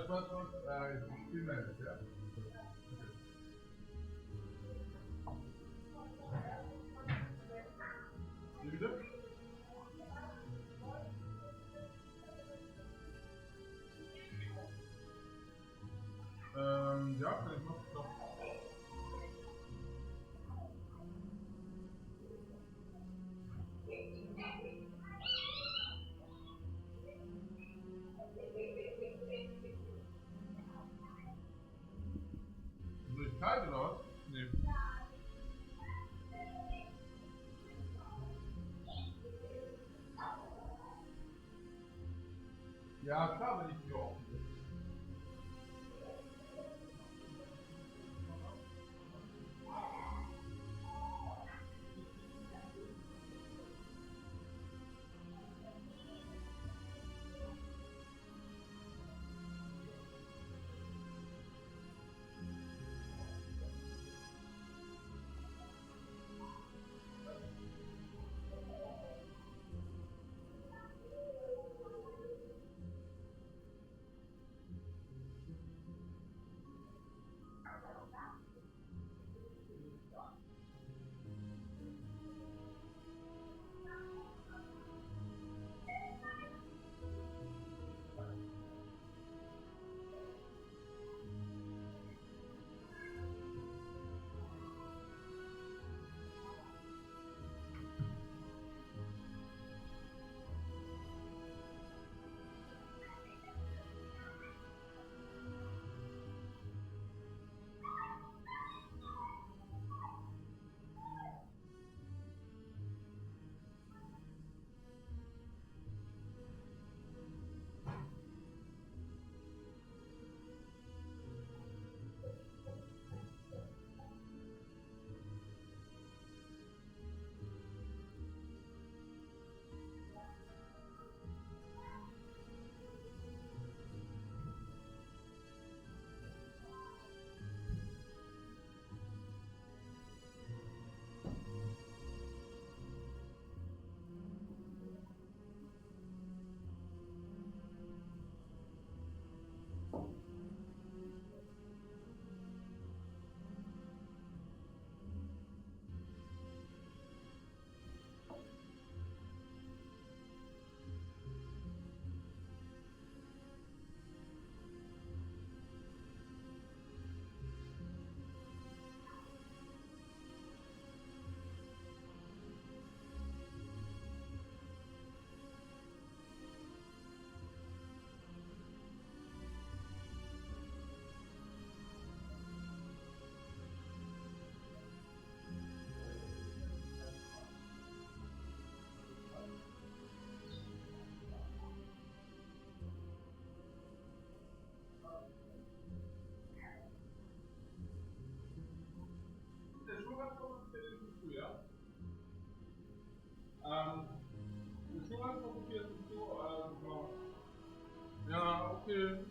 ich spiele mal jetzt, ja. Wie bitte? Ja, kann ich noch. Soll ich kalt oder was? Nee. Ja, klar, wenn ich die offen bin. Ja, okay.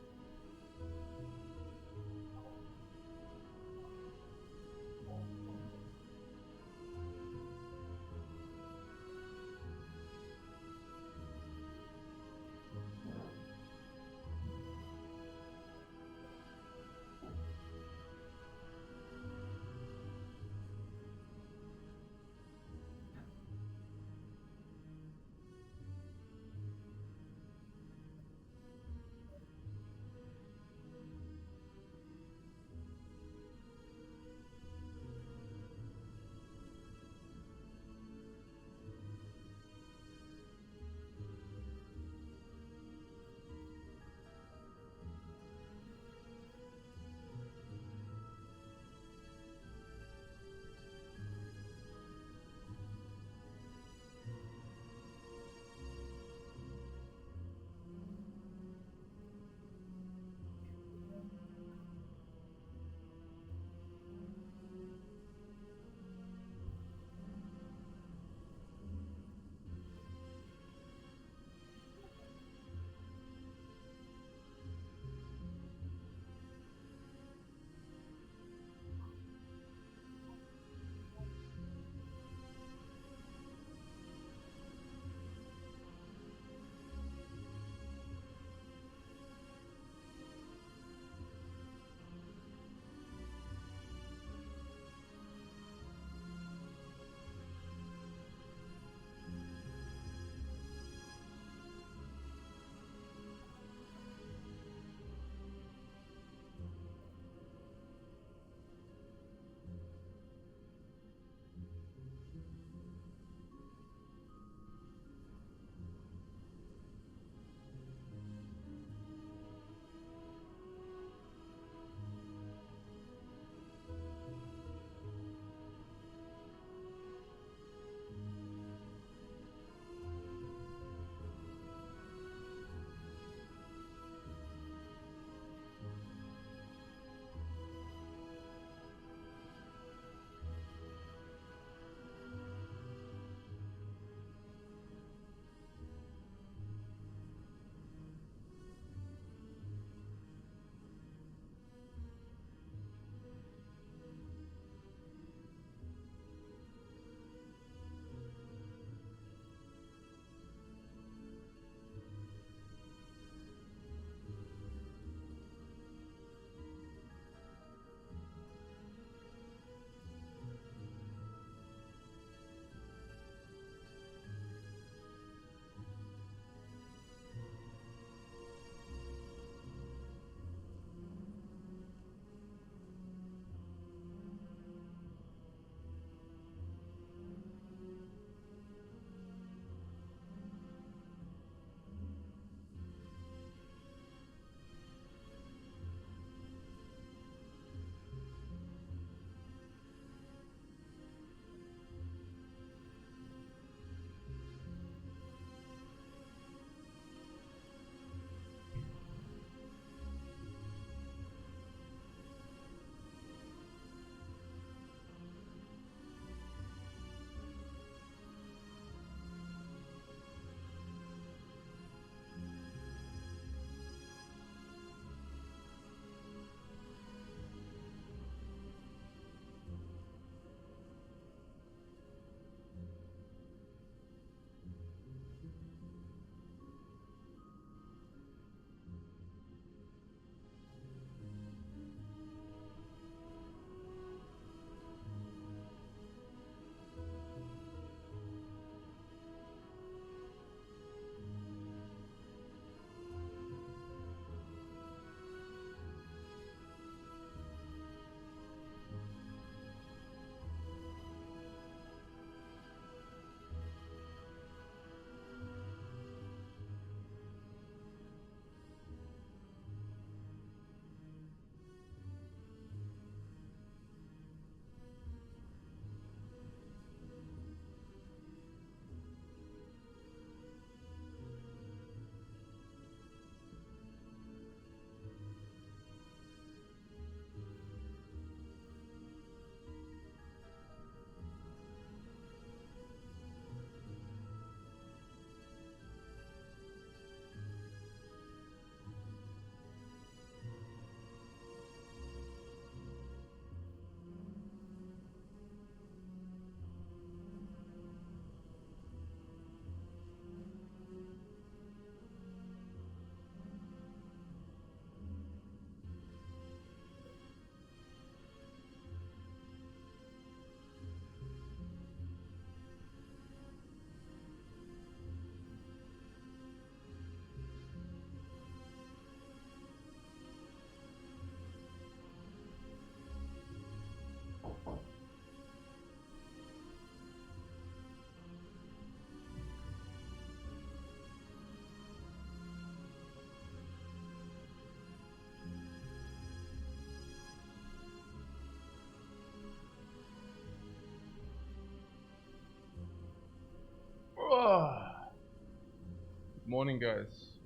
Morning, guys.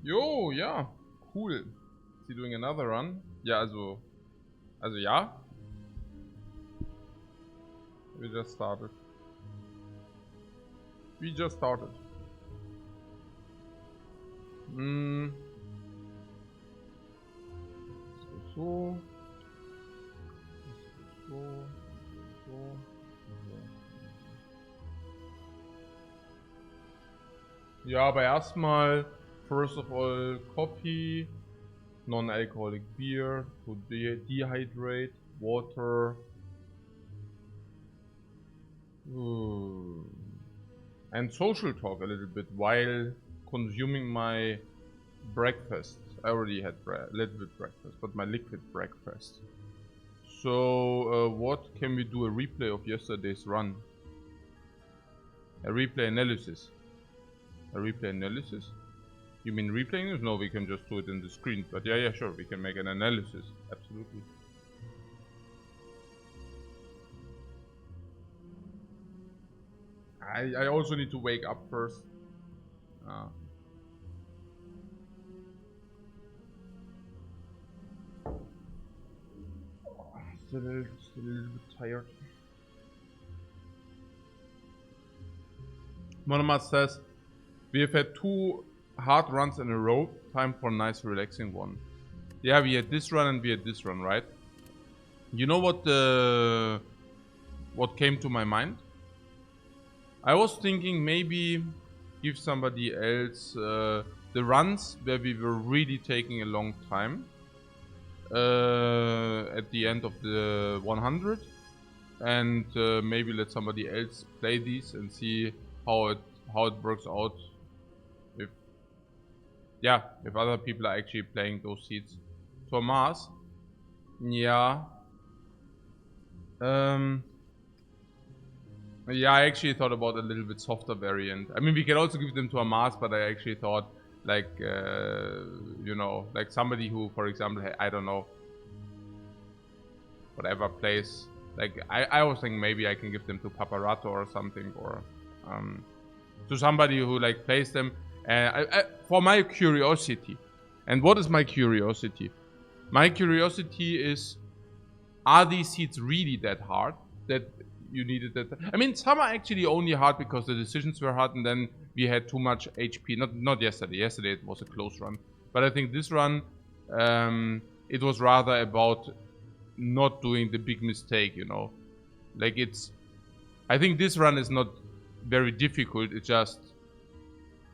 Yo, yeah, cool. Is he doing another run? Ja, also ja. We just started. So. Ja, aber erstmal, first of all, coffee, non-alcoholic beer, to dehydrate, water, and social talk a little bit while consuming my breakfast. I already had liquid breakfast, but my liquid breakfast. So, what can we do? A replay of yesterday's run? A replay analysis? A replay analysis? You mean replaying it? No, we can just do it in the screen. But yeah, sure, we can make an analysis. Absolutely. I also need to wake up first. Still a little bit tired. Monomath says, we have had 2 hard runs in a row. Time for a nice relaxing one. Yeah, we had this run and we had this run, right? You know what came to my mind? I was thinking maybe give somebody else the runs where we were really taking a long time at the end of the 100, and maybe let somebody else play these and see how it works out. If other people are actually playing those seeds. Thomas, yeah. Yeah, I actually thought about a little bit softer variant. I mean, we can also give them to Hamas, but I actually thought, like, you know, like somebody who, for example, I don't know, whatever plays. Like, I was thinking maybe I can give them to Paparato or something, or to somebody who, like, plays them. For my curiosity. And what is my curiosity? My curiosity is, are these seeds really that hard that you needed that? I mean, some are actually only hard because the decisions were hard and then we had too much HP. Not yesterday. Yesterday it was a close run. But I think this run, it was rather about not doing the big mistake, you know. Like I think this run is not very difficult.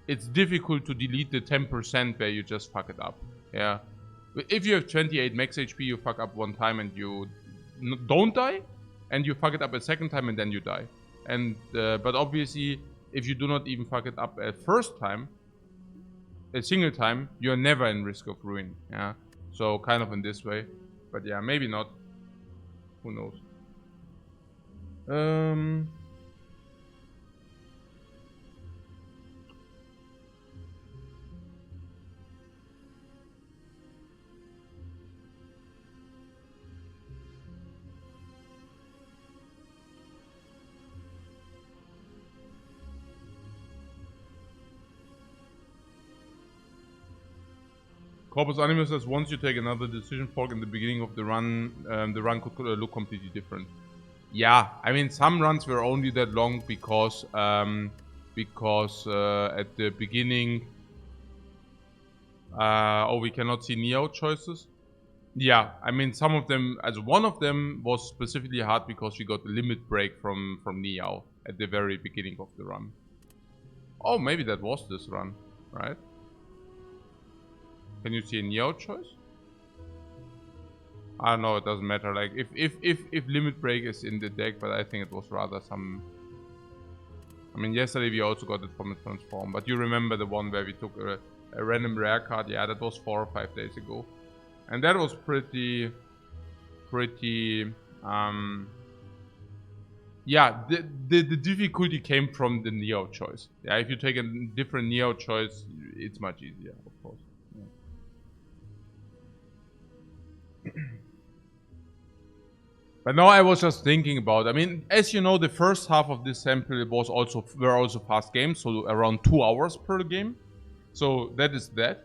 It's difficult to delete the 10% where you just fuck it up. Yeah. If you have 28 max HP, you fuck up one time and you don't die, and you fuck it up a second time and then you die. And but obviously, if you do not even fuck it up a first time, a single time, you're never in risk of ruin. Yeah. So kind of in this way, but yeah, maybe not. Who knows? Corpus Animus says, once you take another decision fork in the beginning of the run could look completely different. Yeah, I mean, some runs were only that long because at the beginning, we cannot see Neo choices. Yeah, I mean, some of them, as one of them was specifically hard because we got the limit break from Neo at the very beginning of the run. Oh, maybe that was this run, right? Can you see a Neo choice? I don't know, it doesn't matter. Like, if limit break is in the deck, but I think it was rather some... I mean, yesterday we also got it from a transform, but you remember the one where we took a random rare card? Yeah, that was 4 or 5 days ago. And that was pretty... yeah, the difficulty came from the Neo choice. Yeah, if you take a different Neo choice, it's much easier, of course. But now I was just thinking about, I mean, as you know, the first half of this sample were also fast games, so around 2 hours per game. So that is that.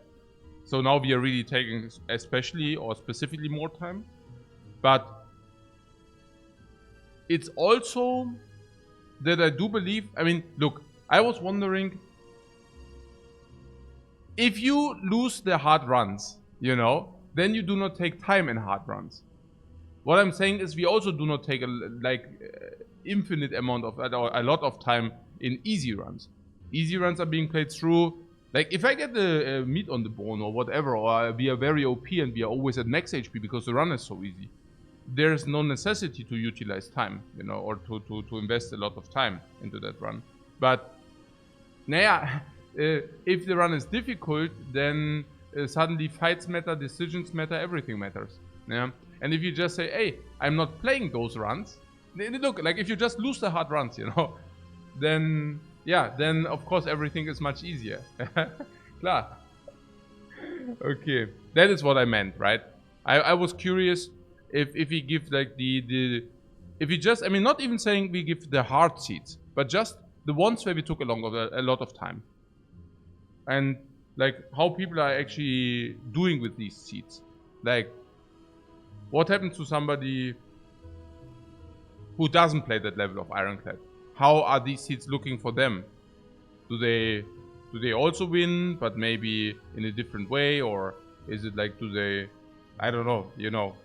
So now we are really taking especially or specifically more time. But it's also that I do believe, I mean, look, I was wondering, if you lose the hard runs, you know, then you do not take time in hard runs. What I'm saying is we also do not take infinite amount of, or a lot of time in easy runs. Easy runs are being played through. Like if I get the meat on the bone or whatever, or we are very OP and we are always at max HP because the run is so easy, there's no necessity to utilize time, you know, or to invest a lot of time into that run. But, naja, if the run is difficult, then suddenly fights matter, decisions matter, everything matters. Yeah. And if you just say, hey, I'm not playing those runs, look, like if you just lose the hard runs, you know, then, yeah, then of course everything is much easier. Klar. Okay, that is what I meant, right? I was curious if we give like if we just, I mean, not even saying we give the hard seeds, but just the ones where we took a lot of time. And like how people are actually doing with these seeds. Like, what happens to somebody who doesn't play that level of Ironclad? How are these seeds looking for them? Do they also win, but maybe in a different way? Or is it like, do they, I don't know, you know.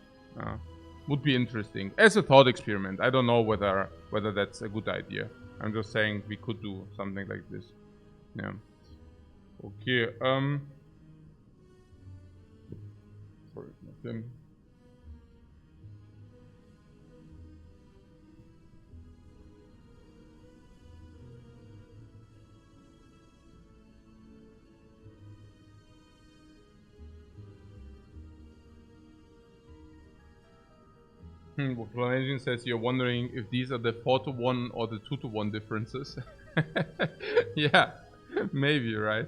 Would be interesting. As a thought experiment. I don't know whether that's a good idea. I'm just saying we could do something like this. Yeah. Okay, sorry, nothing. Planaging says you're wondering if these are the 4-to-1 or the 2-to-1 differences. Yeah, maybe, right?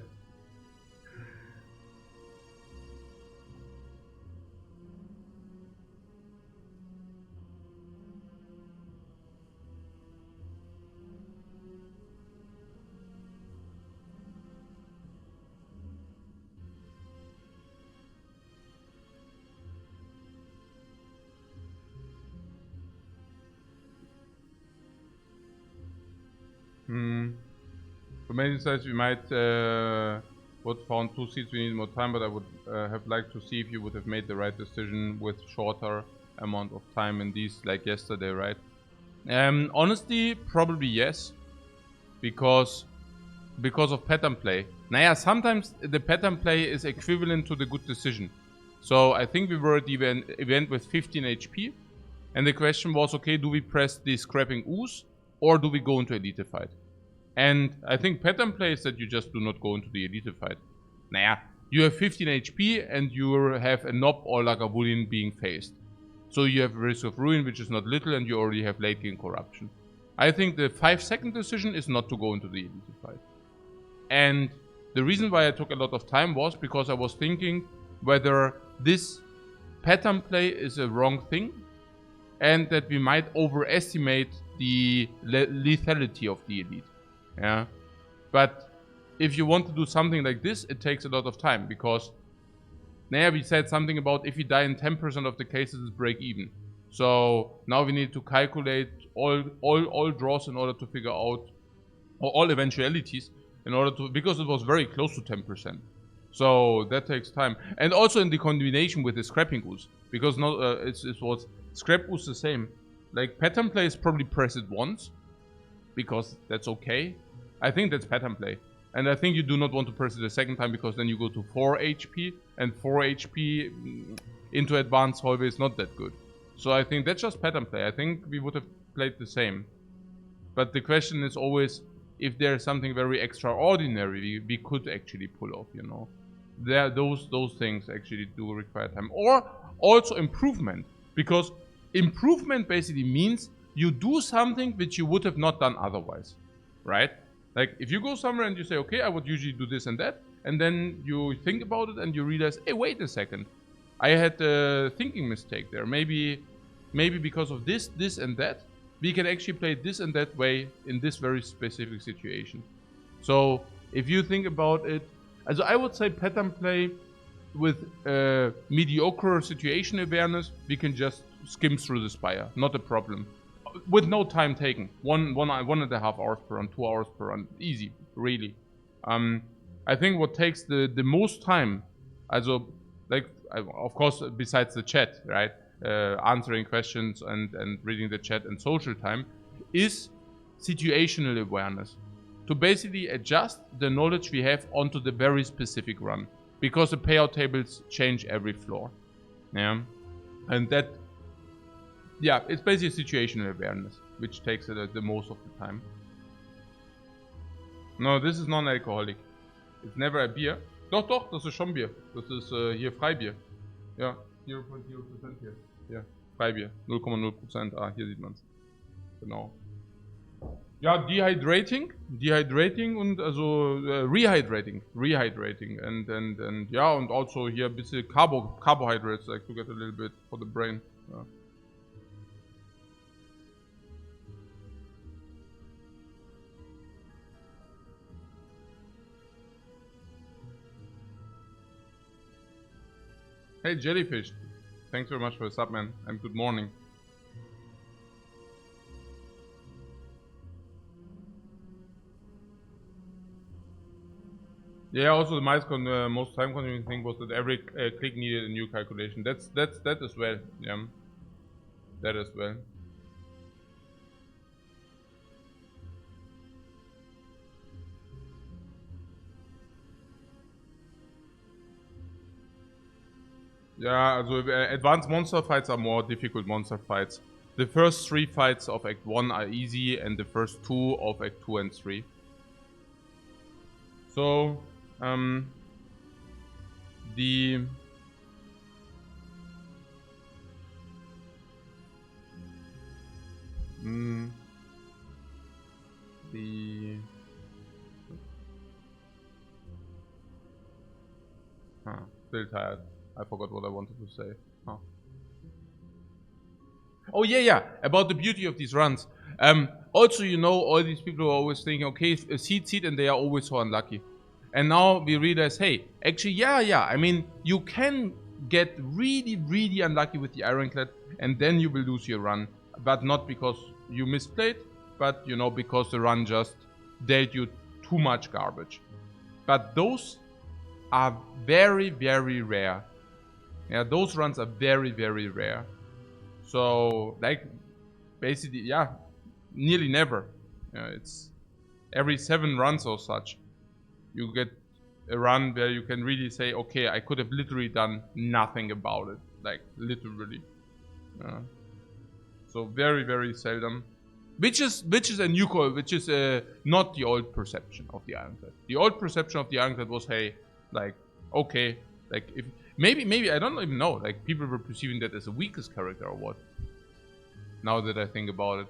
For many sides we might would found 2 seats, we need more time, but I would have liked to see if you would have made the right decision with shorter amount of time in these, like yesterday, right? Honestly, probably yes, because of pattern play. Naja, sometimes the pattern play is equivalent to the good decision. So I think we were at the event with 15 HP, and the question was, okay, do we press the scrapping ooze, or do we go into elite fight? And I think pattern play is that you just do not go into the elite fight. Naja, you have 15 HP and you have a Nob or Lagavulin being faced. So you have a risk of ruin, which is not little, and you already have late game corruption. I think the 5-second decision is not to go into the elite fight. And the reason why I took a lot of time was because I was thinking whether this pattern play is a wrong thing, and that we might overestimate the lethality of the elite. Yeah, but if you want to do something like this, it takes a lot of time, because we said something about if you die in 10% of the cases, it's break even. So now we need to calculate all draws in order to figure out, or all eventualities in order to, because it was very close to 10%. So that takes time, and also in the combination with the scrapping ooze, because it was scrap ooze the same. Like pattern play is probably press it once, because that's okay. I think that's pattern play. And I think you do not want to press it a second time, because then you go to 4 HP, and 4 HP into advanced hallway is not that good. So I think that's just pattern play. I think we would have played the same. But the question is always, if there's something very extraordinary we could actually pull off, you know. Those things actually do require time. Or also improvement, because improvement basically means you do something which you would have not done otherwise, right? Like if you go somewhere and you say, okay, I would usually do this and that, and then you think about it and you realize, hey, wait a second, I had a thinking mistake there. Maybe maybe because of this, this and that, we can actually play this and that way in this very specific situation. So if you think about it, also I would say pattern play with mediocre situation awareness, we can just skim through the Spire, not a problem. With no time taken, 1.5 hours per run, 2 hours per run, easy, really. I think what takes the most time, also like of course besides the chat, right, answering questions and reading the chat and social time, is situational awareness. To basically adjust the knowledge we have onto the very specific run, because the payout tables change every floor. Yeah, and that, yeah, it's basically situational awareness, which takes the most of the time. No, this is non-alcoholic. It's never a beer. Doch, das ist schon Bier. Das ist hier Freibier. Ja, 0.0% hier. Ja, Freibier. 0,0%. Ah, hier sieht man es. Genau. Ja, dehydrating und also rehydrating and ja, und also hier ein bisschen carbohydrates, like to get a little bit for the brain. Ja. Hey Jellyfish, thanks very much for the sub, man, and good morning. Yeah, also the most time-consuming thing was that every click needed a new calculation. That as well. Yeah, that as well. Yeah, also advanced monster fights are more difficult monster fights. The first 3 fights of Act 1 are easy, and the first 2 of Act 2 and 3. So, the still tired. I forgot what I wanted to say. Oh yeah, about the beauty of these runs. Also, you know, all these people are always thinking, okay, seed, and they are always so unlucky. And now we realize, hey, actually, yeah. I mean, you can get really unlucky with the Ironclad, and then you will lose your run. But not because you misplayed, but, you know, because the run just dealt you too much garbage. But those are very rare. Yeah, those runs are very rare. So, like, basically, yeah, nearly never. It's every 7 runs or such, you get a run where you can really say, okay, I could have literally done nothing about it. Like, literally. So, very seldom. Which is a new call, which is not the old perception of the Ironclad. The old perception of the Ironclad was, hey, like, okay, like, if maybe I don't even know, like, people were perceiving that as the weakest character or what. Now that I think about it.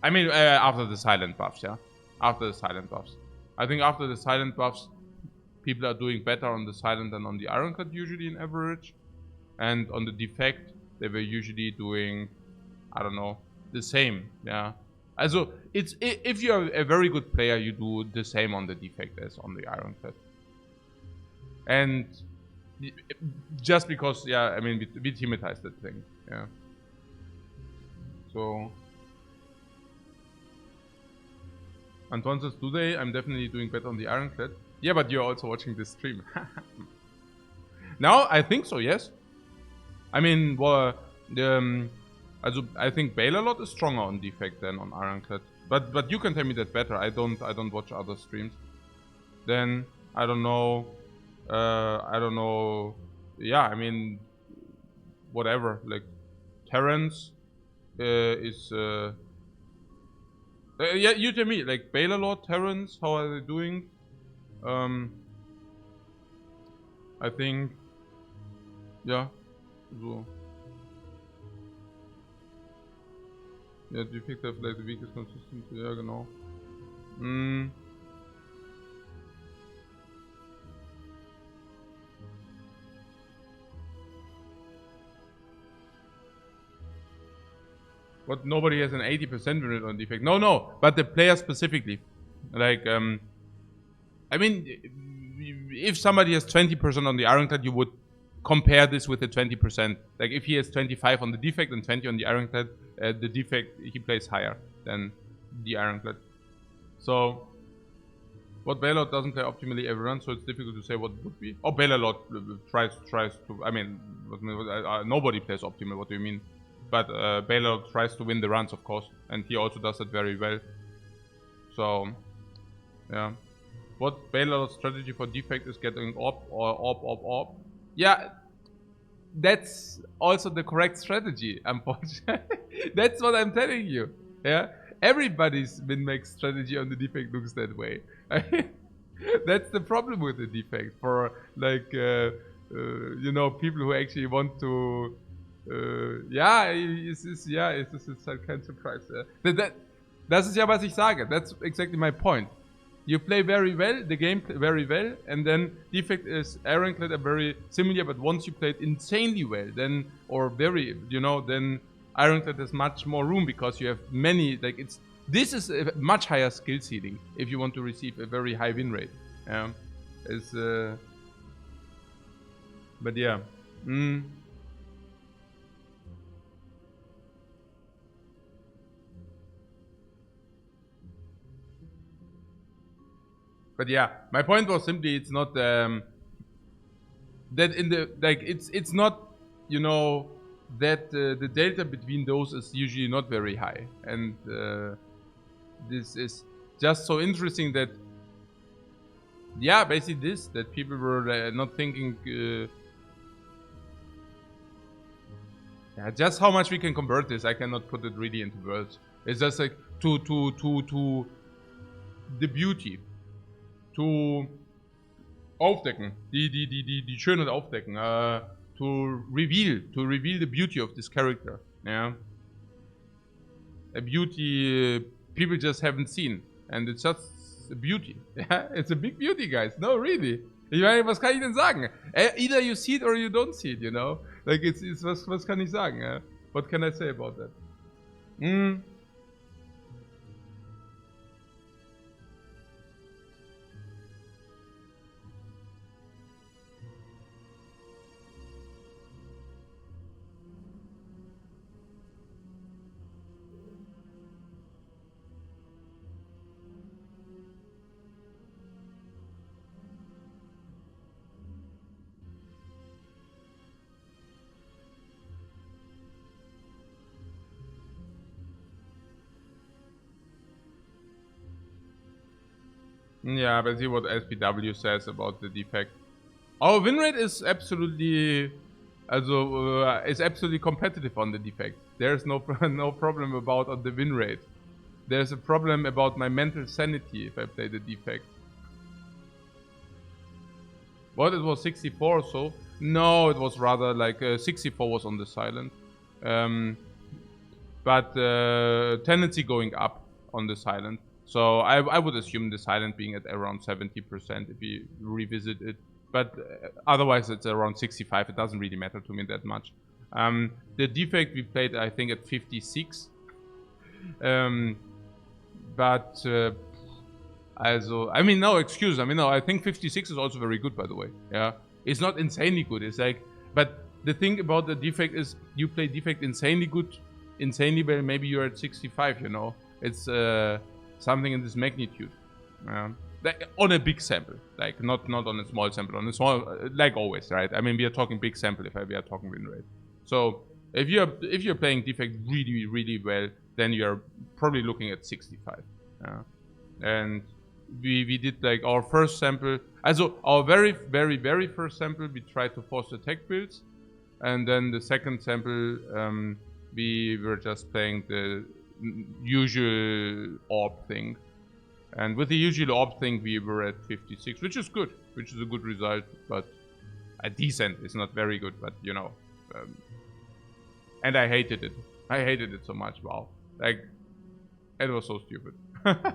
I mean, after the silent buffs, yeah? After the silent buffs. I think after the silent buffs, people are doing better on the silent than on the Ironclad usually in average. And on the defect, they were usually doing, I don't know, the same, yeah? Also, if you're a very good player, you do the same on the defect as on the Ironclad. And just because, yeah, I mean, we thematized that thing, yeah. So, Anton says, today I'm definitely doing better on the Ironclad. Yeah, but you're also watching this stream. Now, I think so, yes. I mean, well, also, I think Bailalot is stronger on defect than on Ironclad. But you can tell me that better. I don't watch other streams. Then I don't know. Yeah, I mean, whatever. Like, Terrence is. Yeah, you tell me. Like, Bailalot, Terrence, how are they doing? I think. Ja. So. Ja, defekt have like the weakest consistency. Ja, genau. But nobody has an 80% win rate on defect. No, but the player specifically. Like, I mean, if somebody has 20% on the Ironclad, you would compare this with the 20%. Like, if he has 25 on the defect and 20 on the Ironclad, the defect, he plays higher than the Ironclad. So, what Baylord doesn't play optimally every run, so it's difficult to say what would be. Oh, Baylord tries to, I mean, nobody plays optimal, what do you mean? But Baylord tries to win the runs, of course, and he also does that very well. So, yeah. What Baylord's strategy for defect is getting orb. Yeah, that's also the correct strategy, unfortunately. That's what I'm telling you. Yeah, everybody's min-max strategy on the defect looks that way. That's the problem with the defect for, like, you know, people who actually want to. Ja, es ist halt kein Surprise. Das ist ja, was ich sage. That's exactly my point. You play very well, the game very well, and then defect is Ironclad are very similar, but once you play it insanely well, then, or very, you know, then Ironclad has much more room because you have many, like, this is a much higher skill ceiling if you want to receive a very high win rate. But yeah. But yeah, my point was simply it's not that in the, like, it's not, you know, that the delta between those is usually not very high, and this is just so interesting that, yeah, basically this, that people were not thinking yeah, just how much we can convert this. I cannot put it really into words. It's just like to the beauty. To aufdecken, die Schönheit aufdecken, to reveal the beauty of this character, yeah, a beauty people just haven't seen, and it's just a beauty, yeah, it's a big beauty, guys. No, really. Ich meine, was kann ich denn sagen? Either you see it or you don't see it, you know, like it's was kann ich sagen? Yeah? What can I say about that? Yeah, but see what SPW says about the defect. Our win rate is absolutely, is absolutely competitive on the defect. There's no problem about on the win rate. There's a problem about my mental sanity if I play the defect. What, it was 64 or so? No, it was rather like 64 was on the silent. But tendency going up on the silent. So I would assume the silent being at around 70% if you revisit it. But otherwise it's around 65. It doesn't really matter to me that much. The defect we played, I think, at 56. But also, I mean, no, excuse. I mean, no, I think 56 is also very good, by the way. Yeah, it's not insanely good. It's like, but the thing about the defect is you play defect insanely good, insanely well. Maybe you're at 65. You know, it's something in this magnitude. Like on a big sample, like not on a small sample, on a small, like always, right? I mean, we are talking big sample if we are talking win rate. So if you're playing defect really, really well, then you're probably looking at 65. And we did like our first sample. Also our very, very, very first sample, we tried to force attack builds, and then the second sample, we were just playing the usual orb thing. And with the usual orb thing, we were at 56, which is good, which is a good result, but a decent. It's not very good, but you know. And I hated it. I hated it so much. Wow, like it was so stupid.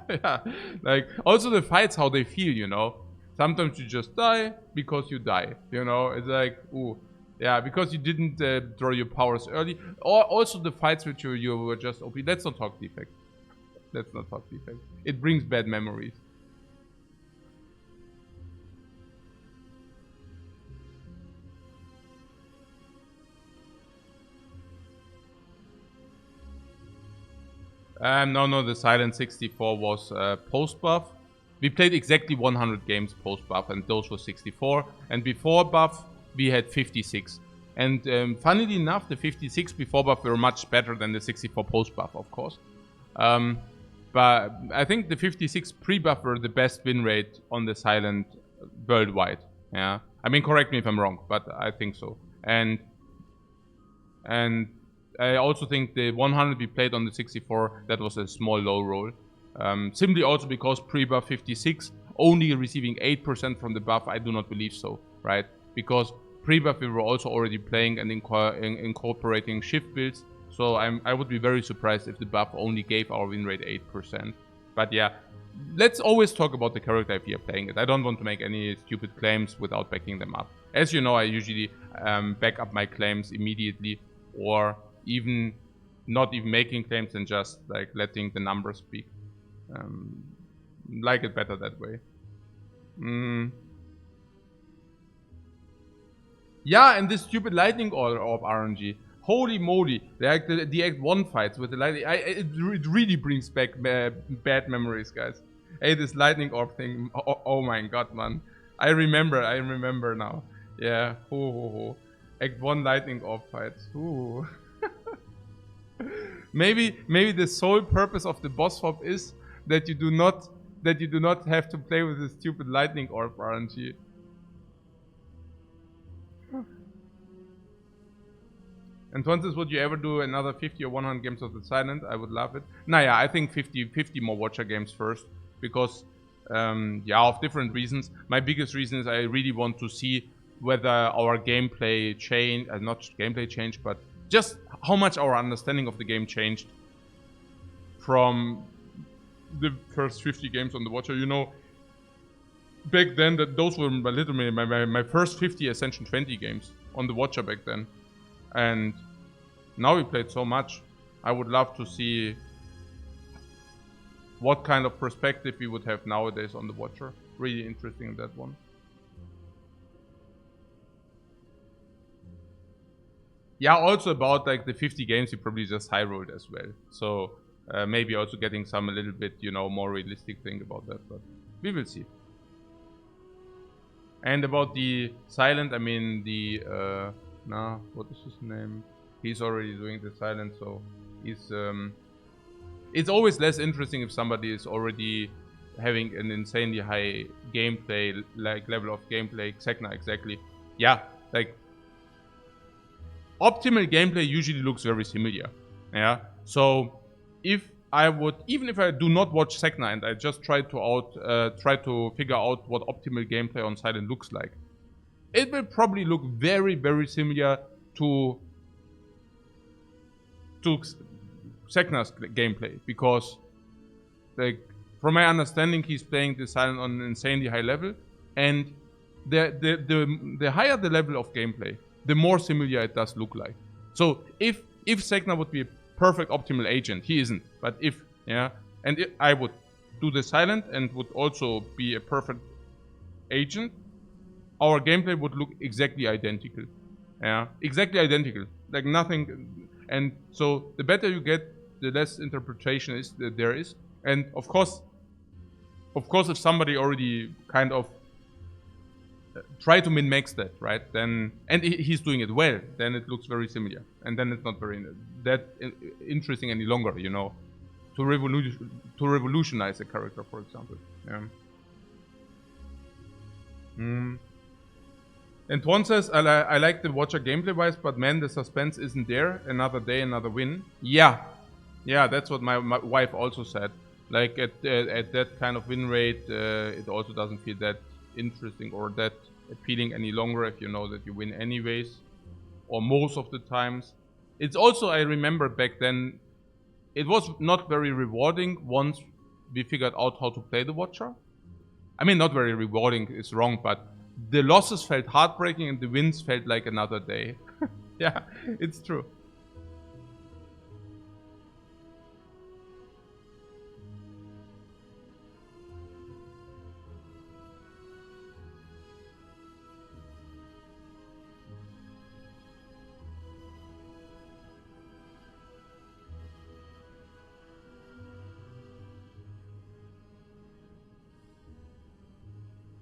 Yeah, like also the fights, how they feel, you know. Sometimes you just die because you die, you know. It's like, ooh, Yeah, because you didn't draw your powers early. Or also the fights which you were just OP. Let's not talk defect. Let's not talk defect. It brings bad memories. No, the Silent 64 was post-buff. We played exactly 100 games post-buff, and those were 64. And before buff, we had 56. And funnily enough, the 56 before buff were much better than the 64 post-buff, of course. But I think the 56 pre-buff were the best win rate on the Silent worldwide. Yeah, I mean, correct me if I'm wrong, but I think so. And I also think the 100 we played on the 64, that was a small low roll. Simply also because pre-buff 56, only receiving 8% from the buff, I do not believe so, right? Because pre-buff we were also already playing and incorporating shift builds, so I would be very surprised if the buff only gave our win rate 8%. But yeah, let's always talk about the character if we are playing it. I don't want to make any stupid claims without backing them up. As you know, I usually back up my claims immediately, or even not even making claims and just like letting the numbers speak. Like it better that way. Yeah, and this stupid lightning orb RNG. Holy moly, like the Act 1 fights with the lightning. It really brings back bad memories, guys. Hey, this lightning orb thing. Oh my god, man. I remember now. Yeah. Act 1 lightning orb fights. Ooh. Maybe the sole purpose of the boss swap is that you do not have to play with the stupid lightning orb RNG. And Tonsis, would you ever do another 50 or 100 games of the Silent? I would love it. Yeah, I think 50 more Watcher games first. Because, yeah, of different reasons. My biggest reason is I really want to see whether our gameplay changed, not gameplay changed, but just how much our understanding of the game changed from the first 50 games on the Watcher. You know, back then, those were literally my first 50 Ascension 20 games on the Watcher back then. And now we played so much. I would love to see what kind of perspective we would have nowadays on the Watcher. Really interesting, that one. Yeah, also about like the 50 games we probably just high rolled as well. So maybe also getting some a little bit, you know, more realistic thing about that, but we will see. And about the Silent, I mean the what is his name? He's already doing the Silent, so he's it's always less interesting if somebody is already having an insanely high gameplay, like level of gameplay. Xecna, exactly. Yeah, like optimal gameplay usually looks very similar. Yeah, so if I would, even if I do not watch Xecna and I just try to figure out what optimal gameplay on Silent looks like, it will probably look very, very similar to Xecna's gameplay, because like from my understanding he's playing the Silent on an insanely high level, and the higher the level of gameplay, the more similar it does look like. So if Xecna would be a perfect optimal agent, he isn't, but if, yeah, and I would do the Silent and would also be a perfect agent, our gameplay would look exactly identical. Yeah, exactly identical. Like nothing. And so the better you get, the less interpretation is that there is. And of course, if somebody already kind of try to min-max that, right? Then, and he's doing it well, then it looks very similar. And then it's not very that interesting any longer, you know, to revolutionize a character, for example. Yeah. And Twan says, I like the Watcher gameplay-wise, but man, the suspense isn't there. Another day, another win. Yeah, that's what my wife also said. Like at that kind of win rate, it also doesn't feel that interesting or that appealing any longer if you know that you win anyways, or most of the times. It's also, I remember back then, it was not very rewarding once we figured out how to play the Watcher. I mean, not very rewarding is wrong, but the losses felt heartbreaking and the wins felt like another day. Yeah, it's true.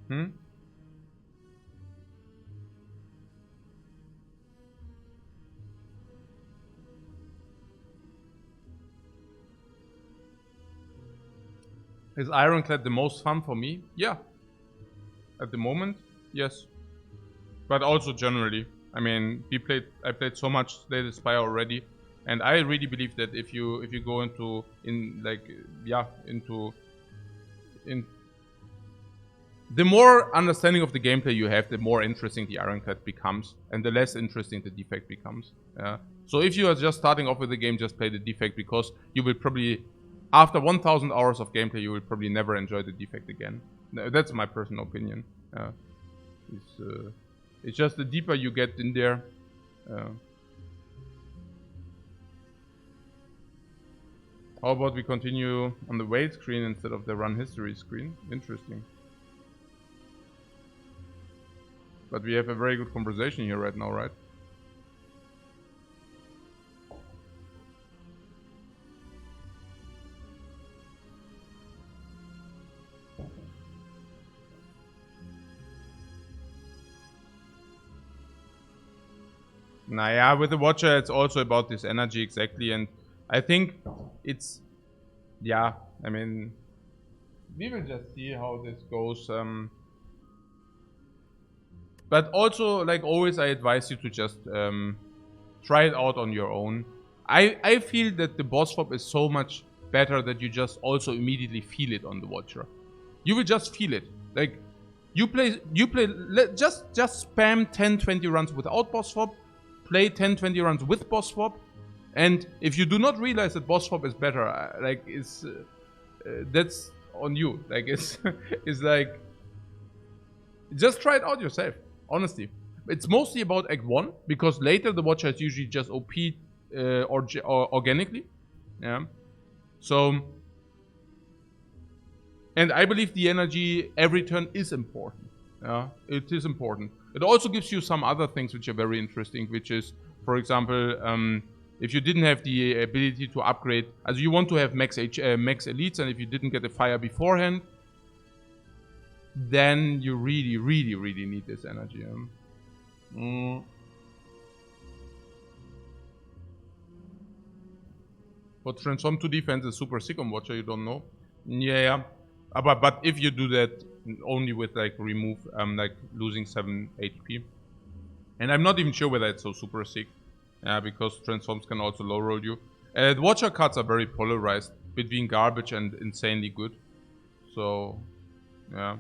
Hmm? Is Ironclad the most fun for me? Yeah. At the moment, yes. But also generally. I mean, I played so much Slay the Spire already, and I really believe that if you go into the more understanding of the gameplay you have, the more interesting the Ironclad becomes, and the less interesting the defect becomes. Yeah. So if you are just starting off with the game, just play the defect, because you will probably, after 1,000 hours of gameplay, you will probably never enjoy the defect again. That's my personal opinion. It's just the deeper you get in there. How about we continue on the wait screen instead of the run history screen? Interesting. But we have a very good conversation here right now, right? Nah, yeah, with the Watcher, it's also about this energy, exactly. And I think it's, yeah, I mean, we will just see how this goes. But also, like always, I advise you to just try it out on your own. I feel that the boss swap is so much better that you just also immediately feel it on the Watcher. You will just feel it. Like, just spam 10-20 runs without boss swap, play 10-20 runs with boss swap, and if you do not realize that boss swap is better, that's on you. Like, it's like, just try it out yourself. Honestly, it's mostly about Act 1, because later the Watcher is usually just OP or organically. Yeah. So, and I believe the energy every turn is important. Yeah, it is important. It also gives you some other things which are very interesting, which is, for example, if you didn't have the ability to upgrade, as you want to have max elites, and if you didn't get a fire beforehand, then you really, really, really need this energy. But transform to defense is super sick on Watcher, you don't know? Yeah. But if you do that only with like remove, like losing 7 HP. And I'm not even sure whether it's so super sick. Yeah, because transforms can also low roll you. The Watcher cards are very polarized between garbage and insanely good. So, yeah.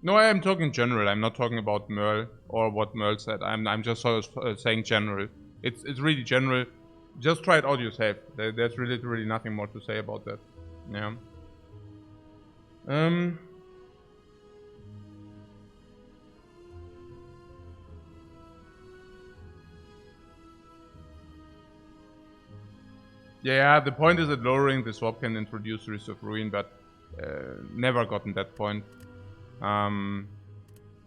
No, I am talking general. I'm not talking about Merle or what Merle said. I'm just sort of saying general. It's really general. Just try it out yourself. There's really nothing more to say about that. Yeah. Yeah, the point is that lowering the swap can introduce risk of ruin, but never gotten that point.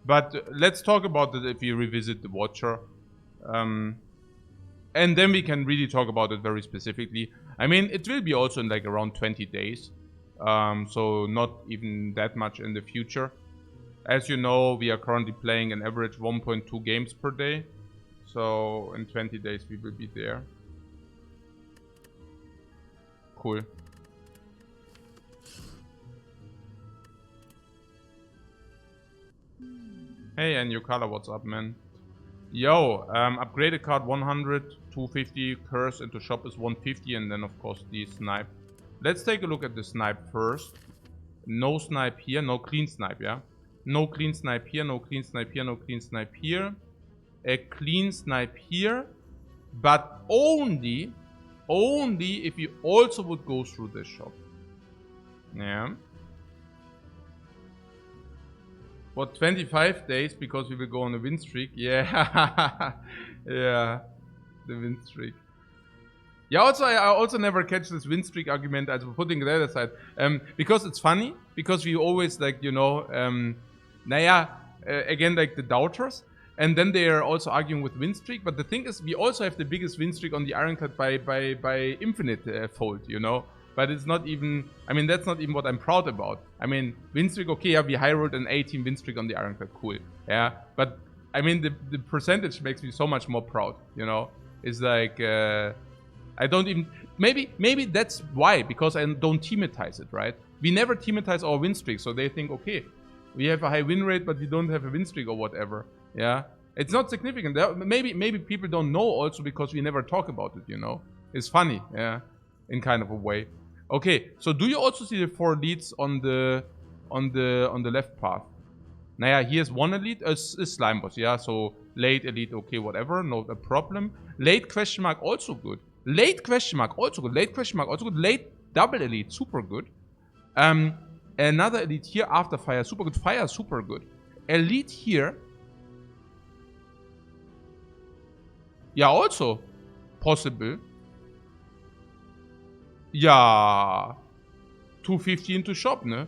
But let's talk about it if we revisit the Watcher. And then we can really talk about it very specifically. I mean, it will be also in like around 20 days. So not even that much in the future. As you know, we are currently playing an average 1.2 games per day. So in 20 days we will be there. Cool. Hey, and your color, what's up, man? Yo, upgraded card 100, 250, curse into shop is 150, and then of course the snipe. Let's take a look at the snipe first. No snipe here, no clean snipe, yeah? No clean snipe here, no clean snipe here, no clean snipe here. A clean snipe here, but only if you also would go through this shop. Yeah. For 25 days, because we will go on a win streak. Yeah. Yeah. The win streak. Yeah, also, I also never catch this win streak argument, as we're putting that aside. Because it's funny, because we always, like, you know, again, like the doubters. And then they are also arguing with win streak. But the thing is, we also have the biggest win streak on the Ironclad by infinite fold, you know? But it's not even, I mean, that's not even what I'm proud about. I mean, win streak, okay, yeah, we high rolled an 18 win streak on the Ironclad, cool. Yeah, but I mean, the percentage makes me so much more proud, you know? It's like, I don't even, maybe that's why, because I don't teamatize it, right? We never teamatize our win streak, so they think, okay, we have a high win rate, but we don't have a win streak or whatever, yeah? It's not significant. Maybe people don't know also because we never talk about it, you know? It's funny, yeah, in kind of a way. Okay, so do you also see the 4 elites on the left path? Naja, here's 1 elite, a slime boss, yeah, so late elite, okay, whatever, no a problem. Late question mark, also good. Late question mark, also good. Late question mark, also good. Late double elite, super good. Another elite here after fire, super good. Fire, super good. Elite here. Yeah, also possible. Yeah. 250 into shop, ne?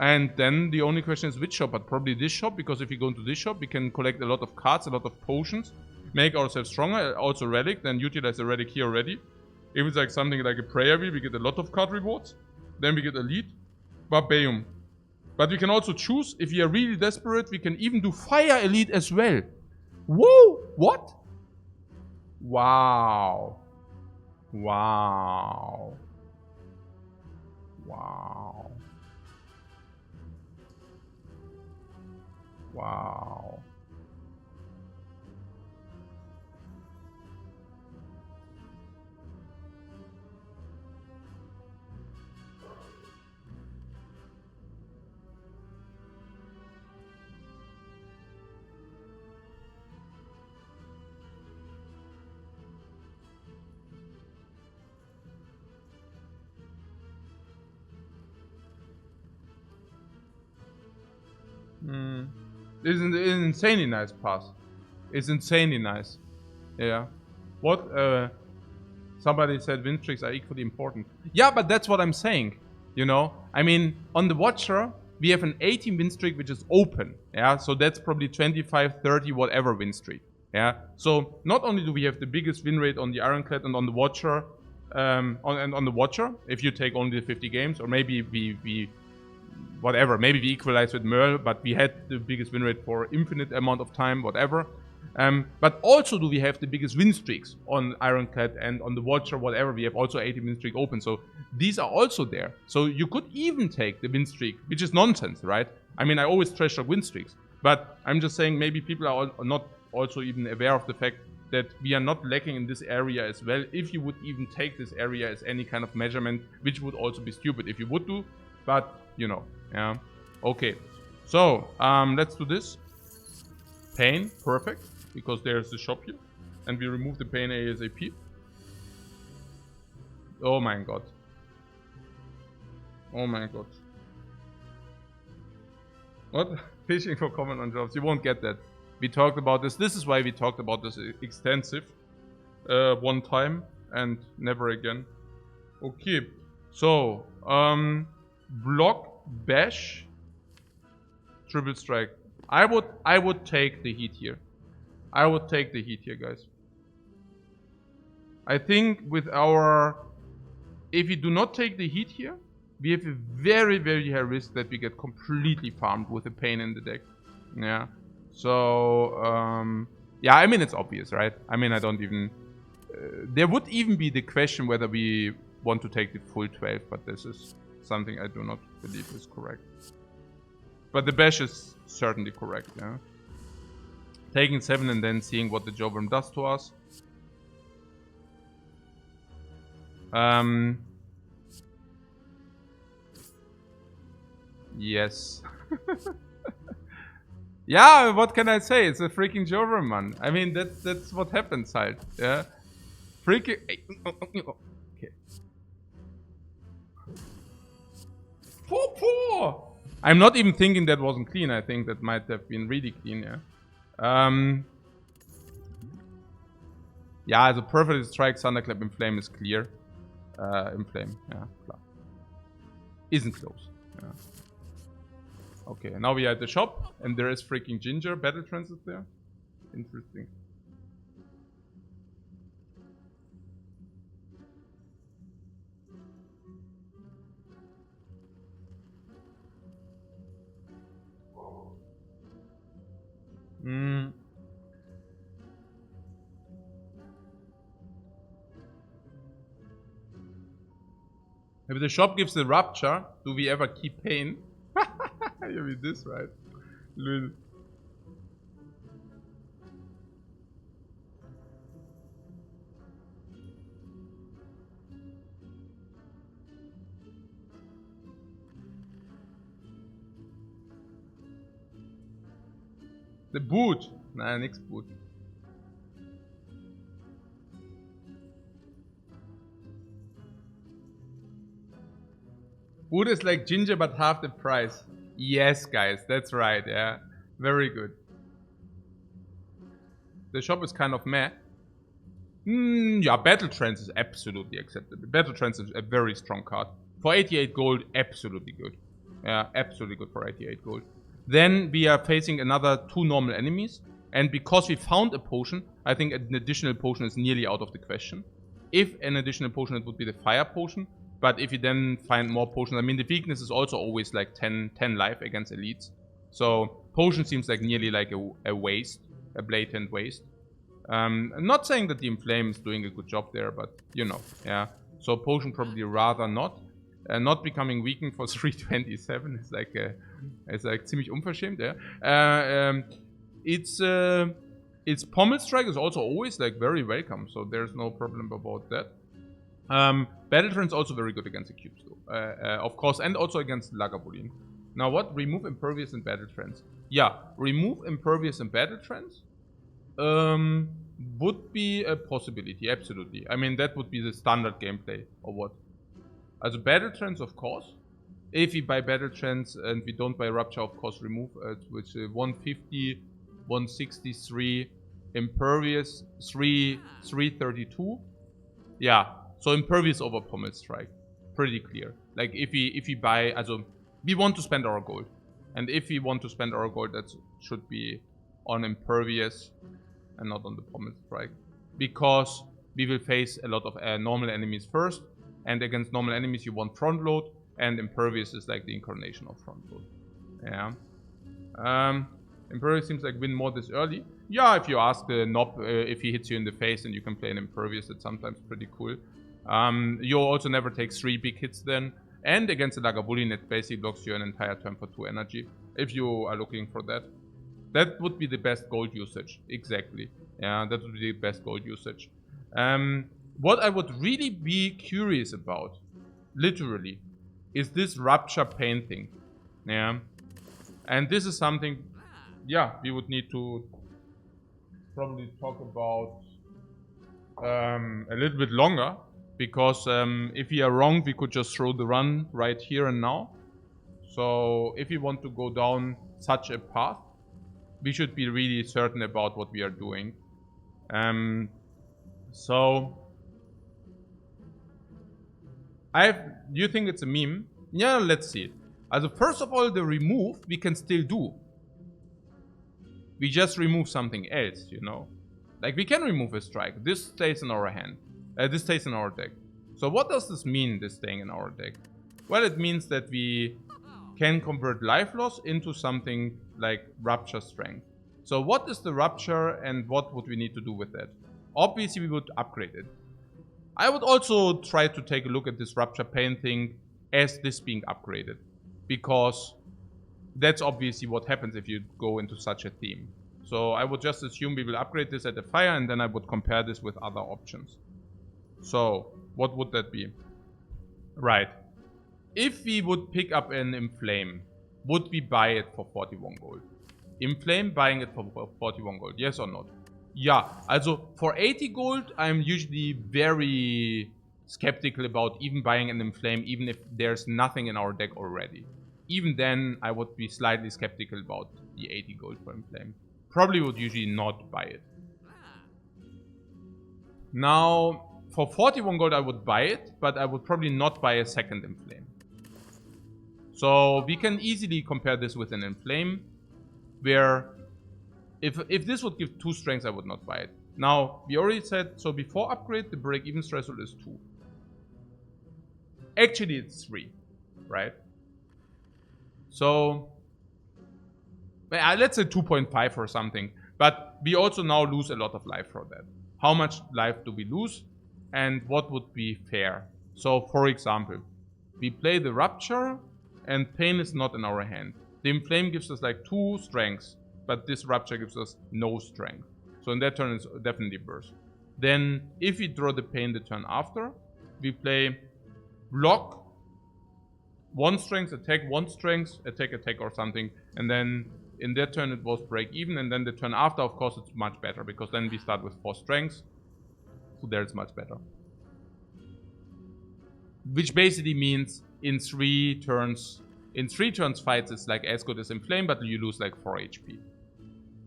And then the only question is which shop, but probably this shop, because if we go into this shop, we can collect a lot of cards, a lot of potions, make ourselves stronger, also relic, then utilize the relic here already. If it's like something like a prayer wheel, we get a lot of card rewards. Then we get elite, bam. But we can also choose, if we are really desperate, we can even do fire elite as well. Whoa, what? Wow. Wow. Wow. Wow. It's an insanely nice pass. It's insanely nice. Yeah. What? Somebody said win streaks are equally important. Yeah, but that's what I'm saying. You know? I mean, on the Watcher, we have an 18 win streak which is open. Yeah, so that's probably 25, 30, whatever win streak. Yeah. So not only do we have the biggest win rate on the Ironclad and on the Watcher, on the Watcher, if you take only the 50 games, or maybe we whatever, maybe we equalized with Merle, but we had the biggest win rate for infinite amount of time, whatever. But also do we have the biggest win streaks on Ironclad and on the Watcher, whatever. We have also 80 win streak open, so these are also there. So you could even take the win streak, which is nonsense, right? I mean, I always trash talk win streaks, but I'm just saying maybe people are not also even aware of the fact that we are not lacking in this area as well. If you would even take this area as any kind of measurement, which would also be stupid if you would do, but you know, yeah. Okay, so let's do this. Pain, perfect, because there's the shop here, and we remove the pain ASAP. Oh my god. Oh my god. What? Fishing for comment on jobs. You won't get that. We talked about this. This is why we talked about this extensive. One time and never again. Okay. So, block, bash, triple strike. I would take the heat here. I would take the heat here, guys. I think with our, if we do not take the heat here, we have a very, very high risk that we get completely farmed with a pain in the deck. Yeah. So, yeah, I mean, it's obvious, right? I mean, I don't even, there would even be the question whether we want to take the full 12, but this is something I do not believe is correct. But the bash is certainly correct, yeah. Taking 7 and then seeing what the Jawworm does to us. Yes. Yeah, what can I say? It's a freaking Jawworm, man. I mean, that's what happens, halt. Yeah. Freaking... Okay. Poor. I'm not even thinking that wasn't clean. I think that might have been really clean, yeah. Yeah, the perfect strike, Thunderclap in Flame is clear. In Flame, yeah, klar. Isn't close, yeah. Okay, now we are at the shop, and there is freaking Ginger Battle Transit there. Interesting. If the shop gives the Rupture, do we ever keep Pain? You mean this, right? Lul. The Boot. Nein, nix Boot. Boot is like Ginger but half the price. Yes, guys, that's right, yeah. Very good. The shop is kind of meh. Yeah, Battle Trance is absolutely acceptable. Battle Trance is a very strong card. For 88 gold, absolutely good. Yeah, absolutely good for 88 gold. Then we are facing another 2 normal enemies. And because we found a potion, I think an additional potion is nearly out of the question. If an additional potion, it would be the Fire Potion. But if you then find more potions, I mean, the weakness is also always like 10 life against elites. So potion seems like nearly like a waste, a blatant waste. I'm not saying that the Inflame is doing a good job there, but you know, yeah. So potion probably rather not. Not becoming weakened for 327 is like ziemlich unverschämt, yeah. Its Pommel Strike is also always like very welcome, so there's no problem about that. Battle Trance also very good against the cubes though, of course, and also against Lagavulin. Now what? Remove Impervious and Battle Trance. Yeah, remove Impervious and Battle Trance would be a possibility, absolutely. I mean, that would be the standard gameplay, or what? Also Battle Trance, of course. If we buy Battle Trance and we don't buy Rupture, of course, remove it, which is 150, 163, Impervious, 332. Yeah, so Impervious over Pommel Strike. Pretty clear. Like, if we buy, also, we want to spend our gold. And if we want to spend our gold, that should be on Impervious and not on the Pommel Strike. Because we will face a lot of normal enemies first. And against normal enemies, you want front load. And Impervious is like the incarnation of front load. Yeah. Impervious seems like win more this early. Yeah, if you ask the Nob if he hits you in the face and you can play an Impervious, that's sometimes pretty cool. You also never take 3 big hits then. And against the Lagavulin, it basically blocks you an entire turn for 2 energy. If you are looking for that. That would be the best gold usage. Exactly. Yeah, that would be the best gold usage. What I would really be curious about, literally, is this Rupture Pain thing. Yeah. And this is something, yeah, we would need to probably talk about a little bit longer. Because if we are wrong, we could just throw the run right here and now. So if we want to go down such a path, we should be really certain about what we are doing. So do you think it's a meme? Yeah, let's see. Also, first of all, the remove we can still do. We just remove something else, you know. Like, we can remove a strike. This stays in our hand. This stays in our deck. So what does this mean, this staying in our deck? Well, it means that we can convert life loss into something like Rupture Strength. So what is the Rupture and what would we need to do with that? Obviously, we would upgrade it. I would also try to take a look at this Rupture Pain thing as this being upgraded. Because that's obviously what happens if you go into such a theme. So I would just assume we will upgrade this at the fire, and then I would compare this with other options. So what would that be? Right. If we would pick up an Inflame, would we buy it for 41 gold? Inflame, buying it for 41 gold, yes or not? Yeah, also for 80 gold, I'm usually very skeptical about even buying an Inflame, even if there's nothing in our deck already. Even then, I would be slightly skeptical about the 80 gold for Inflame. Probably would usually not buy it. Now, for 41 gold, I would buy it, but I would probably not buy a second Inflame. So we can easily compare this with an Inflame, where if this would give 2 strengths, I would not buy it. Now, we already said, so before upgrade, the break-even threshold is 2. Actually, it's 3, right? So, let's say 2.5 or something. But we also now lose a lot of life for that. How much life do we lose? And what would be fair? So, for example, we play the Rupture, and Pain is not in our hand. The Inflame gives us like 2 strengths, but this Rupture gives us no strength. So in that turn, it's definitely burst. Then, if we draw the Pain the turn after, we play Block, 1 strength, attack, 1 strength, attack, or something. And then in that turn, it was break even. And then the turn after, of course, it's much better, because then we start with 4 strengths. So there it's much better. Which basically means in 3 turns fights, it's like as good as Inflame, but you lose like 4 HP.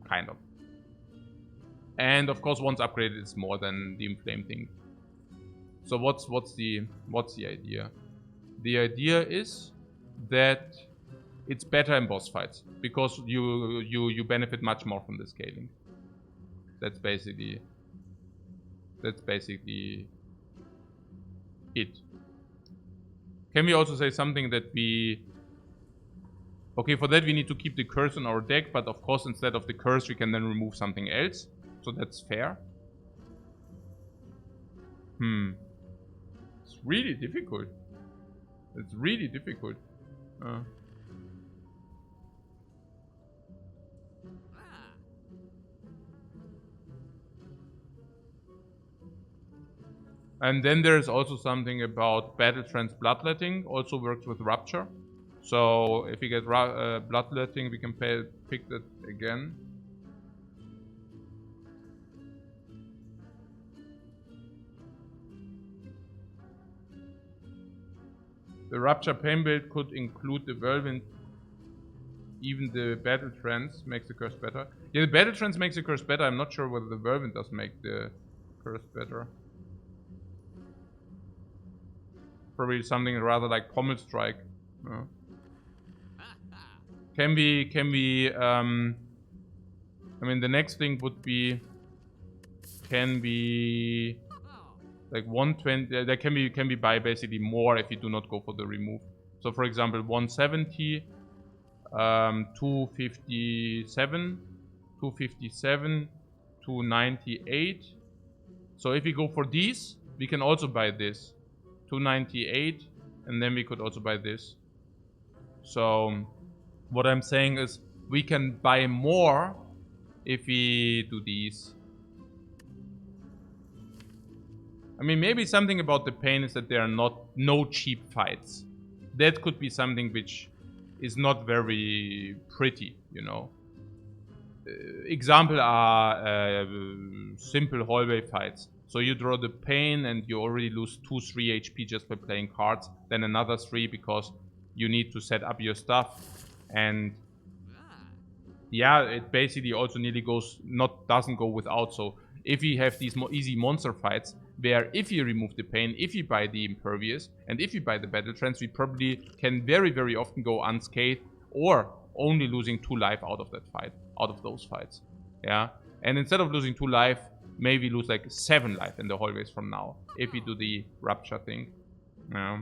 Kind of. And of course, once upgraded, it's more than the Inflame thing. So what's the idea? The idea is that it's better in boss fights, because you benefit much more from the scaling. That's basically it. Can we also say something that we... Okay, for that we need to keep the curse on our deck, but of course instead of the curse we can then remove something else. So that's fair. It's really difficult. It's really difficult. And then there's also something about Battle Trance Bloodletting, also works with Rupture. So if we get Bloodletting, we can pick that again. The Rupture Pain build could include the Whirlwind. Even the Battle Trance makes the curse better. Yeah, the Battle Trance makes the curse better. I'm not sure whether the Whirlwind does make the curse better. Probably something rather like Pommel Strike. Can we I mean, the next thing would be, can we like 120, that can we buy basically more if you do not go for the remove. So for example, 170, 257, 298. So if we go for these, we can also buy this. 298, and then we could also buy this. So what I'm saying is we can buy more if we do these. I mean, maybe something about the Pain is that there are no cheap fights. That could be something which is not very pretty, you know. Example are simple hallway fights. So you draw the Pain and you already lose 2-3 HP just by playing cards. Then another 3 because you need to set up your stuff. And yeah, it basically also nearly doesn't go without. So if we have these more easy monster fights, where if you remove the Pain, if you buy the Impervious, and if you buy the Battle Trance, we probably can very, very often go unscathed, or only losing 2 life out of those fights. Yeah. And instead of losing 2 life, maybe lose like 7 life in the hallways from now, if we do the Rupture thing. Yeah.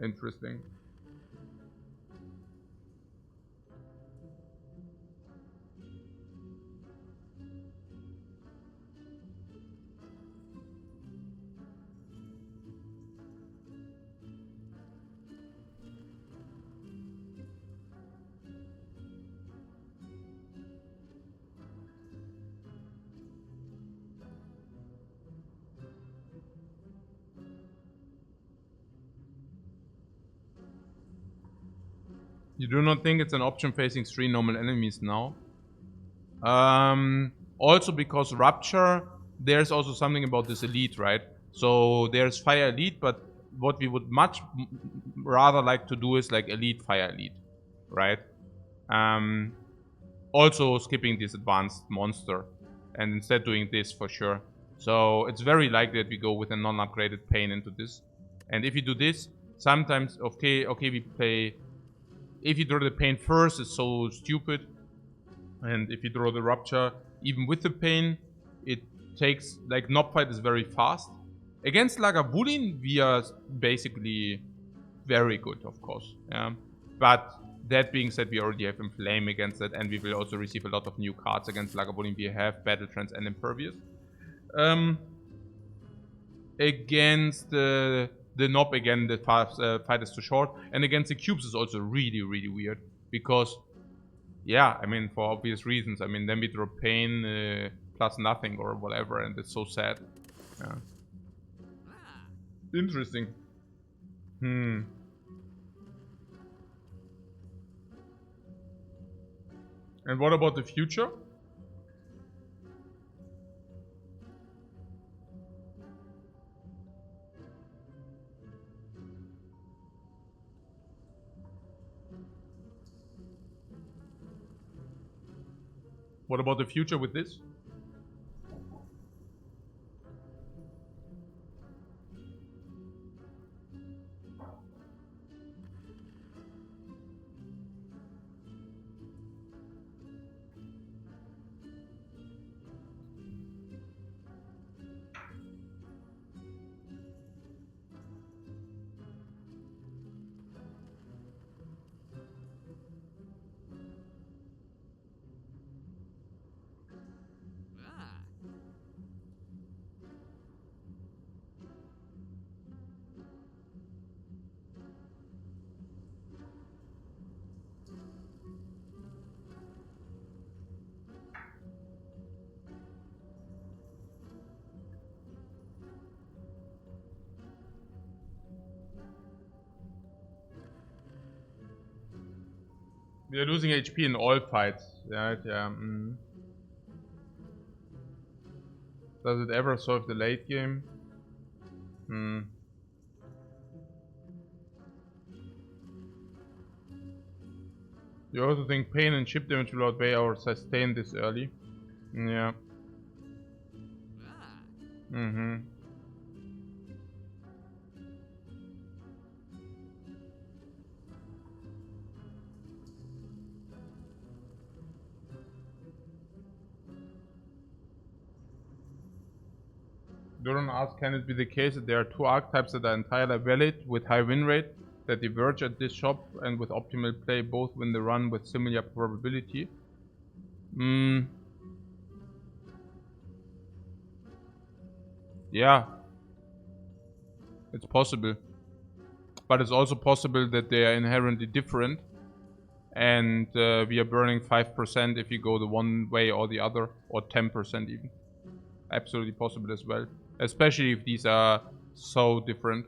Interesting. You do not think it's an option facing 3 normal enemies now? Also because Rupture, there's also something about this elite, right? So there's Fire Elite, but what we would much rather like to do is like Elite Fire Elite, right? Also skipping this advanced monster and instead doing this for sure. So it's very likely that we go with a non-upgraded Pain into this. And if you do this, sometimes, okay, we play... If you draw the Pain first, it's so stupid. And if you draw the Rupture, even with the Pain, it takes... Like, Knob Fight is very fast. Against Lagavulin, we are basically very good, of course. Yeah. But that being said, we already have Inflame against it, and we will also receive a lot of new cards against Lagavulin. We have Battle Trance and Impervious. Against the Knob, again, the fight is too short. And against the Cubes is also really, really weird. Because, yeah, I mean, for obvious reasons. I mean, then we draw Pain plus nothing or whatever, and it's so sad. Yeah. Interesting. And what about the future? What about the future with this? We are losing HP in all fights, right? Yeah. Does it ever solve the late game? You also think Pain and chip damage will outweigh our sustain this early? Yeah. Duran asks, can it be the case that there are two archetypes that are entirely valid with high win rate that diverge at this shop and with optimal play both win the run with similar probability? Yeah. It's possible. But it's also possible that they are inherently different. And we are burning 5% if you go the one way or the other. Or 10% even. Absolutely possible as well. Especially if these are so different.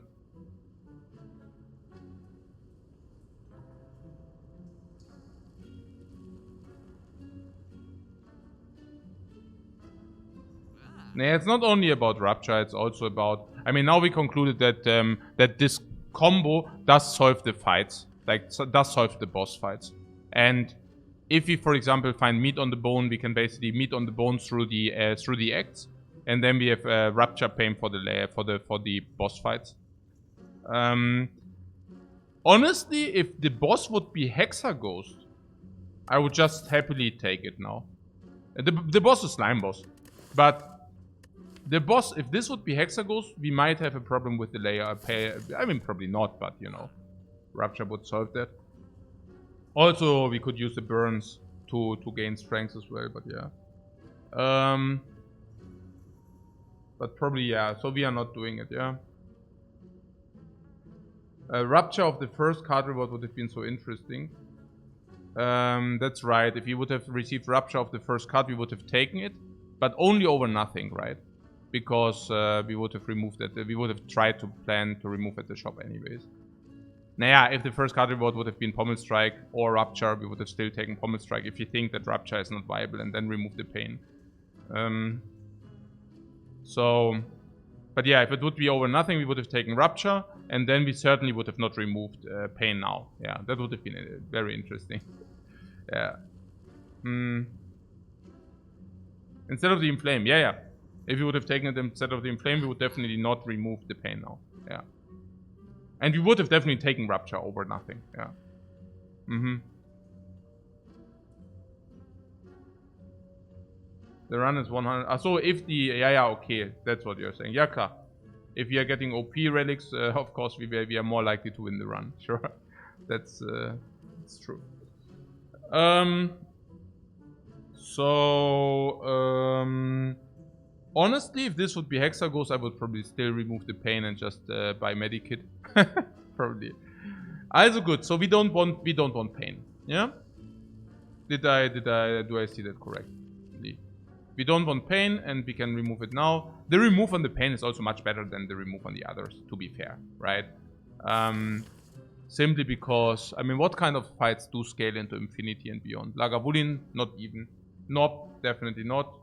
Yeah, it's not only about Rupture, it's also about... I mean, now we concluded that that this combo does solve the fights. Like, does solve the boss fights. And if we, for example, find meat on the bone, we can basically meat on the bone through the acts. And then we have Rupture Pain for the boss fights. Honestly, if the boss would be Hexaghost, I would just happily take it now. The boss is Slime Boss. But the boss, if this would be Hexaghost, we might have a problem with the layer. I mean, probably not, but you know, Rupture would solve that. Also, we could use the burns to gain strength as well, but yeah. But probably, yeah. So we are not doing it, yeah. Rupture of the first card reward would have been so interesting. That's right. If we would have received Rupture of the first card, we would have taken it. But only over nothing, right? Because we would have removed it. We would have tried to plan to remove at the shop anyways. Naja, if the first card reward would have been Pommel Strike or Rupture, we would have still taken Pommel Strike if you think that Rupture is not viable, and then remove the pain. But yeah, if it would be over nothing, we would have taken Rupture, and then we certainly would have not removed pain now. Yeah, that would have been very interesting. Yeah. Instead of the Inflame, yeah. If we would have taken it instead of the Inflame, we would definitely not remove the pain now. Yeah. And we would have definitely taken Rupture over nothing. Yeah. The run is 100. So if the... Yeah, okay. That's what you're saying. Yeah, klar. If we are getting OP relics, of course we are more likely to win the run. Sure. That's true. Honestly, if this would be Hexagos, I would probably still remove the pain and just buy Medikit. Probably. Also good. So we don't want pain. Yeah? Do I see that correctly? We don't want pain, and we can remove it now. The remove on the pain is also much better than the remove on the others, to be fair, right? Simply because, I mean, what kind of fights do scale into infinity and beyond? Lagavulin, not even. Nope, definitely not.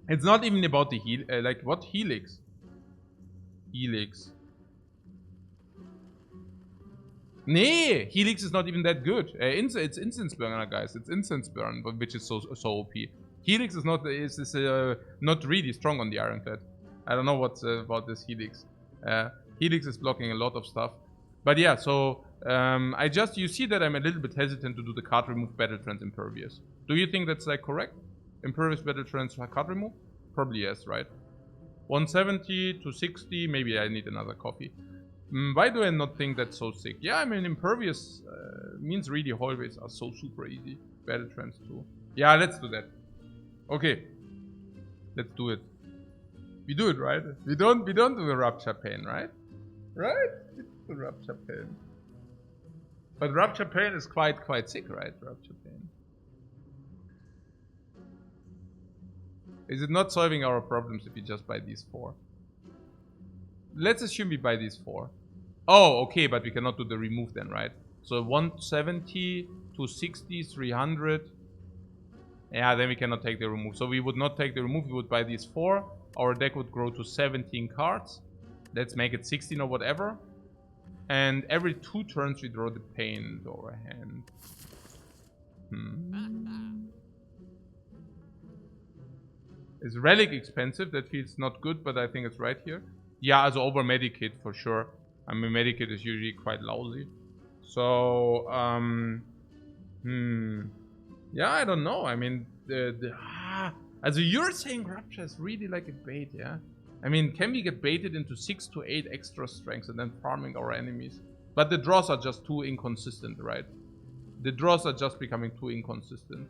It's not even about the heal. Like, what? Helix? Helix. Nee, Helix is not even that good. It's Instance Burner, guys. It's Instance Burn, which is so OP. Helix is not really strong on the Ironclad. I don't know what's about this Helix. Helix is blocking a lot of stuff. But yeah, so you see that I'm a little bit hesitant to do the card remove Battle Trance Impervious. Do you think that's like correct? Impervious Battle Trance card remove? Probably yes, right? 170 to 60, maybe I need another coffee. Why do I not think that's so sick? Yeah, I mean, Impervious means really hallways are so super easy. Battle Trance too. Yeah, let's do that. Okay. Let's do it. We do it, right? We don't do the Rupture Pain, right? Right? It's the Rupture Pain. But Rupture Pain is quite sick, right? Rupture Pain. Is it not solving our problems if we just buy these 4? Let's assume we buy these 4. Oh, okay, but we cannot do the remove then, right? So 170, 260, 300. Yeah, then we cannot take the remove. So we would not take the remove, we would buy these 4. Our deck would grow to 17 cards. Let's make it 16 or whatever. And every 2 turns we draw the pain into our hand. Is Relic expensive? That feels not good, but I think it's right here. Yeah, also over Medikit for sure. I mean, Medikit is usually quite lousy. So, yeah, I don't know. I mean, also you're saying Rupture is really like a bait, yeah? I mean, can we get baited into 6 to 8 extra strengths and then farming our enemies? But the draws are just too inconsistent, right? The draws are just becoming too inconsistent.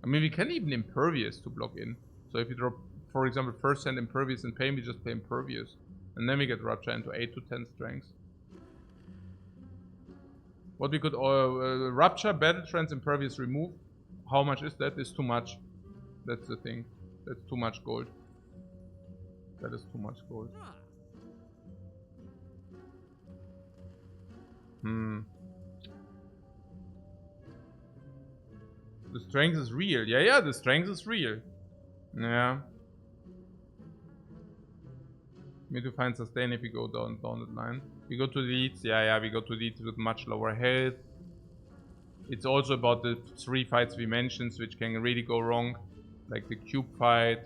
I mean, we can even Impervious to block in. So if you drop, for example, first hand Impervious and Pain, we just play Impervious. And then we get Rupture into 8 to 10 strengths. What we could... Rupture, Battle Trance, Impervious, remove. How much is that? It's too much. That's the thing. That's too much gold. That is too much gold. The strength is real. Yeah, the strength is real. Yeah. Need to find sustain if we go down that line. We go to leads. Yeah, we go to leads with much lower health. It's also about the 3 fights we mentioned, which can really go wrong. Like the cube fight,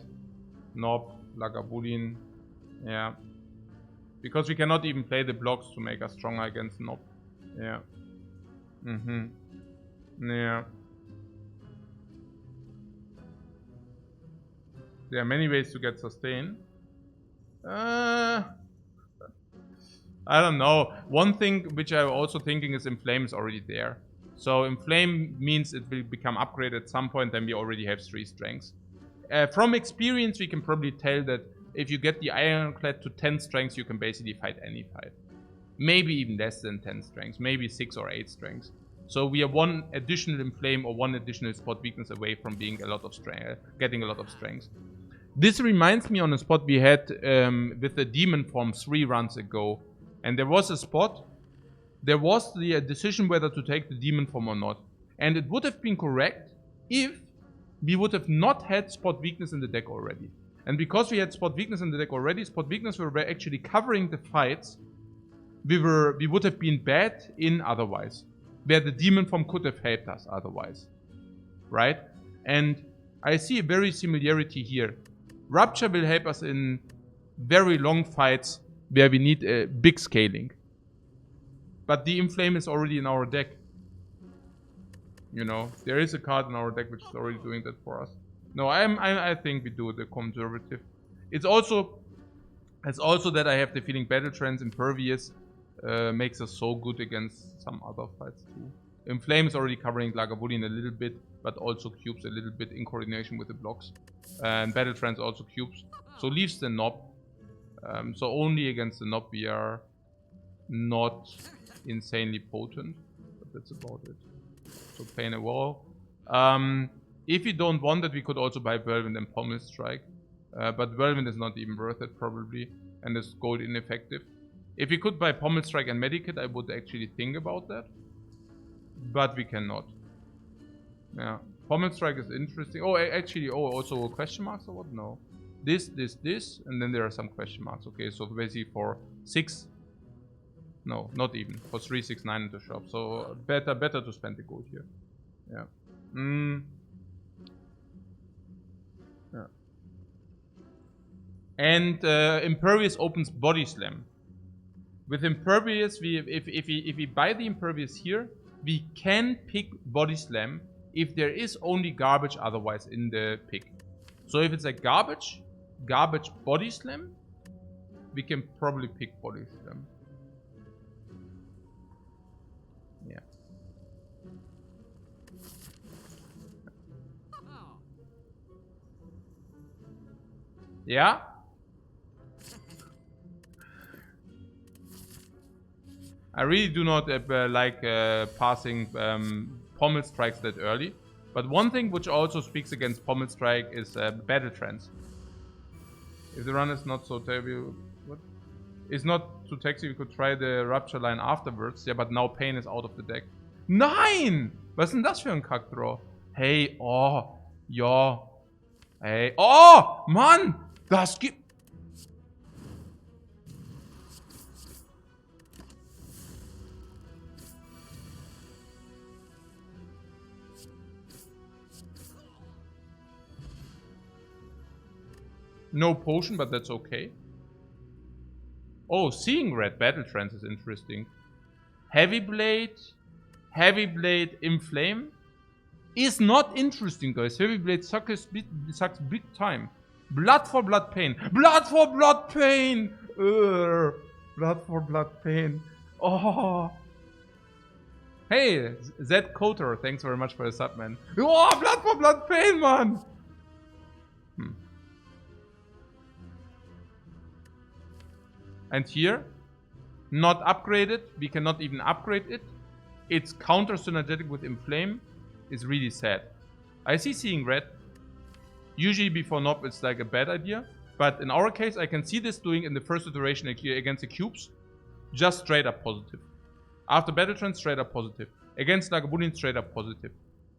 Nob, Lagavulin. Yeah. Because we cannot even play the blocks to make us stronger against Nob. Yeah. Yeah. There are many ways to get sustain. I don't know. One thing which I'm also thinking is Inflame is already there. So Inflame means it will become upgraded at some point, then we already have 3 strengths. From experience, we can probably tell that if you get the Ironclad to 10 strengths, you can basically fight any fight. Maybe even less than 10 strengths, maybe 6 or 8 strengths. So we are 1 additional Inflame or 1 additional spot weakness away from being a lot of getting a lot of strengths. This reminds me on a spot we had with the Demon Form 3 runs ago. And there was a spot. There was the decision whether to take the demon form or not. And it would have been correct if we would have not had spot weakness in the deck already. And because we had spot weakness in the deck already, spot weakness were actually covering the fights we would have been bad in otherwise. Where the demon form could have helped us otherwise. Right? And I see a very similarity here. Rupture will help us in very long fights where we need a big scaling. But the Inflame is already in our deck. You know, there is a card in our deck which is already doing that for us. No, I think we do the conservative. It's also that I have the feeling Battle Trance Impervious makes us so good against some other fights too. Inflame is already covering Lagavulin a little bit, but also cubes a little bit in coordination with the blocks. And Battle Trance also cubes. So leaves the Knob. So only against the Knob we are not insanely potent. But that's about it. So Pain a Wall. If you don't want that, we could also buy Whirlwind and Pommel Strike. But Whirlwind is not even worth it probably. And is gold ineffective. If we could buy Pommel Strike and Medikit, I would actually think about that. But we cannot. Yeah. Pommel Strike is interesting. Oh, actually, also question marks or what? No. This, and then there are some question marks. Okay, so basically for 6. No, not even. For 3, 6, 9 in the shop. So better to spend the gold here. Yeah. Yeah. And Impervious opens Body Slam. With Impervious, if we buy the Impervious here, we can pick Body Slam if there is only garbage otherwise in the pick. So if it's a garbage Body Slam, we can probably pick Body Slam. Yeah. Yeah? I really do not like passing Pommel Strikes that early. But one thing which also speaks against Pommel Strike is Battle Trance. If the run is not so terrible, what? It's not too taxi, we could try the Rupture line afterwards. Ja, but now Pain is out of the deck. Nein! Was ist denn das für ein Kackdraw? Hey, oh, ja. Hey, oh, Mann! Das gibt... No potion, but that's okay. Oh, Seeing Red Battle Trance is interesting. Heavy Blade Inflame is not interesting, guys. Heavy Blade sucks big time. Blood for Blood Pain. Blood for Blood Pain! Blood for Blood Pain. Oh. Hey, Zed Kotor, thanks very much for the sub, man. Oh, Blood for Blood Pain, man! And here, not upgraded. We cannot even upgrade it. It's counter synergetic with Inflame. It's really sad. I see Seeing Red. Usually before Knob it's like a bad idea. But in our case, I can see this doing in the first iteration against the cubes. Just straight up positive. After Battle Trance, straight up positive. Against Lagavulin, straight up positive.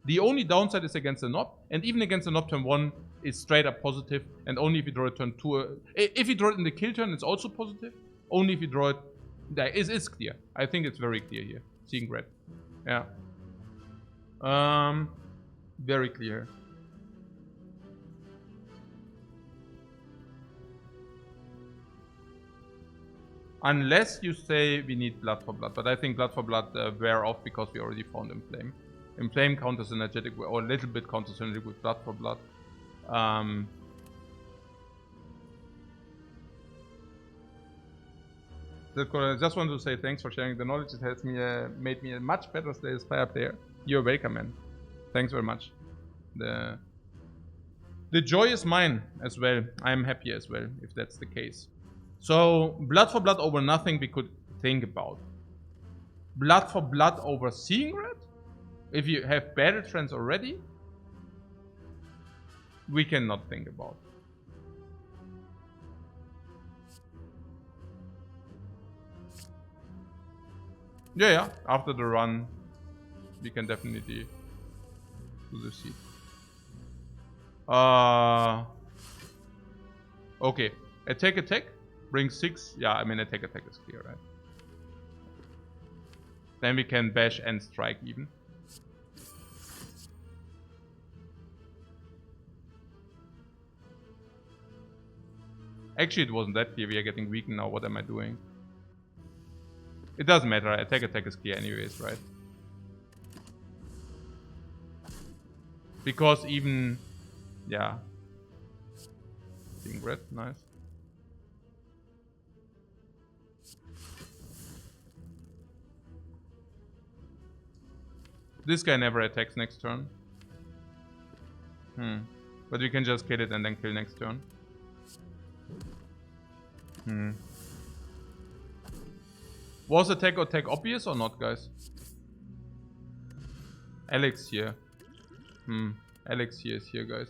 The only downside is against the Knob. And even against the Knob turn 1 is straight up positive. And only if you draw it turn 2. If you draw it in the kill turn, it's also positive. Only if you draw it. It's clear. I think it's very clear here. Seeing Red. Yeah. Very clear. Unless you say we need Blood for Blood. But I think Blood for Blood wear off because we already found Inflame. Inflame counters synergetic, or a little bit counters synergetic with Blood for Blood. I just want to say thanks for sharing the knowledge. It has made me a much better Spire player. You're welcome, man. Thanks very much. The joy is mine as well. I'm happy as well, if that's the case. So, Blood for Blood over nothing we could think about. Blood for Blood over Seeing Red? If you have Battle Trance already, we cannot think about. Yeah. After the run, we can definitely do the seed. Okay. Attack. Bring 6. Yeah, I mean attack is clear, right? Then we can bash and strike even. Actually, it wasn't that clear. We are getting weakened now. What am I doing? It doesn't matter. Attack is clear anyways, right? Because even... Yeah. Being red, nice. This guy never attacks next turn. But we can just kill it and then kill next turn. Was attack obvious or not, guys? Alex here. Alex here is here, guys.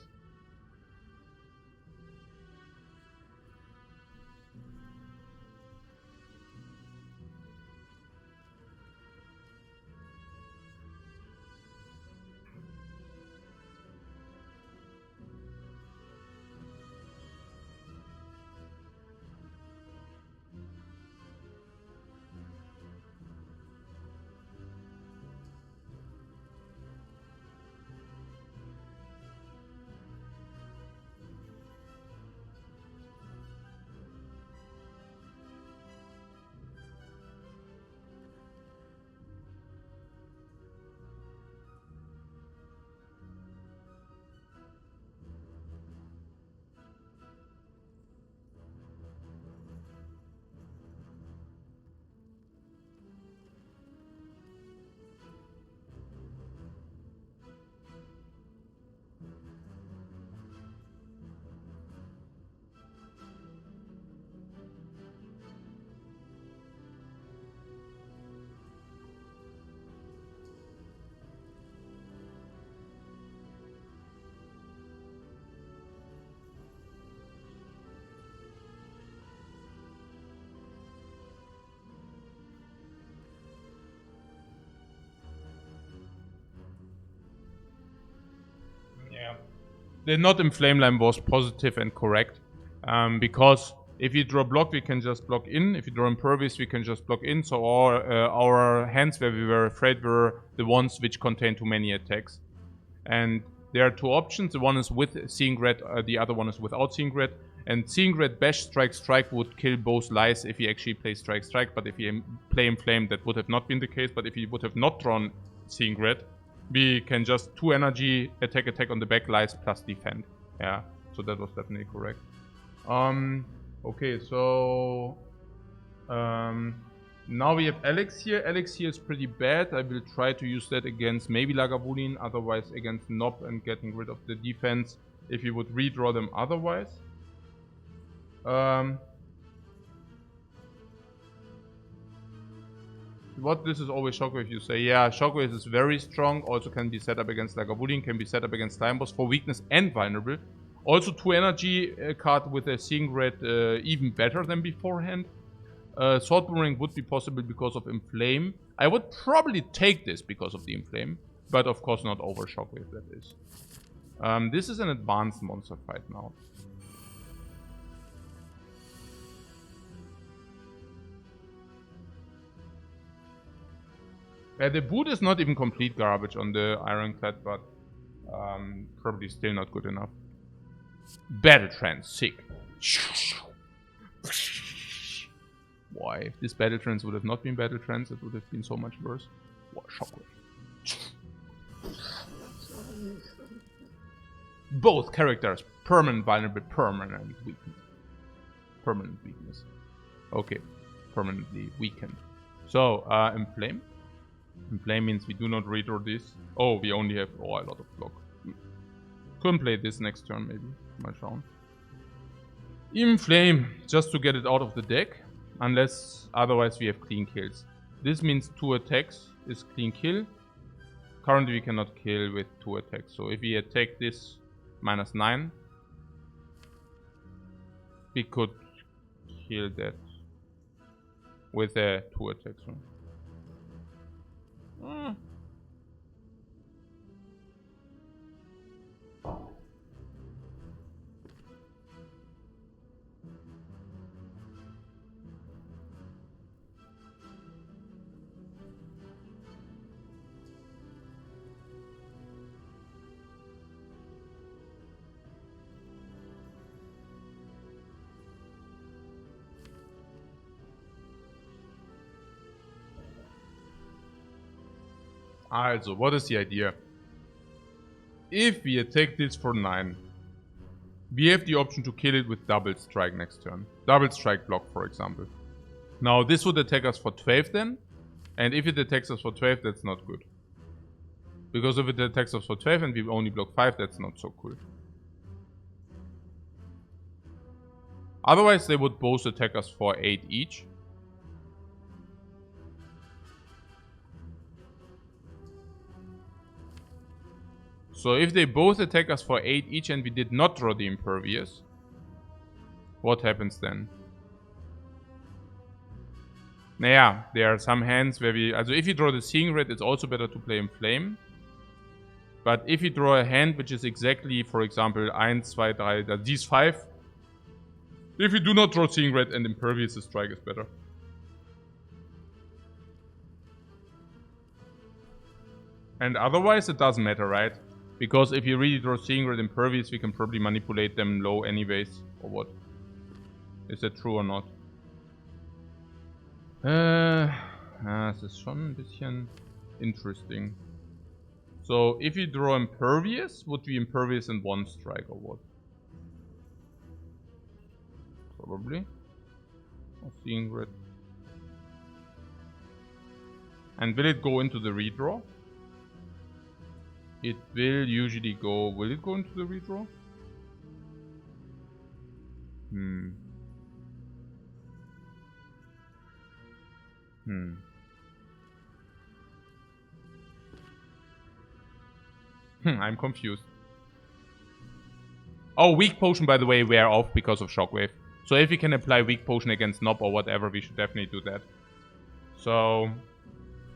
Yeah. The not in Flameline was positive and correct. Because if you draw block, we can just block in. If you draw impervious, we can just block in. So our hands where we were afraid were the ones which contain too many attacks. And there are two options. The one is with Seeing Red, the other one is without Seeing Red. And Seeing Red Bash Strike would kill both lies if he actually plays Strike. But if he play Inflame, that would have not been the case. But if he would have not drawn Seeing Red, we can just 2 energy, attack on the back, lies plus defend. Yeah, so that was definitely correct. Okay, so... now we have Alex here. Alex here is pretty bad. I will try to use that against maybe Lagavulin, otherwise against Nob and getting rid of the defense if you would redraw them otherwise. What this is always Shockwave, you say. Yeah, Shockwave is very strong. Also can be set up against Lagavulin, can be set up against Time Boss for weakness and vulnerable. Also 2 energy card with a Seeing Red even better than beforehand. Sword Boomerang would be possible because of Inflame. I would probably take this because of the Inflame, but of course not over Shockwave, that is. This is an advanced monster fight now. The boot is not even complete garbage on the Ironclad, but probably still not good enough. Battle Trance, sick. Why? If this Battle Trance would have not been Battle Trance, it would have been so much worse. What? Shockwave. Both characters, permanent vulnerable, permanent weakness. Permanent weakness. Okay, permanently weakened. So, Inflame. Inflame means we do not redraw this. Oh, we only have a lot of block. Couldn't play this next turn, maybe. Might round. Inflame, just to get it out of the deck. Unless otherwise we have clean kills. This means 2 attacks is clean kill. Currently we cannot kill with 2 attacks. So if we attack this -9, we could kill that with 2 attacks. Right? Also, what is the idea? If we attack this for 9, we have the option to kill it with double strike next turn. Double strike block, for example. Now, this would attack us for 12 then. And if it attacks us for 12, that's not good. Because if it attacks us for 12 and we only block 5, that's not so cool. Otherwise, they would both attack us for 8 each. So if they both attack us for 8 each and we did not draw the Impervious, what happens then? Naja, there are some hands where we... Also if you draw the Seeing Red, it's also better to play in Flame. But if you draw a hand which is exactly, for example, 1, 2, 3, these 5. If you do not draw Seeing Red and Impervious, the strike is better. And otherwise it doesn't matter, right? Because if you really draw Seeing Red Impervious, we can probably manipulate them low anyways. Or what? Is that true or not? Es ist schon ein bisschen interesting. So, if you draw Impervious, would be Impervious and 1 strike or what? Probably. Or Seeing Red. And will it go into the redraw? It will usually go... Will it go into the redraw? I'm confused. Oh, Weak Potion, by the way, wear off because of Shockwave. So if we can apply Weak Potion against Nob or whatever, we should definitely do that. So,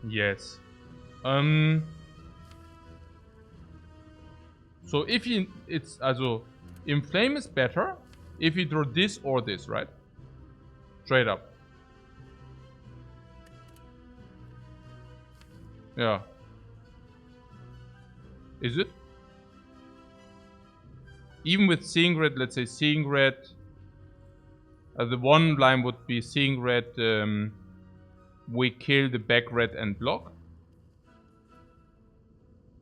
yes. So if you... It's... Also, Inflame is better if you draw this or this, right? Straight up. Yeah. Is it? Even with Seeing Red, let's say Seeing Red... the one line would be Seeing Red, we kill the back red and block.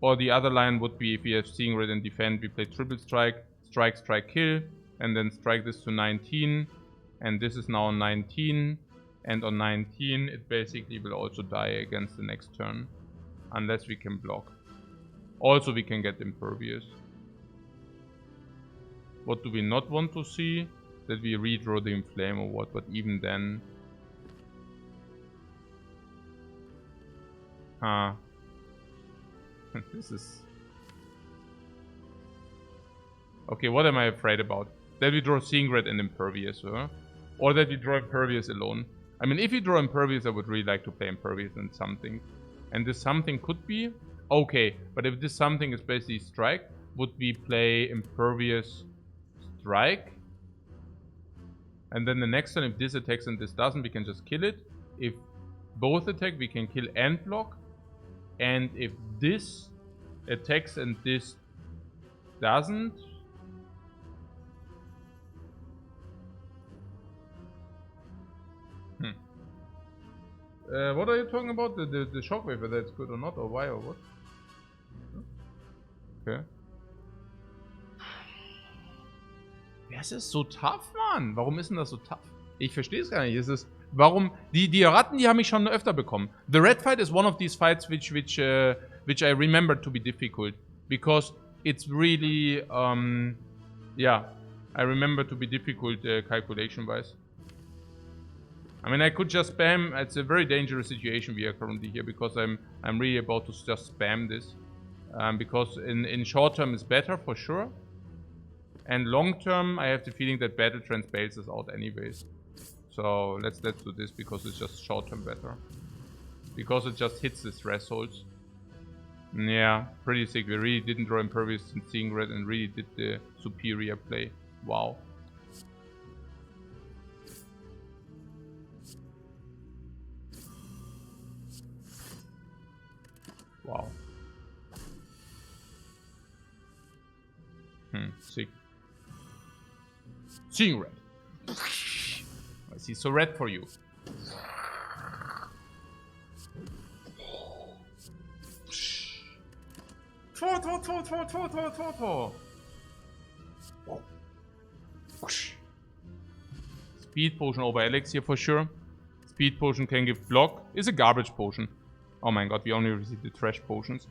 Or the other line would be if we have Seeing Red and defend, we play triple strike, strike, strike, kill, and then strike this to 19. And this is now 19. And on 19, it basically will also die against the next turn. Unless we can block. Also, we can get Impervious. What do we not want to see? That we redraw the Inflame or what, but even then... This is... Okay, what am I afraid about? That we draw Seeing Red and Impervious, huh? Or that we draw Impervious alone. I mean, if you draw Impervious, I would really like to play Impervious and something. And this something could be... Okay, but if this something is basically strike, would we play Impervious strike? And then the next time, if this attacks and this doesn't, we can just kill it. If both attack, we can kill and block. And if this attacks and this doesn't... What are you talking about? The Shockwave, whether it's good or not, or why, or what? Okay. Das ist so tough, Mann. Warum ist denn das so tough? Ich verstehe es gar nicht. Es ist, warum... Die Ratten, die haben mich schon öfter bekommen. The Red Fight is one of these fights which I remember to be difficult. Because it's really... yeah. I remember to be difficult calculation-wise. I mean, I could just spam. It's a very dangerous situation we are currently here because I'm really about to just spam this. Because in short term it's better for sure. And long term, I have the feeling that Battle Trance bails us out anyways. So let's do this because it's just short term better. because it just hits the thresholds. Yeah, pretty sick. We really didn't draw Impervious and Seeing Red and really did the superior play. Wow. Wow. Sick. Seeing Red. I see. So red for you. Speed potion over elixir for sure. Speed potion can give block. Is a garbage potion. Oh my god, we only received the trash potions.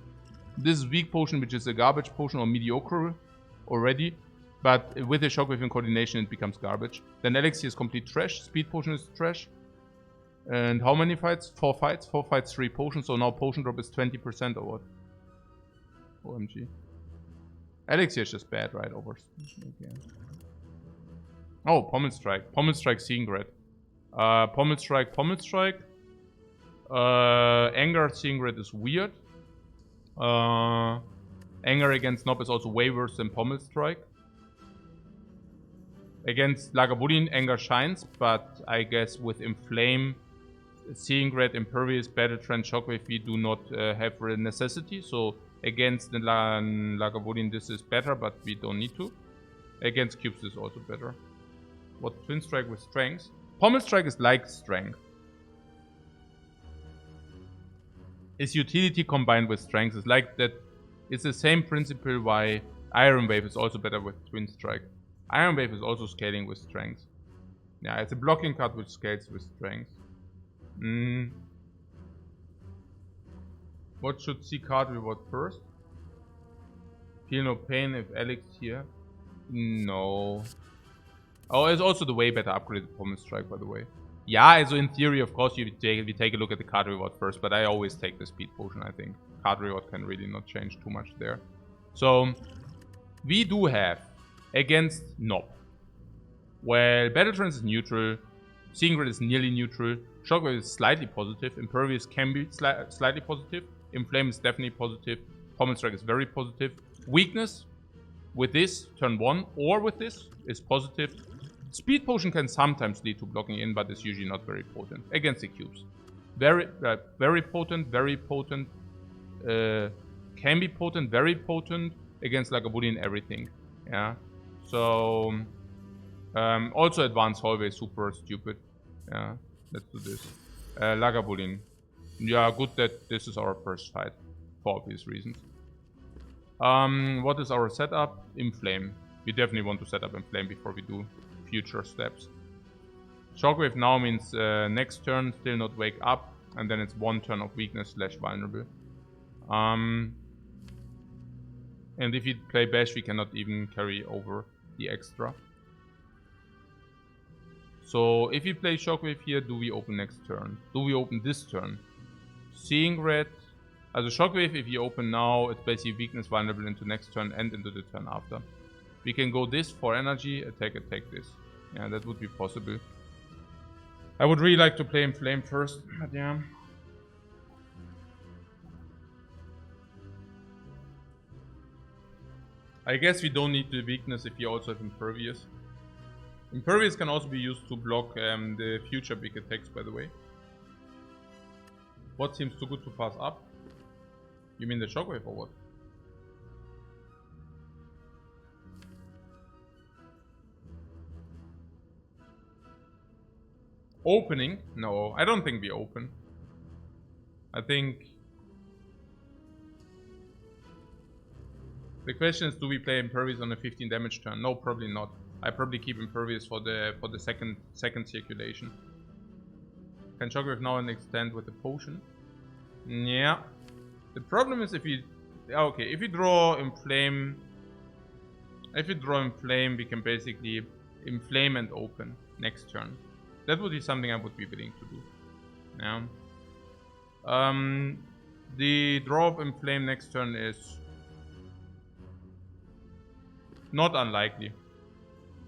This is weak potion, which is a garbage potion or mediocre already. But with the shockwave and coordination, it becomes garbage. Then elixir is complete trash. Speed potion is trash. And how many fights? 4 fights. 4 fights, 3 potions. So now potion drop is 20% or what? OMG. Elixir is just bad, right? Over. Okay. Oh, Pommel Strike. Pommel Strike, Seeing Red. Pommel Strike, Pommel Strike. Anger, Seeing Red is weird. Anger against Nob is also way worse than Pommel Strike. Against Lagavulin, Anger shines, but I guess with Inflame, Seeing Red, Impervious, Battle Trend, Shockwave, we do not have a necessity. So against the Lagavulin, this is better, but we don't need to. Against Cubes, is also better. What Twin Strike with Strength? Pommel Strike is like Strength. It's utility combined with Strength. It's like that. It's the same principle why Iron Wave is also better with Twin Strike. Iron Wave is also scaling with Strength. Yeah, it's a blocking card which scales with Strength. What should see card reward first? Feel no pain if Alex here. No. Oh, it's also the way better upgraded Pommel Strike, by the way. Yeah, so in theory, of course, we take a look at the card reward first, but I always take the speed potion, I think. Card reward can really not change too much there. So, we do have against Nob. Well, Battle Trance is neutral. Seeing Red is nearly neutral. Shockwave is slightly positive. Impervious can be slightly positive. Inflame is definitely positive. Pommel Strike is very positive. Weakness with this, turn 1, or with this, is positive. Speed Potion can sometimes lead to blocking in, but it's usually not very potent. Against the cubes. Very potent, very potent. Can be potent, very potent. Against Lagavulin, everything. Yeah. So, also Advanced Hallway, super stupid. Yeah, let's do this. Lagavulin. Yeah, good that this is our first fight. For obvious reasons. What is our setup? Inflame. We definitely want to set up Inflame before we do future steps. Shockwave now means next turn, still not wake up. And then it's 1 turn of weakness / vulnerable. And if you play Bash, we cannot even carry over the extra. So if we play Shockwave here, do we open next turn? Do we open this turn? Seeing Red. Also Shockwave, if you open now, it's basically weakness vulnerable into next turn and into the turn after. We can go this for energy, attack this. Yeah, that would be possible. I would really like to play Inflame first, but yeah. I guess we don't need the weakness if you also have Impervious. Impervious can also be used to block the future big attacks, by the way. What seems too good to pass up? You mean the Shockwave or what? Opening? No, I don't think we open. I think... The question is, do we play Impervious on a 15 damage turn? No, probably not. I probably keep Impervious for the second circulation. Can Shockwave now and extend with the potion? Yeah. The problem is if you... Okay, if you draw Inflame... If you draw Inflame, we can basically Inflame and open next turn. That would be something I would be willing to do. Yeah. The draw of Inflame next turn is... not unlikely.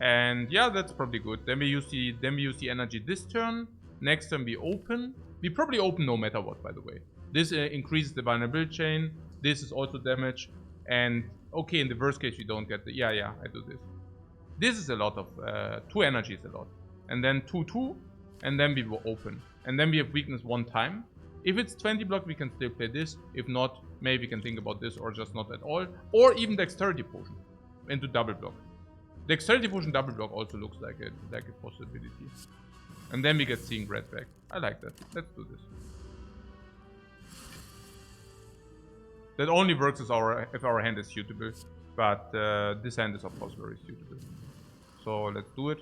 And yeah, that's probably good. Then we use the energy this turn. Next turn we open. We probably open no matter what, by the way. This increases the vulnerability chain. This is also damage. And okay, in the worst case, we don't get the... Yeah, I do this. This is a lot of... 2 energy is a lot. And then 2-2. And then we will open. And then we have weakness 1 time. If it's 20 block, we can still play this. If not, maybe we can think about this or just not at all. Or even Dexterity Potion into double block. Dexterity Potion double block also looks like a possibility. And then we get Seeing Red back. I like that. Let's do this. That only works if our hand is suitable. But this hand is of course very suitable. So let's do it.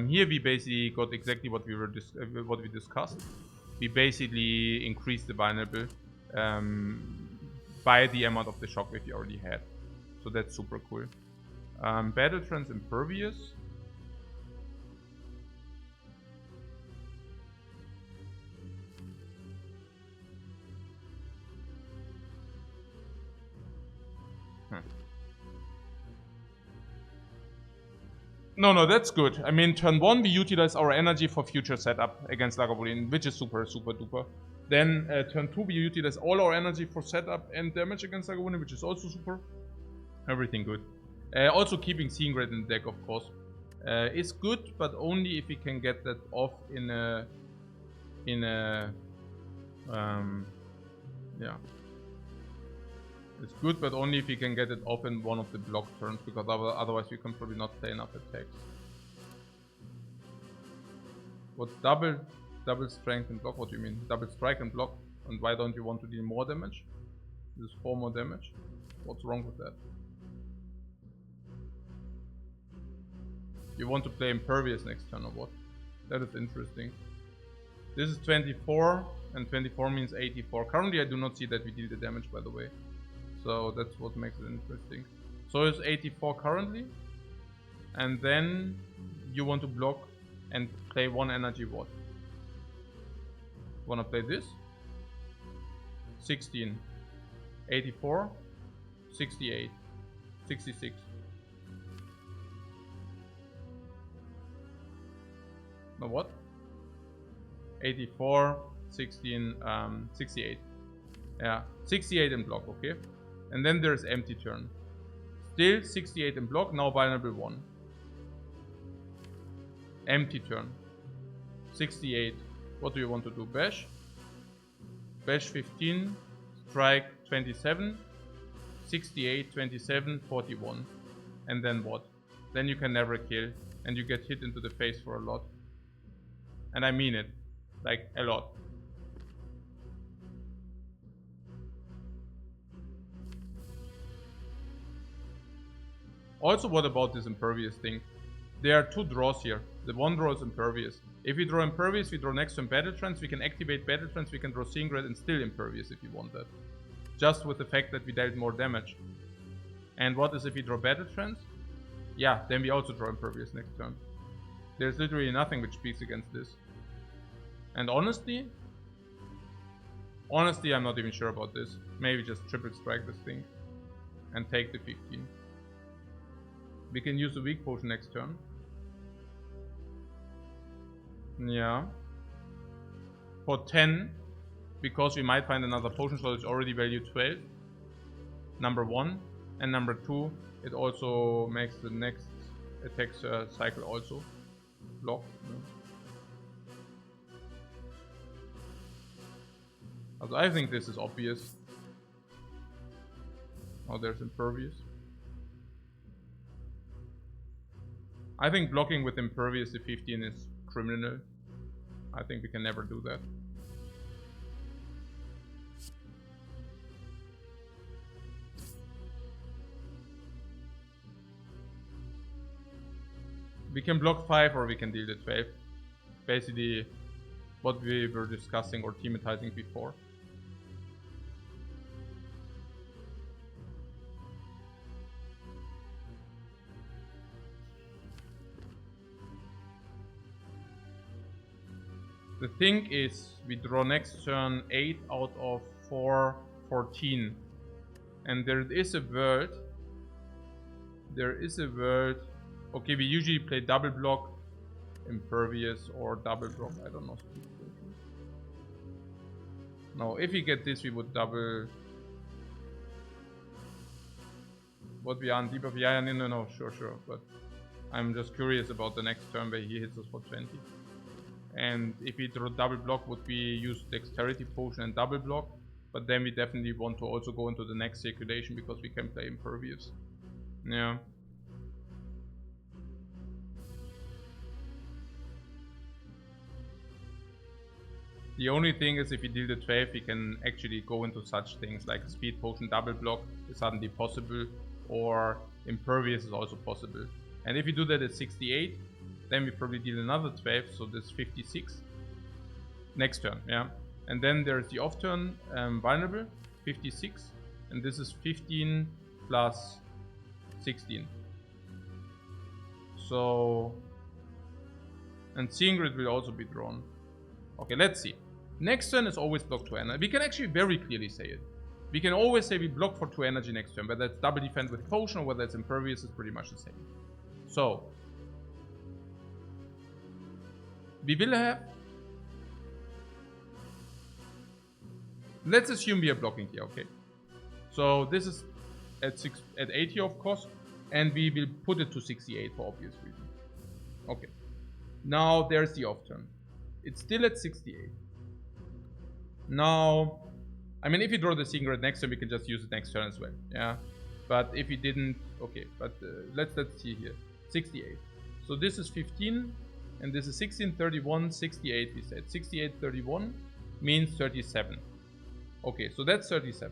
Here we basically got exactly what we discussed. We basically increased the vulnerable by the amount of the shockwave we already had. So that's super cool. Battle Trance Impervious. No, that's good. I mean, turn 1, we utilize our energy for future setup against Lagavulin, which is super duper. Then turn 2, we utilize all our energy for setup and damage against Lagavulin, which is also super. Everything good. Also keeping Seeing Red in the deck, of course, is good, but only if we can get that off yeah. It's good, but only if you can get it off in one of the block turns, because otherwise you can probably not play enough attacks. What double strength and block? What do you mean? Double strike and block? And why don't you want to deal more damage? This is 4 more damage. What's wrong with that? You want to play Impervious next turn or what? That is interesting. This is 24, and 24 means 84. Currently I do not see that we deal the damage, by the way. So that's what makes it interesting. So it's 84 currently. And then you want to block and play 1 energy what? Wanna play this? 16. 84. 68. 66. No what? 84, 16, 68. Yeah, 68 in block, okay. And then there's empty turn. Still 68 in block, now vulnerable 1. Empty turn. 68. What do you want to do? Bash? Bash 15. Strike 27. 68, 27, 41. And then what? Then you can never kill. And you get hit into the face for a lot. And I mean it. Like, a lot. Also, what about this Impervious thing? There are 2 draws here. The 1 draw is Impervious. If we draw Impervious, we draw next turn Battle Trance. We can activate Battle Trance. We can draw Seeing Red and still Impervious if you want that. Just with the fact that we dealt more damage. And what is if we draw Battle Trance? Yeah, then we also draw Impervious next turn. There's literally nothing which speaks against this. And honestly, I'm not even sure about this. Maybe just triple strike this thing and take the 15. We can use the weak potion next turn. Yeah. For 10, because we might find another potion slot, it's already value 12. Number 1. And number 2, it also makes the next attack cycle also block. Also, I think this is obvious. Oh, there's Impervious. I think blocking with Impervious to 15 is criminal. I think we can never do that. We can block 5 or we can deal the 12. Basically what we were discussing or thematizing before. The thing is, we draw next turn 8 out of 14. And there is a world. Okay, we usually play double block, Impervious, or double block. I don't know. No, if we get this, we would double what we are on debuff. Yeah, no, sure. But I'm just curious about the next turn where he hits us for 20. And if we draw double block, would we use dexterity potion and double block? But then we definitely want to also go into the next circulation because we can play impervious. Yeah. The only thing is if we deal the 12, we can actually go into such things like speed potion double block is suddenly possible, or impervious is also possible. And if we do that at 68, then we probably deal another 12, so this 56 next turn, yeah. And then there's the off turn vulnerable, 56, and this is 15 plus 16. So, and Seeing Grid will also be drawn. Okay, let's see. Next turn is always block 2 energy. We can actually very clearly say it. We can always say we block for 2 energy next turn, whether it's double defense with potion or whether it's impervious is pretty much the same. So, we will have... Let's assume we are blocking here, okay. So this is at 80 of course, and we will put it to 68 for obvious reasons. Okay. Now there's the off turn. It's still at 68. Now, I mean, if you draw the Seeing Red next turn, we can just use it next turn as well, yeah. But if we didn't, okay. But let's see here. 68. So this is 15, and this is 16, 31, 68. We said 68, 31 means 37. Okay, so that's 37.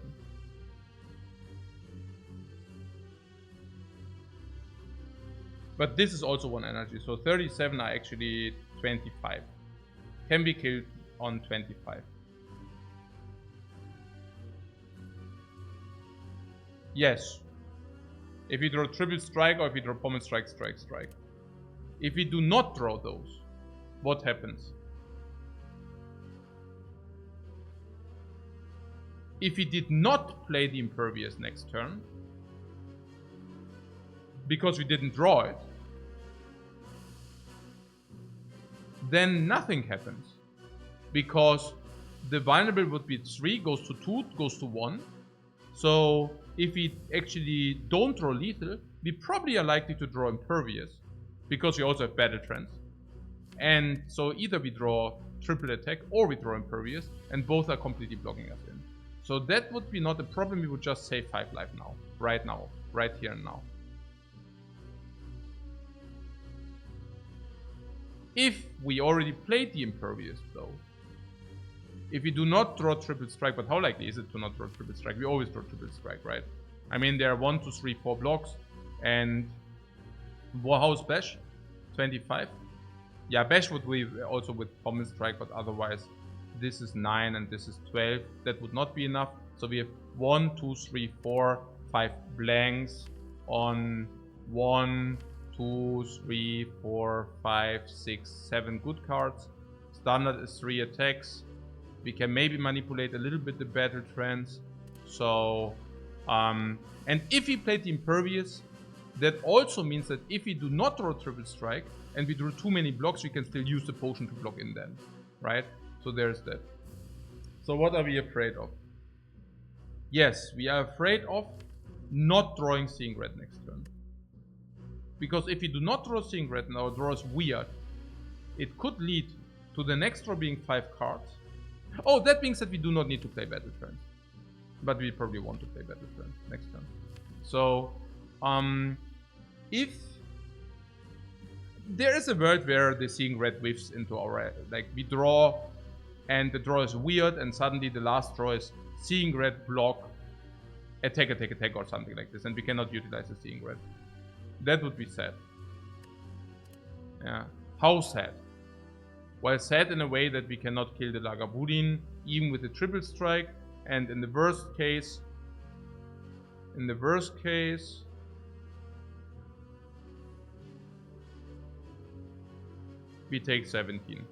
But this is also 1 energy, so 37 are actually 25. Can be killed on 25. Yes. If we draw triple strike or if we draw pommel strike, strike. If we do not draw those, what happens? If we did not play the impervious next turn, because we didn't draw it, then nothing happens. Because the vulnerable would be 3, goes to 2, goes to 1. So if we actually don't draw lethal, we probably are likely to draw impervious, because we also have battle trance. And so either we draw triple attack or we draw impervious, and both are completely blocking us in. So that would be not a problem. We would just save 5 life now, right here and now. If we already played the impervious though, if we do not draw triple strike, but how likely is it to not draw triple strike? We always draw triple strike, right? I mean, there are 1, 2, 3, 4 blocks, and Warhouse Bash, 25. Yeah, Bash would be also with pommel strike, but otherwise this is 9 and this is 12. That would not be enough. So we have 1, 2, 3, 4, 5 blanks on 1, 2, 3, 4, 5, 6, 7 good cards. Standard is 3 attacks. We can maybe manipulate a little bit the battle trance. So, and if we played the impervious, that also means that if we do not draw triple strike and we draw too many blocks, we can still use the potion to block in then, right? So there's that. So what are we afraid of? Yes, we are afraid of not drawing Seeing Red next turn. Because if we do not draw Seeing Red and our draw is weird, it could lead to the next draw being 5 cards. Oh, that means that we do not need to play Battle Trance. But we probably want to play Battle Trance next turn. So, if there is a world where the Seeing Red whiffs into our, like, we draw and the draw is weird and suddenly the last draw is Seeing Red block, attack or something like this, and we cannot utilize the Seeing Red. That would be sad. Yeah. How sad? Well, sad in a way that we cannot kill the Lagavulin even with the triple strike, and in the worst case, we take 17.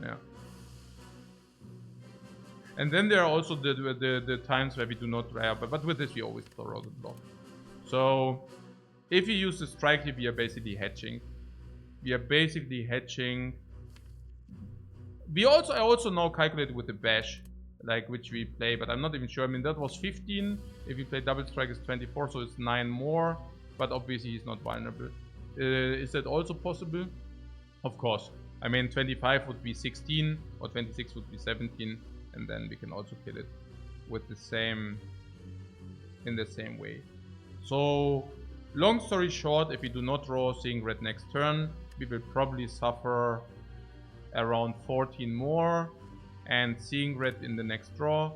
Yeah. And then there are also the times where we do not draw, but with this we always throw the block. So if you use the strike here, we are basically hedging. We are basically hedging I also now calculated with the bash, like which we play, but I'm not even sure. I mean, that was 15. If you play double strike, it's 24, so it's 9 more. But obviously, he's not vulnerable. Is that also possible? Of course. I mean, 25 would be 16, or 26 would be 17, and then we can also kill it with the same, in the same way. So, long story short, if we do not draw Seeing Red next turn, we will probably suffer around 14 more, and Seeing Red in the next draw,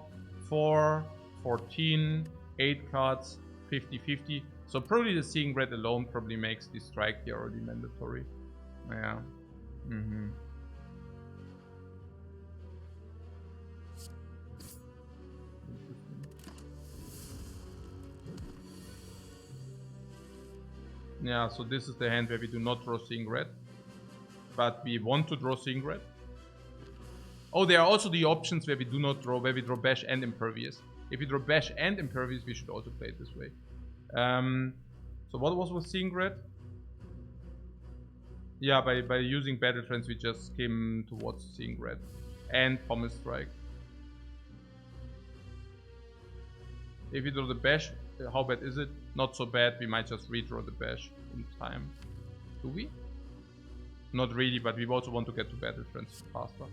4, 14, 8 cards, 50-50. So probably the Seeing Red alone probably makes this strike here already mandatory. Yeah. Yeah, so this is the hand where we do not draw Seeing Red, but we want to draw Seeing Red. Oh, there are also the options where we do not draw, where we draw Bash and Impervious. If we draw Bash and Impervious, we should also play it this way. So what was with Seeing Red? Yeah, by using Battle Trance, we just came towards Seeing Red. And Pommel Strike. If we draw the Bash, how bad is it? Not so bad, we might just redraw the Bash in time. Do we? Not really, but we also want to get to Battle Trance faster.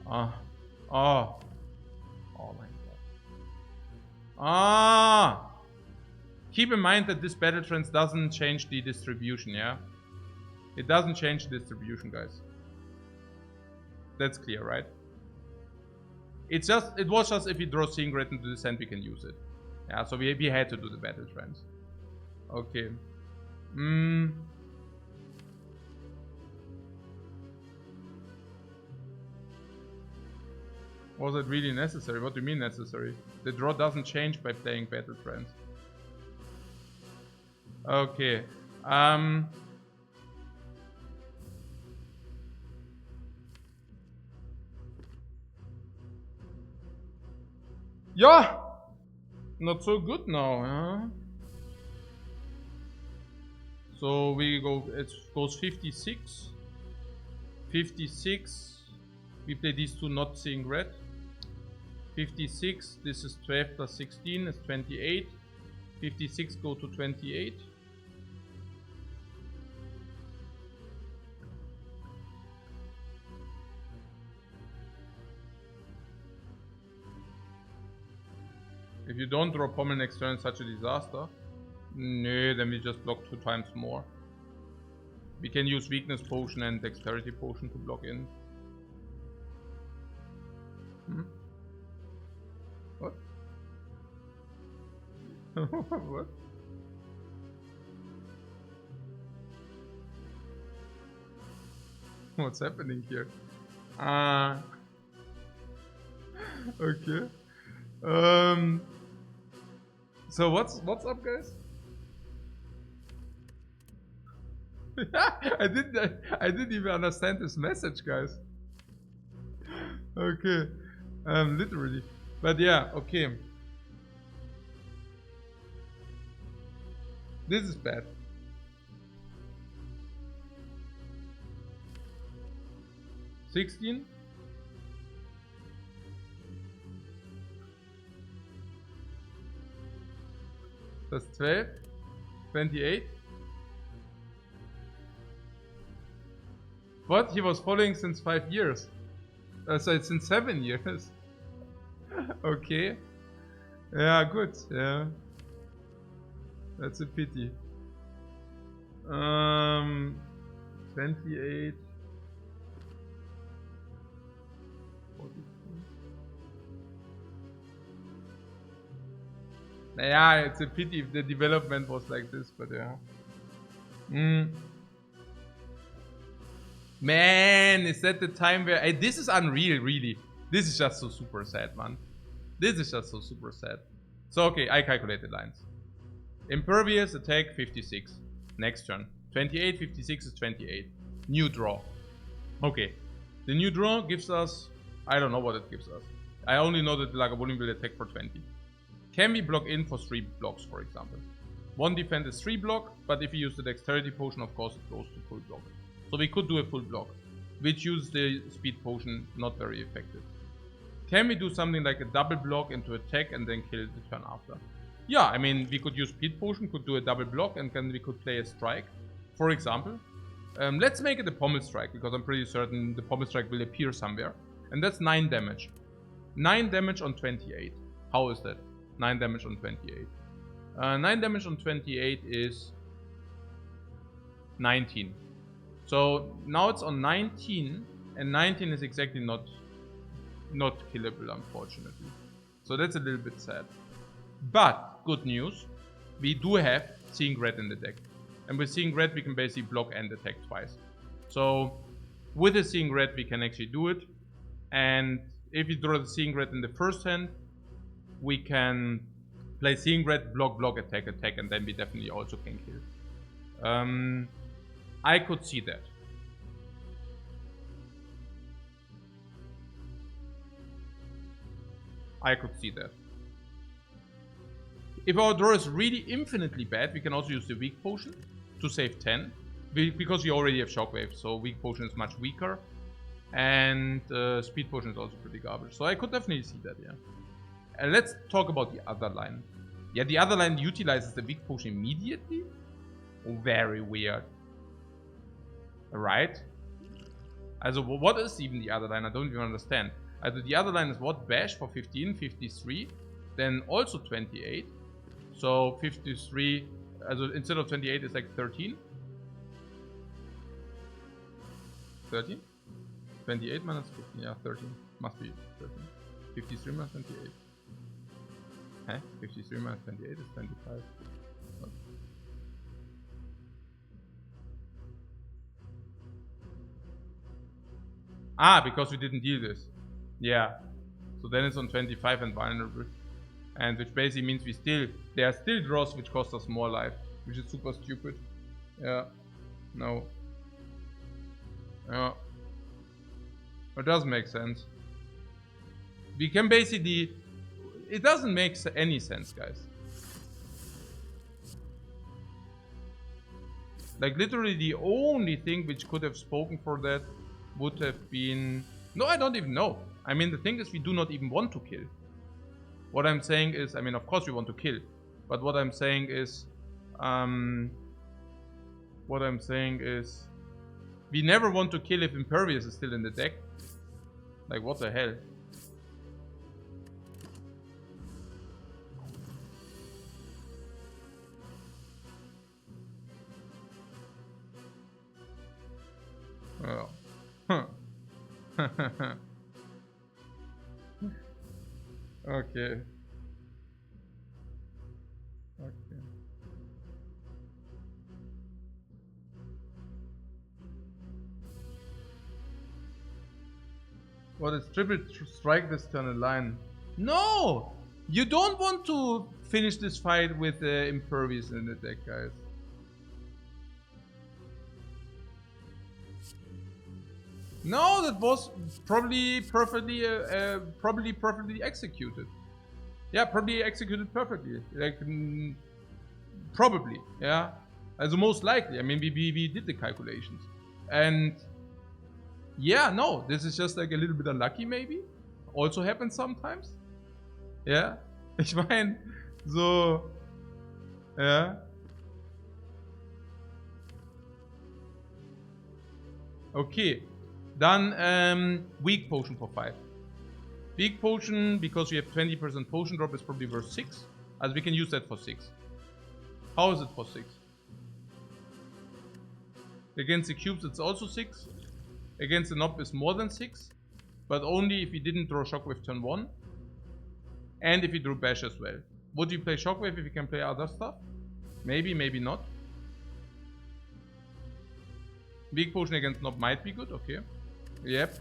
Oh my god. Keep in mind that this Battle Trance doesn't change the distribution, yeah? It doesn't change the distribution, guys. That's clear, right? It was just if we draw Seeing Red into this hand, we can use it. Yeah, so we had to do the Battle Trance. Okay. Was it really necessary? What do you mean necessary? The draw doesn't change by playing Battle Trance. Okay. Yeah! Not so good now, huh? So we go, it goes 56. 56. We play these two not Seeing Red. 56, this is 12 plus 16 is 28. 56 go to 28. If you don't draw Pommel next turn, such a disaster. No, then we just block 2 times more. We can use Weakness Potion and Dexterity Potion to block in. What? What? What's happening here? Okay. So what's up, guys? I didn't even understand this message, guys. Okay. Literally. But yeah, okay. This is bad. $16. That's 12. 28. What? He was following since 5 years. So it's since 7 years. Okay. Yeah, good. Yeah. That's a pity. 28. 42. Yeah, it's a pity if the development was like this, but yeah. Man, is that the time where... this is unreal, really. This is just so super sad, man. This is just so super sad. So, okay, I calculated lines. Impervious, attack, 56. Next turn. 28, 56 is 28. New draw. Okay. The new draw gives us... I don't know what it gives us. I only know that the Lagavulin will attack for 20. Can we block in for 3 blocks, for example? 1 defend is 3 block, but if you use the Dexterity Potion, of course, it goes to full block. So we could do a full block, which uses the speed potion, not very effective. Can we do something like a double block into attack and then kill the turn after? Yeah, I mean, we could use speed potion, could do a double block, and then we could play a strike, for example. Let's make it a pommel strike, because I'm pretty certain the pommel strike will appear somewhere. And that's 9 damage. 9 damage on 28. How is that? 9 damage on 28. 9 damage on 28 is 19. So now it's on 19, and 19 is exactly not killable, unfortunately. So that's a little bit sad. But good news, we do have Seeing Red in the deck. And with Seeing Red, we can basically block and attack twice. So with the Seeing Red, we can actually do it. And if we draw the Seeing Red in the first hand, we can play Seeing Red, block, block, attack, attack, and then we definitely also can kill. I could see that. I could see that. If our draw is really infinitely bad, we can also use the Weak Potion to save 10. Because we already have Shockwave, so Weak Potion is much weaker. And Speed Potion is also pretty garbage. So I could definitely see that, yeah. And let's talk about the other line. Yeah, the other line utilizes the Weak Potion immediately. Very weird. Right? Also, what is even the other line? I don't even understand. The other line is what? Bash for 15, 53, then also 28. So 53, instead of 28, it's like 13. 13? 28 minus 15, yeah, 13. Must be 13. 53 minus 28. Huh? 53 minus 28 is 25. What? Ah, because we didn't deal this. Yeah. So then it's on 25 and vulnerable. And which basically means there are still draws which cost us more life. Which is super stupid. Yeah. No. Yeah. It doesn't make sense. We can basically... It doesn't make any sense, guys. Like literally the only thing which could have spoken for that would have been... No, I don't even know. I mean, the thing is we do not even want to kill. What I'm saying is, I mean, of course we want to kill. But what I'm saying is... we never want to kill if Impervious is still in the deck. Like, what the hell? Oh. Huh. Okay. Okay. What is triple strike this turn in line? No! You don't want to finish this fight with Impervious in the deck, guys. No, that was probably perfectly executed. Yeah, probably executed perfectly. Like, probably, yeah. As most likely. I mean, we did the calculations. And, yeah, no, this is just like a little bit unlucky, maybe. Also happens sometimes. Yeah. Ich meine, so, yeah. Okay. Dann Weak Potion for 5. Weak Potion, because we have 20% potion drop, is probably worth 6. As we can use that for 6. How is it for 6? Against the cubes it's also 6. Against the knob is more than 6. But only if you didn't draw Shockwave turn 1. And if you drew Bash as well. Would you play Shockwave if you can play other stuff? Maybe, maybe not. Weak Potion against knob might be good, okay. Yep.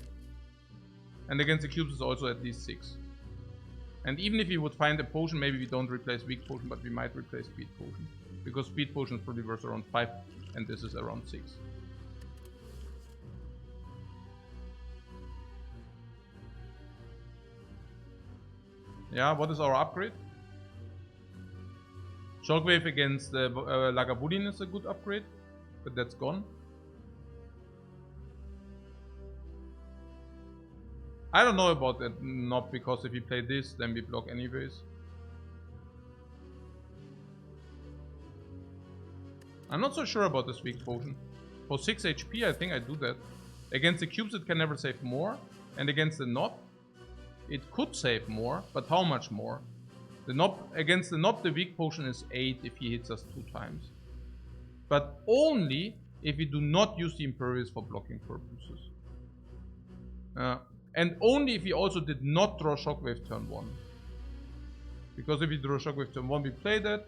And against the cubes is also at least 6. And even if you would find a potion, maybe we don't replace Weak Potion, but we might replace Speed Potion. Because Speed Potion is probably worth around 5, and this is around 6. Yeah, what is our upgrade? Shockwave against Lagavulin is a good upgrade, but that's gone. I don't know about that knob, because if we play this, then we block anyways. I'm not so sure about this weak potion. For 6 HP, I think I do that. Against the cubes, it can never save more. And against the knob, it could save more, but how much more? The knob, against the knob, the weak potion is 8 if he hits us 2 times. But only if we do not use the Impervious for blocking purposes. And only if we also did not draw Shockwave turn 1. Because if we draw Shockwave turn 1, we play that.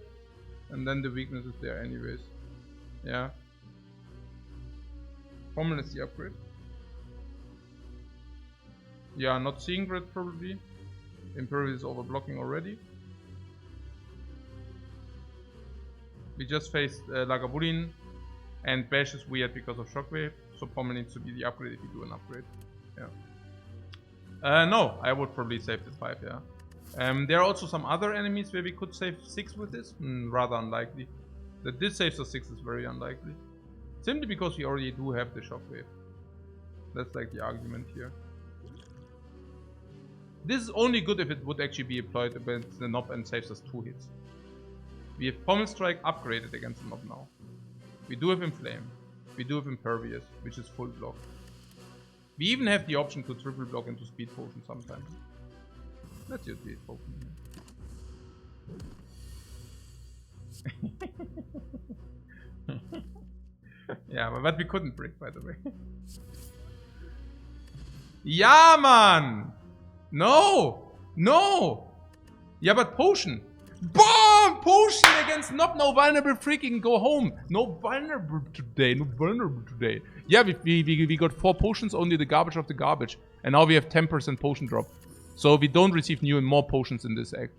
And then the weakness is there anyways. Yeah. Pommel is the upgrade. Yeah, not seeing red probably. Impervious is over blocking already. We just faced Lagavulin, and Bash is weird because of Shockwave, so Pommel needs to be the upgrade if you do an upgrade. Yeah. No, I would probably save the 5, yeah. There are also some other enemies where we could save 6 with this. Rather unlikely. That this saves us 6 is very unlikely. Simply because we already do have the Shockwave. That's like the argument here. This is only good if it would actually be applied against the knob and saves us 2 hits. We have Pommel Strike upgraded against the knob now. We do have Inflame. We do have Impervious, which is full block. We even have the option to triple block into Speed Potion sometimes. Let's use Speed Potion here. Yeah, but we couldn't break, by the way. Yeah, man! No! No! Yeah, but Potion! BOOM! Potion against Knob! No vulnerable, freaking go home! No vulnerable today, no vulnerable today. Yeah, we got 4 potions, only the garbage of the garbage. And now we have 10% potion drop. So we don't receive new and more potions in this act.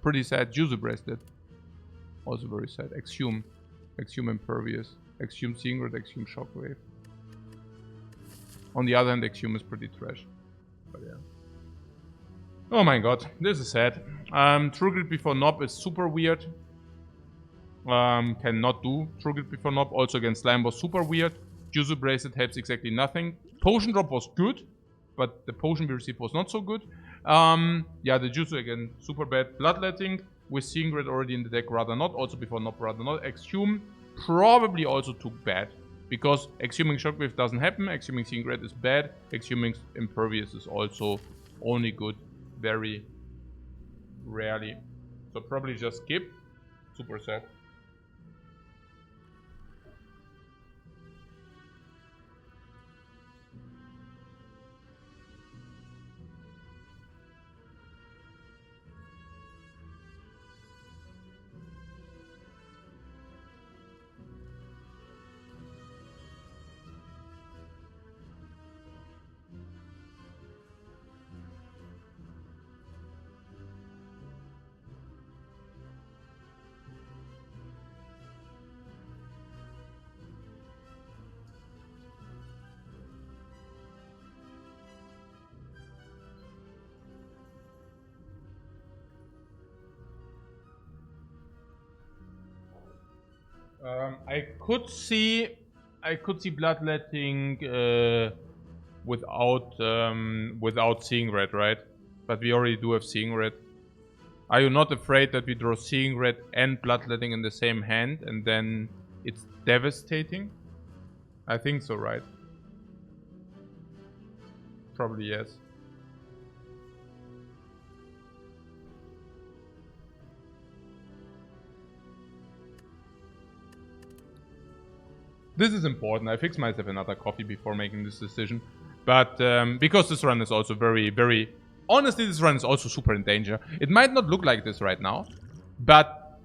Pretty sad. Juicy Bracelet. Also very sad. Exhume. Exhume Impervious. Exhume Seeing Red. Exhume Shockwave. On the other hand, Exhume is pretty trash. But yeah. Oh my god, this is sad. True Grit before Knob is super weird. Cannot do True Grit before Knob. Also against Slime was super weird. Juicy Bracelet helps exactly nothing. Potion drop was good, but the potion we received was not so good. Yeah, the Jutsu again, super bad. Bloodletting with Seeing Red already in the deck, rather not. Also before Knob, rather not. Exhume probably also too bad. Because Exhuming Shockwave doesn't happen. Exhuming Seeing Red is bad. Exhuming Impervious is also only good very rarely. So probably just skip. Super sad. I could see bloodletting without Seeing Red, right? But we already do have Seeing Red. Are you not afraid that we draw Seeing Red and bloodletting in the same hand and then it's devastating? I think so, right? Probably yes. This is important. I fixed myself another coffee before making this decision. But because this run is also very, very... Honestly, this run is also super in danger. It might not look like this right now. But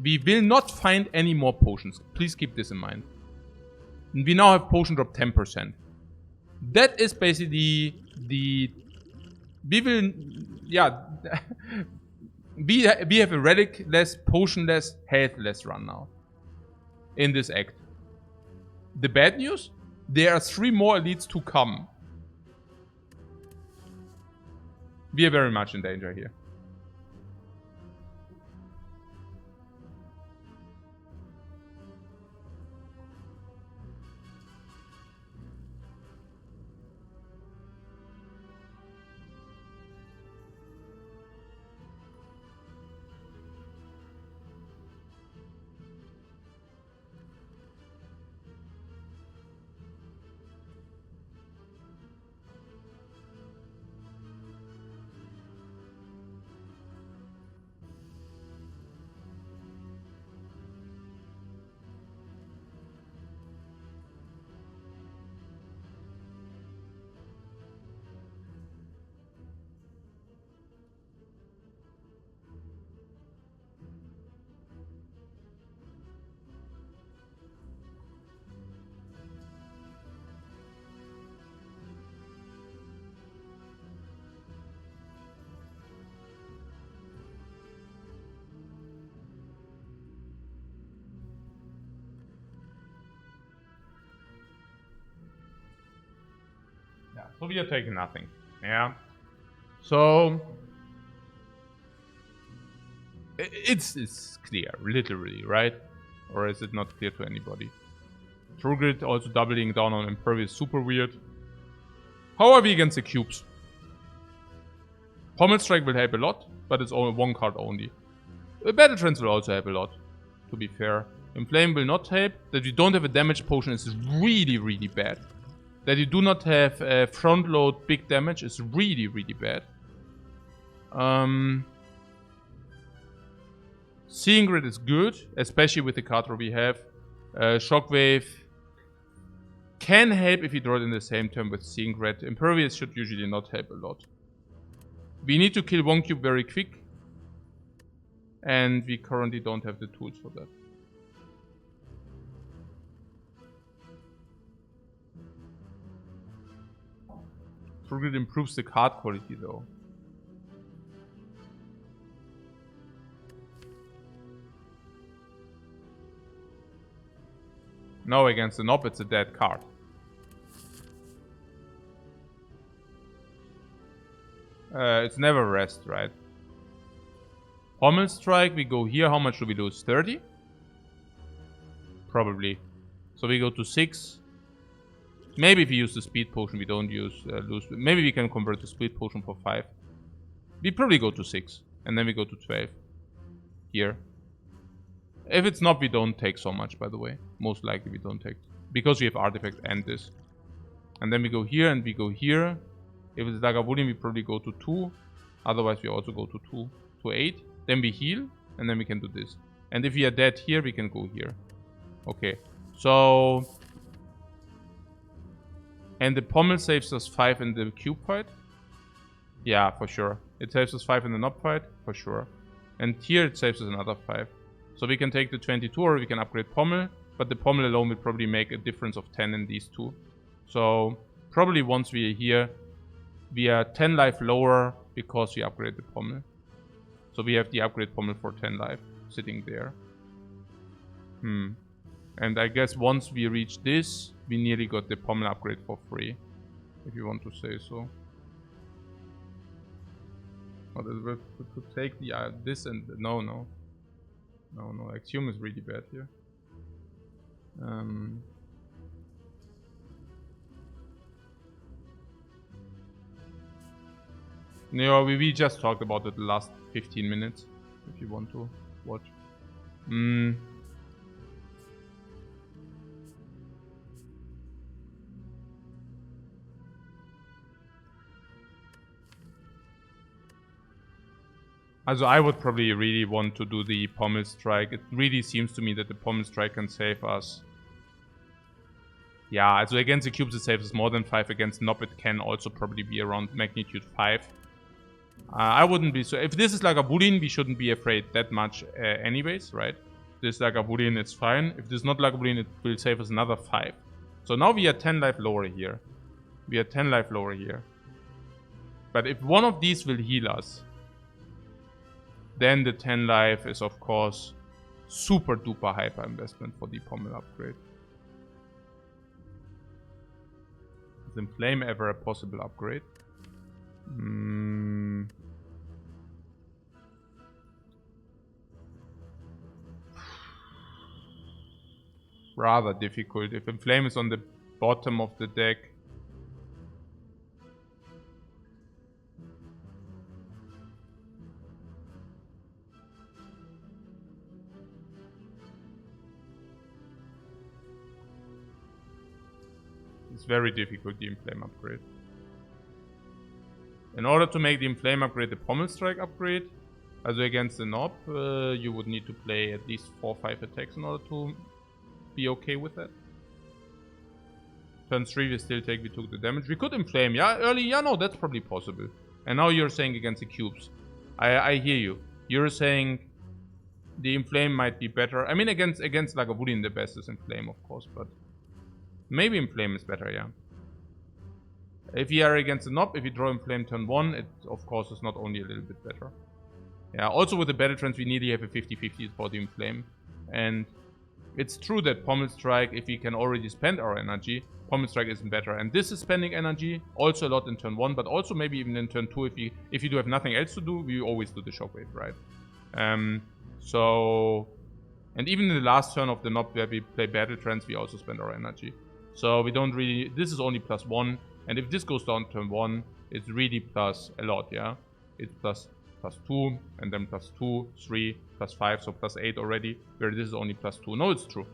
we will not find any more potions. Please keep this in mind. We now have potion drop 10%. That is basically the... We will... Yeah. we have a relic-less, potion-less, health-less run now. In this act. The bad news? There are 3 more elites to come. We are very much in danger here. So we are taking nothing. Yeah. So it's clear, literally, right? Or is it not clear to anybody? True Grit also doubling down on Impervious, super weird. How are we against the cubes? Pommel Strike will help a lot, but it's only one card only. Battle Trance will also help a lot, to be fair. Inflame will not help. That we don't have a damage potion is really, really bad. That you do not have front load big damage is really, really bad. Seeing Grid is good, especially with the card where we have. Shockwave can help if you draw it in the same turn with Seeing Grid. Impervious should usually not help a lot. We need to kill one cube very quick. And we currently don't have the tools for that. True Grit improves the card quality though. No, against the Knob it's a dead card. It's never rest, right? Pommel Strike, we go here. How much do we lose? 30? Probably. So we go to 6. Maybe if we use the Speed Potion, we don't lose. Maybe we can convert the Speed Potion for 5. We probably go to 6. And then we go to 12. Here. If it's not, we don't take so much, by the way. Most likely we don't take. Because we have Artifact and this. And then we go here and we go here. If it's Lagavulin, we probably go to 2. Otherwise, we also go to 2. To 8. Then we heal. And then we can do this. And if we are dead here, we can go here. Okay. So... And the Pommel saves us 5 in the cube fight. Yeah, for sure. It saves us 5 in the Knob fight. For sure. And here it saves us another 5. So we can take the 22 or we can upgrade Pommel. But the Pommel alone will probably make a difference of 10 in these two. So probably once we are here, we are 10 life lower because we upgrade the Pommel. So we have the upgrade Pommel for 10 life sitting there. And I guess once we reach this, we nearly got the Pommel upgrade for free. If you want to say so. But to take the this and no, Axiom is really bad here. No, we just talked about it the last 15 minutes. If you want to watch. Also I would probably really want to do the Pommel Strike. It really seems to me that the Pommel Strike can save us. Yeah, also against the cubes it saves us more than 5. Against Knob it can also probably be around magnitude 5. I wouldn't be so... If this is like a Bullion, we shouldn't be afraid that much anyways, right? This is like a Bullion, it's fine. If this is not like a Bullion, it will save us another 5. So now we are 10 life lower here. We are 10 life lower here. But if one of these will heal us, then the 10 life is of course super duper hyper investment for the Pommel upgrade. Is Inflame ever a possible upgrade? Rather difficult. If Inflame is on the bottom of the deck, it's very difficult, the Inflame upgrade. In order to make the Inflame upgrade the Pommel Strike upgrade, also against the Knob, you would need to play at least 4 or 5 attacks in order to be okay with that. Turn 3 we still take, we took the damage. We could Inflame, yeah, early, yeah, no, that's probably possible. And now you're saying against the cubes. I hear you. You're saying the Inflame might be better. I mean, against like a Wooden, the best is Inflame, of course, but maybe Inflame is better, yeah. If you are against the Knob, if you draw Inflame turn 1, it of course is not only a little bit better. Yeah, also with the Battle Trance, we nearly have a 50-50 for the Inflame. And It's true that Pommel Strike, if we can already spend our energy, Pommel Strike isn't better. And this is spending energy, also a lot in turn 1, but also maybe even in turn 2. If you do have nothing else to do, we always do the Shockwave, right? And even in the last turn of the knob where we play Battle Trance, we also spend our energy. So we don't really... This is only +1. And if this goes down turn 1, it's really plus a lot, yeah? It's plus 2, and then +2, 3, +5, so +8 already, where this is only +2. No, it's true.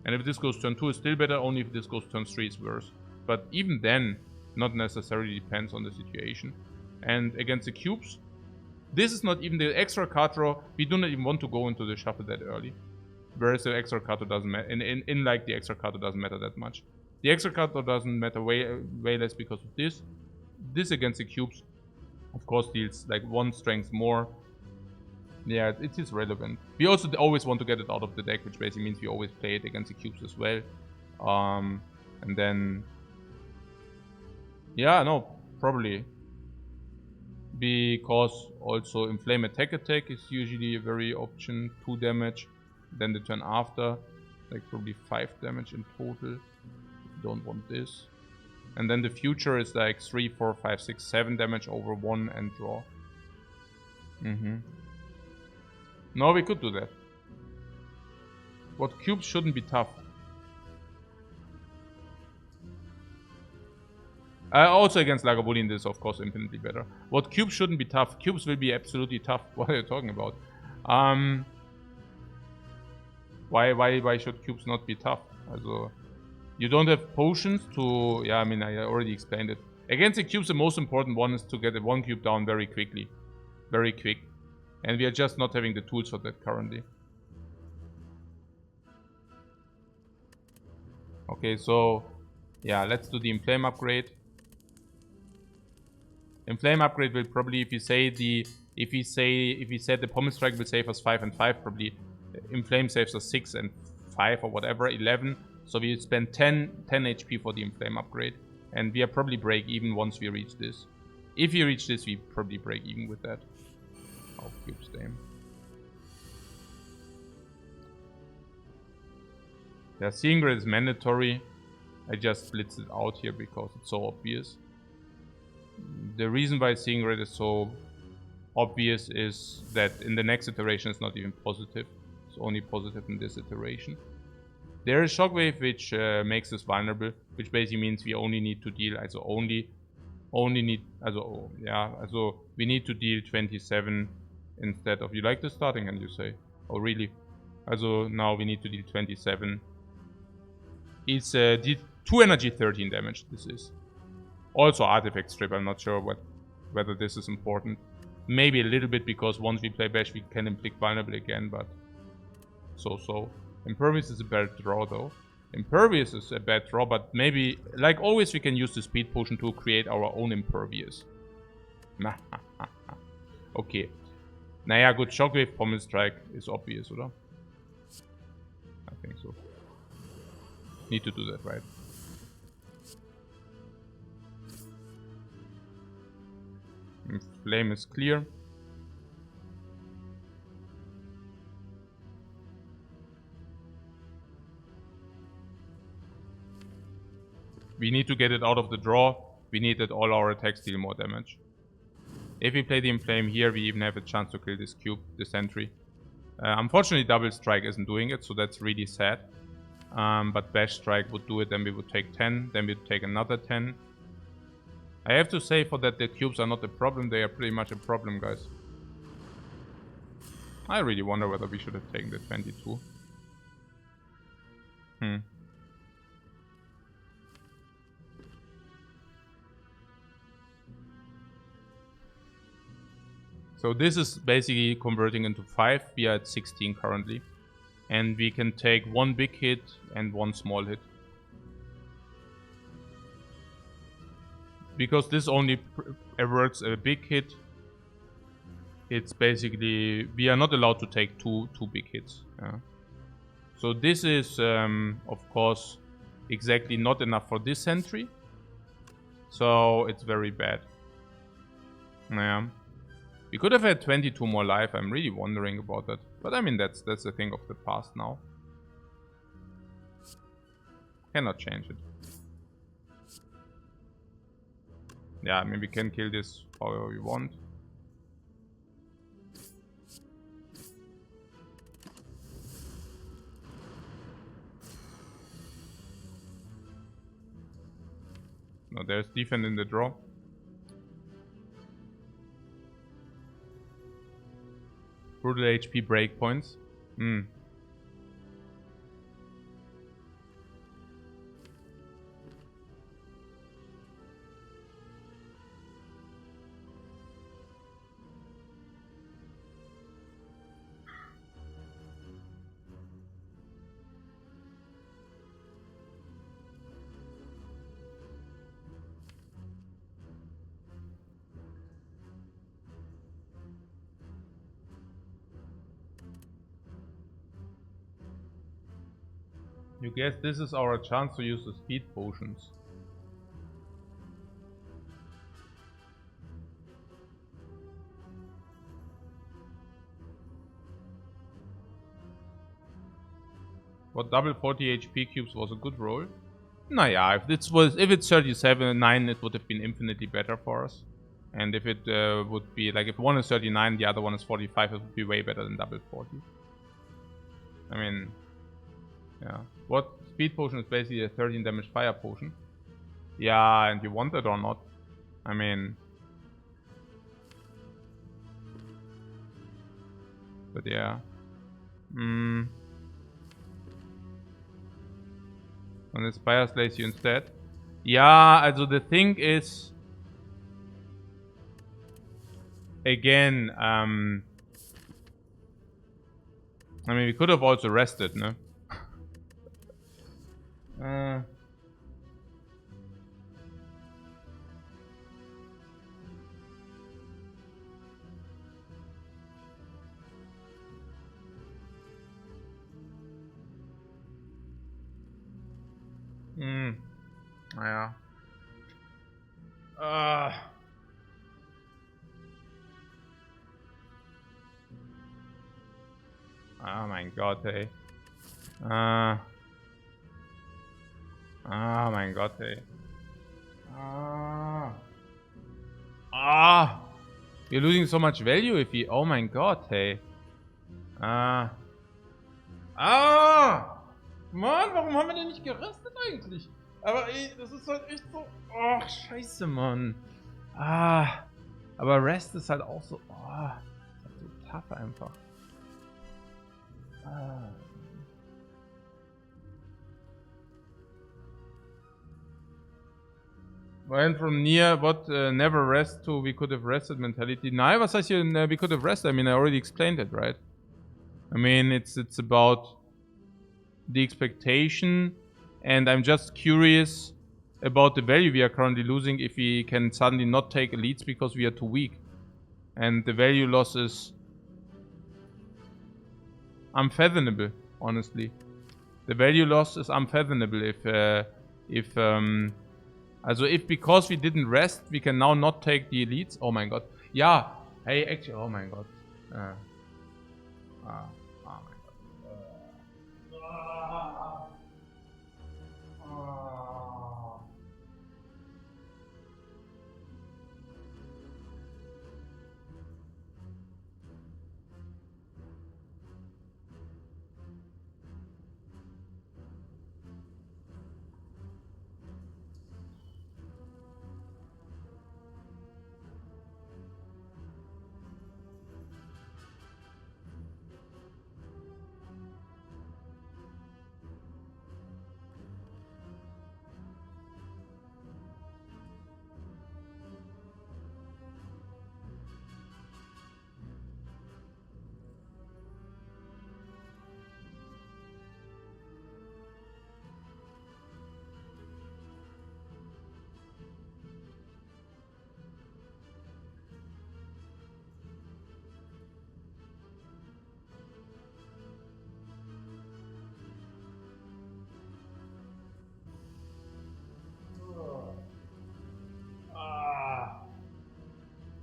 And if this goes turn 2, it's still better. Only if this goes turn 3, it's worse. But even then, not necessarily depends on the situation. And against the cubes, this is not even the extra card draw. We do not even want to go into the shuffle that early. Whereas the extra card doesn't matter. In like the extra card doesn't matter that much. The extra card doesn't matter way less because of this. This against the cubes, of course, deals like 1 strength more. Yeah, it is relevant. We also always want to get it out of the deck, which basically means we always play it against the cubes as well. And then... Yeah, no, probably. Because also Inflame Attack is usually a very option. 2 damage. Then the turn after, like probably 5 damage in total. Don't want this. And then the future is like 3, 4, 5, 6, 7 damage over 1 and draw. No, we could do that. What cubes shouldn't be tough? Also against Lagavulin, this is of course infinitely better. What cubes shouldn't be tough? Cubes will be absolutely tough. What are you talking about? Why should cubes not be tough? Also, you don't have potions to... Yeah, I mean, I already explained it. Against the cubes, the most important one is to get the 1 cube down very quickly. Very quick. And we are just not having the tools for that currently. Okay, so... Yeah, let's do the Inflame upgrade. Inflame upgrade will probably, if we said the Pommel Strike will save us 5 and 5, probably Inflame saves us 6 and 5 or whatever, 11. So we spend 10 HP for the Inflame upgrade. And we are probably break even once we reach this. If we reach this, we probably break even with that. Oh, cubes, damn. Yeah, Seeing Red is mandatory. I just blitzed it out here because it's so obvious. The reason why Seeing Red is so obvious is that in the next iteration it's not even positive. It's only positive in this iteration. There is Shockwave, which makes us vulnerable, which basically means we only need to deal, we need to deal 27 instead of... You like the starting and you say? Oh, really? Also, now we need to deal 27. It's 2 energy, 13 damage, this is. Also artifact strip, I'm not sure whether this is important. Maybe a little bit, because once we play Bash we can inflict vulnerable again, but... So. Impervious is a bad draw though. Impervious is a bad draw, but maybe, like always, we can use the speed potion to create our own Impervious. Okay. Naja, good. Shockwave, Pommel Strike is obvious, oder? I think so. Need to do that, right? Flame is clear. We need to get it out of the draw. We need that all our attacks deal more damage. If we play the Inflame here, we even have a chance to kill this cube, the sentry. Unfortunately, Double Strike isn't doing it, so that's really sad. But Bash Strike would do it, then we would take 10, then we would take another 10. I have to say for that the cubes are not a problem, they are pretty much a problem, guys. I really wonder whether we should have taken the 22. So this is basically converting into 5. We are at 16 currently. And we can take 1 big hit and 1 small hit. Because this only averts a big hit, it's basically... We are not allowed to take two big hits. Yeah. So this is, of course, exactly not enough for this sentry. So it's very bad. Yeah. We could have had 22 more life. I'm really wondering about that. But I mean, that's a thing of the past now. Cannot change it. Yeah, I mean, we can kill this however we want. No, there's defense in the draw. Brutal HP breakpoints. Hmm. You guess this is our chance to use the speed potions. What double 40 HP cubes was a good roll? Naja, if it's 37 and 9, it would have been infinitely better for us. And if it would be like if one is 39, the other one is 45, it would be way better than double 40. I mean, yeah. What speed potion is basically a 13 damage fire potion. Yeah, and you want it or not? I mean, but yeah. And the Spire slays you instead. Yeah, also the thing is, again, I mean, we could have also rested, no? Naja. Oh mein Gott, ey. Oh mein Gott, ey. You're losing so much value if you... Oh mein Gott, hey. Mann, warum haben wir denn nicht gerastet eigentlich? Aber ey, das ist halt echt so... Oh, scheiße, Mann. Aber Rest ist halt auch so... Oh, das ist so tough einfach. Went from near what never rest to we could have rested mentality. Nein, was heißt hier we could have rested? I mean, I already explained it, right? I mean, it's about the expectation, and I'm just curious about the value we are currently losing if we can suddenly not take elites because we are too weak. And the value loss is unfathomable, honestly. The value loss is unfathomable if because we didn't rest, we can now not take the elites. Oh my god. Yeah. Hey, actually, oh my god. Oh my god.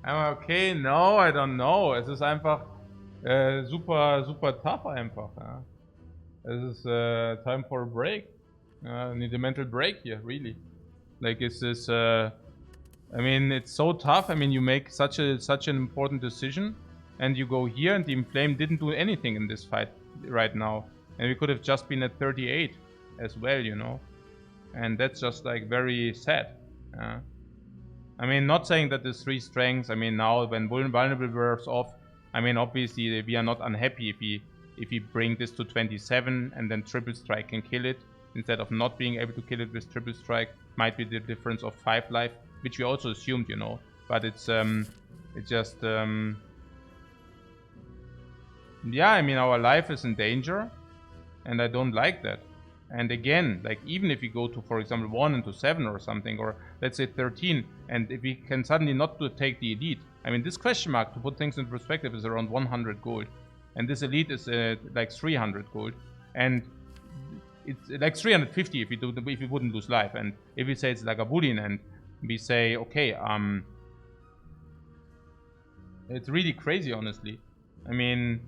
I'm okay, no, I don't know. Es ist einfach super tough einfach. Ja. Es ist time for a break. Need a mental break here, really. Like, is this... I mean, it's so tough. I mean, you make such an important decision, and you go here, and the Inflame didn't do anything in this fight right now. And we could have just been at 38 as well, you know? And that's just, like, very sad. I mean, not saying that there's 3 strengths. I mean, now when Vulnerable wears off, I mean, obviously we are not unhappy if we bring this to 27 and then Triple Strike can kill it instead of not being able to kill it with Triple Strike. Might be the difference of 5 life, which we also assumed, you know. But it's just yeah, I mean, our life is in danger, and I don't like that. And again, like, even if we go to, for example, 1 into 7 or something, or let's say 13, and if we can suddenly not take the elite, I mean, this question mark, to put things in perspective, is around 100 gold. And this elite is like 300 gold. And it's like 350 if we wouldn't lose life. And if we say it's like a Boolean, and we say, okay, it's really crazy, honestly. I mean,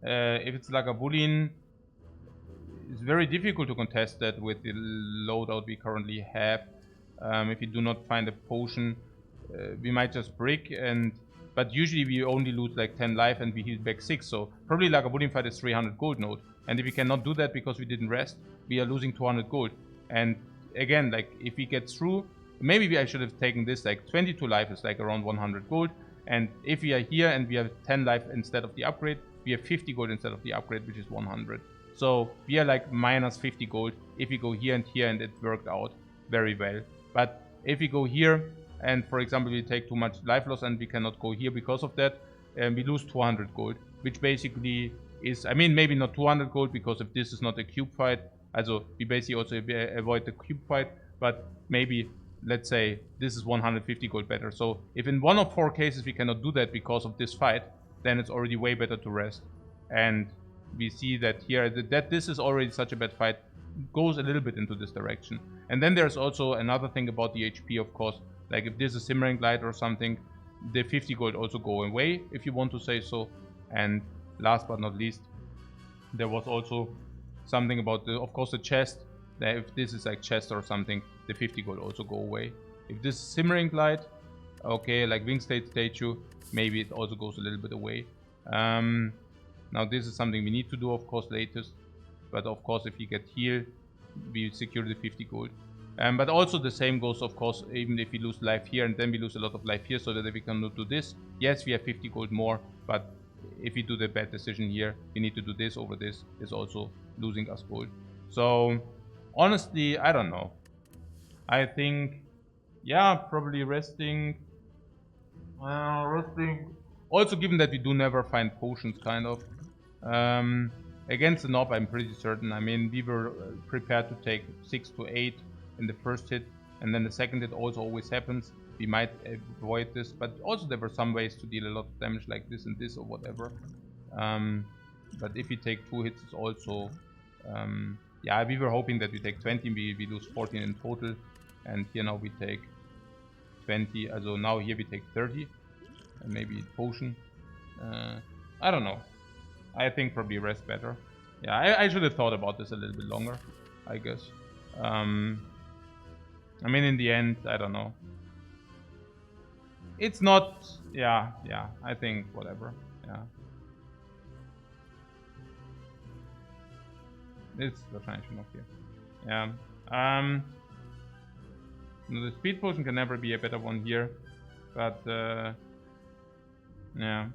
if it's like a Boolean, it's very difficult to contest that with the loadout we currently have. If we do not find a potion, we might just brick, but usually we only lose like 10 life and we heal back 6, so probably like a Boolean fight is 300 gold node. And if we cannot do that because we didn't rest, we are losing 200 gold. And again, like, if we get through, maybe I should have taken this, like 22 life is like around 100 gold. And if we are here and we have 10 life instead of the upgrade, we have 50 gold instead of the upgrade, which is 100. So we are like minus 50 gold if we go here, and it worked out very well. But if we go here, and for example we take too much life loss and we cannot go here because of that, we lose 200 gold, which basically is, I mean, maybe not 200 gold, because if this is not a cube fight, also we basically also avoid the cube fight, but maybe, let's say, this is 150 gold better. So if in 1 of 4 cases we cannot do that because of this fight, then it's already way better to rest. And we see that here, that this is already such a bad fight, goes a little bit into this direction. And then there's also another thing about the HP, of course. Like, if this is Simmering Glide or something, the 50 gold also go away, if you want to say so. And last but not least, there was also something about, of course, the chest. That if this is like chest or something, the 50 gold also go away. If this is Simmering Glide, okay, like Wing State Statue, maybe it also goes a little bit away. Now this is something we need to do, of course, latest. But of course, if you get healed, we secure the 50 gold. But also the same goes, of course, even if we lose life here and then we lose a lot of life here, so that if we cannot do this, yes, we have 50 gold more, but if we do the bad decision here, we need to do this over this, is also losing us gold. So honestly, I don't know. I think, yeah, probably resting. Also, given that we do never find potions, kind of. Against the Nob, I'm pretty certain. I mean, we were prepared to take 6 to 8 in the first hit, and then the second hit also always happens. We might avoid this, but also there were some ways to deal a lot of damage, like this and this or whatever. But if we take 2 hits, it's also... yeah, we were hoping that we take 20, we lose 14 in total, and here now we take 20, also now here we take 30, and maybe potion. I don't know. I think probably rest better. Yeah, I should have thought about this a little bit longer, I guess. I mean, in the end, I don't know. It's not... Yeah, I think whatever. Yeah. It's the Ascension of here. Yeah. The speed potion can never be a better one here. But, yeah.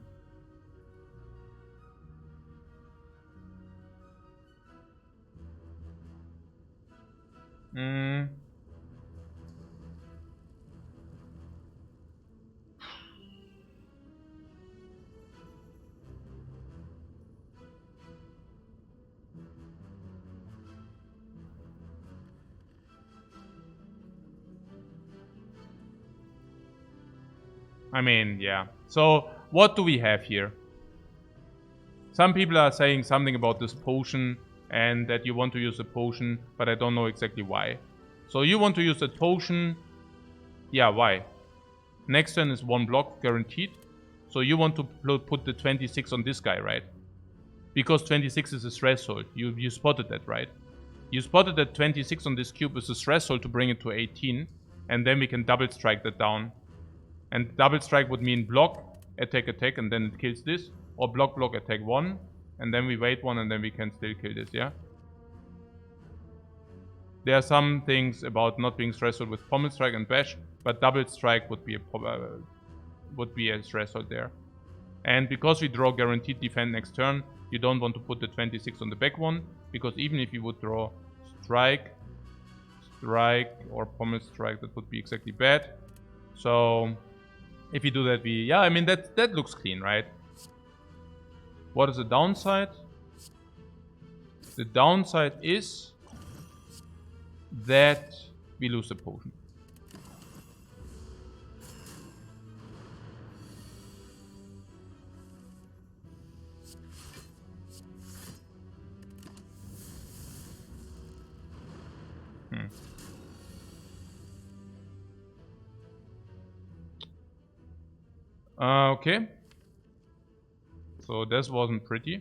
I mean, yeah. So, what do we have here? Some people are saying something about this potion and that you want to use a potion, but I don't know exactly why. So you want to use a potion. Yeah, why? Next turn is 1 block guaranteed. So you want to put the 26 on this guy, right? Because 26 is a threshold. You spotted that, right? You spotted that 26 on this cube is the threshold to bring it to 18. And then we can double strike that down. And double strike would mean block, attack, attack, and then it kills this. Or block, block, attack 1. And then we wait 1 and then we can still kill this, yeah? There are some things about not being threshold with pommel strike and bash, but double strike would be a threshold there. And because we draw guaranteed defend next turn, you don't want to put the 26 on the back one, because even if you would draw strike, or pommel strike, that would be exactly bad. So if you do that, yeah, I mean that looks clean, right? What is the downside? The downside is that we lose the potion. Okay. So this wasn't pretty.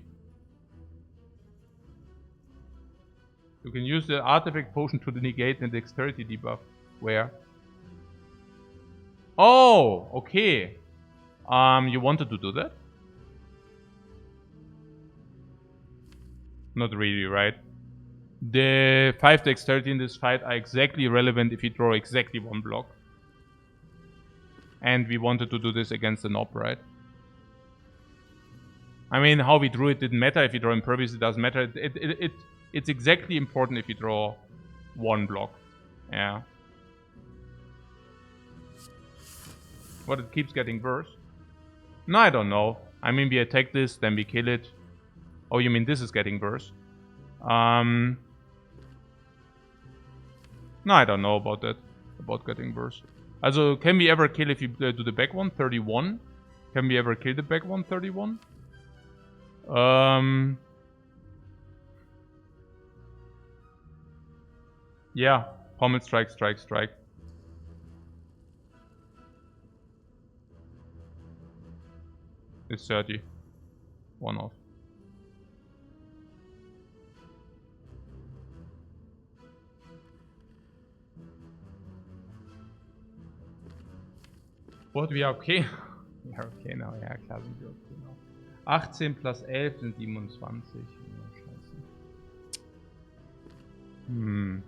You can use the artifact potion to negate the dexterity debuff. Where? Oh, okay. You wanted to do that? Not really, right? The 5 dexterity in this fight are exactly relevant if you draw exactly 1 block. And we wanted to do this against the knob, right? I mean, how we drew it didn't matter. If you draw impervious, it doesn't matter. It's exactly important if you draw 1 block. Yeah. But it keeps getting worse. No, I don't know. I mean, we attack this, then we kill it. Oh, you mean this is getting worse? No, I don't know about that. About getting worse. Also, can we ever kill if you do the back one? 31? Can we ever kill the back one? 31? Yeah. Pommel strike, strike, strike. It's 30. 1 off. What, wir okay? Ja, okay, now, ja, klar sind wir okay now. 18 plus 11 sind 27. Oh,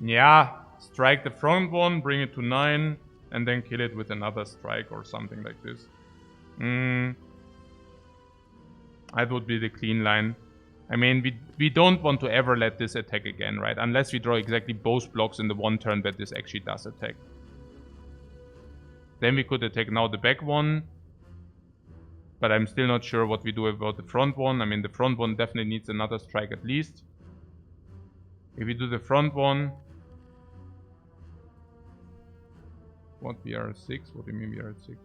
yeah, strike the front one, bring it to 9, and then kill it with another strike or something like this. That would be the clean line. I mean, we don't want to ever let this attack again, right? Unless we draw exactly both blocks in the one turn that this actually does attack. Then we could attack now the back one. But I'm still not sure what we do about the front one. I mean, the front one definitely needs another strike at least. If we do the front one... What, we are at 6? What do you mean we are at 6?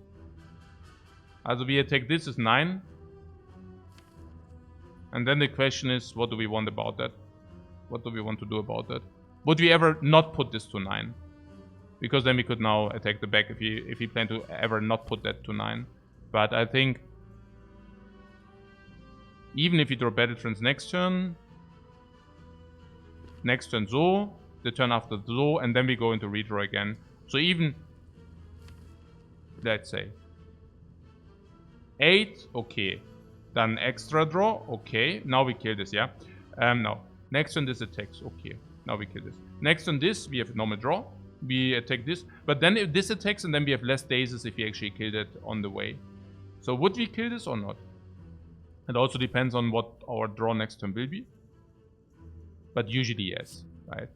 Also we attack this is 9. And then the question is, what do we want about that? What do we want to do about that? Would we ever not put this to 9? Because then we could now attack the back if we plan to ever not put that to 9. But I think... Even if you draw Battle Trance next turn so, the turn after so, and then we go into redraw again. So even, let's say, 8, okay. Then extra draw, okay. Now we kill this, yeah? No. Next turn this attacks, okay. Now we kill this. Next on this, we have normal draw. We attack this. But then if this attacks, and then we have less dazes if we actually killed it on the way. So would we kill this or not? It also depends on what our draw next turn will be. But usually yes, right?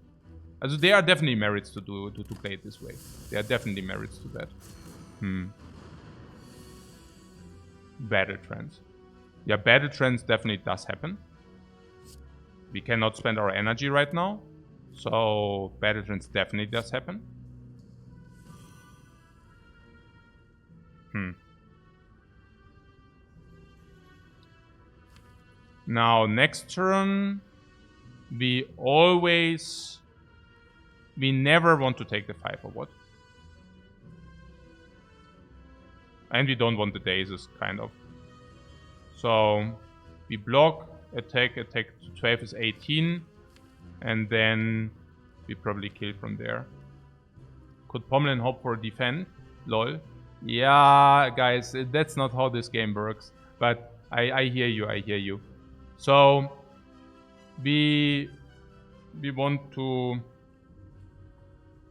Also there are definitely merits to play it this way. There are definitely merits to that. Battle Trance. Yeah, Battle Trance definitely does happen. We cannot spend our energy right now. So Battle Trance definitely does happen. Now next turn, we never want to take the 5 or what? And we don't want the dazes, kind of. So we block, attack to 12 is 18. And then we probably kill from there. Could pommel and hope for a defend. Lol. Yeah, guys, that's not how this game works. But I hear you, I hear you. So we want to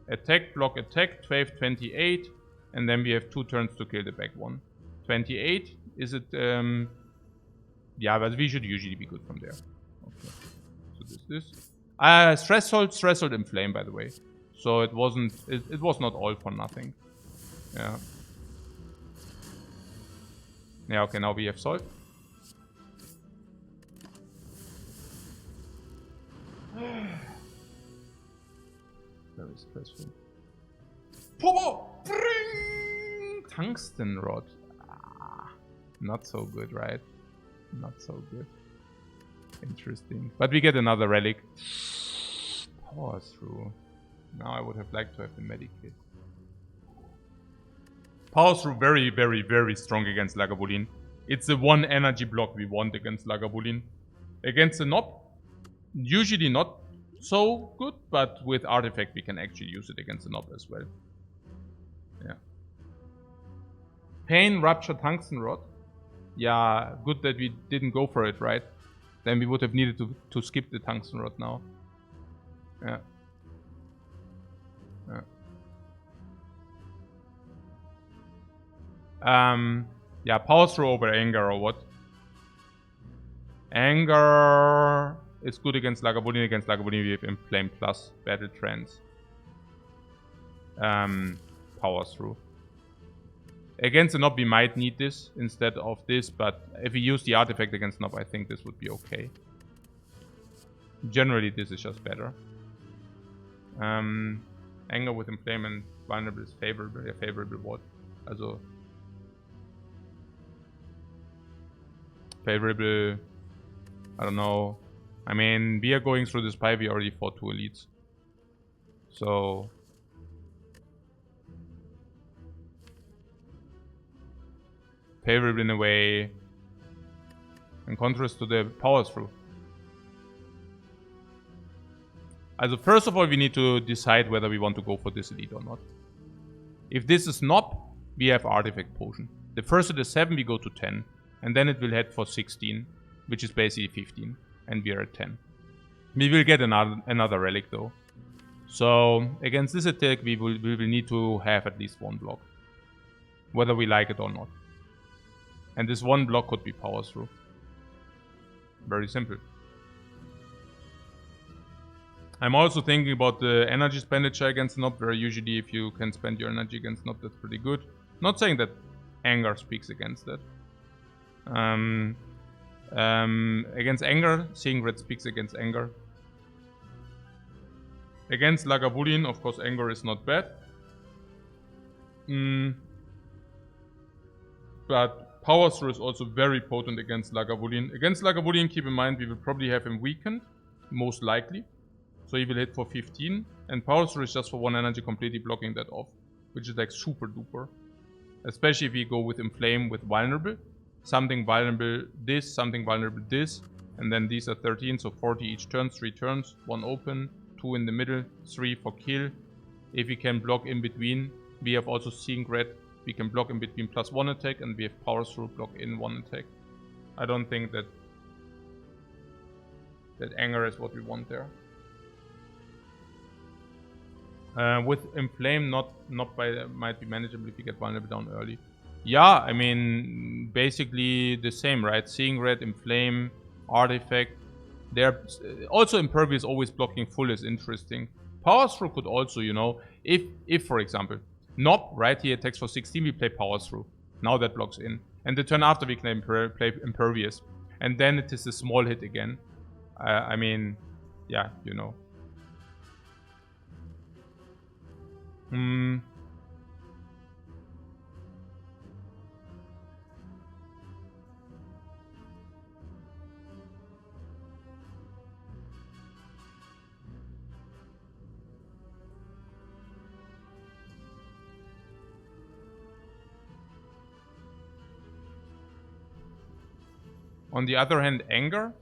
attack, block, attack, 12, 28, and then we have 2 turns to kill the back one. 28, is it, yeah, but we should usually be good from there. Okay, so this. Threshold inflame, by the way. So it wasn't, it was not all for nothing. Yeah. Yeah, okay, now we have salt. Very stressful. Power! Tungsten rod. Ah, not so good, right? Not so good. Interesting. But we get another relic. Power through. Now I would have liked to have the medikit. Power through very, very, very strong against Lagavulin. It's the one energy block we want against Lagavulin. Against the Nob, usually not so good, but with Artifact we can actually use it against the Nob as well. Yeah. Pain, Rupture, Tungsten Rod. Yeah, good that we didn't go for it, right? Then we would have needed to skip the Tungsten Rod now. Yeah. Yeah, power through over anger or what? Anger is good against Lagavulin. Against Lagavulin we have Inflame plus Battle Trance. Power through. Against the Nob we might need this instead of this, but if we use the artifact against Nob I think this would be okay. Generally this is just better. Anger with Inflame and Vulnerable is favorable. Yeah, favorable what? Also favorable, I don't know. I mean, we are going through the Spire, we already fought 2 elites. So favorable in a way, in contrast to the power through. Also first of all we need to decide whether we want to go for this elite or not. If this is Nob, we have Artifact Potion. The first of the 7 we go to 10. And then it will head for 16, which is basically 15. And we are at 10. We will get another relic though. So against this attack we will need to have at least 1 block. Whether we like it or not. And this 1 block could be power through. Very simple. I'm also thinking about the energy expenditure against Nob, where usually if you can spend your energy against Nob, that's pretty good. Not saying that anger speaks against that. Against anger, seeing red speaks against anger. Against Lagavulin, of course, anger is not bad. But power through is also very potent against Lagavulin. Against Lagavulin, keep in mind, we will probably have him weakened, most likely. So he will hit for 15. And power through is just for 1 energy, completely blocking that off. Which is like super duper. Especially if we go with Inflame with Vulnerable. Something vulnerable this, something vulnerable this. And then these are 13, so 40 each turn, 3 turns. 1 open, 2 in the middle, 3 for kill. If we can block in between, we have also Seeing Red. We can block in between +1 attack, and we have power through, block in 1 attack. I don't think that anger is what we want there. With Inflame, might be manageable if you get vulnerable down early. Yeah, I mean, basically the same, right? Seeing Red, Inflame, Artifact. They're also Impervious, always blocking full is interesting. Power Through could also, you know, if for example, Nob, right, he attacks for 16, we play Power Through. Now that blocks in. And the turn after we can play Impervious. And then it is a small hit again. I mean, yeah, you know. On the other hand, anger.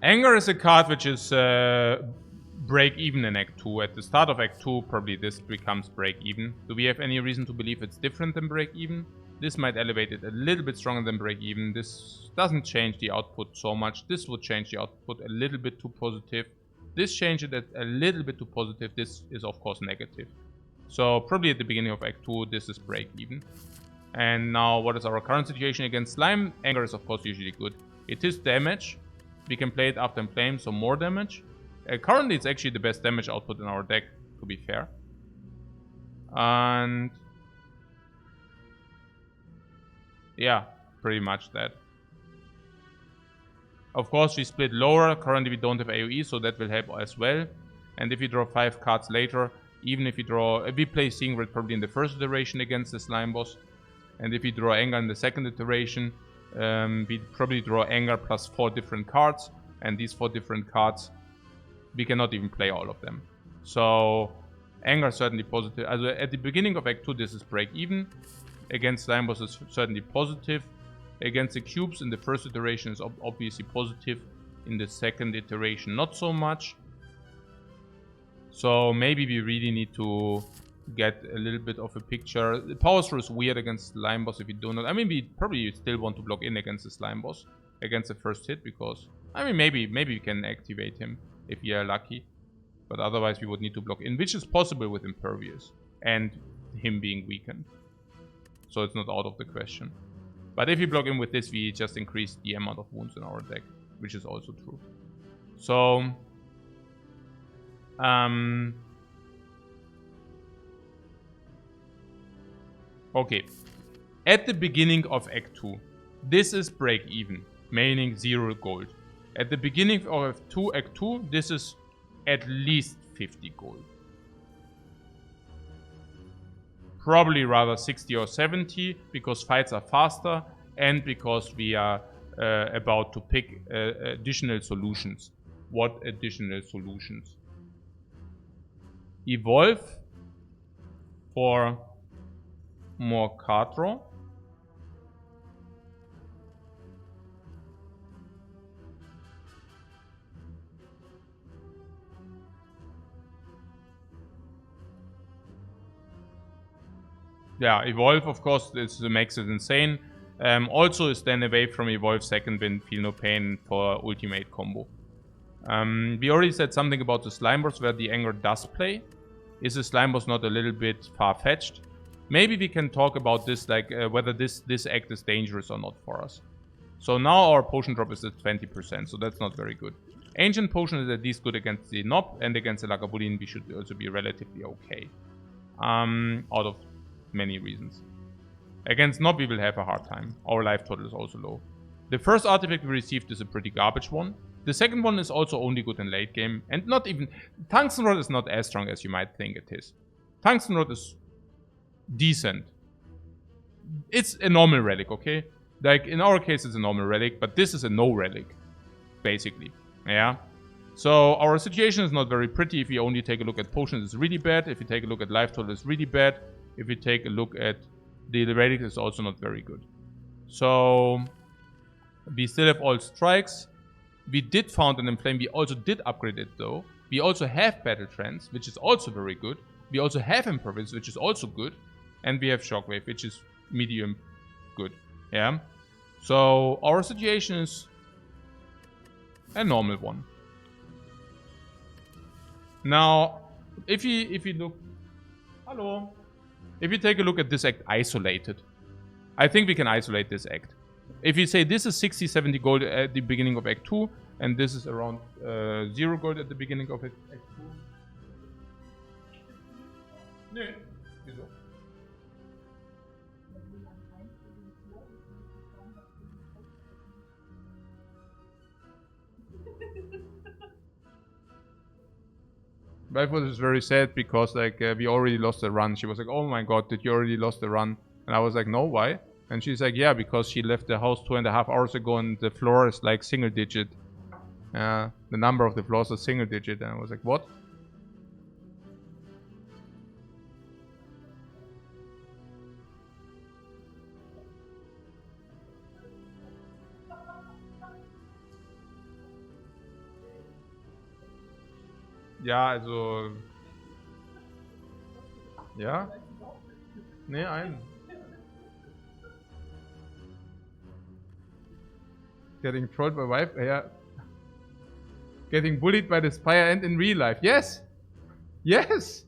Anger is a card which is break even in Act 2. At the start of Act 2, probably this becomes break even. Do we have any reason to believe it's different than break even? This might elevate it a little bit stronger than break even. This doesn't change the output so much. This would change the output a little bit to positive. This changes it a little bit to positive. This is of course negative. So probably at the beginning of Act 2, this is break even. And now what is our current situation against slime? Anger is of course usually good. It is damage. We can play it after Inflame, so more damage. Currently it's actually the best damage output in our deck, to be fair. And yeah, pretty much that. Of course we split lower. Currently we don't have AoE, so that will help as well. And if you draw 5 cards later, even if we play Seeing Red probably in the first iteration against the slime boss. And if we draw Anger in the second iteration, we probably draw Anger plus 4 different cards. And these 4 different cards, we cannot even play all of them. So Anger is certainly positive. At the beginning of Act 2, this is break even. Against slime boss is certainly positive. Against the cubes in the first iteration is obviously positive. In the second iteration, not so much. So maybe we really need to get a little bit of a picture. The power through is weird against slime boss if you do not. I mean, we probably still want to block in against the slime boss, against the first hit, because I mean maybe we can activate him if we are lucky. But otherwise we would need to block in, which is possible with Impervious and him being weakened. So it's not out of the question. But if you block in with this, we just increase the amount of wounds in our deck, which is also true. So okay. At the beginning of Act 2, this is break even, meaning 0 gold. At the beginning of Act 2, this is at least 50 gold. Probably rather 60 or 70, because fights are faster and because we are about to pick additional solutions. What additional solutions? Evolve for more card draw. Yeah, Evolve, of course, this makes it insane. Also is then away from Evolve Second Wind, Feel No Pain for ultimate combo. We already said something about the slime boss where the anger does play. Is the slime boss not a little bit far-fetched? Maybe we can talk about this, like whether this act is dangerous or not for us. So now our potion drop is at 20%, so that's not very good. Ancient Potion is at least good against the Nob, and against the Lagavulin we should also be relatively okay. Out of many reasons. Against Nob we will have a hard time. Our life total is also low. The first artifact we received is a pretty garbage one. The second one is also only good in late game, and not even... Tungsten Rod is not as strong as you might think it is. Tungsten Rod is decent. It's a normal relic, okay? Like, in our case it's a normal relic, but this is a no relic, basically. Yeah? So, our situation is not very pretty. If you only take a look at potions, it's really bad. If you take a look at life total, it's really bad. If you take a look at the relic, it's also not very good. So, we still have all strikes. We did found an Inflame. We also did upgrade it, though. We also have Battle Trance, which is also very good. We also have Impervious, which is also good. And we have Shockwave, which is medium good. Yeah? So, our situation is a normal one. Now, if you look... Hello? If you take a look at this act isolated, I think we can isolate this act. If you say this is 60, 70 gold at the beginning of Act 2, and this is around 0 gold at the beginning of Act 2. Nee, wieso? Life was very sad because like we already lost the run. She was like, "Oh my god, did you already lost the run?" And I was like, "No, why?" And she's like, "Yeah, because she left the house 2.5 hours ago and the floor is like single digit. The number of the floors is single digit." And I was like, "What?" ja, also... Ja? Nee, ein. Getting trolled by wife, yeah. Getting bullied by the Spire and in real life. Yes! Yes!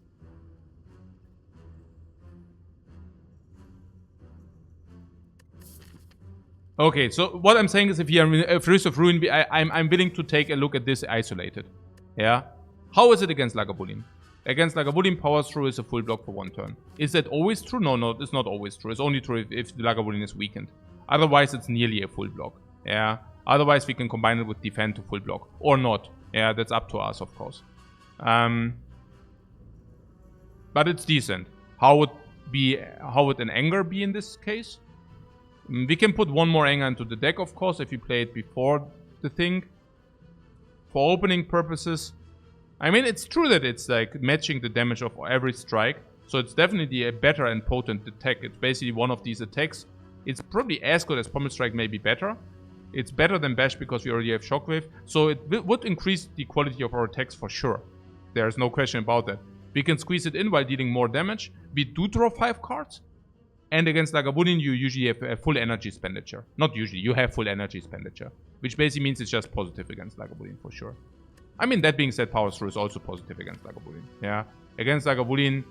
Okay, so what I'm saying is if you are First of Ruin, I'm willing to take a look at this isolated. Yeah? How is it against Lagavulin? Against Lagavulin, Power Through is a full block for 1 turn. Is that always true? No, it's not always true. It's only true if the Lagavulin is weakened. Otherwise, it's nearly a full block. Yeah? Otherwise, we can combine it with Defend to full block. Or not. Yeah, that's up to us, of course. But it's decent. How would an Anger be in this case? We can put 1 more Anger into the deck, of course, if you play it before the thing. For opening purposes. I mean, it's true that it's like matching the damage of every strike. So it's definitely a better and potent attack. It's basically one of these attacks. It's probably as good as Pommel Strike, maybe better. It's better than Bash because we already have Shockwave. So it would increase the quality of our attacks for sure. There's no question about that. We can squeeze it in while dealing more damage. We do draw 5 cards. And against Lagavulin, you usually have a full energy expenditure. Not usually, you have full energy expenditure. Which basically means it's just positive against Lagavulin for sure. I mean, that being said, Power Through is also positive against Lagavulin. Yeah. Against Lagavulin,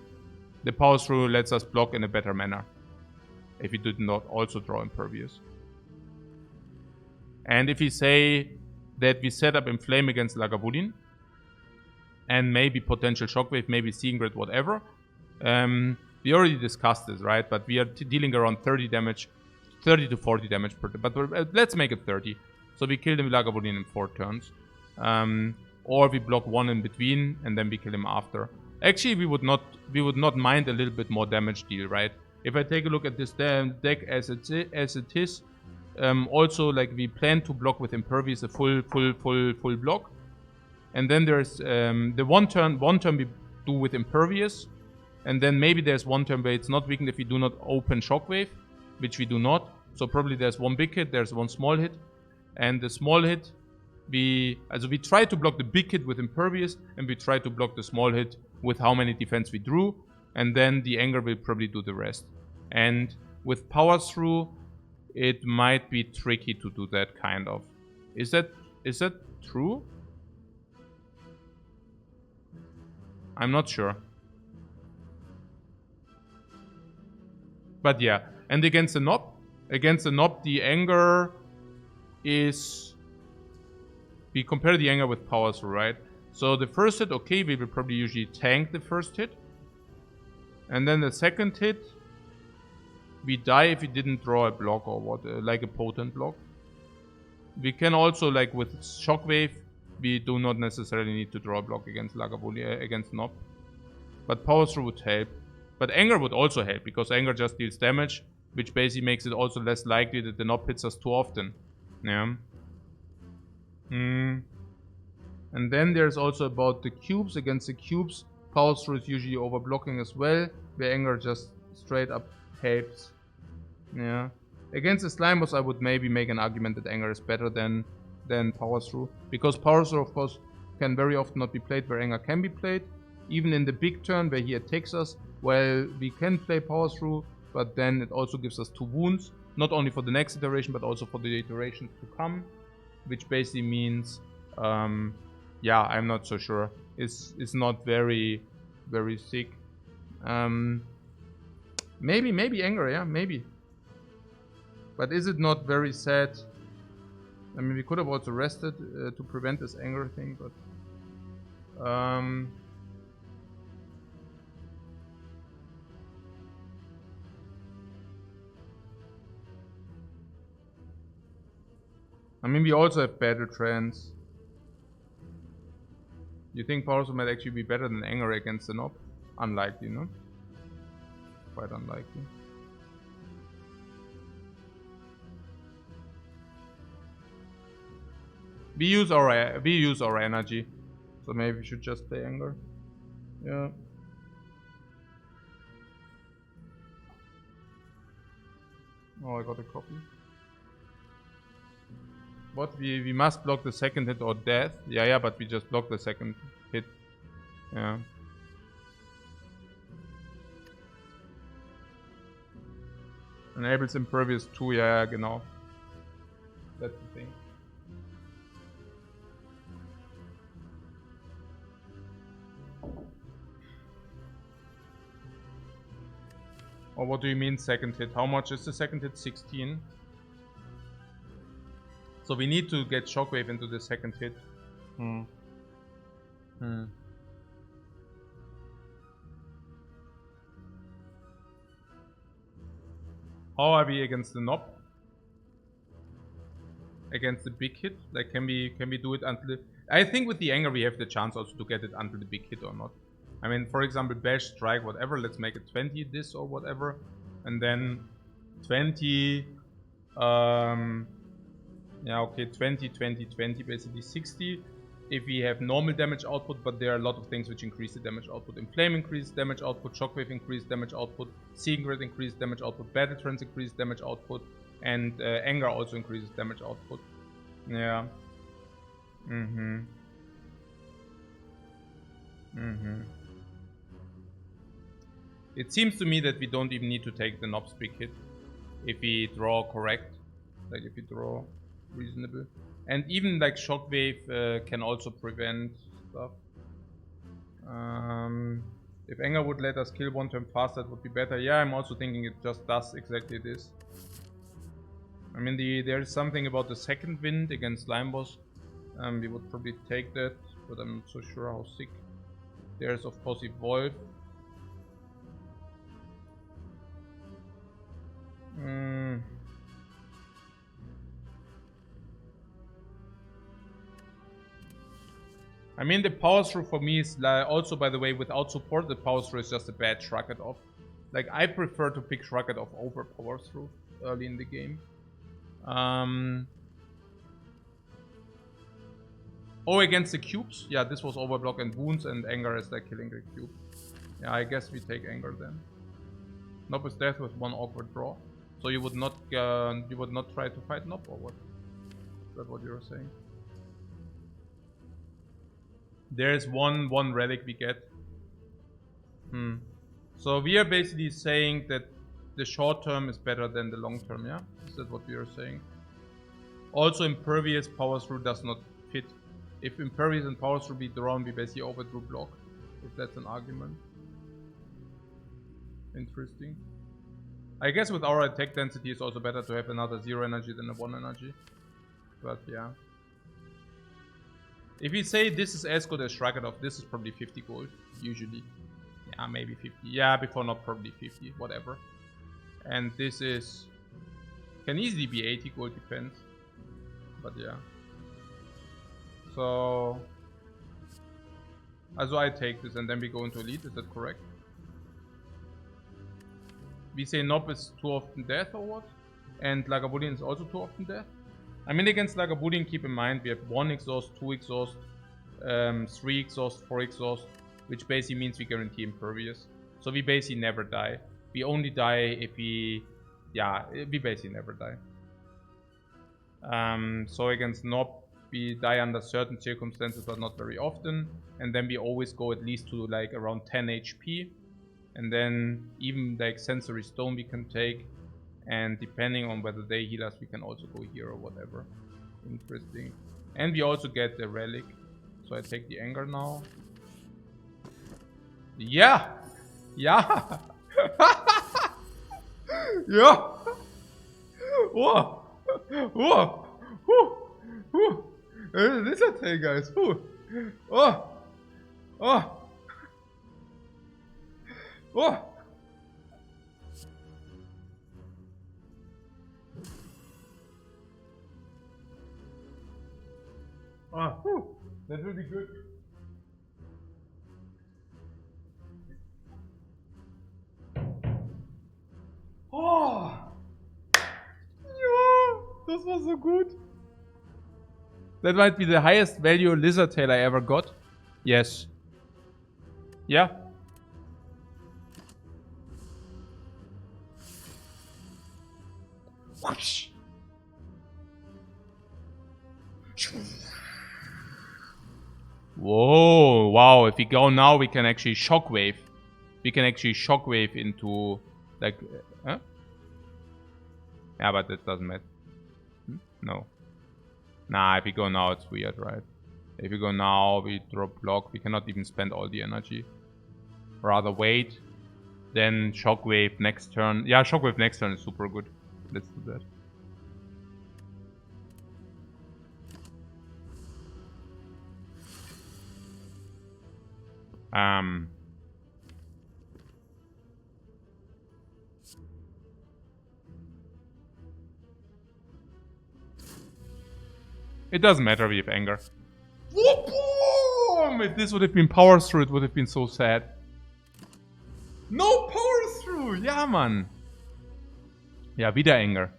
the Power Through lets us block in a better manner. If we did not also draw Impervious. And if we say that we set up Inflame against Lagavulin, and maybe potential Shockwave, maybe Seeing Grid, whatever. We already discussed this, right? But we are dealing around 30 damage, 30 to 40 damage per turn. But let's make it 30. So we kill him Lagavulin in 4 turns. Or we block 1 in between, and then we kill him after. Actually, we would not mind a little bit more damage deal, right? If I take a look at this deck as it is, also like we plan to block with Impervious a full block. And then there's the one turn we do with Impervious. And then maybe there's 1 turn where it's not weakened if we do not open Shockwave, which we do not. So probably there's 1 big hit, there's 1 small hit. And the small hit, we try to block the big hit with Impervious, and we try to block the small hit with how many defense we drew. And then the Anger will probably do the rest. And with Power Through, it might be tricky to do that kind of. Is that true? I'm not sure. But yeah, and against the Knob, the Anger is... We compare the Anger with Power Through, right? So the first hit, okay, we will probably usually tank the first hit. And then the second hit, we die if we didn't draw a block or what, like a potent block. We can also, like with Shockwave, we do not necessarily need to draw a block against Lagavulin, against Knob. But Power Through would help. But Anger would also help, because Anger just deals damage, which basically makes it also less likely that the Knob hits us too often. Yeah. And then there's also about the cubes. Against the cubes, Power Through is usually overblocking as well, where Anger just straight up helps. Yeah. Against the Slime Boss, I would maybe make an argument that Anger is better than Power Through. Because Power Through, of course, can very often not be played where Anger can be played. Even in the big turn where he attacks us, well, we can play Power Through, but then it also gives us 2 wounds. Not only for the next iteration, but also for the iterations to come. Which basically means, yeah, I'm not so sure. It's not very, very sick. Maybe Anger, yeah, maybe. But is it not very sad? I mean, we could have also rested to prevent this Anger thing, but... I mean, we also have Battle Trance. You think Power Through might actually be better than Anger against the Knob? Unlikely, no? Quite unlikely. We use our energy, so maybe we should just play Anger. Yeah. Oh, I got a copy. What? We must block the second hit or death? Yeah, but we just block the second hit. Yeah. Enables impervious too, yeah, genau. That's the thing. Or what do you mean second hit? How much is the second hit? 16. So we need to get Shockwave into the second hit. How are we against the knob? Against the big hit? Like, can we do it until the... I think with the anger we have the chance also to get it until the big hit or not. I mean, for example, bash, strike, whatever. Let's make it 20 this or whatever. And then 20... yeah, okay, 20, 20, 20, basically 60. If we have normal damage output, but there are a lot of things which increase the damage output. Inflame increase damage output, Shockwave increase damage output, Secret increase damage output, Battle Trance increase damage output, and Anger also increases damage output. Yeah. It seems to me that we don't even need to take the knob's big hit if we draw correct. Like if we draw reasonable. And even like Shockwave can also prevent stuff. If Anger would let us kill one turn faster, that would be better. Yeah, I'm also thinking it just does exactly this. I mean, there is something about the second wind against Slime Boss. We would probably take that, but I'm not so sure how sick. There's of course Evolve. I mean, the power through for me is like, also, by the way, without support, the power through is just a bad Shrug It Off. Like, I prefer to pick Shrug It Off over power through early in the game. Oh, against the cubes? Yeah, this was Overblock and Wounds, and Anger is like killing the cube. Yeah, I guess we take Anger then. Knob is death with one awkward draw. So you would not try to fight Knob, or what? Is that what you were saying? There's one relic we get. So we are basically saying that the short term is better than the long term, yeah? Is that what we are saying? Also, impervious power through does not fit. If impervious and power through be drawn, we basically overdrew block. If that's an argument. Interesting. I guess with our attack density, it's also better to have another 0 energy than a 1 energy. But yeah. If we say this is as good as Shrug It Off, this is probably 50 gold, usually. Yeah, maybe 50. Yeah, before not probably 50, whatever. And this is... can easily be 80 gold, depends. But yeah. So... also I take this and then we go into Elite, is that correct? We say Knob is too often death or what? And Lagavulin is also too often death? I mean, against Lagavulin, keep in mind, we have 1 exhaust, 2 exhaust, 3 exhaust, 4 exhaust, which basically means we guarantee impervious. So we basically never die. We only die if we... yeah, we basically never die. So against Knob, we die under certain circumstances, but not very often. And then we always go at least to like around 10 HP. And then even like Sensory Stone we can take. And depending on whether they heal us, we can also go here or whatever. Interesting. And we also get the relic. So I take the Anger now. Yeah! Yeah! Yeah! Whoa! Whoa! Whew! Whew! This is a tail, guys. Whew! Oh! Oh! Oh! Ah, whew. That will be good. Oh! Yeah! This was so good. That might be the highest value lizard tail I ever got. Yes. Yeah. Whoosh. Whoa, wow. If we go now, we can actually shockwave. We can actually shockwave into, like, huh? Yeah, but that doesn't matter. No. Nah, if we go now, it's weird, right? If we go now, we drop block. We cannot even spend all the energy. Rather wait. Then shockwave next turn. Yeah, shockwave next turn is super good. Let's do that. It doesn't matter, we have anger. If this would have been power through, it would have been so sad. No power through! Yeah, man. Yeah, wieder anger.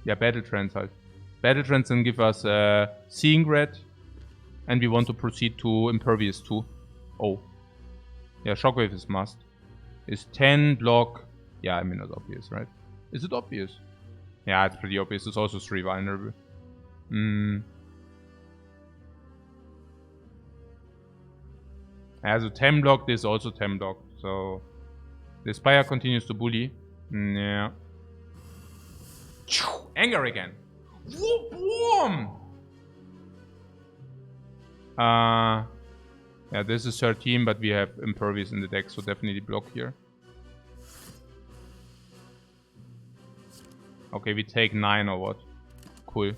Yeah, battle trance halt. Battle trance then give us seeing red. And we want to proceed to impervious 2. Oh. Yeah, shockwave is must. Is 10 block. Yeah, I mean, it's obvious, right? Is it obvious? Yeah, it's pretty obvious. It's also 3 vulnerable. As a 10 block, this is also 10 block. So the Spire continues to bully. Yeah. Anger again. Yeah, this is 13, but we have impervious in the deck, so definitely block here. Okay, we take 9 or what? Cool.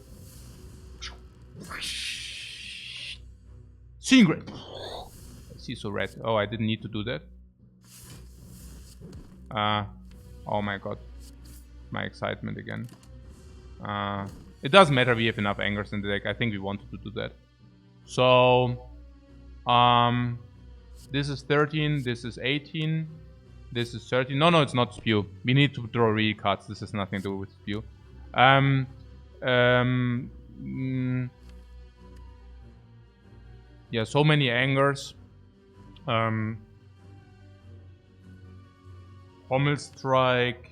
Seeing red. I see so red. Oh, I didn't need to do that. Oh my god. My excitement again. It doesn't matter, we have enough angers in the deck. I think we wanted to do that. So, this is 13, this is 18, this is 13. No, it's not spew. We need to draw real cards. This has nothing to do with spew. Yeah, so many angers. Pommel strike.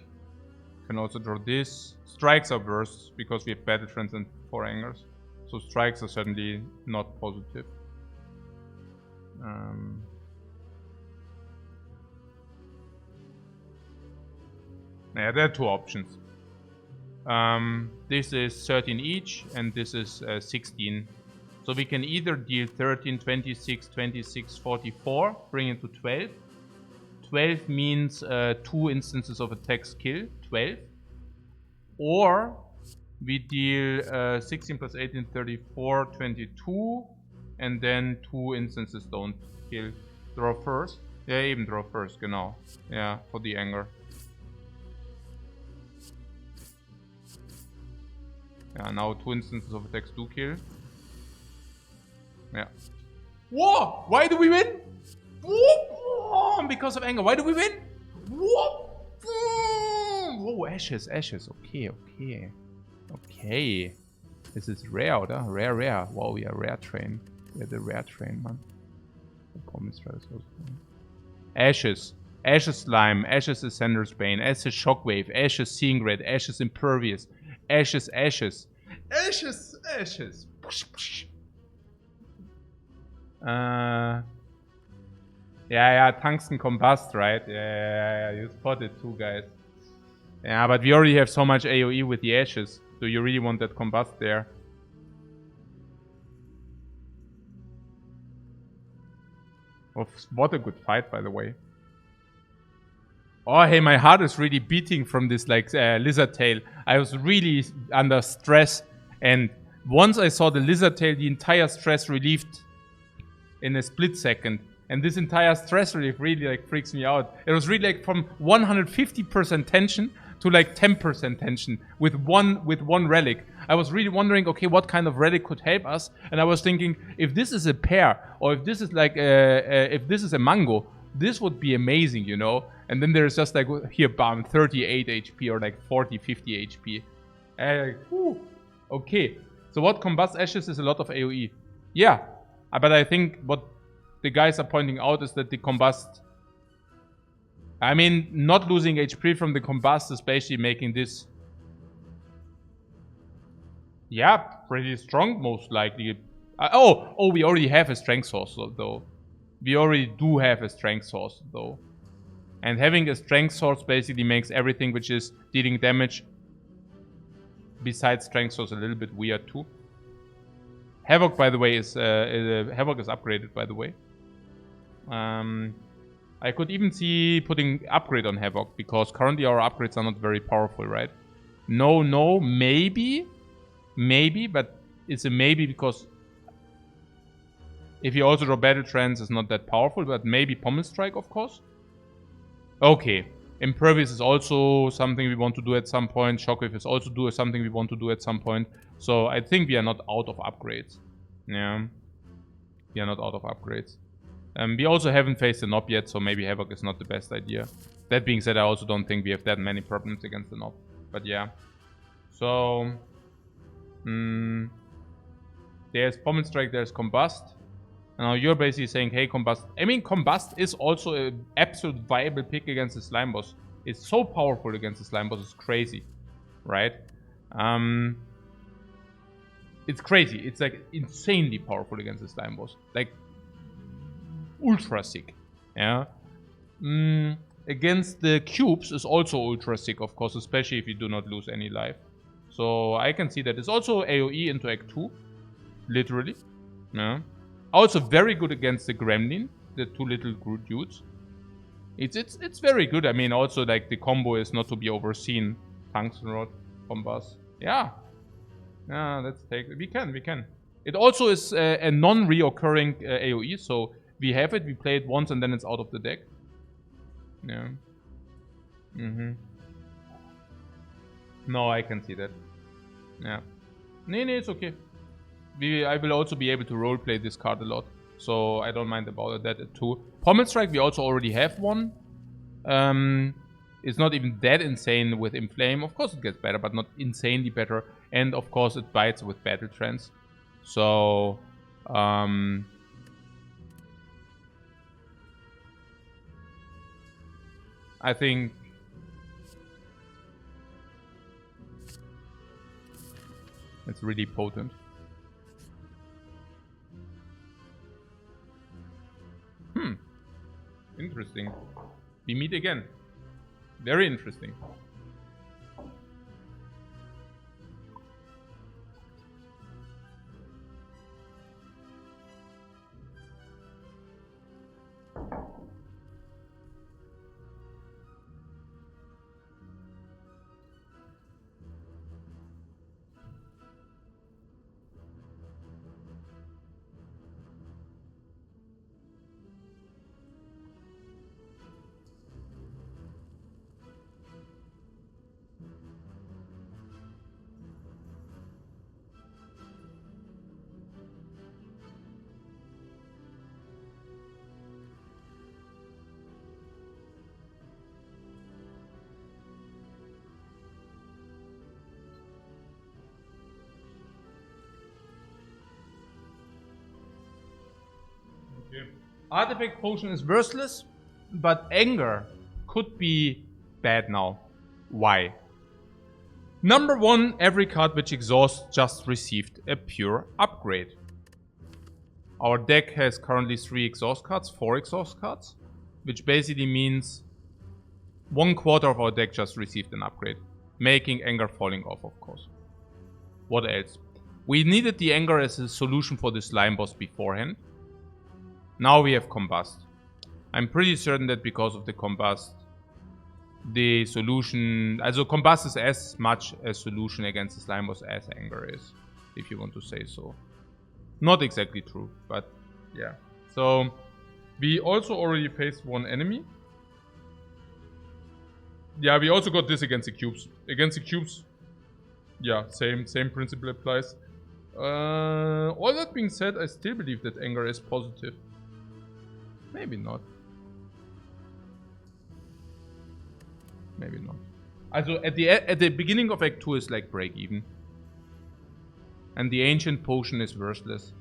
Can also draw this. Strikes are worse because we have battle trance and 4 angers. So strikes are certainly not positive. Yeah, there are 2 options. This is 13 each, and this is 16. So we can either deal 13, 26, 26, 44, bring it to 12. 12 means 2 instances of attacks kill, 12. Or we deal 16 plus 18, 34, 22. And then 2 instances don't kill. Draw first. Yeah, even draw first, genau. Yeah, for the anger. Yeah, now 2 instances of attacks do kill. Yeah. Whoa! Why do we win? Whoa! Because of anger. Why do we win? Whoa! Whoa, ashes. Okay. This is rare, oder? Rare. Wow, we are rare train. We are the rare train, man. Ashes. Ashes slime. Ashes Ascender's Bane. Ashes shockwave. Ashes seeing red. Ashes impervious. Ashes. Yeah, tungsten combust, right? Yeah, you spotted 2 guys. Yeah, but we already have so much AoE with the ashes. Do you really want that combust there? Oh, what a good fight, by the way. Oh, hey, my heart is really beating from this, like, lizard tail. I was really under stress. And once I saw the lizard tail, the entire stress relieved in a split second. And this entire stress relief really, like, freaks me out. It was really, like, from 150% tension to, like, 10% tension with one relic. I was really wondering, okay, what kind of relic could help us? And I was thinking, if this is a pear, or if this is, like, if this is a mango, this would be amazing, you know? And then there's just, like, here, bam, 38 HP, or, like, 40, 50 HP. Okay. So what combusts ashes is a lot of AoE. Yeah. But I think what the guys are pointing out is that the combust... I mean, not losing HP from the combust is basically making this... Yeah, pretty strong, most likely. Oh, we already have a strength source though. We already do have a strength source though. And having a strength source basically makes everything which is dealing damage besides strength source a little bit weird too. Havoc, by the way, is Havoc is upgraded, by the way. I could even see putting upgrade on Havoc, because currently our upgrades are not very powerful, right? No, maybe, but it's a maybe because if you also draw Battle Trance, it's not that powerful, but maybe Pommel Strike, of course. Okay, Impervious is also something we want to do at some point. Shockwave is also something we want to do at some point. So I think we are not out of upgrades. Yeah, we are not out of upgrades. We also haven't faced the Knob yet, so maybe Havoc is not the best idea. That being said, I also don't think we have that many problems against the Knob. But yeah. So... there's Pommel Strike, there's Combust. Now you're basically saying, hey, Combust. I mean, Combust is also an absolute viable pick against the Slime Boss. It's so powerful against the Slime Boss, it's crazy. Right? It's crazy. It's like insanely powerful against the Slime Boss. Like, ultra sick. Yeah. Against the cubes is also ultra sick, of course, especially if you do not lose any life. So I can see that. It's also AoE into Act 2. Literally. Yeah. Also very good against the Gremlin, the two little dudes. It's very good. I mean, also like the combo is not to be overseen. Tungsten Rod, Bombas. Yeah. Yeah, let's take it. We can. It also is a non-reoccurring AoE, so we have it, we play it once, and then it's out of the deck. Yeah. No, I can see that. Yeah. Nee, it's okay. I will also be able to roleplay this card a lot, so I don't mind about that too. Pommel Strike, we also already have one. It's not even that insane with Inflame. Of course it gets better, but not insanely better. And of course it bites with Battle Trance. So, I think it's really potent. Interesting. We meet again. Very interesting. Artifact Potion is worthless, but Anger could be bad now. Why? Number one, every card which exhausts just received a pure upgrade. Our deck has currently 4 exhaust cards, which basically means 1/4 of our deck just received an upgrade, making Anger falling off, of course. What else? We needed the Anger as a solution for the Slime Boss beforehand. Now we have Combust. I'm pretty certain that because of the Combust, the solution... Also Combust is as much a solution against the Slime Boss as Anger is, if you want to say so. Not exactly true, but yeah. So, we also already faced one enemy. Yeah, we also got this against the cubes. Against the cubes, yeah, same principle applies. All that being said, I still believe that Anger is positive. Maybe not. Maybe not. Also at the beginning of Act 2 is like break even. And the Ancient Potion is worthless.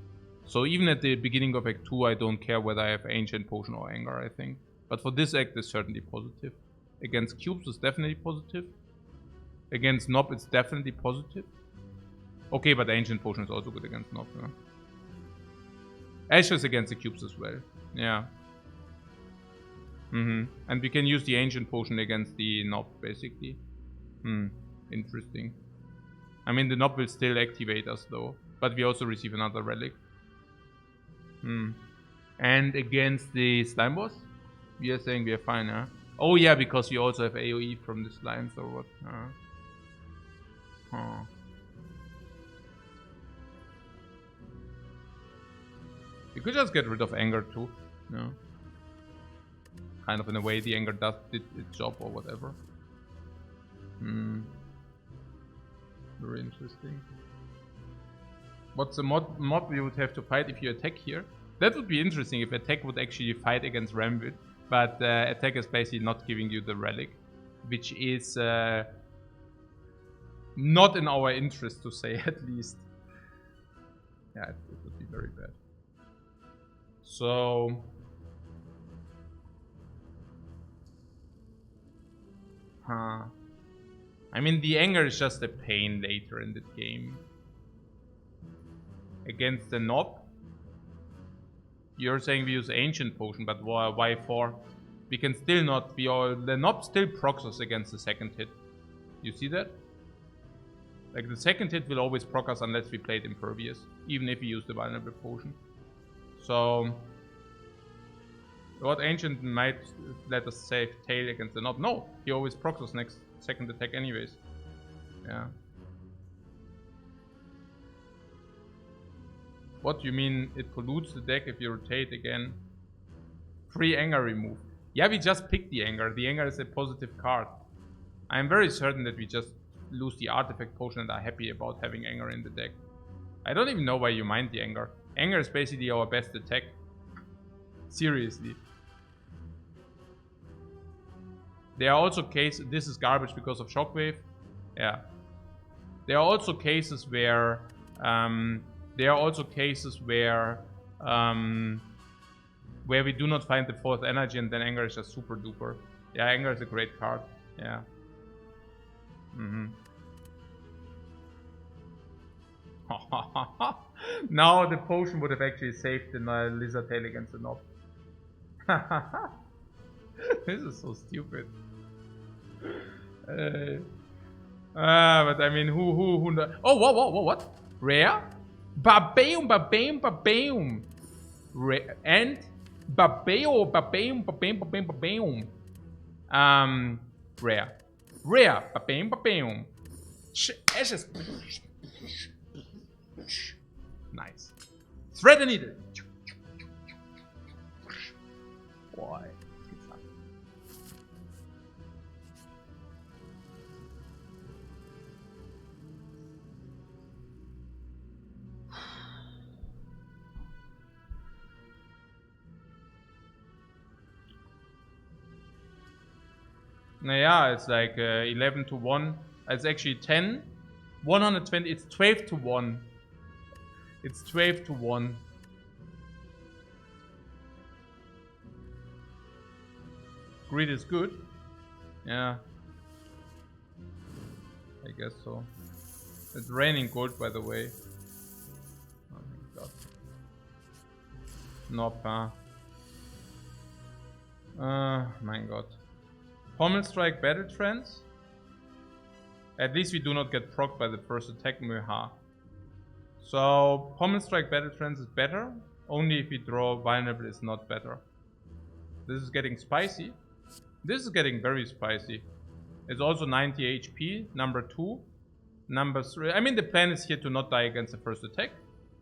So even at the beginning of Act 2 I don't care whether I have Ancient Potion or Anger, I think. But for this act it's certainly positive. Against cubes it's definitely positive. Against Knob it's definitely positive. Okay, but Ancient Potion is also good against Knob, yeah? Ashes against the cubes as well. Yeah. And we can use the ancient potion against the knob, basically. Interesting. I mean, the knob will still activate us, though. But we also receive another relic. And against the slime boss, we are saying we are fine, huh? Oh yeah, because we also have AoE from the slimes or what? We could just get rid of anger too. No. Kind of in a way the anger did its job or whatever. Very interesting. What's the mob we would have to fight if you attack here? That would be interesting if attack would actually fight against Rambit. But attack is basically not giving you the relic. Which is not in our interest to say, at least. Yeah, it would be very bad. So... I mean, the anger is just a pain later in the game. Against the knob. You're saying we use ancient potion, but why for? We can still not. The knob still procs us against the second hit. You see that? Like the second hit will always proc us unless we played impervious, even if we use the vulnerable potion. So, what ancient might let us save tail against the knob? No, he always procs us next second attack anyways. Yeah. What do you mean it pollutes the deck if you rotate again? Free anger remove. Yeah, we just picked the anger. The anger is a positive card. I'm very certain that we just lose the artifact potion and are happy about having anger in the deck. I don't even know why you mind the anger. Anger is basically our best attack. Seriously. There are also cases... This is garbage because of shockwave. Yeah. There are also cases where... where we do not find the fourth energy and then anger is just super duper. Yeah, anger is a great card. Yeah. Now the potion would have actually saved the lizard tail against the knob. This is so stupid. But I mean, who knows? Oh, what? Rare? Babeum. And babeo. Rare. Babeum. Ashes. Nice. Thread and needle. Boy. Naja, it's like 11 to 1. It's actually 10. 120. It's 12 to 1. It's 12 to 1. Greed is good. Yeah. I guess so. It's raining gold, by the way. Oh my god. Nope, huh? My god. Pommel Strike Battle Trance. At least we do not get procced by the first attack, Meha. So, Pommel Strike Battle Trance is better. Only if we draw Vulnerable is not better. This is getting spicy. This is getting very spicy. It's also 90 HP, number 2. Number 3, I mean the plan is here to not die against the first attack.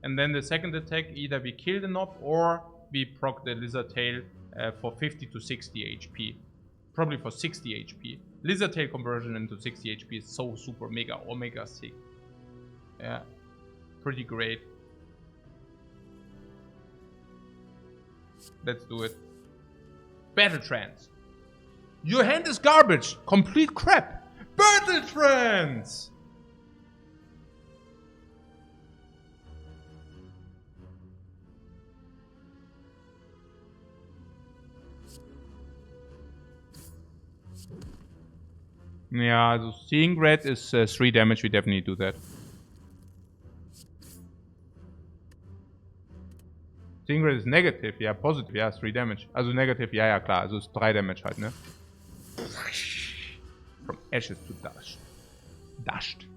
And then the second attack, either we kill the knob or we proc the lizard tail for 50 to 60 HP. Probably for 60 HP. Lizard tail conversion into 60 HP is so super mega omega sick. Yeah, pretty great. Let's do it. Battle Trance. Your hand is garbage. Complete crap. Battle Trance. Yeah, so seeing red is 3 damage. We definitely do that. Stingray ist negative, ja, positive, ja, ist 3 Damage. Also negative, ja, ja, klar, also ist 3 Damage halt, ne? From ashes to dust. Dust.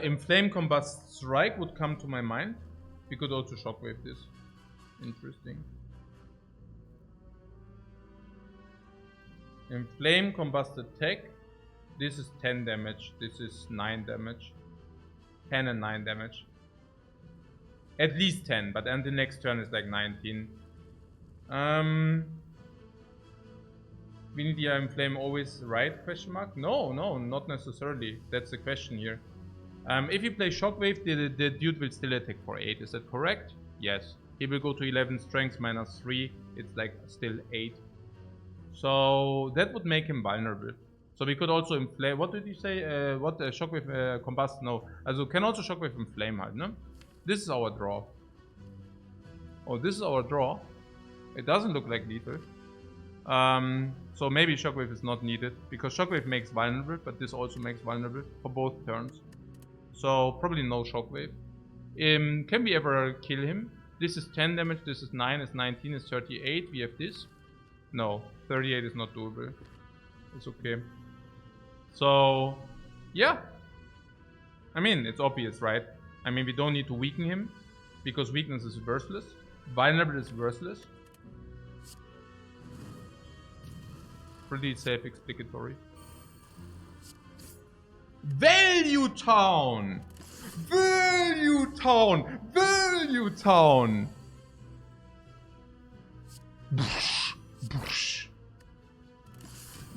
Inflame Combust Strike would come to my mind. We could also Shockwave this. Interesting. Inflame Combust Attack. This is 10 damage. This is 9 damage. 10 and 9 damage. At least 10, but then the next turn is like 19. We need the Inflame always right? Question mark? No, not necessarily. That's the question here. If you play Shockwave, the dude will still attack for 8. Is that correct? Yes. He will go to 11 strength minus 3. It's like still 8. So that would make him vulnerable. So we could also inflame. What did you say? Shockwave combust? No. Also can also Shockwave inflame halt, ne? This is our draw. Oh, this is our draw. It doesn't look like lethal. So maybe Shockwave is not needed because Shockwave makes vulnerable, but this also makes vulnerable for both turns. So probably no Shockwave. Can we ever kill him? This is 10 damage, this is 9, is 19, is 38. We have this. No, 38 is not doable. It's okay. So, yeah. I mean, it's obvious, right? I mean, we don't need to weaken him because weakness is worthless. Vulnerable is worthless. Pretty self-explanatory. Value Town! Value Town! Value Town!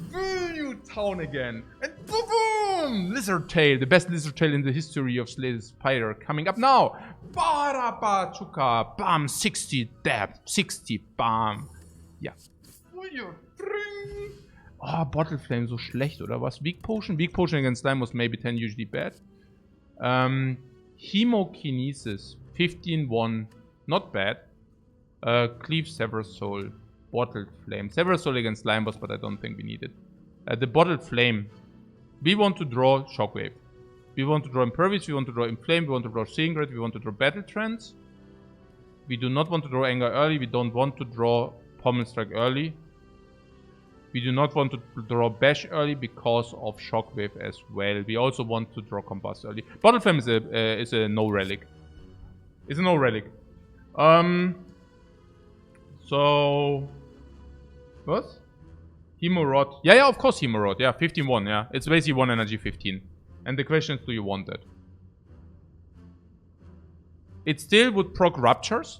Value Town again! And boom! Lizard Tail, the best Lizard Tail in the history of Spire, coming up now! Barabachuka! Bam! 60 dab! 60 bam! Ja. Oh, Bottle Flame, so schlecht, oder was? Weak Potion? Weak Potion against Slime was maybe 10, usually bad. Hemokinesis, 15-1, not bad. Cleave Sever Soul, Bottled Flame. Sever Soul against Slime boss, but I don't think we need it. The Bottled Flame. We want to draw Shockwave. We want to draw Impervious, we want to draw Inflame, we want to draw Singret, we want to draw Battle Trance. We do not want to draw Anger early, we don't want to draw Pommel Strike early. We do not want to draw Bash early because of Shockwave as well. We also want to draw Combust early. Bottle Flame is a no relic. It's a no relic. So what? Hemorrhod. Yeah, of course Hemorrhod. Yeah, 15-1, yeah. It's basically 1 energy 15. And the question is, do you want that? It still would proc Ruptures.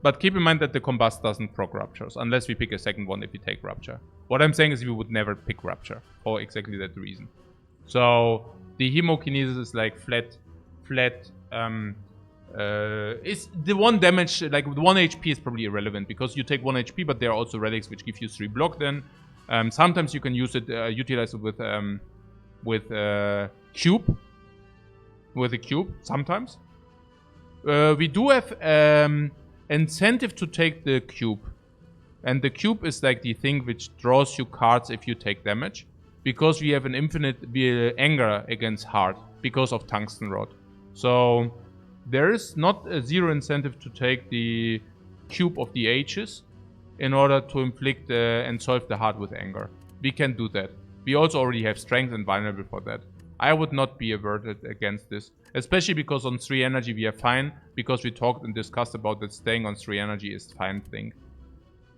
But keep in mind that the Combust doesn't proc Ruptures. Unless we pick a second one if we take Rupture. What I'm saying is we would never pick Rupture. For exactly that reason. So the Hemokinesis is like flat. It's the 1 damage, like 1 HP is probably irrelevant. Because you take 1 HP, but there are also relics which give you 3 block then. Sometimes you can use it, utilize it with cube. With a cube, sometimes. We do have incentive to take the cube. And the cube is like the thing which draws you cards if you take damage. Because we have an infinite anger against heart. Because of Tungsten Rod. So there is not a 0 incentive to take the cube of the Ages. In order to inflict and solve the heart with anger. We can do that. We also already have strength and vulnerable for that. I would not be averted against this. Especially because on 3 energy we are fine. Because we talked and discussed about that staying on 3 energy is fine thing.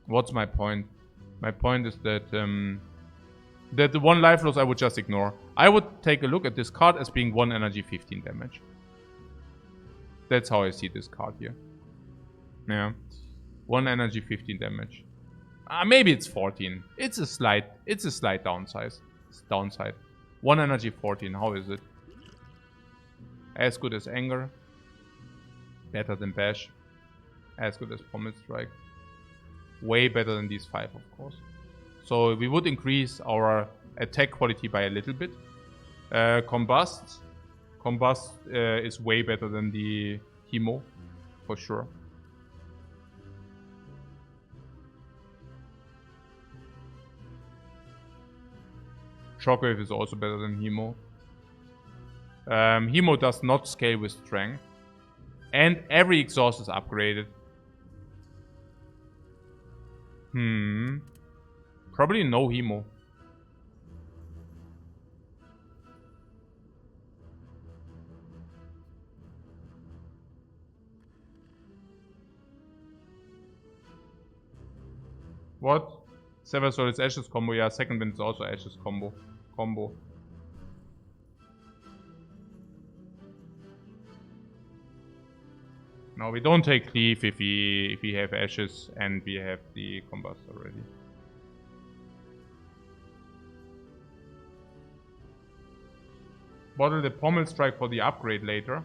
What's my point? My point is that that the 1 life loss I would just ignore. I would take a look at this card as being 1 energy 15 damage. That's how I see this card here. Yeah. 1 energy 15 damage. Maybe it's 14. It's a slight downside. 1 energy 14, how is it? As good as Anger. Better than Bash. As good as Pommel Strike. Way better than these 5, of course. So we would increase our attack quality by a little bit. Combust. Combust is way better than the Hemo. For sure. Shockwave is also better than Hemo. Hemo does not scale with strength. And every exhaust is upgraded. Probably no Hemo. What? Sever Soul is Ashes combo. Yeah, second wind is also Ashes combo. No, we don't take Cleave if we have Ashes and we have the Combust already. Bottle the Pommel Strike for the upgrade later.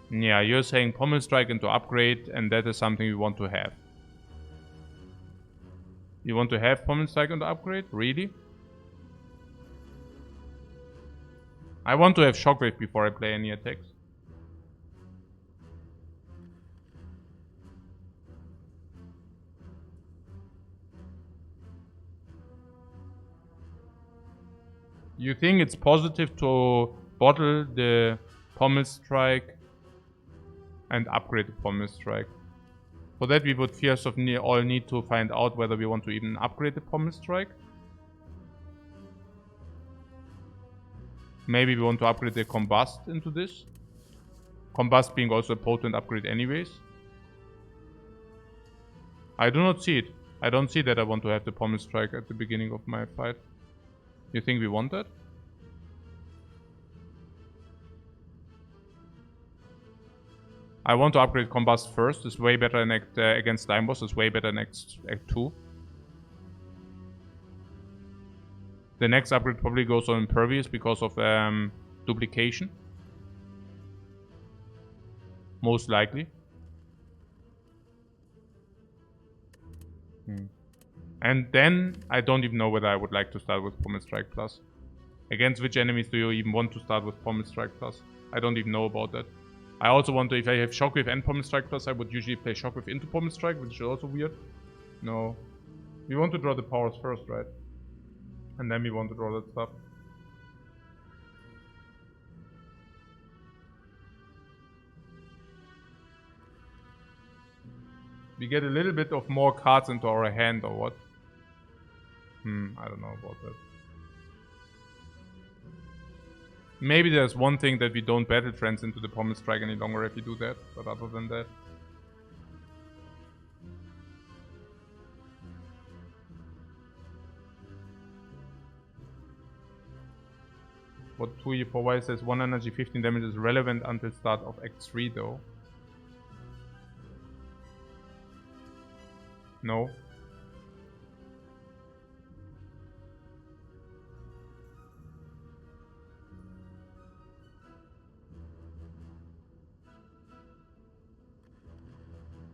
Yeah, you're saying Pommel Strike into upgrade, and that is something we want to have. You want to have Pommel Strike into upgrade? Really? I want to have Shockwave before I play any attacks. You think it's positive to bottle the Pommel Strike and upgrade the Pommel Strike? For that we would first of all need to find out whether we want to even upgrade the Pommel Strike. Maybe we want to upgrade the Combust into this. Combust being also a potent upgrade anyways. I do not see it. I don't see that I want to have the Pommel Strike at the beginning of my fight. You think we want that? I want to upgrade Combust first. It's way better in against Slime Boss. It's way better in Act 2. The next upgrade probably goes on Impervious because of duplication. Most likely. And then I don't even know whether I would like to start with Pommel Strike Plus. Against which enemies do you even want to start with Pommel Strike Plus? I don't even know about that. I also want to, if I have Shockwave and Pommel Strike Plus, I would usually play Shockwave into Pommel Strike, which is also weird. No. We want to draw the powers first, right? And then we want to draw that stuff. We get a little bit of more cards into our hand or what? I don't know about that. Maybe there's one thing that we don't battle trance into the Pommel Strike any longer if we do that, but other than that. What 2E4Y says 1 energy 15 damage is relevant until start of Act 3 though. No.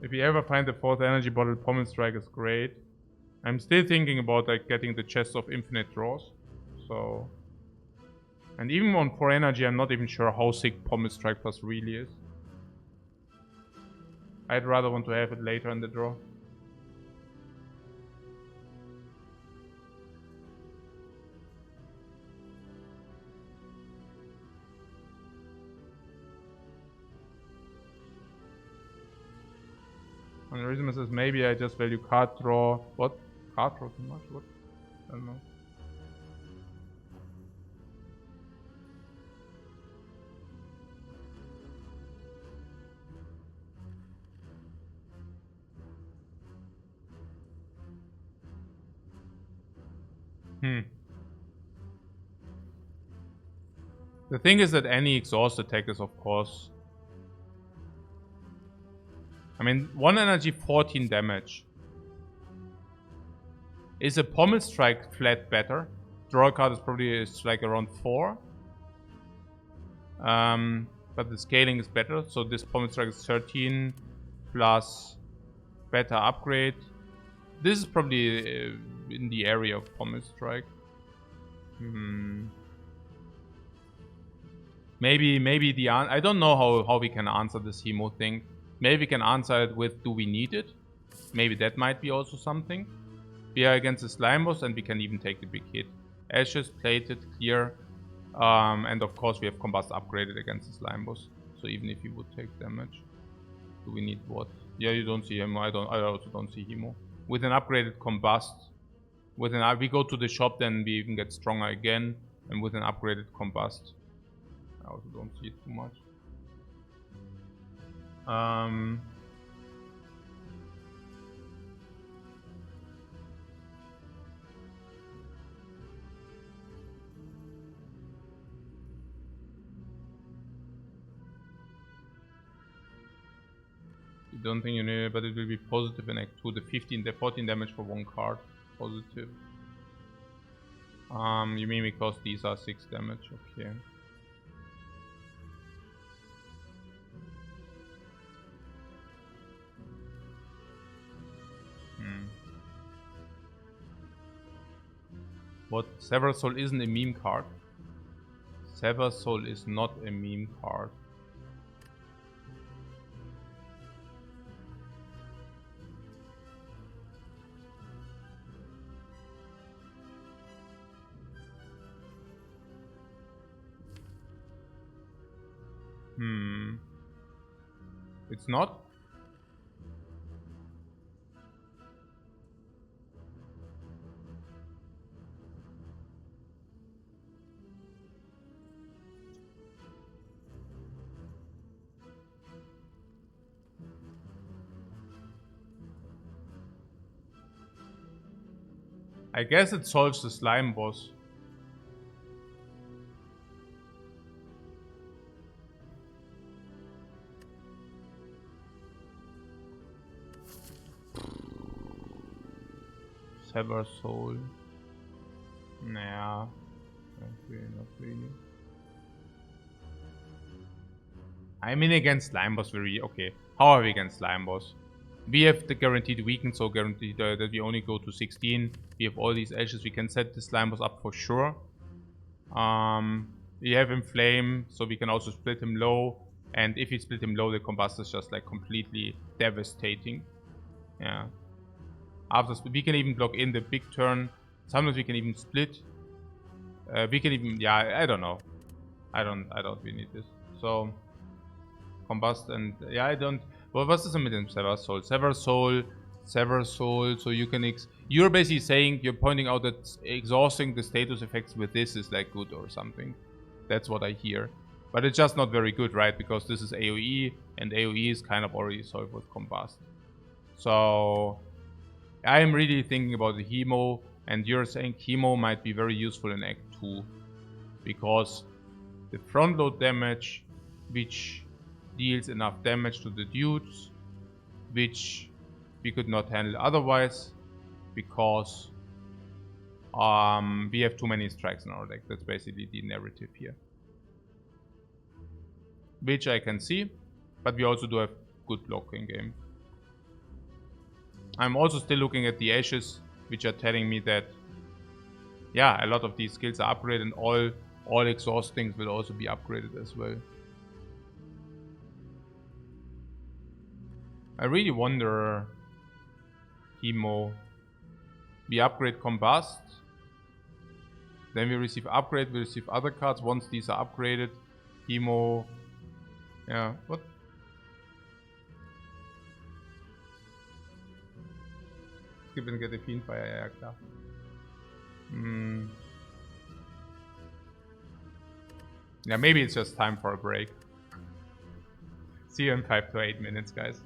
If you ever find the 4th energy bottle, Pommel Strike is great. I'm still thinking about like getting the chest of infinite draws. So, and even on 4 energy, I'm not even sure how sick Pommel Strike Plus really is. I'd rather want to have it later in the draw. And the reason says maybe I just value card draw. What? Card draw too much? What? I don't know. The thing is that any exhaust attack is of course... I mean, 1 energy, 14 damage. Is a Pommel Strike flat better? Draw a card is probably like around 4. But the scaling is better. So this Pommel Strike is 13 plus better upgrade. This is probably in the area of Pommel Strike. Maybe the I don't know how we can answer this Hemo thing. Maybe we can answer it with, do we need it? Maybe that might be also something. We are against the Slime Boss and we can even take the big hit. Ashes, plated, clear. And of course we have Combust upgraded against the Slime Boss. So even if he would take damage. Do we need what? Yeah, you don't see him. I also don't see Hemo. With an upgraded Combust, we go to the shop, then we even get stronger again. And with an upgraded Combust, I also don't see it too much. You don't think you need it, but it will be positive in Act 2. The 14 damage for one card. Positive. You mean because these are 6 damage? Okay. What? Sever Soul isn't a meme card. Sever Soul is not a meme card. It's not? I guess it solves the Slime Boss. Sever Soul. Nah. Not really. I mean against Slime Boss okay. How are we against Slime Boss? We have the guaranteed weaken, so guaranteed that we only go to 16. We have all these ashes, we can set the Slime Boss up for sure. We have Inflame, so we can also split him low. And if we split him low, the Combust is just like completely devastating. Yeah. We can even block in the big turn. Sometimes we can even split. We can even, yeah, I don't know. I don't really need this. So, Combust and, yeah, I don't. Well, what's this with Sever Soul? Sever Soul, so you can, you're basically saying, you're pointing out that exhausting the status effects with this is like good or something. That's what I hear. But it's just not very good, right? Because this is AoE, and AoE is kind of already solved with Combust. So, I am really thinking about the Hemo, and you're saying Hemo might be very useful in Act 2. Because the front load damage, which deals enough damage to the dudes, which we could not handle otherwise, because we have too many strikes in our deck. That's basically the narrative here. Which I can see, but we also do have good blocking game. I'm also still looking at the ashes, which are telling me that, yeah, a lot of these skills are upgraded, and all exhaust things will also be upgraded as well. I really wonder, Hemo, we upgrade Combust, then we receive upgrade, we receive other cards. Once these are upgraded, Hemo, yeah, what? Skip and get a Fiendfire, ja klar. Yeah, maybe it's just time for a break. See you in 5 to 8 minutes, guys.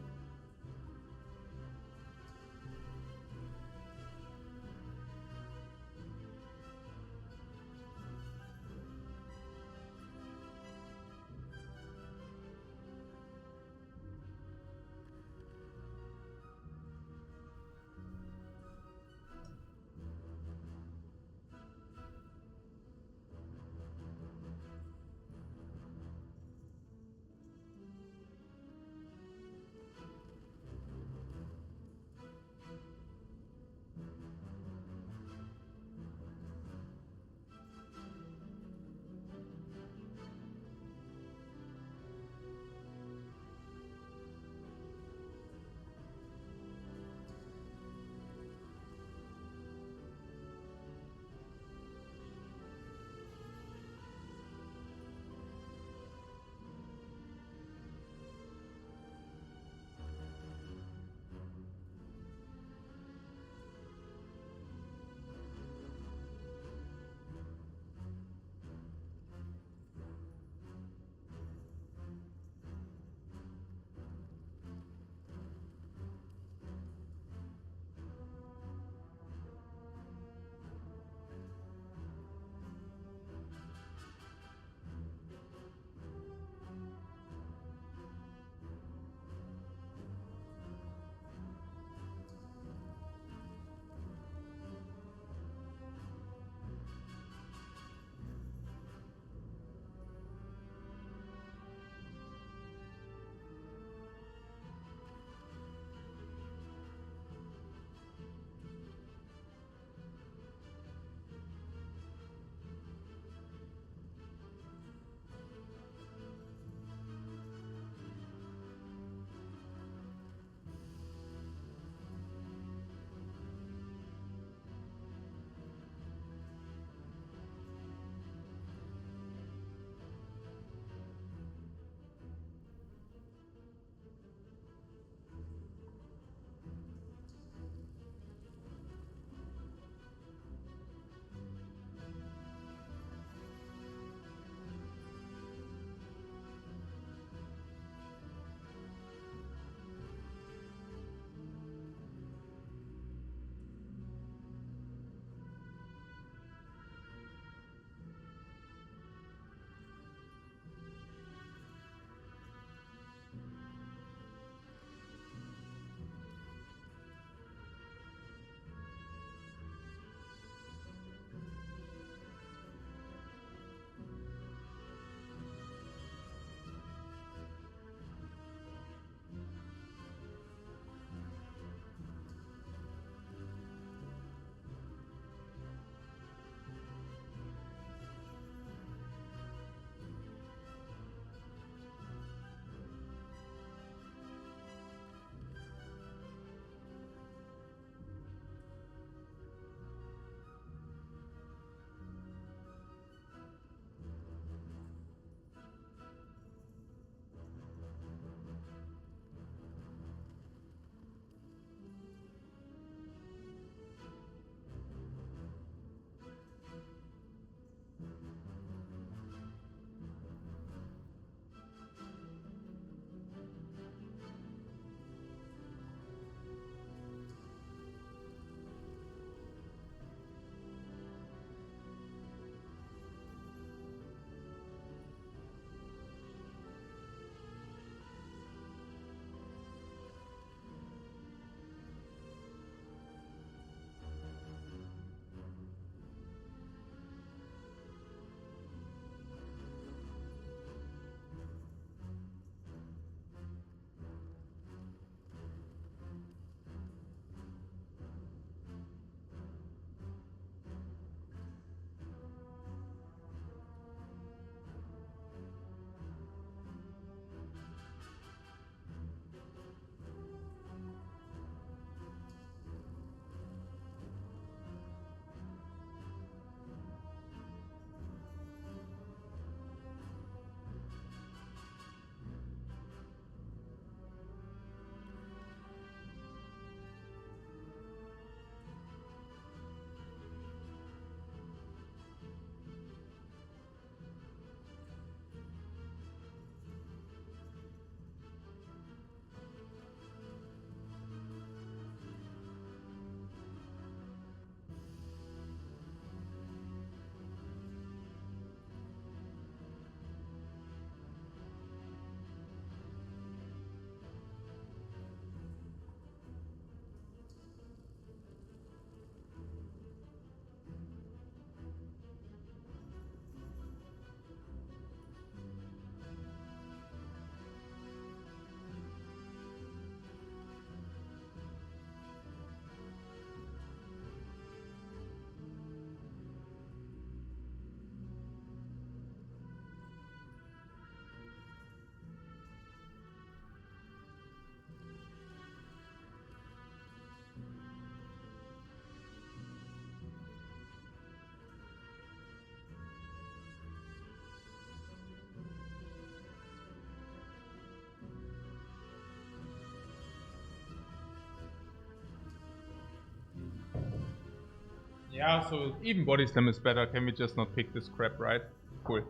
Yeah, so even body slam is better. Can we just not pick this crap, right? Cool.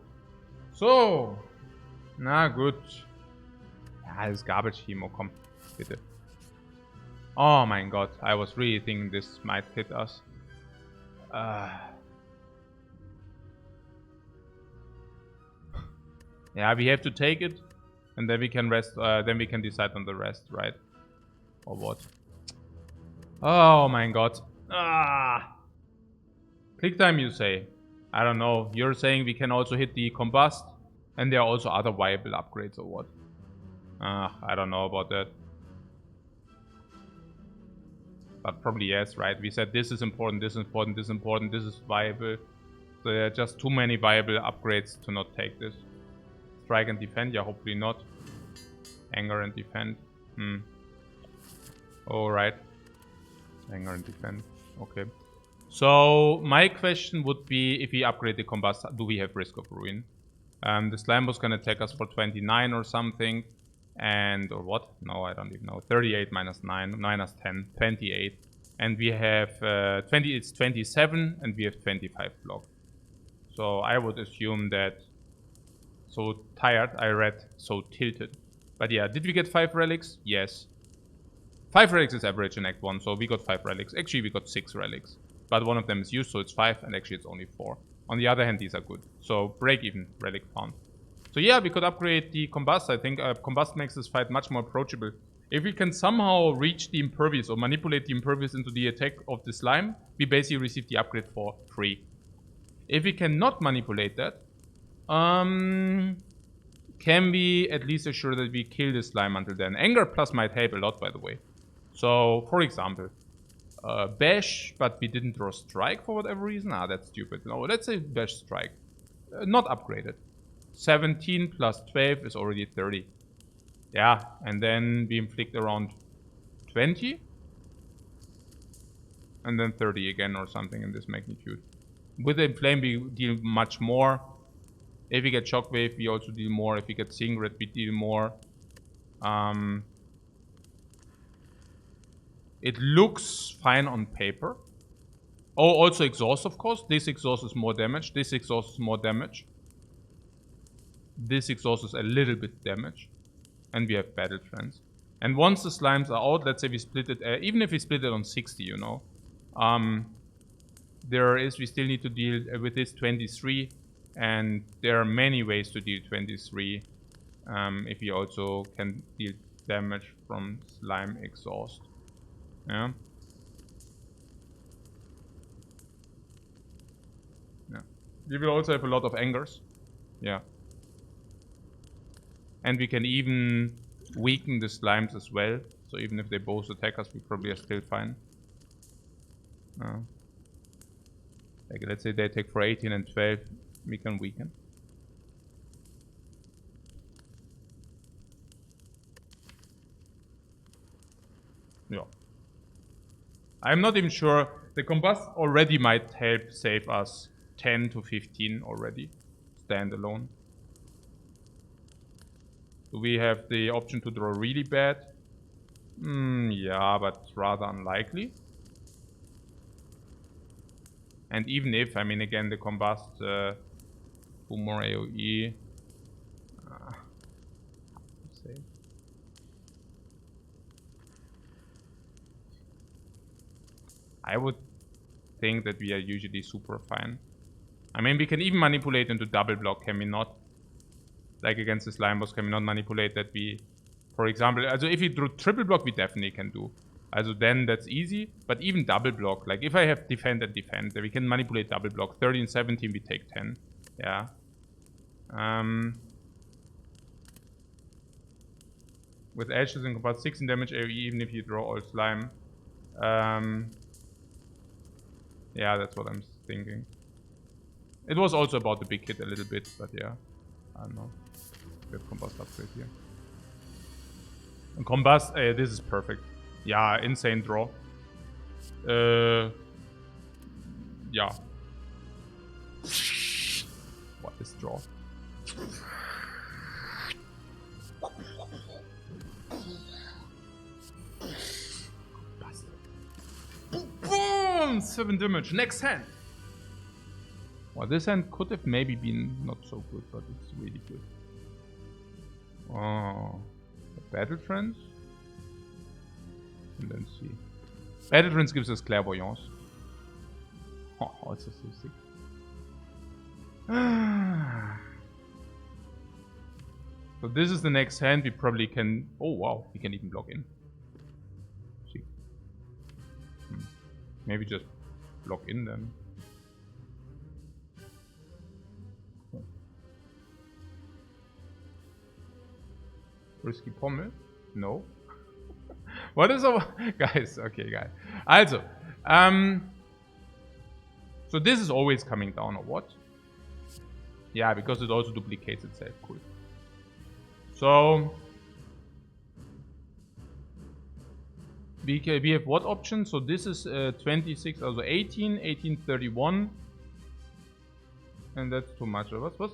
So, na gut. Ja, das Garbage Hemo, komm, bitte. Oh mein Gott, I was really thinking this might hit us. Yeah, we have to take it, and then we can rest. Then we can decide on the rest, right? Or what? Oh my God! Click time, you say? I don't know. You're saying we can also hit the combust, and there are also other viable upgrades, or what? I don't know about that. But probably yes, right? We said this is important, this is important, this is important, this is viable. So there are just too many viable upgrades to not take this. Strike and defend, yeah, hopefully not. Anger and defend. Alright. Anger and defend. Okay. So my question would be, if we upgrade the combust, do we have risk of ruin? The slime boss can attack us for 29 or something. And, or what? No, I don't even know. 38 minus 9, minus 10, 28. And we have it's 27, and we have 25 block. So I would assume that, so tired, I read so tilted. But yeah, did we get 5 relics? Yes. 5 relics is average in Act 1, so we got 5 relics. Actually, we got 6 relics. But one of them is used, so it's 5, and actually it's only 4. On the other hand, these are good. So break even, relic found. So yeah, we could upgrade the combust. I think combust makes this fight much more approachable. If we can somehow reach the impervious or manipulate the impervious into the attack of the slime, we basically receive the upgrade for free. If we cannot manipulate that, can we at least assure that we kill the slime until then? Anger plus might help a lot, by the way. So, for example, bash, but we didn't draw strike for whatever reason. That's stupid. No, let's say bash strike. Not upgraded. 17 plus 12 is already 30. Yeah, and then we inflict around 20. And then 30 again or something in this magnitude. With the Inflame we deal much more. If we get Shockwave we also deal more. If we get Singret we deal more. It looks fine on paper. Oh, also exhaust, of course. This exhaust is more damage. This exhaust is more damage. This exhaust is a little bit damage. And we have Battle Trance. And once the slimes are out, let's say we split it, even if we split it on 60, you know. We still need to deal with this 23. And there are many ways to deal 23. If you also can deal damage from slime exhaust. Yeah. Yeah. We will also have a lot of angers. Yeah. And we can even weaken the slimes as well. So even if they both attack us, we probably are still fine. Like let's say they attack for 18 and 12, we can weaken. Yeah. I'm not even sure. The combust already might help save us 10 to 15 already. Standalone. Do we have the option to draw really bad? Yeah, but rather unlikely. And even if, I mean, again, the combust, 2 more AoE. I would think that we are usually super fine. I mean, we can even manipulate into double block, can we not? Like against the slime boss, can we not manipulate that we, for example, also if we drew triple block, we definitely can do. Also then that's easy, but even double block, like if I have defend and defend, we can manipulate double block. 30 and 17, we take 10. Yeah. With edges and about 16 damage AoE, even if you draw all slime. Yeah, that's what I'm thinking. It was also about the big hit a little bit, but yeah. I don't know. We have combust upgrade here. And combust, this is perfect. Yeah, insane draw. Yeah. What is draw? Boom! 7 damage. Next hand. Well, this hand could have maybe been not so good, but it's really good. Oh. Battle Trance? And then see. Battle Trance gives us Clairvoyance. Oh, it's so sick. So this is the next hand. We probably can... Oh, wow. We can even block in. See. Maybe just block in then. Risky Pommel? No. What is our... Guys, okay, guys. Also, so this is always coming down, or what? Yeah, because it also duplicates itself. Cool. So... we have what option? So this is 26, also 18, 18, 31. And that's too much, oder was?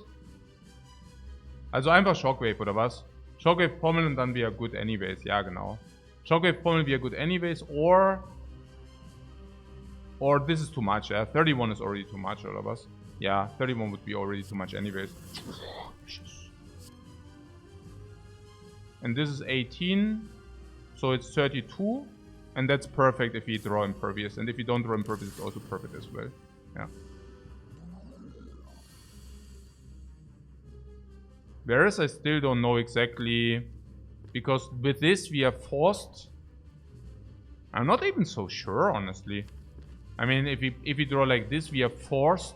Also einfach Shockwave, oder was? Shockwave Pommel und dann we are good anyways. Ja, genau. Shockwave Pommel we are good anyways. Or this is too much. Yeah, 31 is already too much, oder was? Yeah, 31 would be already too much anyways. And this is 18. So it's 32. And that's perfect if you draw Impervious. And if you don't draw Impervious, it's also perfect as well. Yeah. Whereas I still don't know exactly, because with this we are forced. I'm not even so sure, honestly. I mean, if we draw like this, we are forced.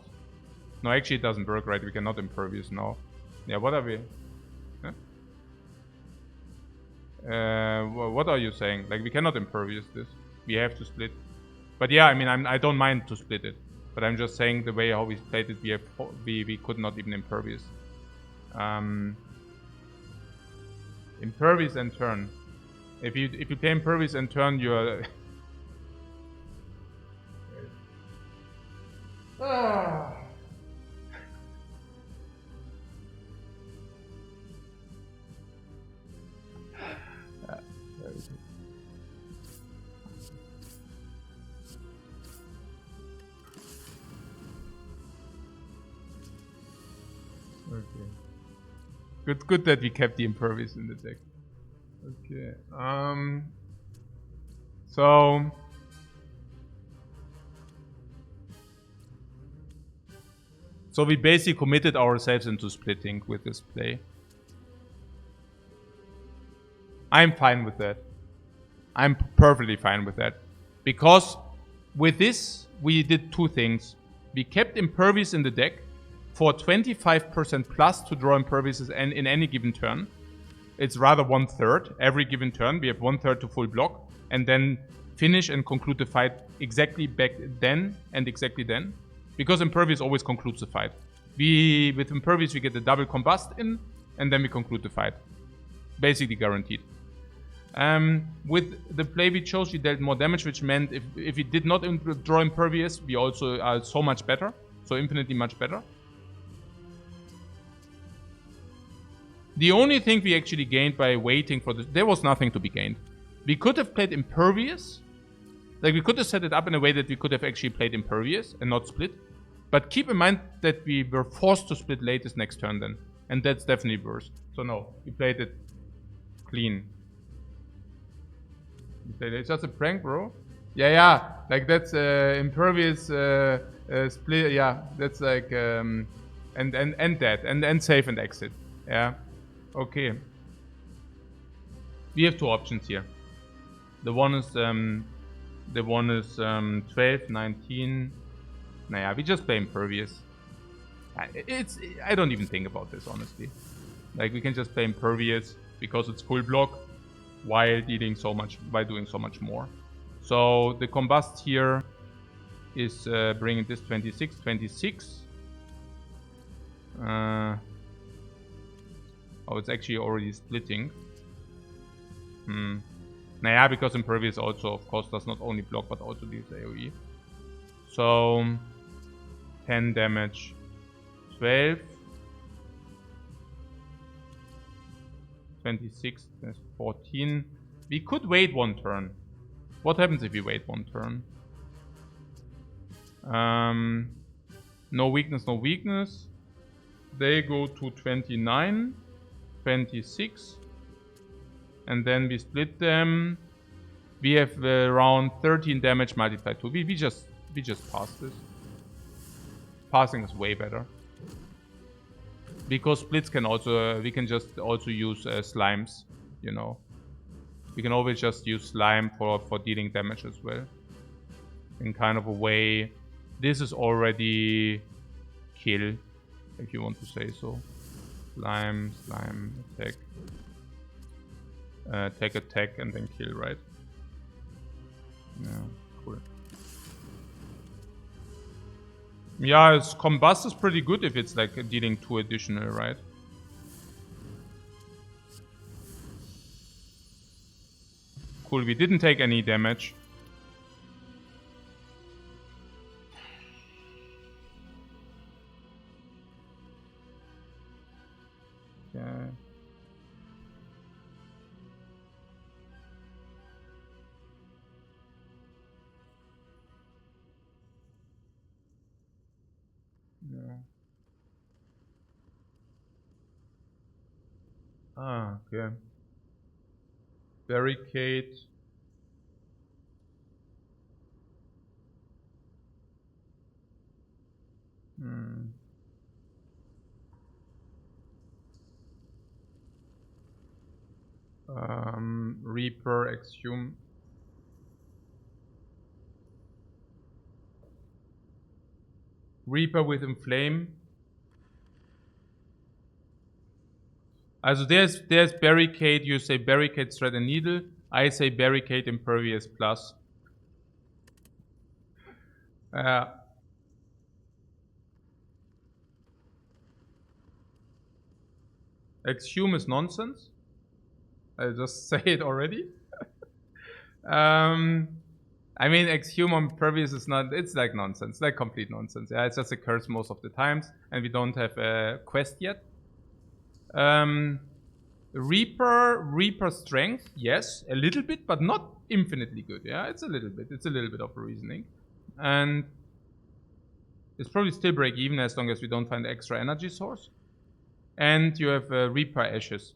No, actually it doesn't work, right? We cannot Impervious now. Yeah, what are we? Huh? What are you saying? Like, we cannot Impervious this. We have to split. But yeah, I mean, I don't mind to split it. But I'm just saying the way how we played it, we could not even Impervious. Impervious and turn. If you play Impervious and turn, you're Good that we kept the Impervious in the deck. Okay. So we basically committed ourselves into splitting with this play. I'm fine with that. I'm perfectly fine with that. Because with this, we did two things. We kept Impervious in the deck for 25% plus to draw Imperviouses and in any given turn. It's rather 1/3 every given turn. We have 1/3 to full block and then finish and conclude the fight exactly back then and exactly then. Because Impervious always concludes the fight. With Impervious we get the double combust in and then we conclude the fight. Basically guaranteed. With the play we chose, we dealt more damage, which meant if we did not draw Impervious, we also are so much better. So infinitely much better. The only thing we actually gained by waiting for this, there was nothing to be gained. We could have played Impervious. Like, we could have set it up in a way that we could have actually played Impervious and not split. But keep in mind that we were forced to split latest next turn then. And that's definitely worse. So no, we played it clean. It's just a prank, bro. Yeah. Like, that's Impervious split. Yeah, that's like... and that. And save and exit. Yeah. Okay. We have two options here. The one is 12, 19. Naja, we just play Impervious. I don't even think about this, honestly. Like, we can just play Impervious because it's full block while doing so much more. So the combust here is bringing this 26. Oh, it's actually already splitting. Naja, because Impervious also, of course, does not only block, but also deals AoE. So, 10 damage. 12. 26, 14. We could wait one turn. What happens if we wait one turn? No weakness, no weakness. They go to 29, 26. And then we split them. We have around 13 damage multiplied 2. We just passed this. Passing is way better. Because splits can also, we can just also use slimes, you know. We can always just use slime for dealing damage as well. In kind of a way, this is already kill, if you want to say so. Slime, attack. Attack, and then kill, right? Yeah, cool. Yeah, combust is pretty good if it's like dealing 2 additional, right? Cool, we didn't take any damage. Okay. Yeah. Ah, okay. Barricade. Reaper, exhume. Reaper with inflame. Also there's barricade, you say barricade, thread and needle. I say barricade, impervious plus. Exhume is nonsense. I'll just say it already. I mean, exhume on impervious is not, it's like nonsense, like complete nonsense. Yeah, it's just a curse most of the times, and we don't have a quest yet. Reaper strength, yes, a little bit, but not infinitely good. Yeah, it's a little bit of a reasoning. And it's probably still break even as long as we don't find extra energy source. And you have Reaper Ashes.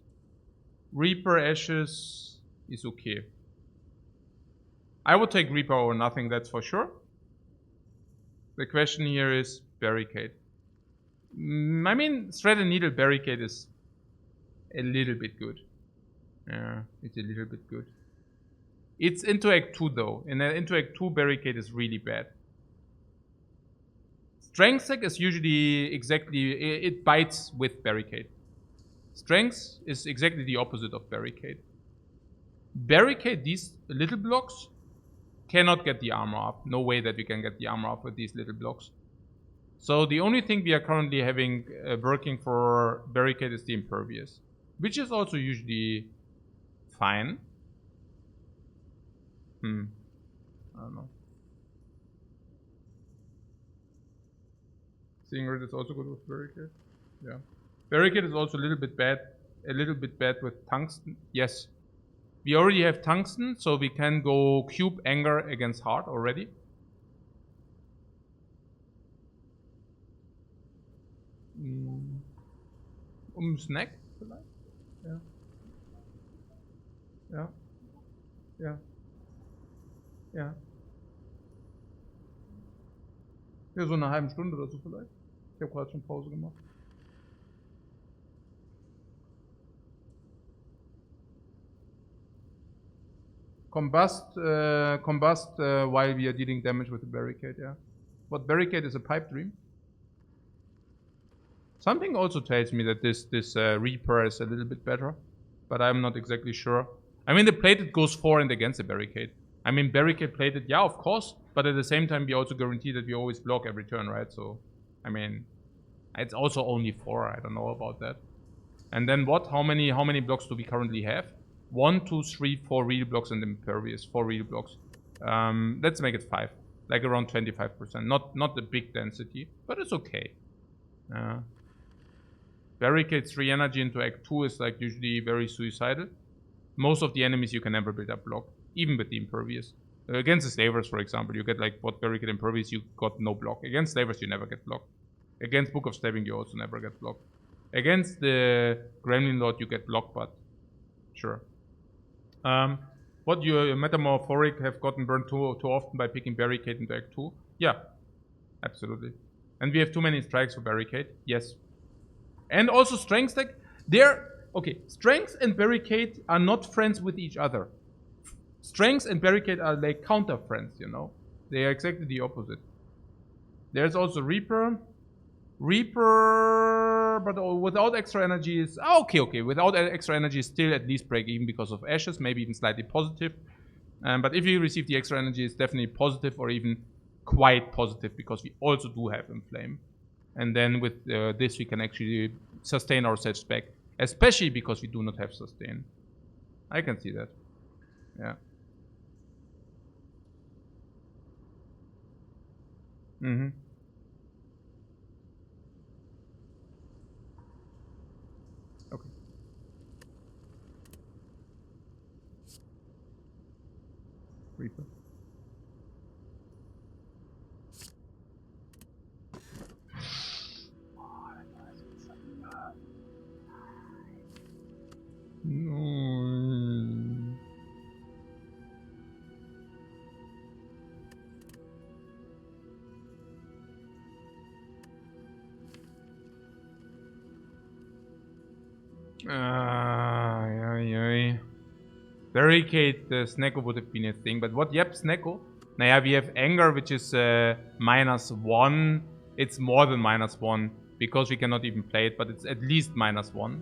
Reaper Ashes is okay. I would take Reaper or nothing, that's for sure. The question here is Barricade. I mean, Thread and Needle Barricade is a little bit good. Yeah, it's a little bit good. It's into Act 2 though. Into Act 2, Barricade is really bad. Strength Sack is usually exactly, it bites with Barricade. Strength is exactly the opposite of Barricade. Barricade, these little blocks, cannot get the armor up. No way that we can get the armor up with these little blocks. So the only thing we are currently having working for Barricade is the impervious, which is also usually fine. I don't know. Seeing Red is also good with Barricade. Yeah. Barricade is also a little bit bad with Tungsten. Yes. We already have Tungsten, so we can go Cube Anger against Heart already. Snack vielleicht? Ja. Ja. Ja. Ja. Ja, so eine halbe Stunde oder so vielleicht. Ich habe gerade schon Pause gemacht. Combust while we are dealing damage with the Barricade, yeah. But Barricade is a pipe dream. Something also tells me that this Reaper is a little bit better, but I'm not exactly sure. I mean, the plated goes for and against the Barricade. I mean, Barricade plated, yeah, of course, but at the same time, we also guarantee that we always block every turn, right? So, I mean, it's also only 4. I don't know about that. And then what? How many blocks do we currently have? 1, 2, 3, 4 real blocks and impervious. 4 real blocks. Let's make it 5. Like around 25%. Not the big density, but it's okay. Barricade 3 energy into Act 2 is like usually very suicidal. Most of the enemies you can never build up block, even with the impervious. Against the Slavers, for example, you get like what Barricade Impervious, you got no block. Against Slavers, you never get blocked. Against Book of Stabbing, you also never get blocked. Against the Gremlin Lord, you get blocked, but sure. What your Metamorphoric have gotten burned too often by picking Barricade into Act 2? Yeah, absolutely. And we have too many strikes for Barricade. Yes. And also Strength deck. Okay, Strength and Barricade are not friends with each other. Strength and Barricade are like counter friends, you know? They are exactly the opposite. There's also Reaper. Reaper, but without extra energy is... okay. Without extra energy is still at least break even because of Ashes, maybe even slightly positive. But if you receive the extra energy, it's definitely positive or even quite positive because we also do have Inflame. And then with this, we can actually sustain ourselves back, especially because we do not have Sustain. I can see that. Yeah. Mm-hmm. Okay. Reaper. No. Barricade Snecko would have been a thing, but what? Yep, Snecko. Naja, we have Anger, which is -1. It's more than -1 because we cannot even play it, but it's at least -1.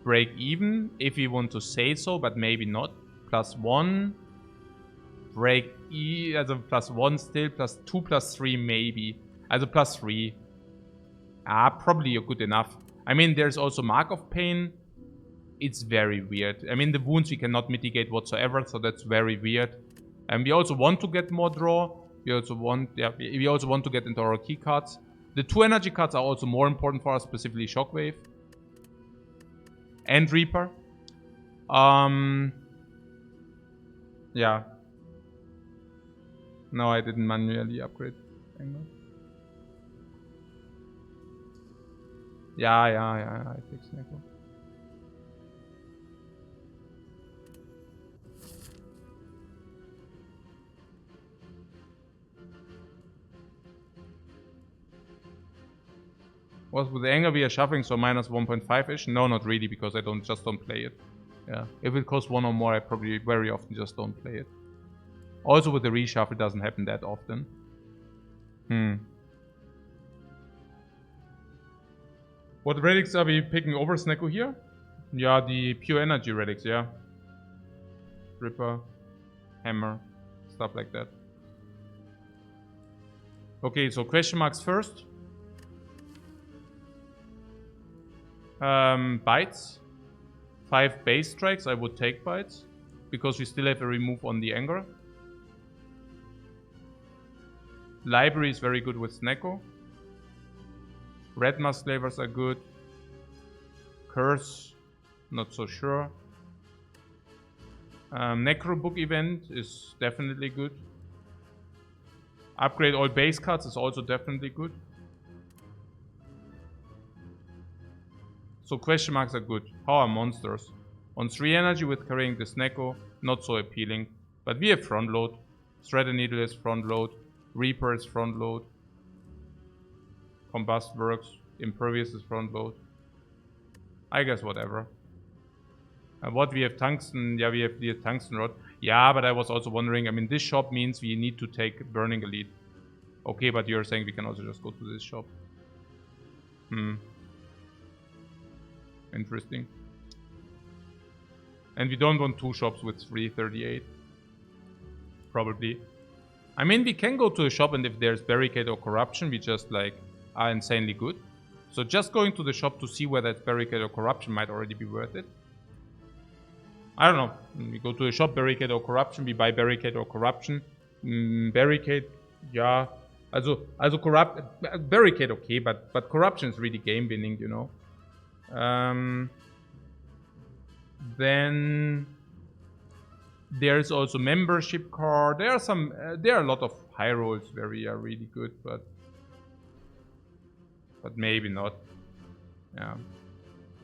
Break even, if we want to say so, but maybe not. +1. Break E, also +1 still, +2, +3 maybe. Also +3. Probably good enough. I mean, there's also Mark of Pain. It's very weird. I mean, the wounds we cannot mitigate whatsoever, so that's very weird. And we also want to get more draw. We also want to get into our key cards. The 2 energy cards are also more important for us, specifically Shockwave and Reaper. Yeah. No, I didn't manually upgrade. Yeah, I fixed Neko. Was with the Anger we are shuffling, so -1.5-ish? No, not really, because I just don't play it. Yeah, if it costs 1 or more, I probably very often just don't play it. Also with the reshuffle, it doesn't happen that often. What relics are we picking over Snecko here? Yeah, the pure energy relics, yeah. Ripper, Hammer, stuff like that. Okay, so question marks first. Bites. 5 base strikes, I would take bites. Because we still have a remove on the Anger. Library is very good with Snecko. Red Mask Slavers are good. Curse, not so sure. Necro Book event is definitely good. Upgrade all base cards is also definitely good. So question marks are good. How are monsters? On 3 energy with carrying the Snecko, not so appealing. But we have front load. Shredder Needle is front load. Reaper is front load. Combust works. Impervious is front load. I guess whatever. What we have Tungsten, yeah, we have the Tungsten Rod. Yeah, but I was also wondering, I mean, this shop means we need to take Burning Elite. Okay, but you're saying we can also just go to this shop. Interesting. And we don't want 2 shops with 338. Probably. I mean, we can go to a shop and if there's Barricade or Corruption, we just like are insanely good. So just going to the shop to see whether it's Barricade or Corruption might already be worth it. I don't know. We go to a shop, Barricade or Corruption, we buy Barricade or Corruption. Barricade, yeah. Also Barricade okay, but Corruption is really game winning, you know. Then There's also membership card. There are a lot of high rolls where we are really good, but maybe not. Yeah.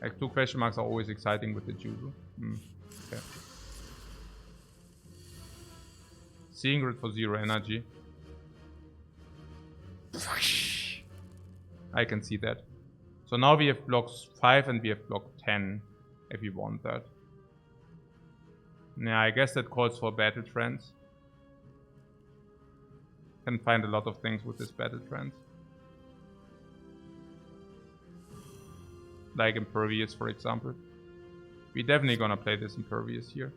Like 2 question marks are always exciting with the Judo. Okay. Seeing grid for 0 energy. I can see that. So now we have blocks 5 and we have block 10 if we want that. Yeah, I guess that calls for battle trends. Can find a lot of things with this battle trends. Like Impervious, for example. We're definitely gonna play this Impervious here.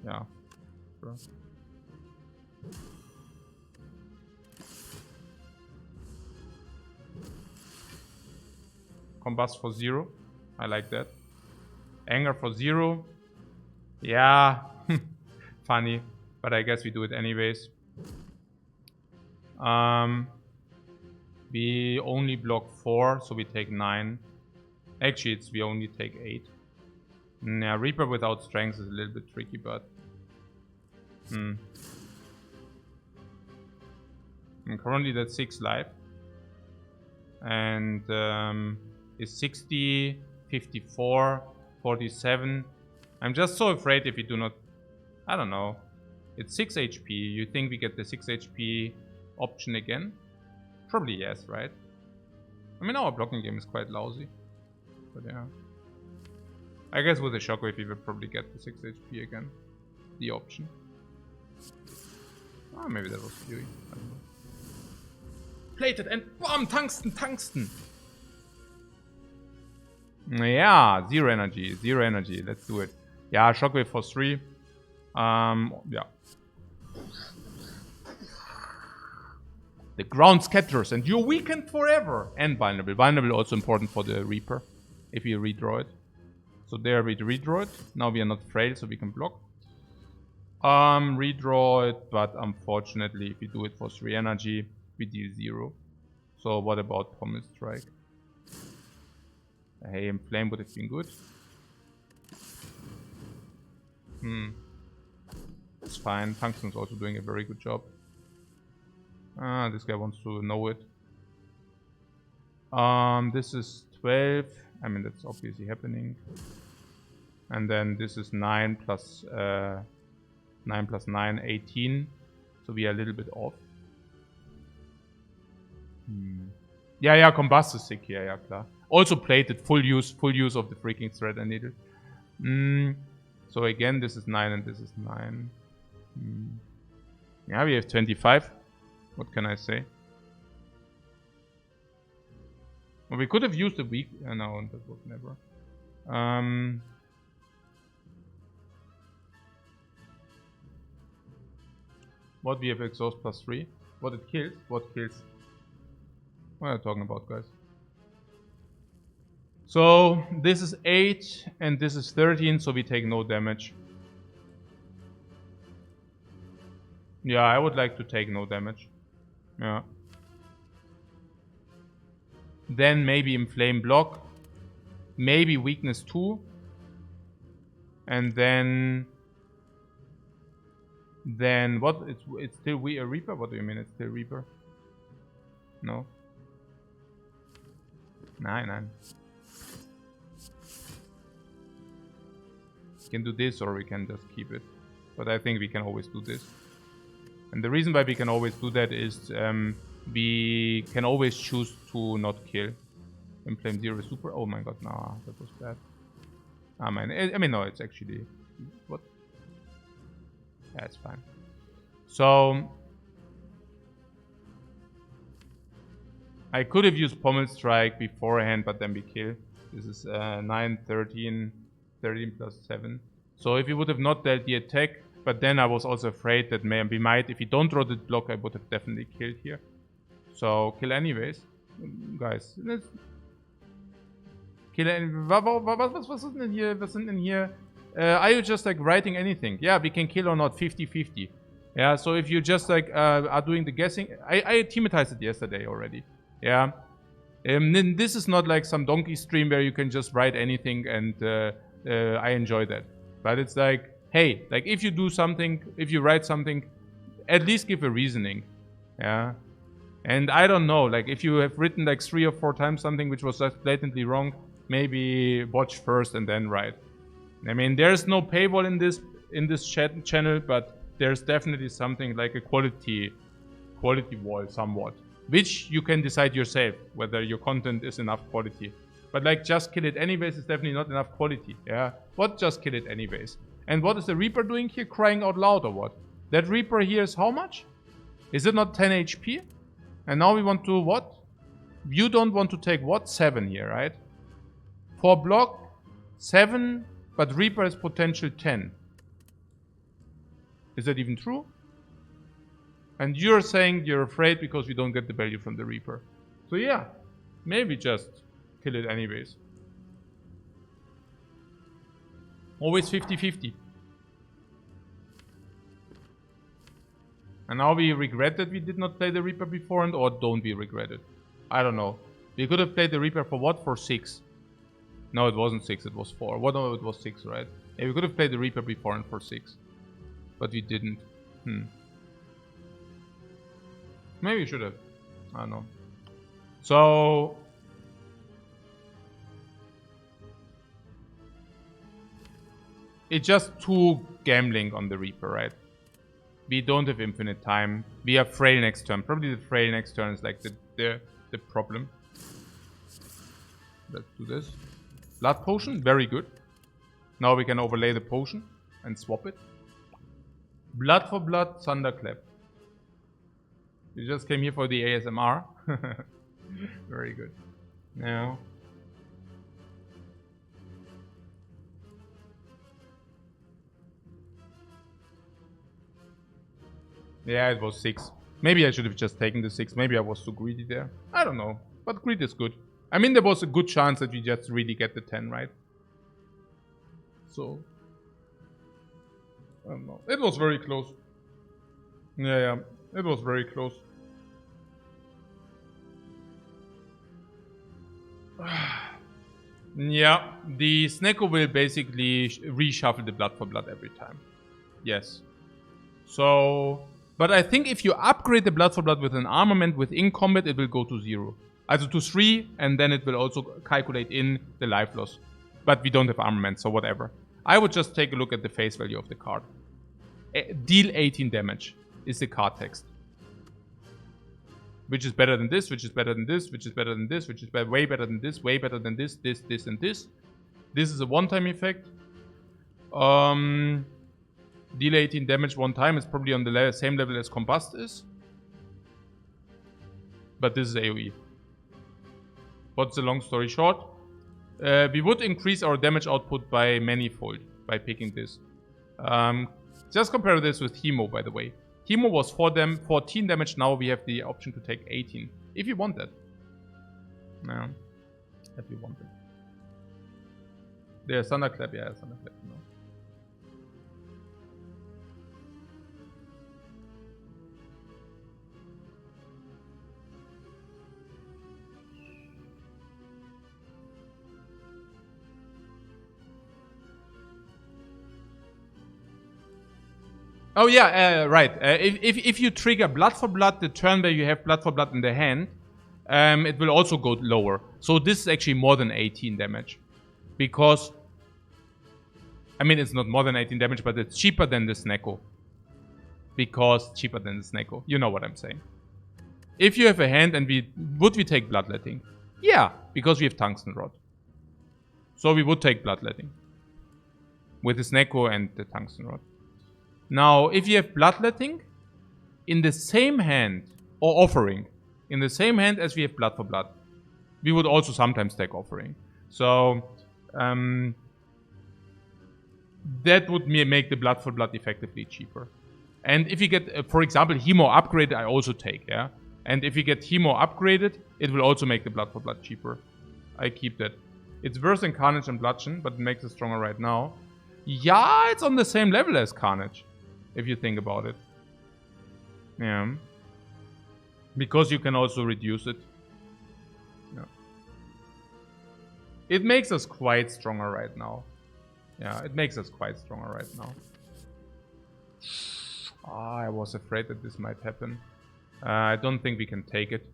Yeah. Sure. Combust for 0. I like that. Anger for 0. Yeah. Funny. But I guess we do it anyways. We only block 4, so we take 9. Actually, we only take 8. Yeah, Reaper without strength is a little bit tricky, but... And currently that's 6 life. And is 60, 54, 47. I'm just so afraid if we do not... I don't know. It's 6 HP. You think we get the 6 HP option again? Probably yes, right? I mean, our blocking game is quite lousy. But yeah. I guess with the Shockwave we will probably get the 6 HP again. The option. Ah, maybe that was Fury. I don't know. Plated and BAM! Tungsten! Tungsten! Yeah, 0 energy. 0 energy. Let's do it. Yeah, Shockwave for 3. Yeah. The ground scatters and you're weakened forever. And vulnerable. Vulnerable also important for the Reaper. If you redraw it. So there we redraw it. Now we are not frail, so we can block. Redraw it, but unfortunately if we do it for 3 energy, we deal 0. So what about Pommel Strike? Hey, Inflame would have been good. It's fine. Tungsten's also doing a very good job. This guy wants to know it. This is 12. I mean, that's obviously happening. And then this is 9 plus 9, 18. So we are a little bit off. Yeah, Combust is sick here, yeah, klar. Also plated, full use of the freaking thread and needle. So again, this is 9 and this is 9. Yeah, we have 25. What can I say? Well, we could have used a weak... no, that was never. What we have exhaust plus 3. What it kills? What kills? What are you talking about, guys? So this is 8 and this is 13, so we take no damage. Yeah, I would like to take no damage. Yeah. Then maybe Inflame block. Maybe weakness 2. And then what? It's still a Reaper? What do you mean it's still Reaper? No. 9. We can do this or we can just keep it. But I think we can always do this. And the reason why we can always do that is we can always choose to not kill. Inflame 0 is super. Oh my god, no, that was bad. I mean, no, it's actually... What? Yeah, it's fine. So... I could have used Pommel Strike beforehand, but then we kill. This is 9, 13, 13 plus 7. So if we would have not dealt the attack, but then I was also afraid that we might, if we don't draw the block, I would have definitely killed here. So kill anyways. Guys, let's... Kill was in here? Are you just like writing anything? Yeah, we can kill or not, 50-50. Yeah, so if you just like are doing the guessing, I thematized it yesterday already. Yeah. Then this is not like some donkey stream where you can just write anything, and I enjoy that. But it's like, hey, like if you do something, if you write something, at least give a reasoning. Yeah. And I don't know, like if you have written like 3 or 4 times something which was just blatantly wrong, maybe watch first and then write. I mean, there's no paywall in this channel, but there's definitely something like a quality wall somewhat, which you can decide yourself whether your content is enough quality. But like just kill it anyways is definitely not enough quality. Yeah, what just kill it anyways? And what is the Reaper doing here? Crying out loud or what? That Reaper here is how much? Is it not 10 HP? And now we want to what? You don't want to take what? 7 here, right? For block 7, but Reaper has potential 10. Is that even true? And you're saying you're afraid because you don't get the value from the Reaper. So yeah, maybe just kill it anyways. Always 50-50. And now we regret that we did not play the Reaper beforehand, or don't we regret it? I don't know. We could have played the Reaper for what? For 6. No, it wasn't 6, it was 4. What? No, it was 6, right? Yeah, we could have played the Reaper beforehand for 6. But we didn't. Maybe we should have. I don't know. So... it's just too gambling on the Reaper, right? We don't have infinite time. We have Frail next turn. Probably the Frail next turn is like the problem. Let's do this. Blood Potion, very good. Now we can overlay the potion and swap it. Blood for blood, Thunderclap. You just came here for the ASMR. Very good. Now... yeah, it was 6. Maybe I should have just taken the 6. Maybe I was too greedy there. I don't know. But greed is good. I mean, there was a good chance that we just really get the 10, right? So... I don't know. It was very close. Yeah. It was very close. Yeah. The Snecko will basically reshuffle the blood for blood every time. Yes. So... but I think if you upgrade the blood for blood with an armament within combat, it will go to 0. Also to 3, and then it will also calculate in the life loss. But we don't have armament, so whatever. I would just take a look at the face value of the card. Deal 18 damage is the card text. Which is better than this, which is better than this, which is better than this, which is way better than this, way better than this, this, and this. This is a one-time effect. Deal 18 damage one time is probably on the same level as Combust is. But this is AoE. What's the long story short? We would increase our damage output by manifold by picking this. Just compare this with Hemo, by the way. Hemo was 14 damage, now we have the option to take 18. If you want that. No. If you want it. There's Thunderclap, yeah, Thunderclap, no. Oh yeah, right. If you trigger Blood for Blood, the turn where you have Blood for Blood in the hand, it will also go lower. So this is actually more than 18 damage. Because, I mean, it's not more than 18 damage, but it's cheaper than the Snecko. Because cheaper than the Snecko. You know what I'm saying. If you have a hand and would we take Bloodletting? Yeah, because we have Tungsten Rod. So we would take Bloodletting. With the Snecko and the Tungsten Rod. Now, if you have Bloodletting, in the same hand, or Offering, in the same hand as we have Blood for Blood, we would also sometimes take Offering. So, that would make the Blood for Blood effectively cheaper. And if you get, for example, Hemo upgraded, I also take, yeah? And if you get Hemo upgraded, it will also make the Blood for Blood cheaper. I keep that. It's worse than Carnage and Bludgeon, but it makes it stronger right now. Yeah, it's on the same level as Carnage. If you think about it. Yeah. Because you can also reduce it. Yeah. It makes us quite stronger right now. Yeah, it makes us quite stronger right now. I was afraid that this might happen. I don't think we can take it.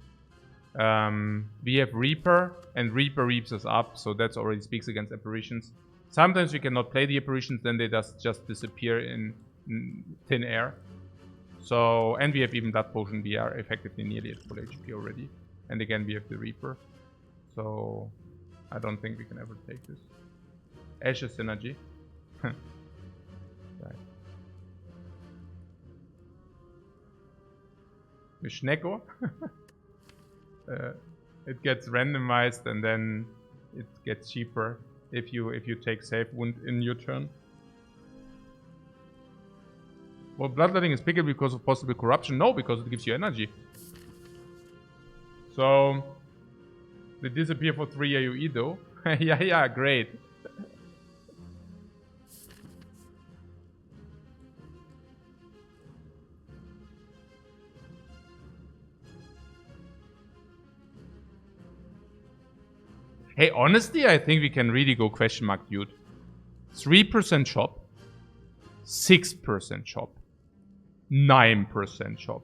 We have Reaper, and Reaper reaps us up, so that already speaks against apparitions. Sometimes we cannot play the apparitions, then they just disappear in thin air. So, and we have even Blood Potion, we are effectively nearly at full HP already. And again, we have the Reaper. So, I don't think we can ever take this. Ashes Synergy. Right. With Schnecko. It gets randomized and then it gets cheaper if you take save wound in your turn. Well, Bloodletting is picked because of possible corruption. No, because it gives you energy. So they disappear for 3 AoE though. yeah, great. Hey, honestly, I think we can really go question mark, dude. 3% chop, 6% chop, 9% chop,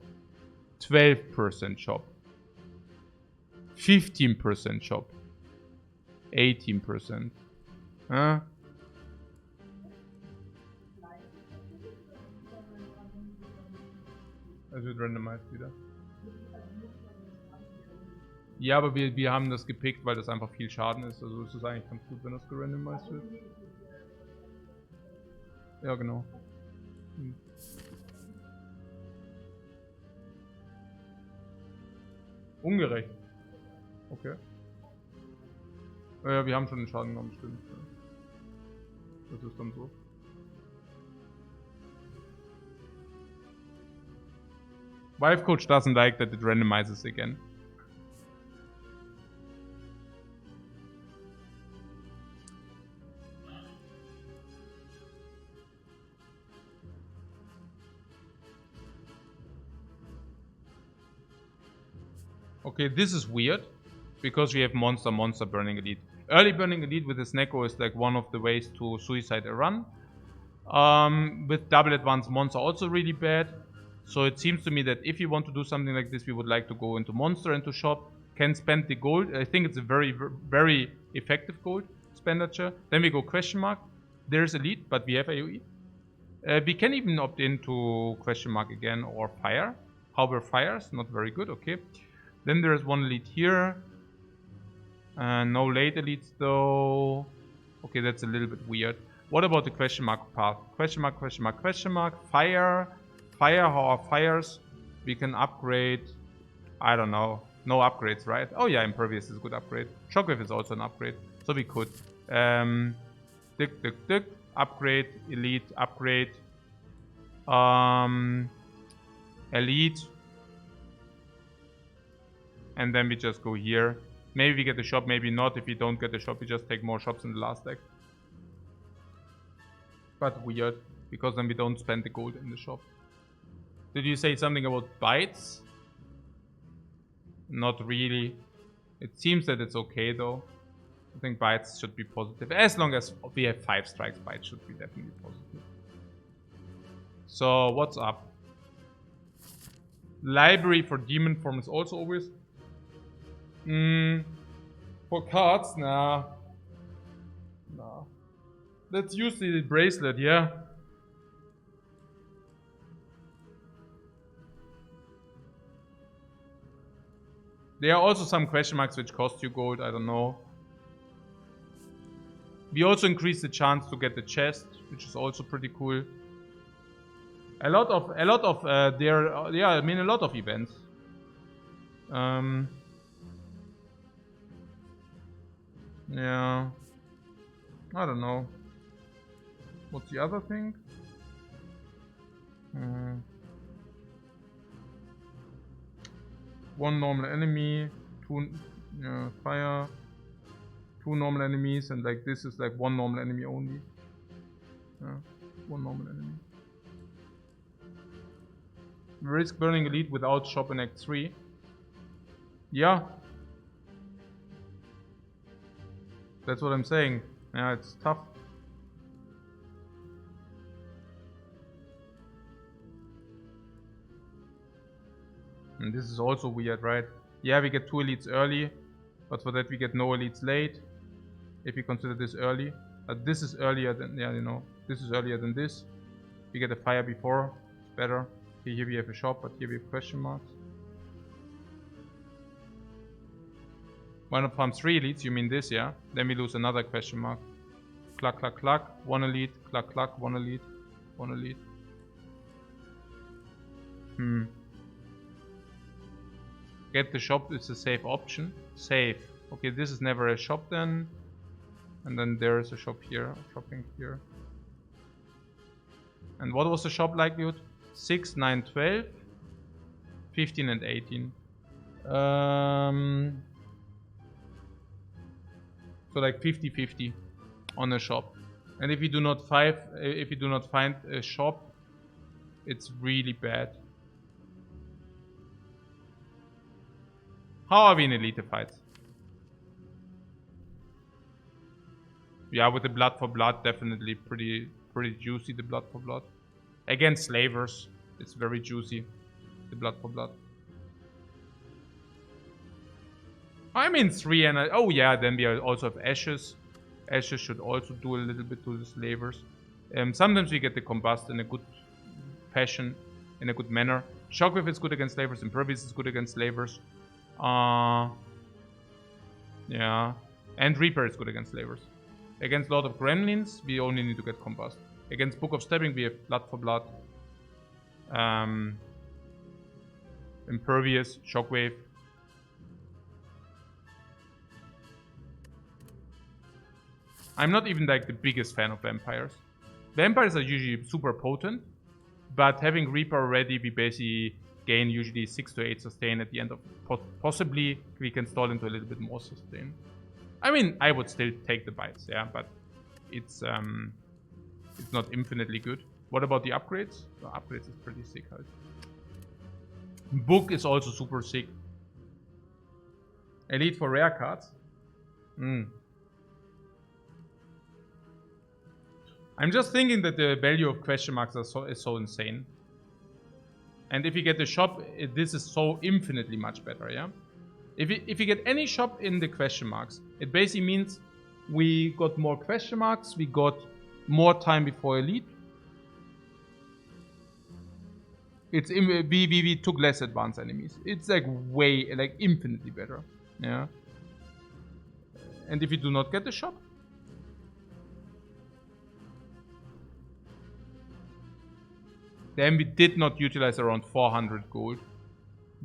12% chop, 15% chop, 18%. Huh? Es wird randomized wieder. Ja, aber wir haben das gepickt, weil das einfach viel Schaden ist. Also ist es eigentlich ganz gut, wenn das gerandomized wird. Ja, genau. Ungerecht. Okay. Ja, wir haben schon den Schaden genommen, stimmt. Das ist dann so. Lifecoach doesn't like that it randomizes again. Okay, this is weird, because we have monster burning elite. Early burning elite with this Neko is like one of the ways to suicide a run. With double advanced monster also really bad. So it seems to me that if you want to do something like this, we would like to go into monster and to shop. Can spend the gold. I think it's a very effective gold expenditure. Then we go question mark. There's elite, but we have AoE. We can even opt into question mark again or fire. However, fires not very good. Okay. Then there's one elite here. No late elites though. Okay, that's a little bit weird. What about the question mark path? Question mark, question mark, question mark. Fire. Fire, how are fires? We can upgrade. I don't know. No upgrades, right? Oh yeah, Impervious is a good upgrade. Shockwave is also an upgrade. So we could. Dick. Upgrade. Elite. Upgrade. Elite. And then we just go here. Maybe we get the shop, maybe not. If we don't get the shop, we just take more shops in the last deck. But weird, because then we don't spend the gold in the shop. Did you say something about bites? Not really. It seems that it's okay though. I think bites should be positive. As long as we have 5 strikes, bites should be definitely positive. So, what's up? Library for demon form is also always... for cards? Nah. Let's use the bracelet, yeah. There are also some question marks which cost you gold, I don't know. We also increase the chance to get the chest, which is also pretty cool. A lot of events. Yeah. I don't know. What's the other thing? One normal enemy, 2 fire, 2 normal enemies, and like this is like 1 normal enemy only. 1 normal enemy. Risk burning elite without shop in Act 3. Yeah. That's what I'm saying. Yeah, it's tough. And this is also weird, right? Yeah, we get 2 elites early, but for that we get no elites late. If we consider this early. This is earlier than, yeah, you know, this is earlier than this. We get a fire before, it's better. Here we have a shop, but here we have question marks. One of farm 3 elites, you mean this, yeah? Then we lose another question mark. Cluck, cluck, cluck, 1 elite, cluck, cluck, 1 elite, 1 elite. Get the shop is a safe option. Safe. Okay, this is never a shop then. And then there is a shop here, shopping here. And what was the shop likelihood? 6, 9, 12, 15 and 18. So like 50-50 on a shop. And if you do not find a shop, it's really bad. How are we in elite fights? Yeah, with the blood for blood, definitely pretty juicy, the blood for blood. Against slavers, it's very juicy, the blood for blood. I'm in 3 and oh yeah, then we also have ashes. Ashes should also do a little bit to the slavers. Sometimes we get the combust in a good fashion, in a good manner. Shockwave is good against slavers, Impervious is good against slavers. Yeah. And Reaper is good against slavers. Against Lord of Gremlins, we only need to get combust. Against Book of Stabbing, we have blood for blood. Impervious, Shockwave. I'm not even like the biggest fan of vampires. Vampires are usually super potent, but having Reaper already, we basically gain usually 6 to 8 sustain at the end of. Possibly we can stall into a little bit more sustain. I mean, I would still take the bites, yeah, but it's not infinitely good. What about the upgrades? The upgrades is pretty sick, right? Book is also super sick. Elite for rare cards. I'm just thinking that the value of question marks is so insane. And if you get the shop, this is so infinitely much better, yeah? If you get any shop in the question marks, it basically means we got more question marks, we got more time before elite. It's we took less advanced enemies. It's like way, like infinitely better, yeah? And if you do not get the shop, then we did not utilize around 400 gold.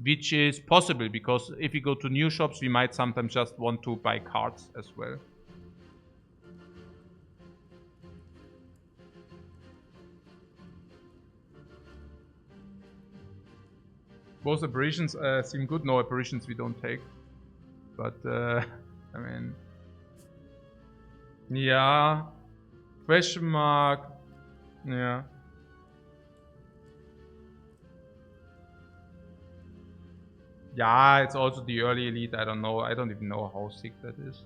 Which is possible, because if we go to new shops, we might sometimes just want to buy cards as well. Both apparitions seem good. No apparitions we don't take. But, I mean... Yeah. Question mark. Yeah. Yeah, it's also the early elite. I don't know. I don't even know how sick that is.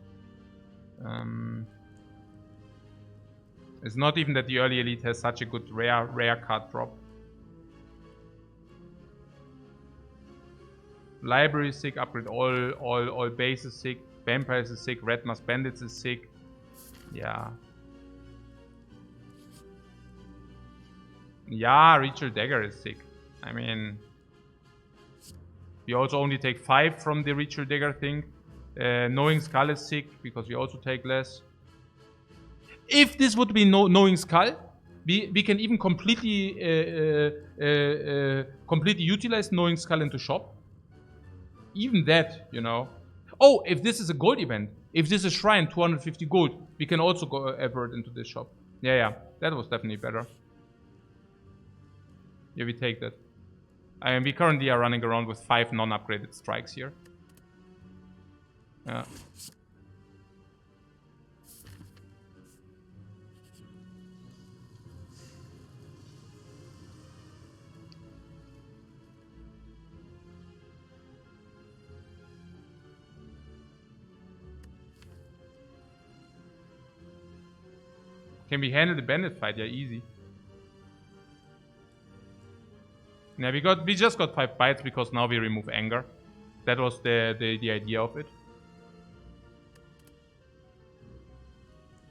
It's not even that the early elite has such a good rare card drop. Library is sick. Upgrade all base is sick. Vampires is sick. Red Mask Bandits is sick. Yeah. Yeah, Ritual Dagger is sick. I mean... We also only take 5 from the Ritual Dagger thing. Knowing Skull is sick, because we also take less. If this would be Knowing Skull, we can even completely utilize Knowing Skull into shop. Even that, you know. Oh, if this is a gold event, if this is Shrine, 250 gold, we can also go avert into this shop. Yeah, that was definitely better. Yeah, we take that. And we currently are running around with 5 non-upgraded strikes here. Yeah. Can we handle the bandit fight? Yeah, easy. Yeah, we just got 5 bites because now we remove anger. That was the idea of it.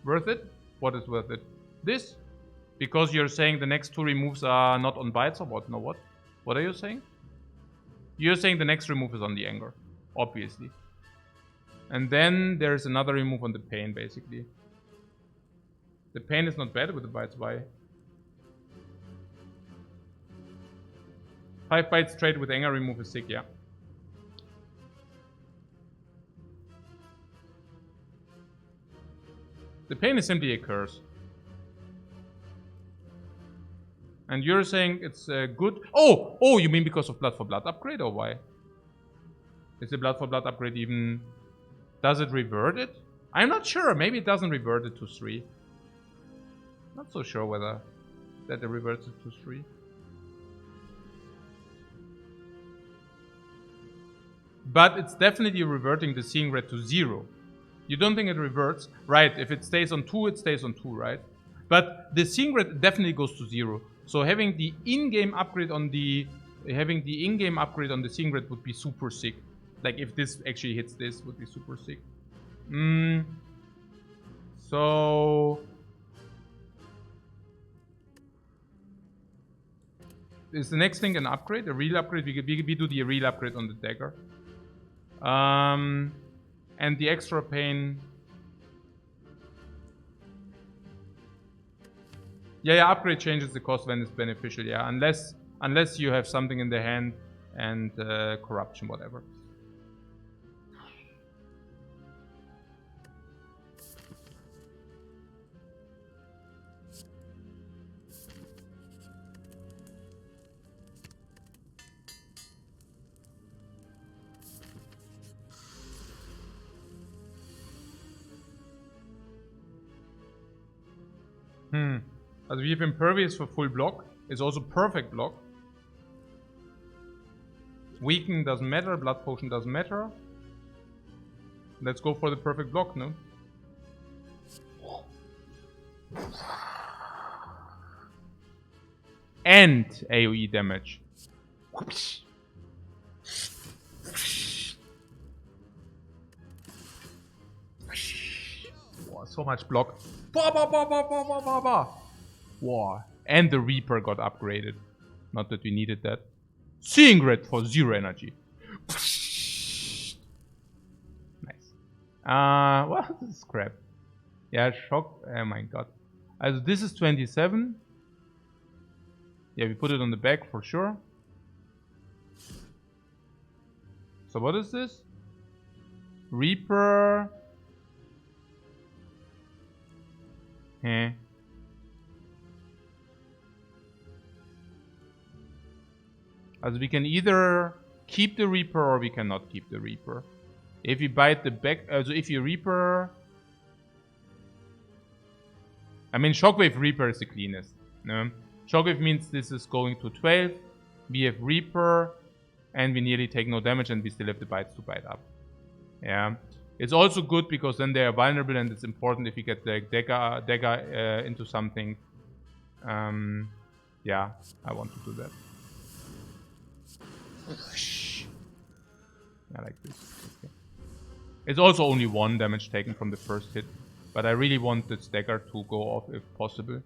Worth it? What is worth it? This? Because you're saying the next 2 removes are not on bites or what? No, what? What are you saying? You're saying the next remove is on the anger, obviously. And then there's another remove on the pain, basically. The pain is not bad with the bites, why? 5 bites straight with anger remove is sick, yeah. The pain is simply a curse. And you're saying it's good? Oh, you mean because of Blood for Blood upgrade or why? Is the Blood for Blood upgrade even... Does it revert it? I'm not sure. Maybe it doesn't revert it to 3. Not so sure whether that it reverts it to 3. But it's definitely reverting the Seeing Red to 0. You don't think it reverts? Right, if it stays on 2, it stays on 2, right? But the Seeing Red definitely goes to 0. So having the in-game upgrade on the Seeing Red would be super sick. Like if this actually hits this, would be super sick. So is the next thing an upgrade? A real upgrade? We do the real upgrade on the dagger. And the extra pain. Yeah, upgrade changes the cost when it's beneficial, yeah. Unless you have something in the hand and corruption, whatever. Also we have Impervious for full block. It's also perfect block. Weaken doesn't matter. Blood Potion doesn't matter. Let's go for the perfect block, no? And AoE damage. Wow, so much block. Wow. And the Reaper got upgraded. Not that we needed that. Seeing Red for 0 energy. Nice. Well, this is crap. Yeah, shock. Oh my god. Also, this is 27. Yeah, we put it on the back for sure. So what is this? Reaper. Also we can either keep the Reaper or we cannot keep the Reaper. If you bite the back, so if you Reaper... I mean, Shockwave Reaper is the cleanest. No? Shockwave means this is going to 12. We have Reaper, and we nearly take no damage, and we still have the bites to bite up. Yeah. It's also good because then they are vulnerable, and it's important if you get the dagger into something. Yeah, I want to do that. I like this. Okay. It's also only 1 damage taken from the first hit, but I really want this dagger to go off if possible.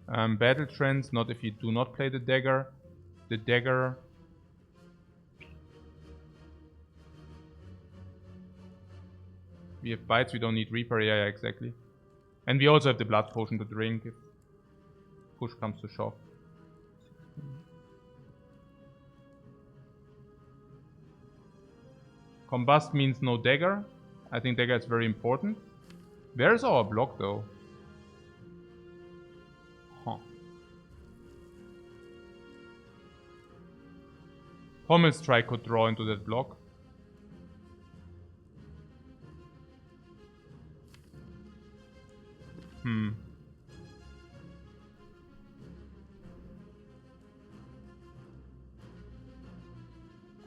Battle trends, not if you do not play the dagger. The dagger. We have bites, we don't need Reaper, yeah, exactly. And we also have the blood potion to drink if push comes to shove. Combust means no dagger. I think dagger is very important. Where's our block though? Huh. Pommel Strike could draw into that block.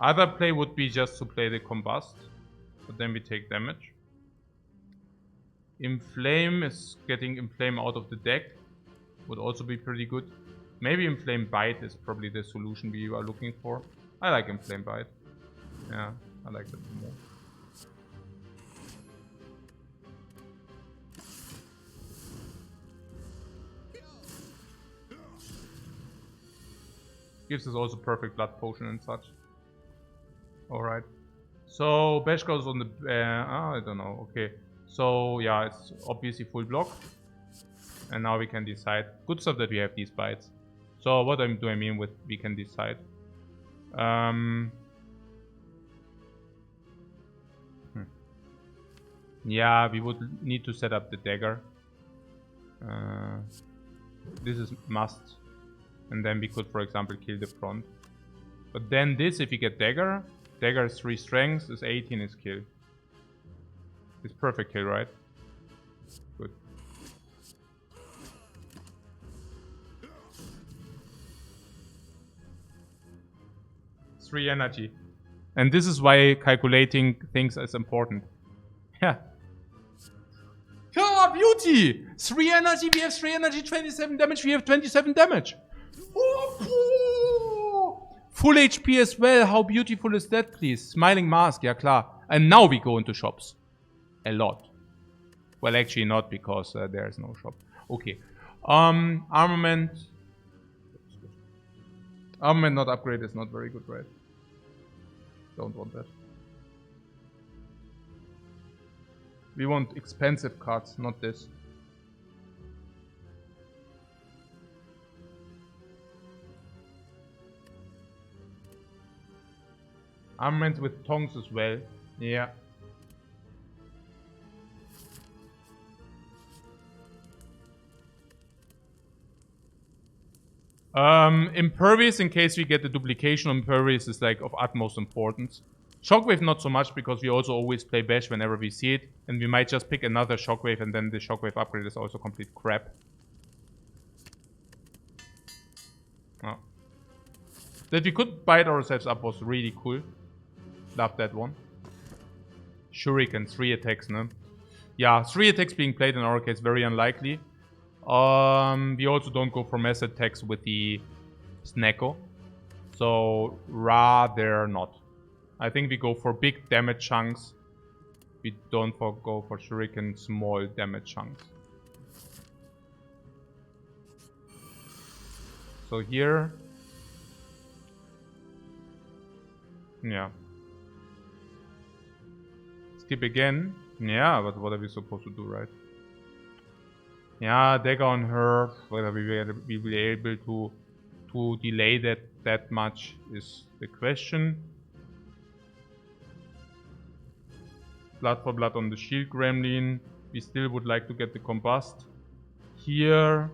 Other play would be just to play the Combust, but then we take damage. Inflame is getting Inflame out of the deck. Would also be pretty good. Maybe Inflame Bite is probably the solution we are looking for. I like Inflame Bite. Yeah, I like that more. Gives us also perfect blood potion and such. Alright. So Bash goes on the... I don't know. Okay. So yeah, it's obviously full block. And now we can decide. Good stuff that we have these bites. So what do I mean with we can decide? Yeah, we would need to set up the dagger. This is must. And then we could, for example, kill the front. But then this, if you get dagger, dagger is 3 strengths, is 18 is kill. It's perfect kill, right? Good. It's 3 energy. And this is why calculating things is important. Yeah. Oh, beauty! 3 energy, we have 3 energy, 27 damage, we have 27 damage. Full HP as well, how beautiful is that, please? Smiling mask, yeah, klar. And now we go into shops. A lot. Well, actually not, because there is no shop. Okay. Armament. Armament not upgrade is not very good, right? Don't want that. We want expensive cards, not this. Armament with tongs as well. Yeah. Impervious, in case we get the duplication, Impervious is like of utmost importance. Shockwave not so much, because we also always play Bash whenever we see it. And we might just pick another Shockwave, and then the Shockwave upgrade is also complete crap. Oh. That we could bite ourselves up was really cool. Love that one. Shuriken, 3 attacks, no? Yeah, 3 attacks being played in our case, very unlikely. We also don't go for mass attacks with the Snacko. So, rather not. I think we go for big damage chunks. We don't go for Shuriken small damage chunks. So here... yeah. Skip again. Yeah, but what are we supposed to do, right? Yeah, dagger on her. Whether we will be able to delay that much is the question. Blood for blood on the shield gremlin. We still would like to get the combust. Here.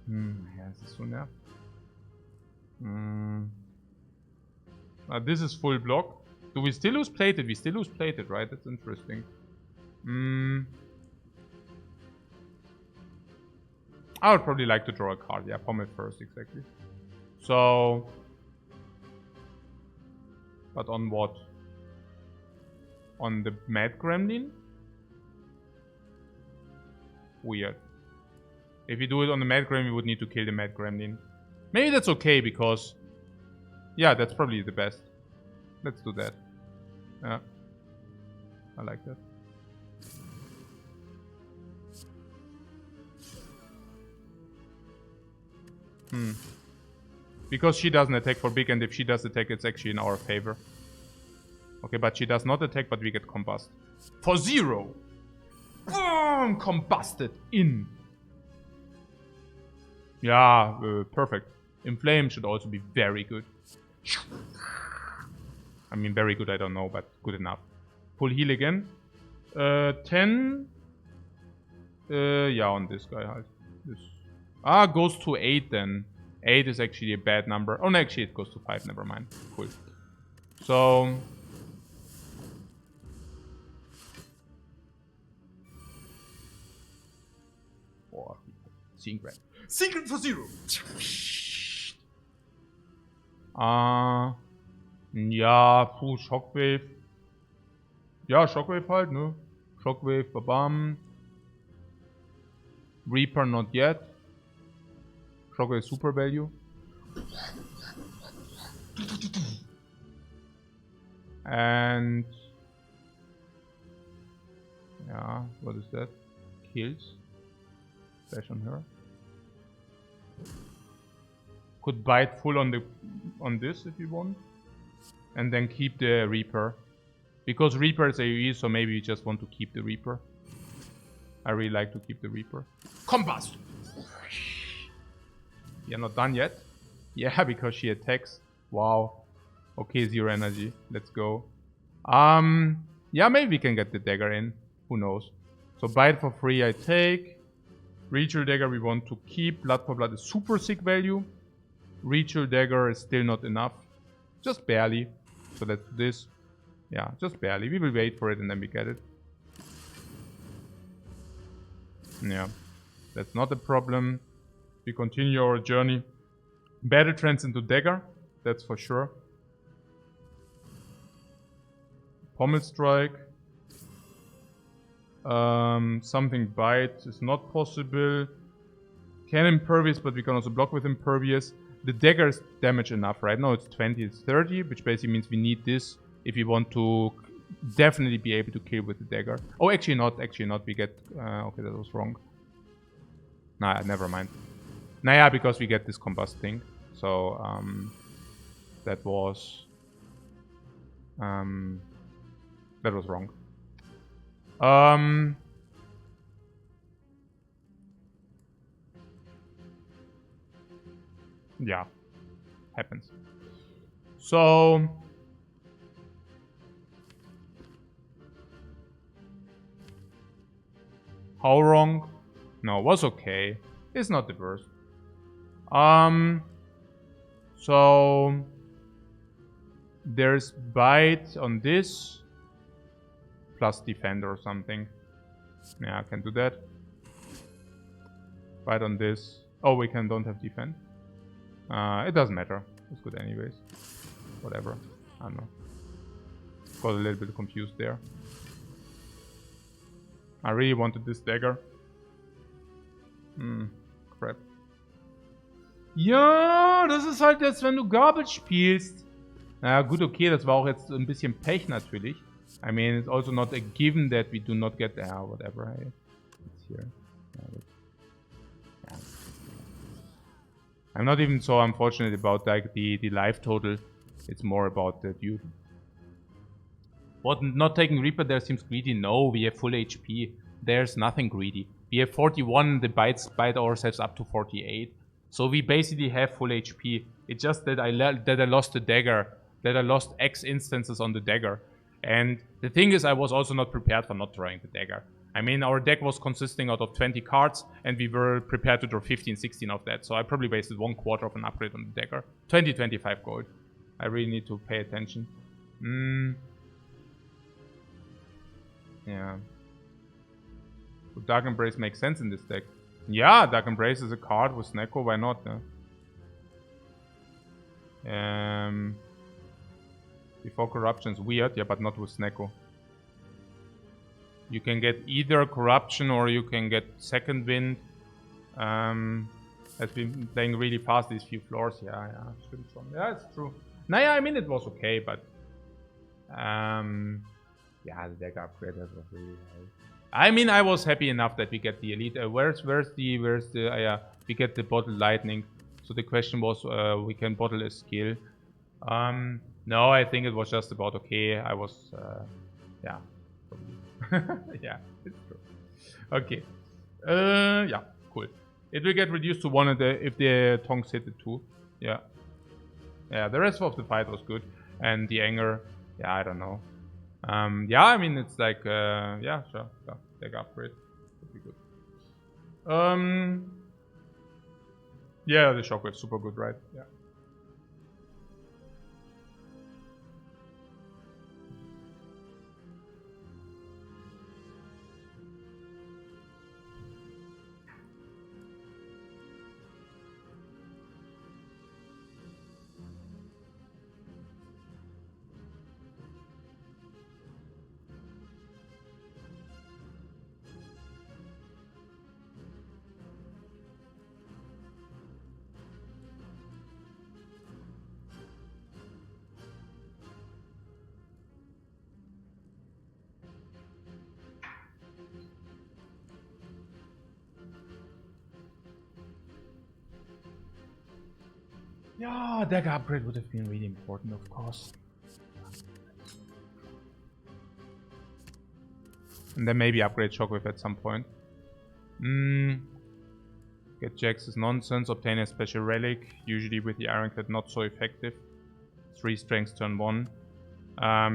Ja, es ist so nervig. This is full block. Do we still lose plated? We still lose plated, right? That's interesting. I would probably like to draw a card. Yeah, Pommel first, exactly. So... but on what? On the Mad Gremlin? Weird. If we do it on the Mad Gremlin, we would need to kill the Mad Gremlin. Maybe that's okay, because... yeah, that's probably the best. Let's do that. Yeah. I like that. Because she doesn't attack for big, and if she does attack, it's actually in our favor. Okay, but she does not attack, but we get combust. For 0! Boom! Combusted in! Yeah, perfect. Inflame should also be very good. I mean, very good, I don't know, but good enough. Full heal again. 10. Yeah, on this guy. This. Goes to 8 then. 8 is actually a bad number. Oh, no, actually it goes to 5, never mind. Cool. So... oh, secret. Secret for 0! Ja, Shockwave. Ja, Shockwave halt, ne? Shockwave, babam. Reaper not yet. Shockwave super value. And yeah, what is that? Kills. Flash on her. Could bite full on this if you want. And then keep the Reaper. Because Reaper is AoE, so maybe you just want to keep the Reaper. I really like to keep the Reaper. Combust! Yeah, not done yet. Yeah, because she attacks. Wow. Okay, 0 energy. Let's go. Yeah, maybe we can get the dagger in. Who knows? So bite for free I take. Ritual dagger we want to keep. Blood for blood is super sick value. Ritual dagger is still not enough. Just barely. So let's do this. Yeah, just barely. We will wait for it and then we get it. Yeah, that's not a problem. We continue our journey. Battle trends into dagger. That's for sure. Pommel strike. Something bite is not possible. Can impervious, but we can also block with impervious. The dagger is damage enough right now. It's 20, it's 30, which basically means we need this if we want to definitely be able to kill with the dagger. Oh, actually not. Actually not. We get... okay, that was wrong. Nah, never mind. Nah, yeah, because we get this combust thing. So, that was... that was wrong. Yeah. Happens. So... how wrong? No, it was okay. It's not the worst. So... there's bite on this. Plus defend or something. Yeah, I can do that. Bite on this. Oh, we don't have defend. It doesn't matter. It's good anyways. Whatever. I don't know. Got a little bit confused there. I really wanted this dagger. Crap. Ja, das ist halt jetzt, wenn du Garbage spielst. Naja, gut, okay, das war auch jetzt ein bisschen Pech natürlich. I mean, it's also not a given that we do not get... whatever. Hey. It's here. Yeah. I'm not even so unfortunate about like the life total. It's more about the dude. What, not taking Reaper there seems greedy? No, we have full HP. There's nothing greedy. We have 41, the bites bite ourselves up to 48. So we basically have full HP. It's just that I lost the dagger. That I lost X instances on the dagger. And the thing is, I was also not prepared for not drawing the dagger. I mean, our deck was consisting out of 20 cards, and we were prepared to draw 15, 16 of that. So I probably wasted 1/4 of an upgrade on the dagger. 20, 25 gold. I really need to pay attention. Yeah. Would Dark Embrace make sense in this deck? Yeah, Dark Embrace is a card with Snecko, why not? Before Corruption is weird, yeah, but not with Snecko. You can get either Corruption or you can get Second Wind. Has been playing really fast these few floors. Yeah, yeah, it's true. Naja, I mean, it was okay, but... yeah, the deck upgrade was really high. I mean, I was happy enough that we get the elite. Where's the we get the bottle lightning. So the question was, we can bottle a skill. No, I think it was just about okay. I was, yeah, probably. Yeah, it's true. Okay. Yeah, cool. It will get reduced to 1 if the tongs hit the 2. Yeah. Yeah, the rest of the fight was good. And the anger, yeah, I don't know. Yeah, I mean, it's like, yeah, sure. Deck upgrade. Would be good. Yeah, the shockwave super good, right? Yeah. Yeah, dagger upgrade would have been really important, of course. And then maybe upgrade Shockwave at some point. Get Jax is nonsense. Obtain a special relic. Usually with the Ironclad not so effective. 3 strength turn 1.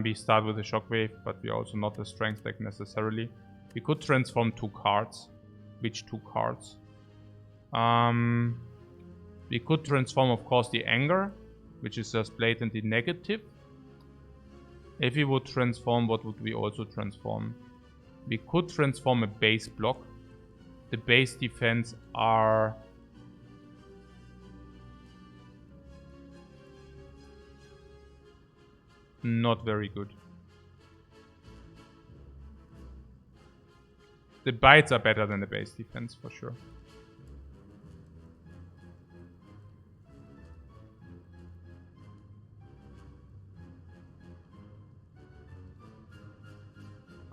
We start with a Shockwave, but we also not a strength deck necessarily. We could transform 2 cards. Which 2 cards? We could transform, of course, the Anger, which is just blatantly negative. If we would transform, what would we also transform? We could transform a base block. The base defense are... not very good. The bites are better than the base defense, for sure.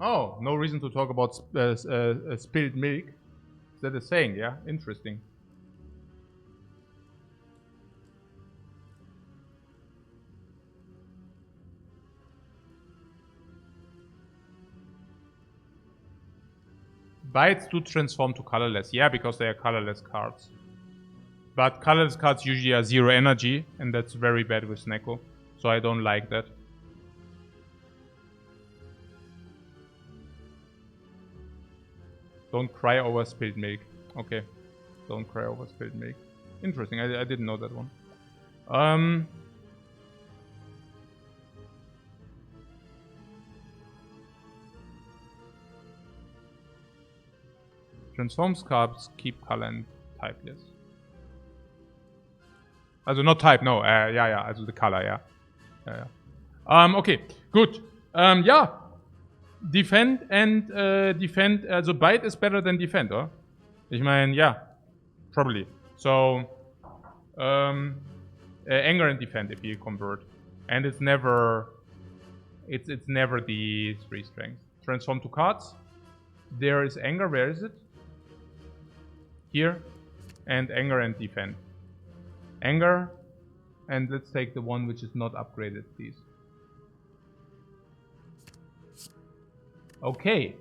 Oh, no reason to talk about spilled milk. Is that a saying? Yeah, interesting. Bites do transform to colorless. Yeah, because they are colorless cards. But colorless cards usually are 0 energy, and that's very bad with Snecko. So I don't like that. Don't cry over spilled milk. Okay. Don't cry over spilled milk. Interesting. I didn't know that one. Transforms cards keep color and type, yes. Also not type, no. Yeah. Also the color, yeah. Okay, good. Yeah. Defend and defend. Also bite is better than defend, or? Ich meine, yeah. Probably. So, anger and defend if you convert. And it's never... It's never the 3 strength. Transform to cards. There is anger. Where is it? Here. And anger and defend. Anger. And let's take the one which is not upgraded, please. Okay.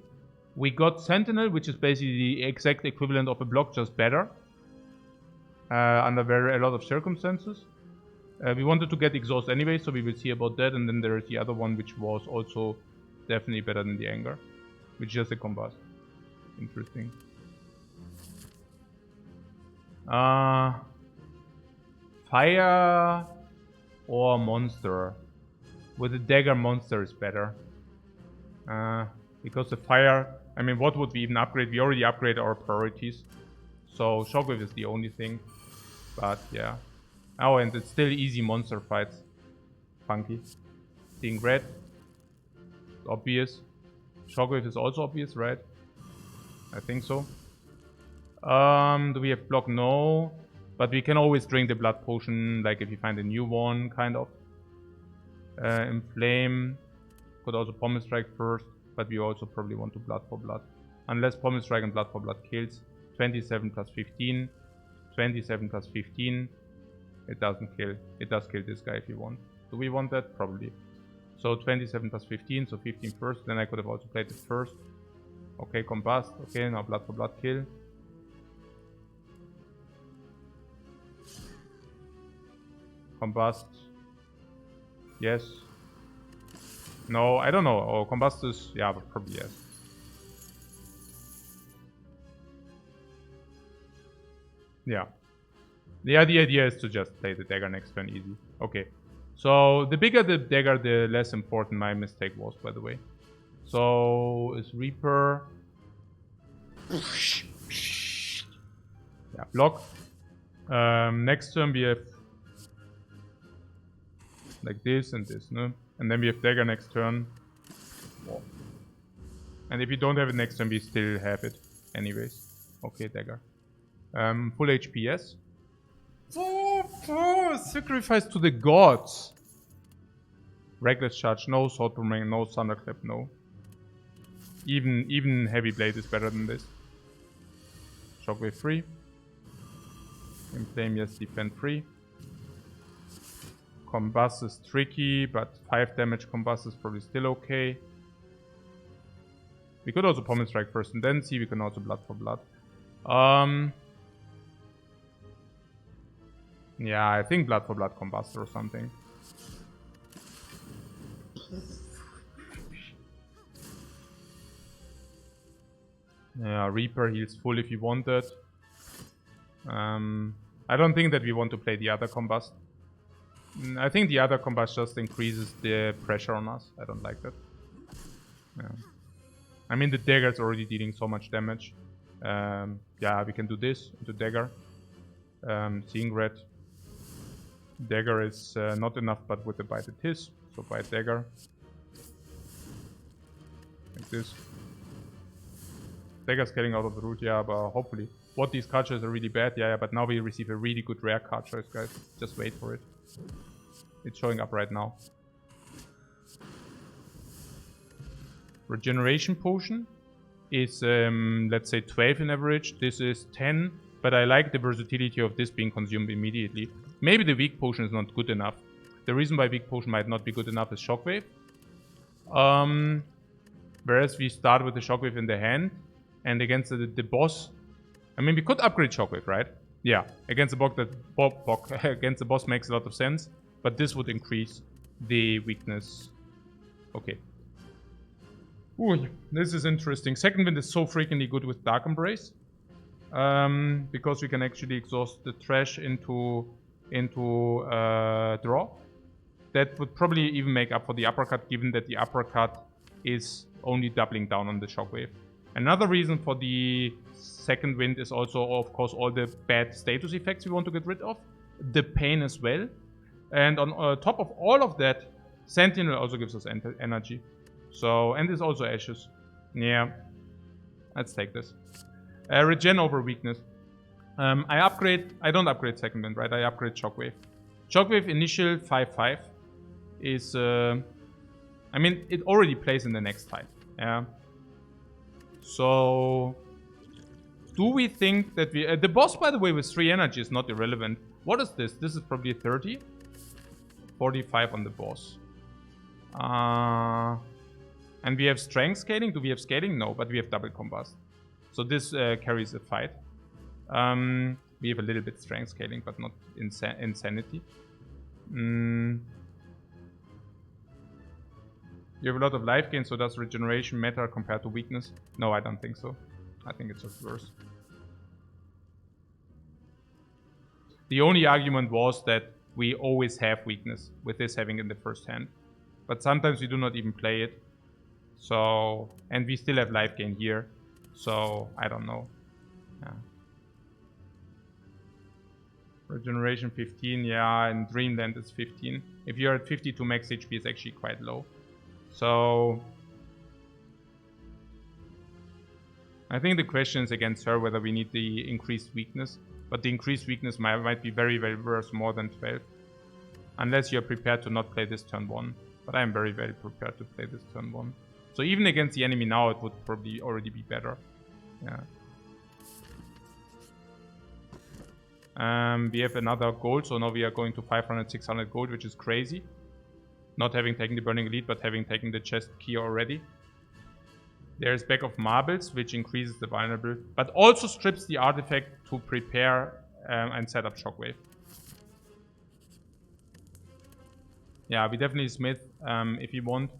We got Sentinel, which is basically the exact equivalent of a block, just better. Under a lot of circumstances. We wanted to get Exhaust anyway, so we will see about that. And then there is the other one, which was also definitely better than the Anger. Which is just a Combust. Interesting. Fire or Monster. With a Dagger, Monster is better. Because the Fire... I mean, what would we even upgrade? We already upgrade our priorities. So Shockwave is the only thing. But yeah. Oh, and it's still easy monster fights. Funky. Seeing red. Obvious. Shockwave is also obvious, right? I think so. Do we have block? No. But we can always drink the blood potion, like if you find a new one, kind of. Inflame. Could also Pommel Strike first. But we also probably want to blood for blood. Unless Pommel Strike and blood for blood kills. 27 plus 15. 27 plus 15. It doesn't kill. It does kill this guy if you want. Do we want that? Probably. So 27 plus 15. So 15 first. Then I could have also played it first. Okay, Combust. Okay, now blood for blood kill. Combust. Yes. No, I don't know. Oh, Combust is... yeah, but probably yes. Yeah. Yeah, the idea is to just play the dagger next turn easy. Okay. So, the bigger the dagger, the less important my mistake was, by the way. So, is Reaper... yeah, block. Next turn we have... like this and this, no? And then we have dagger next turn. Whoa. And if you don't have it next turn, we still have it. Anyways. Okay, dagger. Full HP, yes. Sacrifice to the gods. Reckless charge, no. Sword boomerang, no. Thunderclap, no. Even heavy blade is better than this. Shockwave free. Inflame, yes. Defend free. Combust is tricky, but 5 damage Combust is probably still okay. We could also Pommel Strike first and then see. We can also Blood for Blood. Yeah, I think Blood for Blood Combust or something. Yeah, Reaper heals full if you want it. I don't think that we want to play the other Combust. I think the other Combust just increases the pressure on us. I don't like that. Yeah. I mean, the dagger is already dealing so much damage. Yeah, we can do this into dagger. Seeing red. Dagger is not enough, but with the bite it is. So bite dagger. Like this. Dagger's getting out of the root, yeah, but hopefully. What these card choices are really bad, yeah, but now we receive a really good rare card choice, guys. Just wait for it. It's showing up right now. Regeneration potion is, let's say, 12 in average. This is 10, but I like the versatility of this being consumed immediately. Maybe the weak potion is not good enough. The reason why weak potion might not be good enough is shockwave. Whereas we start with the shockwave in the hand, and against the boss, I mean, we could upgrade shockwave, right? Yeah, against the boss, against the boss makes a lot of sense, but this would increase the weakness. Okay. Ooh, this is interesting. Second wind is so freakingly good with Dark Embrace, because we can actually exhaust the trash into draw. That would probably even make up for the uppercut, given that the uppercut is only doubling down on the shockwave. Another reason for the second wind is also, of course, all the bad status effects we want to get rid of. The pain as well. And on top of all of that, Sentinel also gives us energy. So, and there's also Ashes. Yeah. Let's take this. Regen over weakness. I don't upgrade second wind, right? I upgrade Shockwave. Shockwave initial 5-5 is, I mean, it already plays in the next fight. Yeah. So, do we think that we... the boss, by the way, with 3 energy is not irrelevant. What is this? This is probably 30. 45 on the boss. And we have strength scaling. Do we have scaling? No, but we have double combust. So this carries a fight. We have a little bit strength scaling, but not insanity. You have a lot of life gain, so does regeneration matter compared to weakness? No, I don't think so. I think it's just worse. The only argument was that we always have weakness with this having in the first hand. But sometimes we do not even play it. So, and we still have life gain here. So, I don't know. Yeah. Regeneration 15, yeah, and Dreamland is 15. If you're at 52 max HP, it's actually quite low. So, I think the question is against her whether we need the increased weakness. But the increased weakness might be very, very worse, more than 12. Unless you're prepared to not play this turn 1. But I'm very, very prepared to play this turn 1. So even against the enemy now, it would probably already be better. Yeah. We have another gold, so now we are going to 500, 600 gold, which is crazy. Not having taken the Burning Elite, but having taken the chest key already. There's Bag of Marbles, which increases the vulnerable, but also strips the artifact to prepare and set up Shockwave. Yeah, we definitely Smith if you want.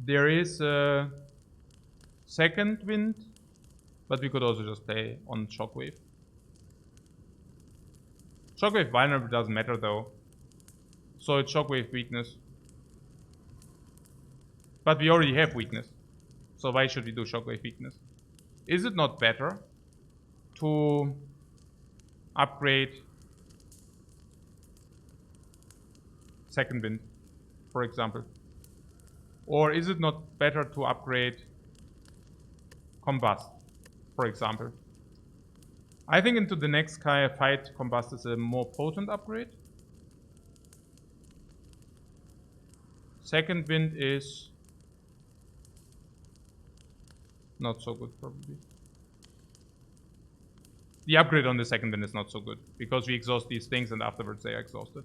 There is a second wind, but we could also just play on Shockwave. Shockwave vulnerable doesn't matter though. So it's Shockwave weakness. But we already have weakness. So why should we do Shockwave weakness? Is it not better to upgrade second wind, for example? Or is it not better to upgrade Combust, for example? I think into the next kind of fight, Combust is a more potent upgrade. Second wind is not so good, probably. The upgrade on the second wind is not so good, because we exhaust these things and afterwards they are exhausted.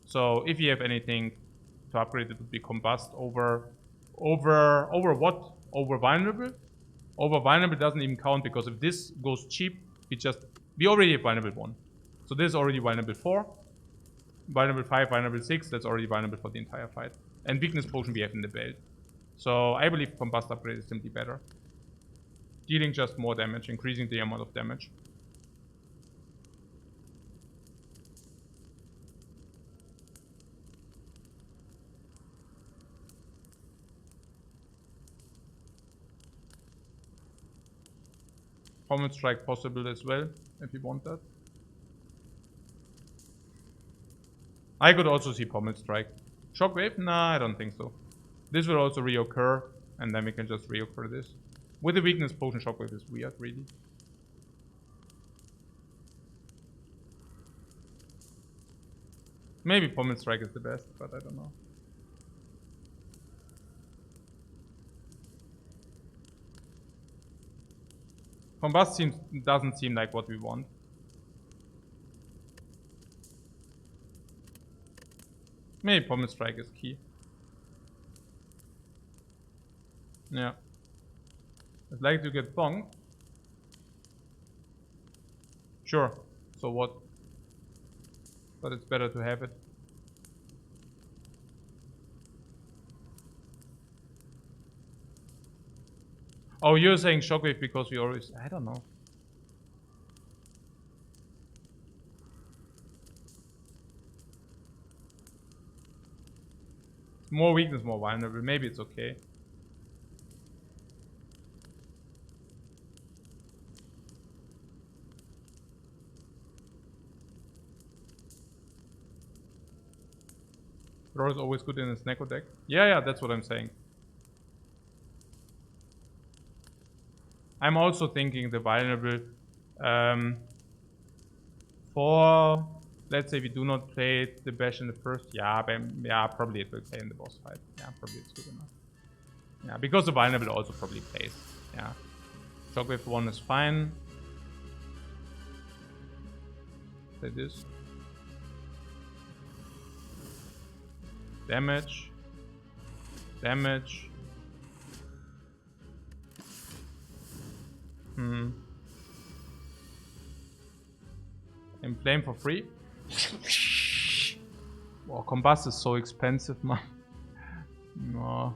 So if you have anything to upgrade, it would be Combust over what? Over Vulnerable? Over Vulnerable doesn't even count, because if this goes cheap, we already have Vulnerable 1. So this is already Vulnerable 4. Vulnerable 5, Vulnerable 6, that's already Vulnerable for the entire fight. And Weakness Potion we have in the belt. So I believe Combust upgrade is simply better. Dealing just more damage, increasing the amount of damage. Pommel Strike possible as well, if you want that. I could also see Pommel Strike. Shockwave? Nah, I don't think so. This will also reoccur, and then we can just reoccur this. With the Weakness Potion, Shockwave is weird, really. Maybe Pommel Strike is the best, but I don't know. Combust doesn't seem like what we want. Maybe Pommel Strike is key. Yeah. I'd like to get bonked. Sure. So what? But it's better to have it. Oh, you're saying Shockwave because we always... I don't know. More weakness, more vulnerable. Maybe it's okay. Roar is always good in a Snecko deck. Yeah, that's what I'm saying. I'm also thinking the vulnerable for, let's say we do not play the Bash in the first. Yeah, probably it will play in the boss fight. Yeah, probably it's good enough. Yeah, because the vulnerable also probably plays. Yeah. Shockwave 1 is fine. Play this. Damage. Damage. Inflame for free. Oh, Combust is so expensive, man. No.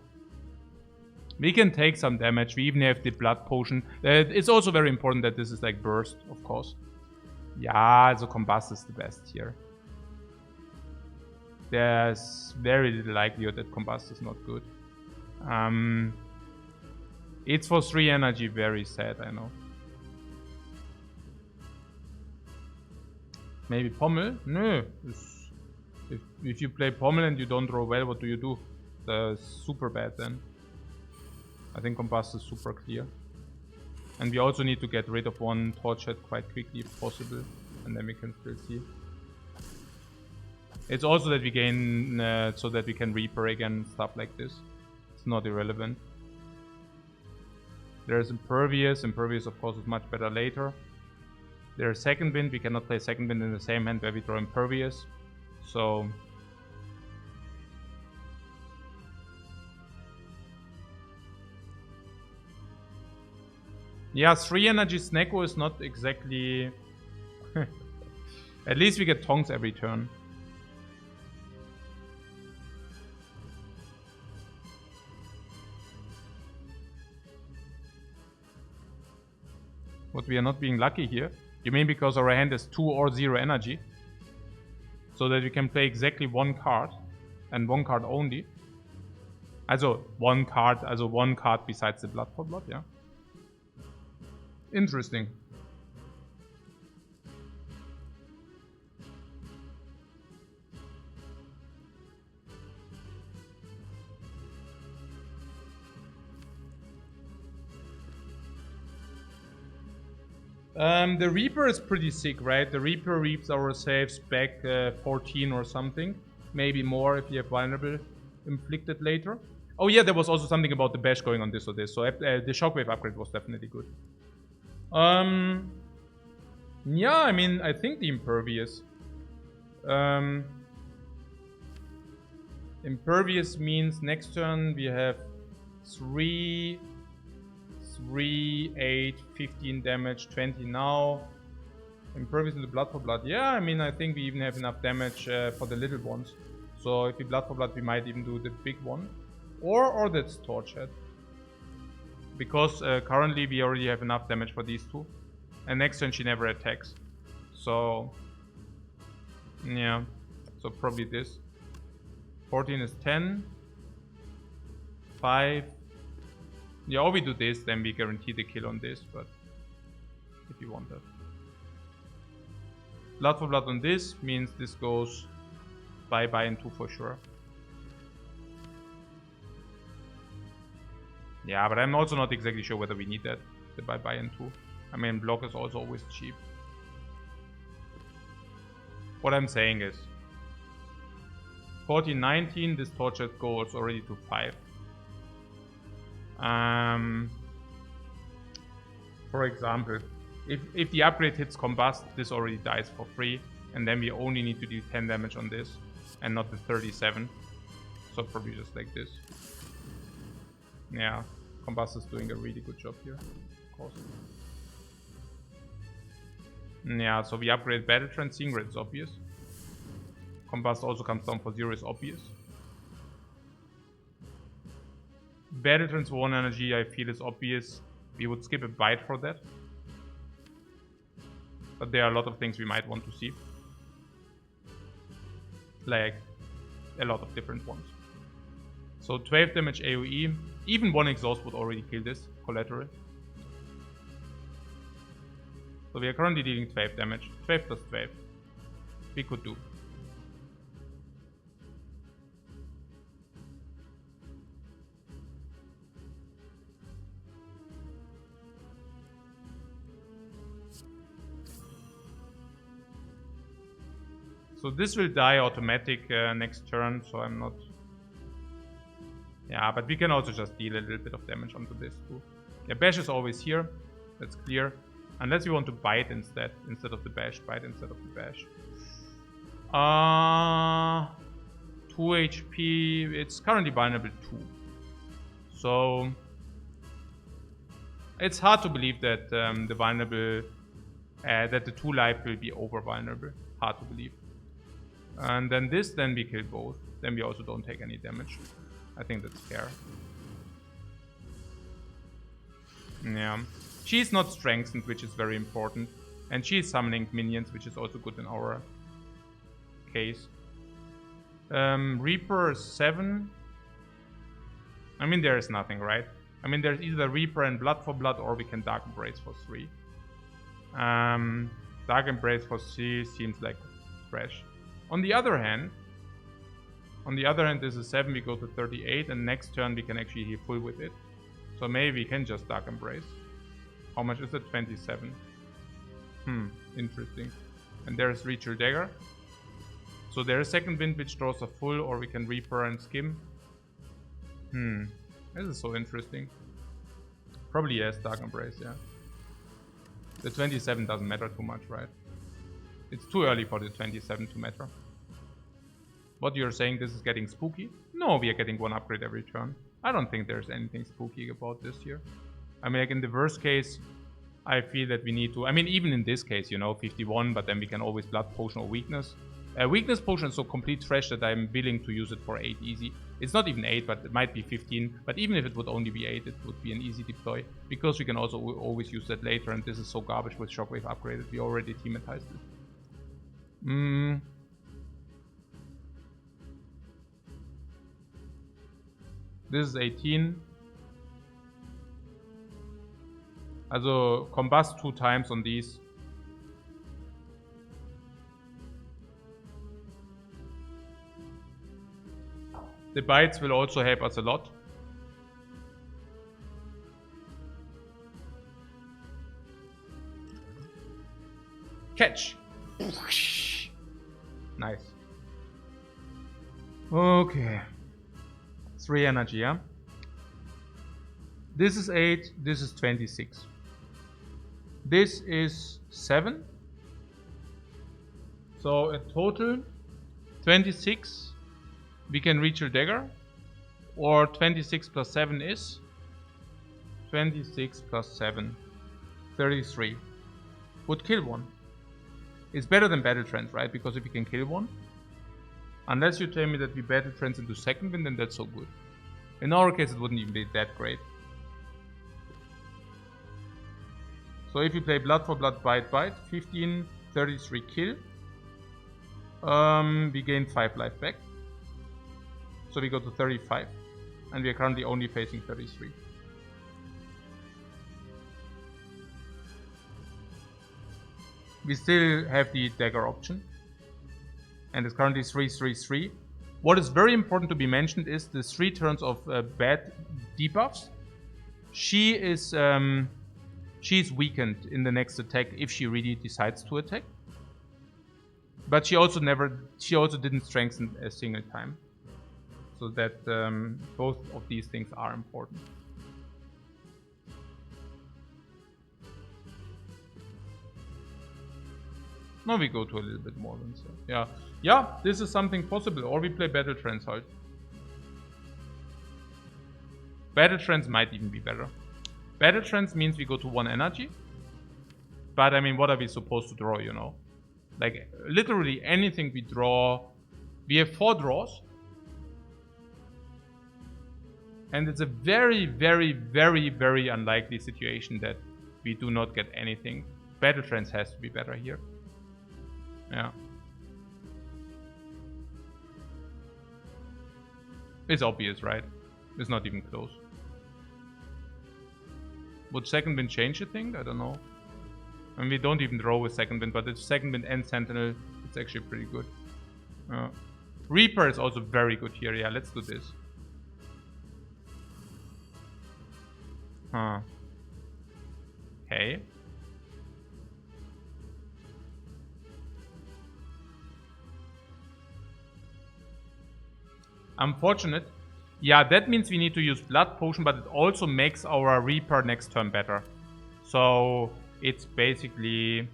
We can take some damage. We even have the blood potion. It's also very important that this is like burst, of course. Yeah, so Combust is the best here. There's very little likelihood that Combust is not good. It's for 3 energy, very sad, I know. Maybe Pommel? No. If you play Pommel and you don't roll well, what do? That's super bad then. I think Combust is super clear. And we also need to get rid of one Torch Head quite quickly if possible. And then we can still see. It's also that we gain, so that we can Reaper again, stuff like this. It's not irrelevant. There's Impervious. Impervious, of course, is much better later. There's Second Wind. We cannot play Second Wind in the same hand where we draw Impervious. So... yeah, 3 energy Snecko is not exactly... At least we get Tongs every turn. What, we are not being lucky here? You mean because our hand has 2 or 0 energy? So that we can play exactly 1 card. And 1 card only. Also, 1 card besides the Blood for Blood, yeah. Interesting. The Reaper is pretty sick, right? The Reaper reaps our saves back 14 or something. Maybe more if you have Vulnerable inflicted later. Oh yeah, there was also something about the Bash going on this or this. So the Shockwave upgrade was definitely good. Yeah, I mean, I think the Impervious. Impervious means next turn we have 3, 8, 15 damage, 20 now. Impervious into blood for blood. Yeah, I mean, I think we even have enough damage for the little ones. So if we blood for blood, we might even do the big one. Or that's Torch Head. Because currently we already have enough damage for these two. And next turn she never attacks. So, yeah. So probably this. 14 is 10. 5. Yeah, or we do this, then we guarantee the kill on this, but if you want that. Blood for blood on this means this goes bye-bye in 2 for sure. Yeah, but I'm also not exactly sure whether we need that, the bye-bye in 2. I mean, block is also always cheap. What I'm saying is 14, 19, this torture goes already to 5. For example, if the upgrade hits combust, this already dies for free, and then we only need to do 10 damage on this, and not the 37. So probably just like this. Yeah, combust is doing a really good job here, of course. Yeah, so we upgrade Battle Trance, Seeing Red is obvious. Combust also comes down for 0 is obvious. Battle Trance 1 energy I feel is obvious. We would skip a bite for that. But there are a lot of things we might want to see. Like a lot of different ones. So 12 damage AoE. Even 1 exhaust would already kill this collateral. So we are currently dealing 12 damage. 12 plus 12. We could do. So this will die automatic next turn, so I'm not... Yeah, but we can also just deal a little bit of damage onto this too. Yeah, bash is always here, that's clear. Unless we want to bite instead of the bash, bite instead of the bash. 2 HP, it's currently vulnerable 2. So... It's hard to believe that the vulnerable... that the 2 life will be over vulnerable. Hard to believe. And then this, then we kill both. Then we also don't take any damage. I think that's fair. Yeah. She's not strengthened, which is very important. And she is summoning minions, which is also good in our case. Reaper 7. I mean, there is nothing, right? I mean, there's either Reaper and Blood for Blood, or we can Dark Embrace for 3. Dark Embrace for 3 seems like trash. On the other hand, this is 7, we go to 38, and next turn we can actually heal full with it. So maybe we can just Dark Embrace. How much is it? 27. Interesting. And there's Ritual Dagger. So there's Second Wind, which draws a full, or we can Reaper and Skim. This is so interesting. Probably yes, Dark Embrace, yeah. The 27 doesn't matter too much, right? It's too early for the 27 to matter. What you're saying, this is getting spooky? No, we are getting 1 upgrade every turn. I don't think there's anything spooky about this here. I mean, like in the worst case, I feel that we need to... I mean, even in this case, you know, 51, but then we can always Blood Potion or Weakness. Weakness Potion is so complete trash that I'm willing to use it for 8 easy. It's not even 8, but it might be 15. But even if it would only be 8, it would be an easy deploy. Because we can also always use that later, and this is so garbage with Shockwave upgraded. We already teamatized it. This is 18. Also combust 2 times on these. The bites will also help us a lot. Catch! Nice. Okay. 3 energy, yeah? This is 8, this is 26. This is 7. So in total, 26 we can reach your dagger. Or 26 plus 7 is 26 plus 7, 33. Would kill one. It's better than Battle Trance, right? Because if you can kill one, unless you tell me that we Battle Trance into second wind, then that's so good. In our case, it wouldn't even be that great. So if you play Blood for Blood, Bite, 15, 33 kill. We gain 5 life back. So we go to 35. And we are currently only facing 33. We still have the dagger option. And it's currently 3-3-3. What is very important to be mentioned is the 3 turns of bad debuffs. She's weakened in the next attack if she really decides to attack. But she also didn't strengthen a single time. So that both of these things are important. Now we go to a little bit more than so. Yeah. Yeah, this is something possible. Or we play Battle Trance halt. Battle Trance might even be better. Battle Trance means we go to 1 energy. But I mean, what are we supposed to draw, you know? Like, literally anything we draw. We have 4 draws. And it's a very, very, very, very unlikely situation that we do not get anything. Battle Trance has to be better here. Yeah. It's obvious, right? It's not even close. Would second wind change a thing? I don't know. I mean, we don't even draw with second wind, but it's second wind and Sentinel. It's actually pretty good. Reaper is also very good here. Yeah, let's do this. Huh. Okay. Unfortunate. Yeah, that means we need to use Blood Potion, but it also makes our Reaper next turn better. So it's basically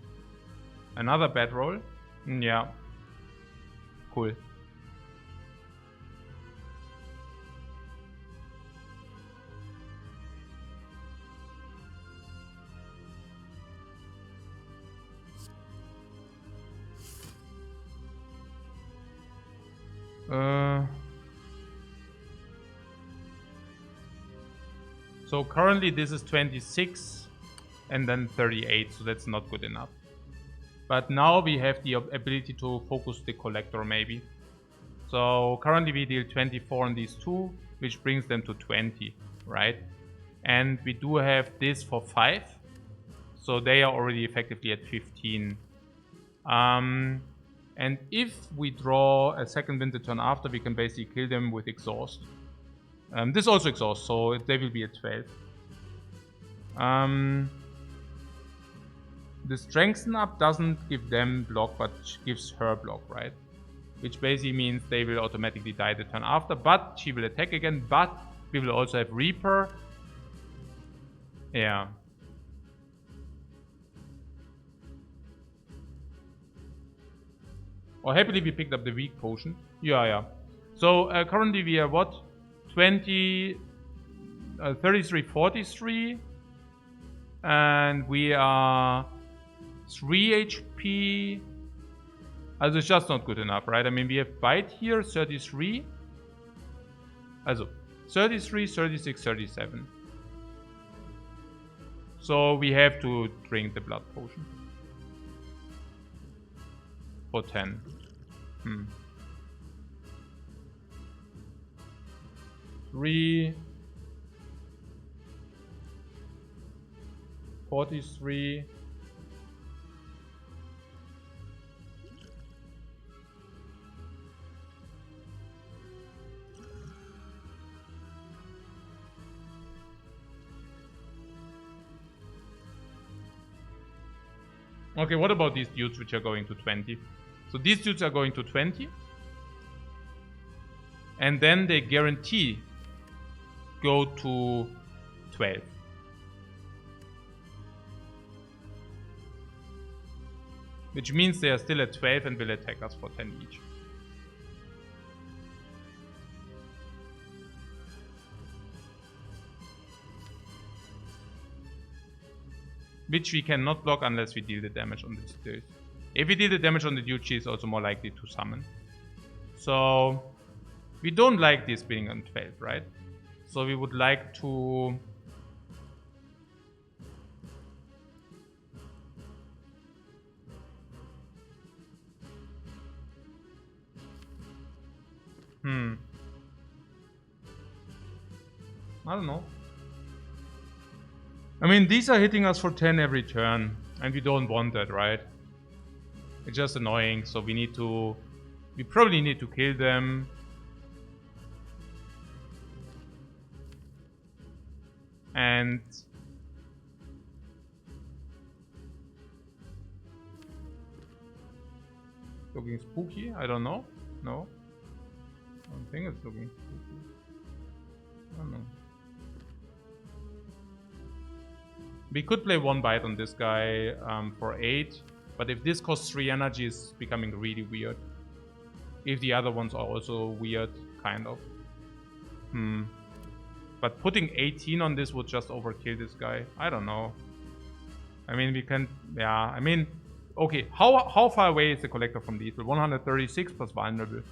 another bad roll. Yeah. Cool. So currently this is 26 and then 38, so that's not good enough. But now we have the ability to focus the Collector maybe. So currently we deal 24 on these 2, which brings them to 20, right? And we do have this for 5, so they are already effectively at 15. And if we draw a second wind the turn after, we can basically kill them with Exhaust. This also exhausts, so they will be at 12. The Strengthen up doesn't give them block, but gives her block, right? Which basically means they will automatically die the turn after, but she will attack again, but we will also have Reaper. Yeah. Or happily we picked up the weak potion. Yeah. So currently we are what? 33, 43. And we are 3 HP. Also it's just not good enough, right? I mean, we have Bite here, 33. Also 33, 36, 37. So we have to drink the blood potion. For 10. 3. 43. Okay, what about these dudes which are going to 20? So these dudes are going to 20. And then they guarantee go to 12. Which means they are still at 12 and will attack us for 10 each. which we cannot block unless we deal the damage on this dude. If we deal the damage on the dude, she is also more likely to summon. So we don't like this being on 12, right? So we would like to... I don't know. I mean, these are hitting us for 10 every turn, and we don't want that, right? It's just annoying, so we need to... We probably need to kill them. And... Looking spooky? I don't know. No. I don't think it's looking spooky. I don't know. We could play one bite on this guy for 8, but if this costs 3 energy, it's becoming really weird. If the other ones are also weird, kind of. But putting 18 on this would just overkill this guy. I don't know. I mean, we can... Yeah, I mean... Okay, how far away is the collector from lethal? 136 plus vulnerable.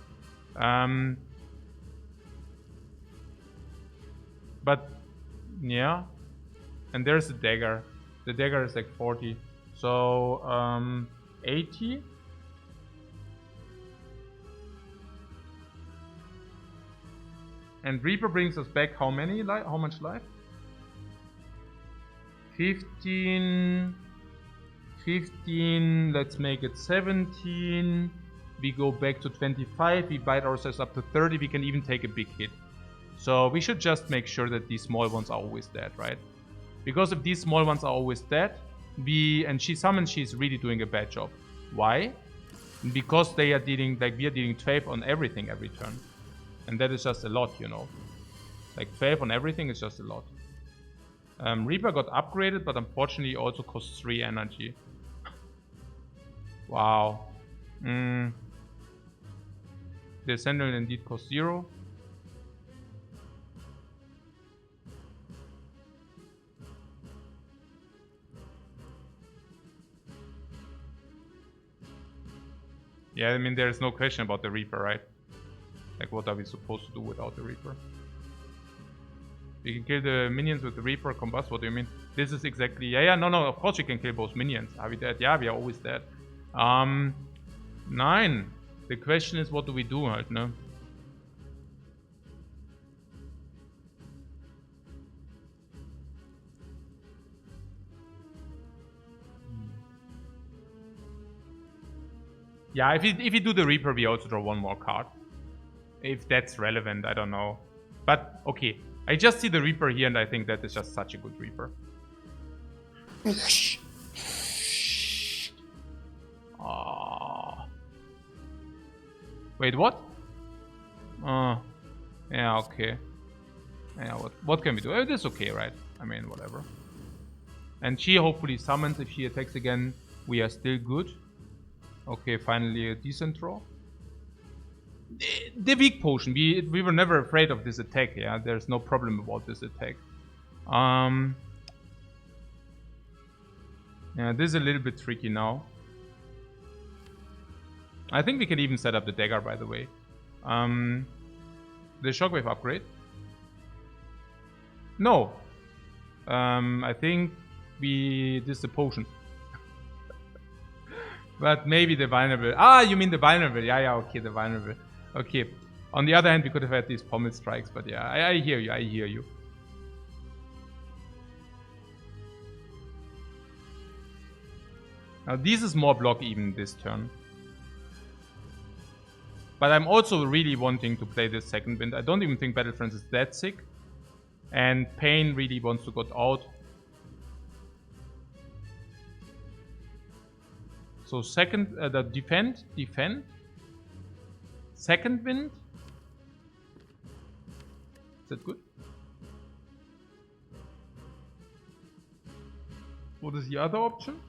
But... Yeah. And there's the dagger. The dagger is like 40. So, 80. And Reaper brings us back how many life? How much life? 15. 15. Let's make it 17. We go back to 25. We bite ourselves up to 30. We can even take a big hit. So we should just make sure that these small ones are always dead, right? Because if these small ones are always dead, and she summons, she's really doing a bad job. Why? Because they are dealing, like, we are dealing 12 on everything every turn. And that is just a lot, you know. Like 12 on everything is just a lot. Reaper got upgraded, but unfortunately also costs 3 energy. Wow. The Ascension indeed costs 0. Yeah, I mean, there's no question about the Reaper, right? Like, what are we supposed to do without the Reaper? We can kill the minions with the Reaper, combust, what do you mean? This is exactly... Yeah, no, of course we can kill both minions. Are we dead? Yeah, we are always dead. 9. The question is, what do we do, right, no? Yeah, if you do the Reaper, we also draw 1 more card. If that's relevant, I don't know. But, okay. I just see the Reaper here, and I think that is just such a good Reaper. Wait, what? Yeah, okay. Yeah, what can we do? It is okay, right? I mean, whatever. And she hopefully summons. If she attacks again, we are still good. Okay, finally a decent draw. The weak potion. We were never afraid of this attack, yeah? There's no problem about this attack. Yeah, this is a little bit tricky now. I think we can even set up the dagger, by the way. The shockwave upgrade. No. I think this is the potion. But maybe the vulnerable. Ah, you mean the vulnerable. Yeah, okay, the vulnerable. Okay. On the other hand, we could have had these pommel strikes, but yeah, I hear you, Now, this is more block even this turn. But I'm also really wanting to play this second wind. I don't even think Battle Friends is that sick. And Pain really wants to get out. So second, the defend. Second wind. Is that good? What is the other option?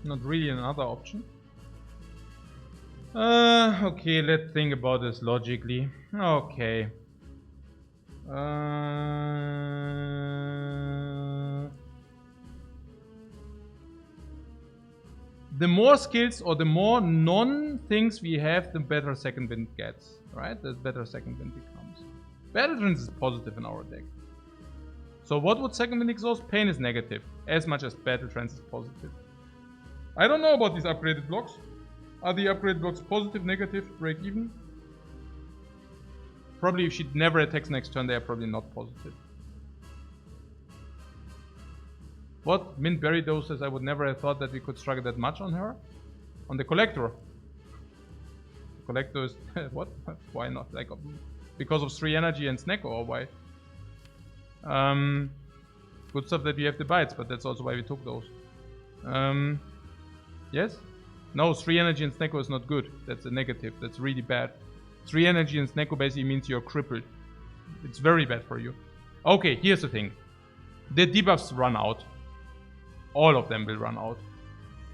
Not really another option. Okay, let's think about this logically. Okay. The more skills or the more non-things we have, the better second wind gets, right? The better second wind becomes. Battle Trance is positive in our deck. So what would second wind exhaust? Pain is negative, as much as Battle Trance is positive. I don't know about these upgraded blocks. Are the upgraded blocks positive, negative, break even? Probably if she never attacks next turn, they are probably not positive. What? Mint Berry doses, I would never have thought that we could struggle that much on her. On the Collector. The Collector is... what? Why not? Like, because of 3 energy and Snecko, or why? Good stuff that we have the bites, but that's also why we took those. Yes? No, 3 energy and Snecko is not good. That's a negative. That's really bad. 3 energy and Snecko basically means you're crippled. It's very bad for you. Okay, here's the thing. The debuffs run out. All of them will run out.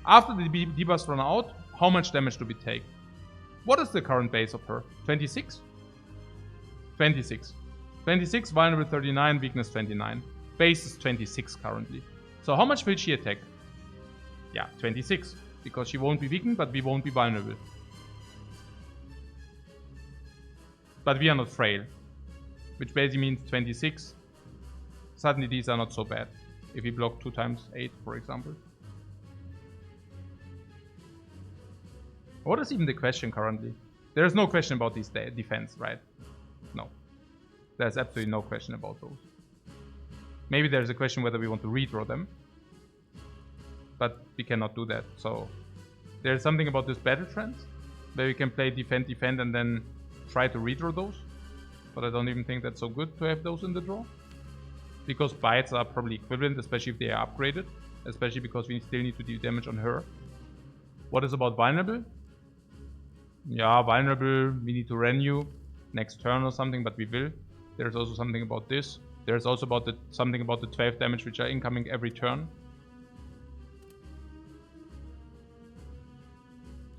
After the debuffs run out, how much damage do we take? What is the current base of her? 26? 26. 26, vulnerable 39, weakness 29. Base is 26 currently. So how much will she attack? Yeah, 26. Because she won't be weakened, but we won't be vulnerable. But we are not frail. Which basically means 26. Suddenly these are not so bad. If we block 2 times 8, for example. What is even the question currently? There is no question about this defense, right? No. There's absolutely no question about those. Maybe there's a question whether we want to redraw them. But we cannot do that. So there's something about this Battle Trance where we can play defend and then try to redraw those. But I don't even think that's so good to have those in the draw. Because bites are probably equivalent, especially if they are upgraded. Especially because we still need to do damage on her. What is about vulnerable? Yeah, vulnerable, we need to renew next turn or something, but we will. There's also something about this. There's also about something about the 12 damage which are incoming every turn.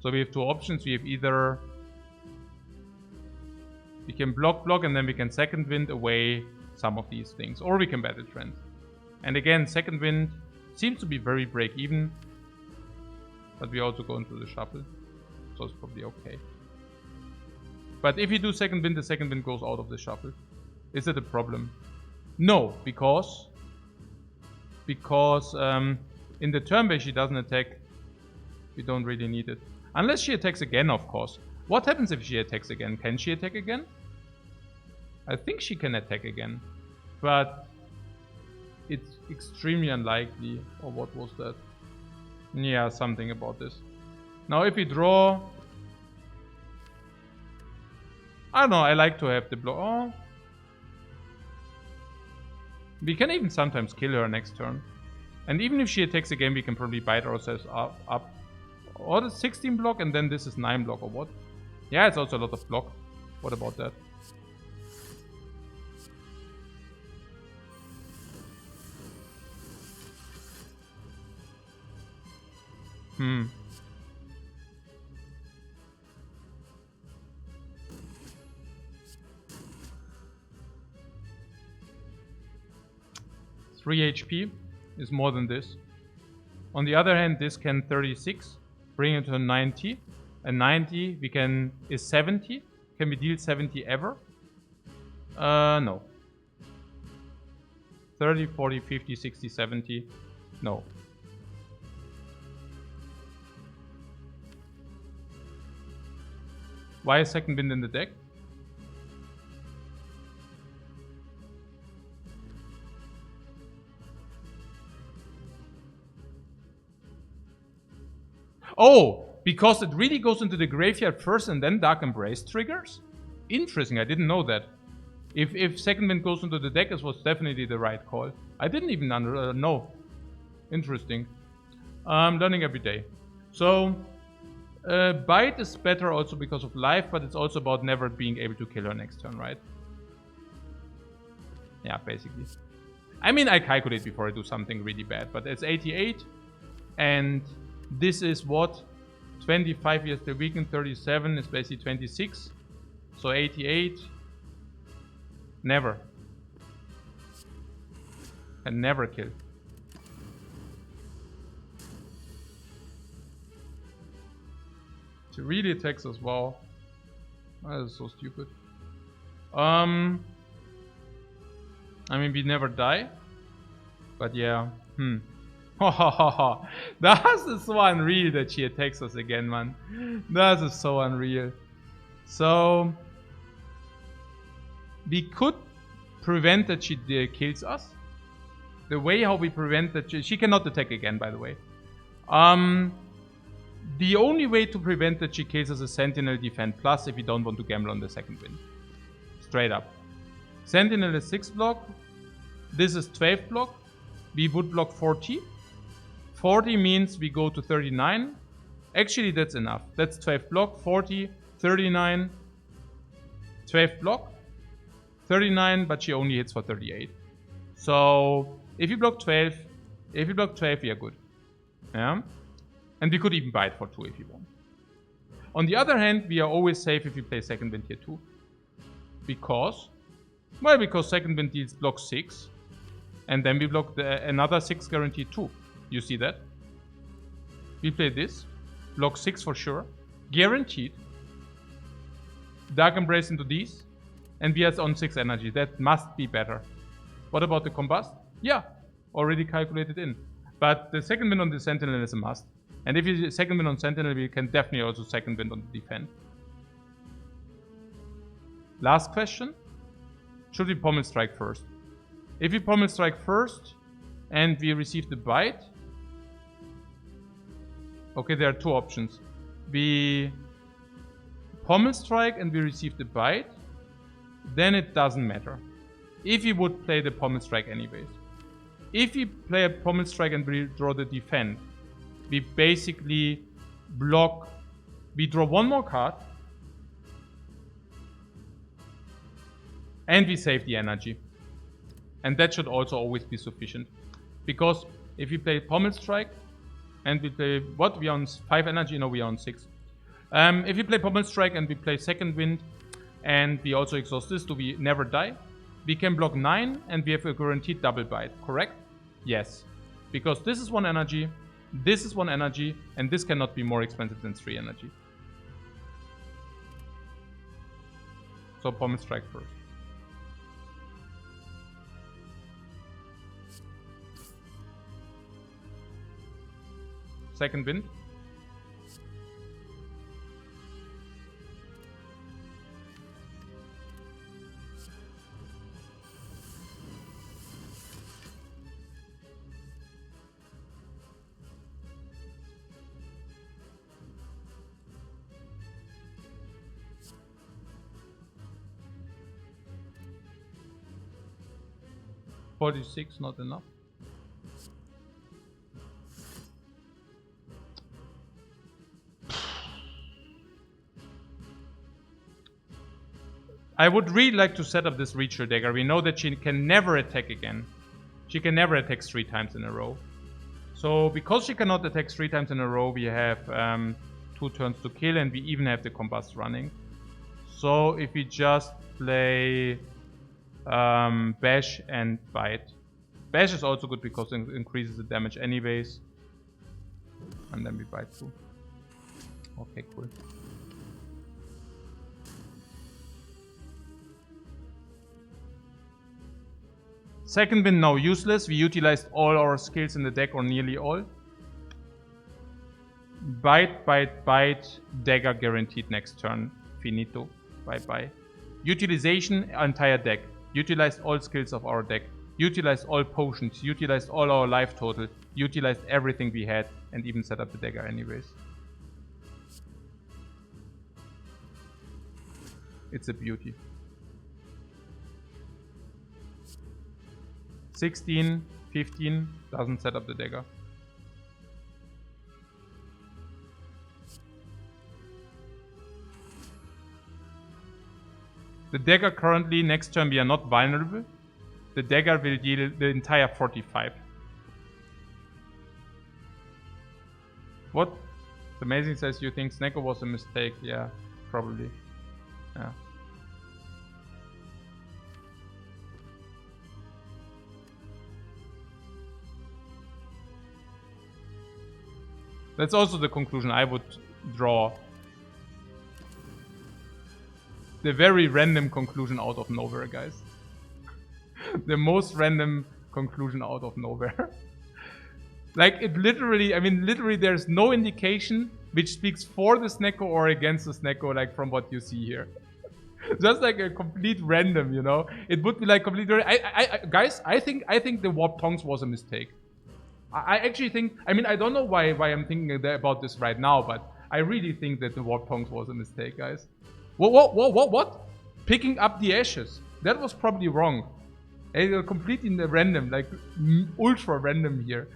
So we have 2 options. We have either... we can block and then we can second wind away some of these things. Or we can Battle Trance. And again, second wind seems to be very break even. But we also go into the shuffle. So it's probably okay. But if you do second wind, the second wind goes out of the shuffle. Is it a problem? No, because in the turn where she doesn't attack, we don't really need it. Unless she attacks again, of course. What happens if she attacks again? Can she attack again? I think she can attack again. But it's extremely unlikely. Or what was that? Yeah, something about this. Now if we draw... I don't know, I like to have the blow. Oh. We can even sometimes kill her next turn. And even if she attacks again, we can probably bite ourselves up. Or the 16 block and then this is 9 block or what? Yeah, it's also a lot of block. What about that? Hmm. Three HP is more than this. On the other hand, this can 36, bring it to 90. And 90 we can is 70. Can we deal 70 ever? No. 30, 40, 50, 60, 70. No. Why is second wind in the deck? Oh, because it really goes into the graveyard first and then Dark Embrace triggers? Interesting, I didn't know that. If second wind goes into the deck, it was definitely the right call. I didn't even know. Interesting. Learning every day. So, bite is better also because of life, but it's also about never being able to kill her next turn, right? Yeah, basically. I mean, I calculate before I do something really bad, but it's 88 and This is what? 25 years the weekend, 37 is basically 26. So 88. Never. Can never kill. She really attacks as well. That is so stupid. I mean, we never die. But yeah. That is so unreal that she attacks us again, man. That is so unreal. So we could prevent that she kills us. The way how we prevent that she cannot attack again, by the way. The only way to prevent that she kills us is Sentinel Defend Plus if you don't want to gamble on the second win. Straight up. Sentinel is 6 block. This is 12 block. We would block 40. 40 means we go to 39. Actually, that's enough. That's 12 block, 40, 39, 12 block, 39, but she only hits for 38. So if you block 12, we are good. Yeah? And we could even buy it for 2 if you want. On the other hand, we are always safe if we play second wind here too. Because? Well, because second wind deals block 6. And then we block another 6 guaranteed too. You see that? We play this. Block 6 for sure. Guaranteed. Dark Embrace into these. And we are on 6 energy. That must be better. What about the Combust? Yeah. Already calculated in. But the second wind on the Sentinel is a must. And if you second wind on Sentinel, we can definitely also second wind on the Defend. Last question. Should we Pommel Strike first? If we Pommel Strike first and we receive the bite. Okay, there are 2 options. We Pommel Strike and we receive the bite. Then it doesn't matter. If you would play the Pommel Strike anyways. If we play a Pommel Strike and we draw the Defend, we basically block. We draw 1 more card. And we save the energy. And that should also always be sufficient. Because if we play Pommel Strike and we play what? We are on 5 energy? No, we are on 6. If we play Pommel Strike and we play second wind and we also exhaust this, do we never die? We can block 9 and we have a guaranteed double bite, correct? Yes. Because this is 1 energy, this is 1 energy, and this cannot be more expensive than 3 energy. So Pommel Strike first. Second wind. $46, not enough. I would really like to set up this Rupture dagger. We know that she can never attack again. She can never attack 3 times in a row. So because she cannot attack 3 times in a row, we have 2 turns to kill and we even have the Combust running. So if we just play Bash and Bite. Bash is also good because it increases the damage anyways. And then we Bite too. Okay, cool. Second wind now useless. We utilized all our skills in the deck, or nearly all. Bite, bite, bite. Dagger guaranteed next turn. Finito. Bye bye. Utilization, entire deck. Utilized all skills of our deck. Utilized all potions. Utilized all our life total. Utilized everything we had. And even set up the dagger anyways. It's a beauty. 16, 15, doesn't set up the dagger. The dagger currently, next turn we are not vulnerable. The dagger will deal the entire 45. What? Amazing says you think Snecko was a mistake. Yeah, probably. Yeah. That's also the conclusion I would draw. The very random conclusion out of nowhere, guys. The most random conclusion out of nowhere. Like, it literally, I mean, literally there's no indication which speaks for the Snecko or against the Snecko, like, from what you see here. Just like a complete random, you know? It would be like completely... guys, I think the Warp Tongs was a mistake. I actually think... I mean, I don't know why I'm thinking about this right now, but I really think that the Warp Tongs was a mistake, guys. What? Picking up the ashes. That was probably wrong. It's completely random, like ultra random here.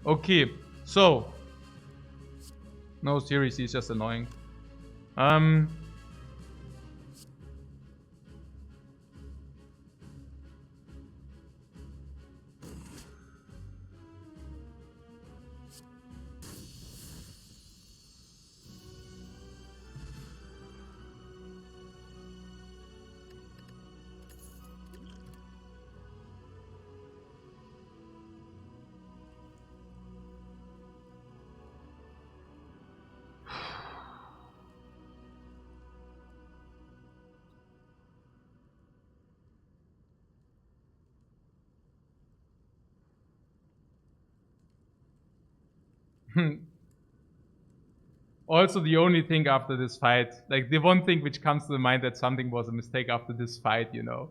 Okay, so... No, seriously, it's just annoying. Also, the only thing after this fight, like the one thing which comes to the mind that something was a mistake after this fight, you know.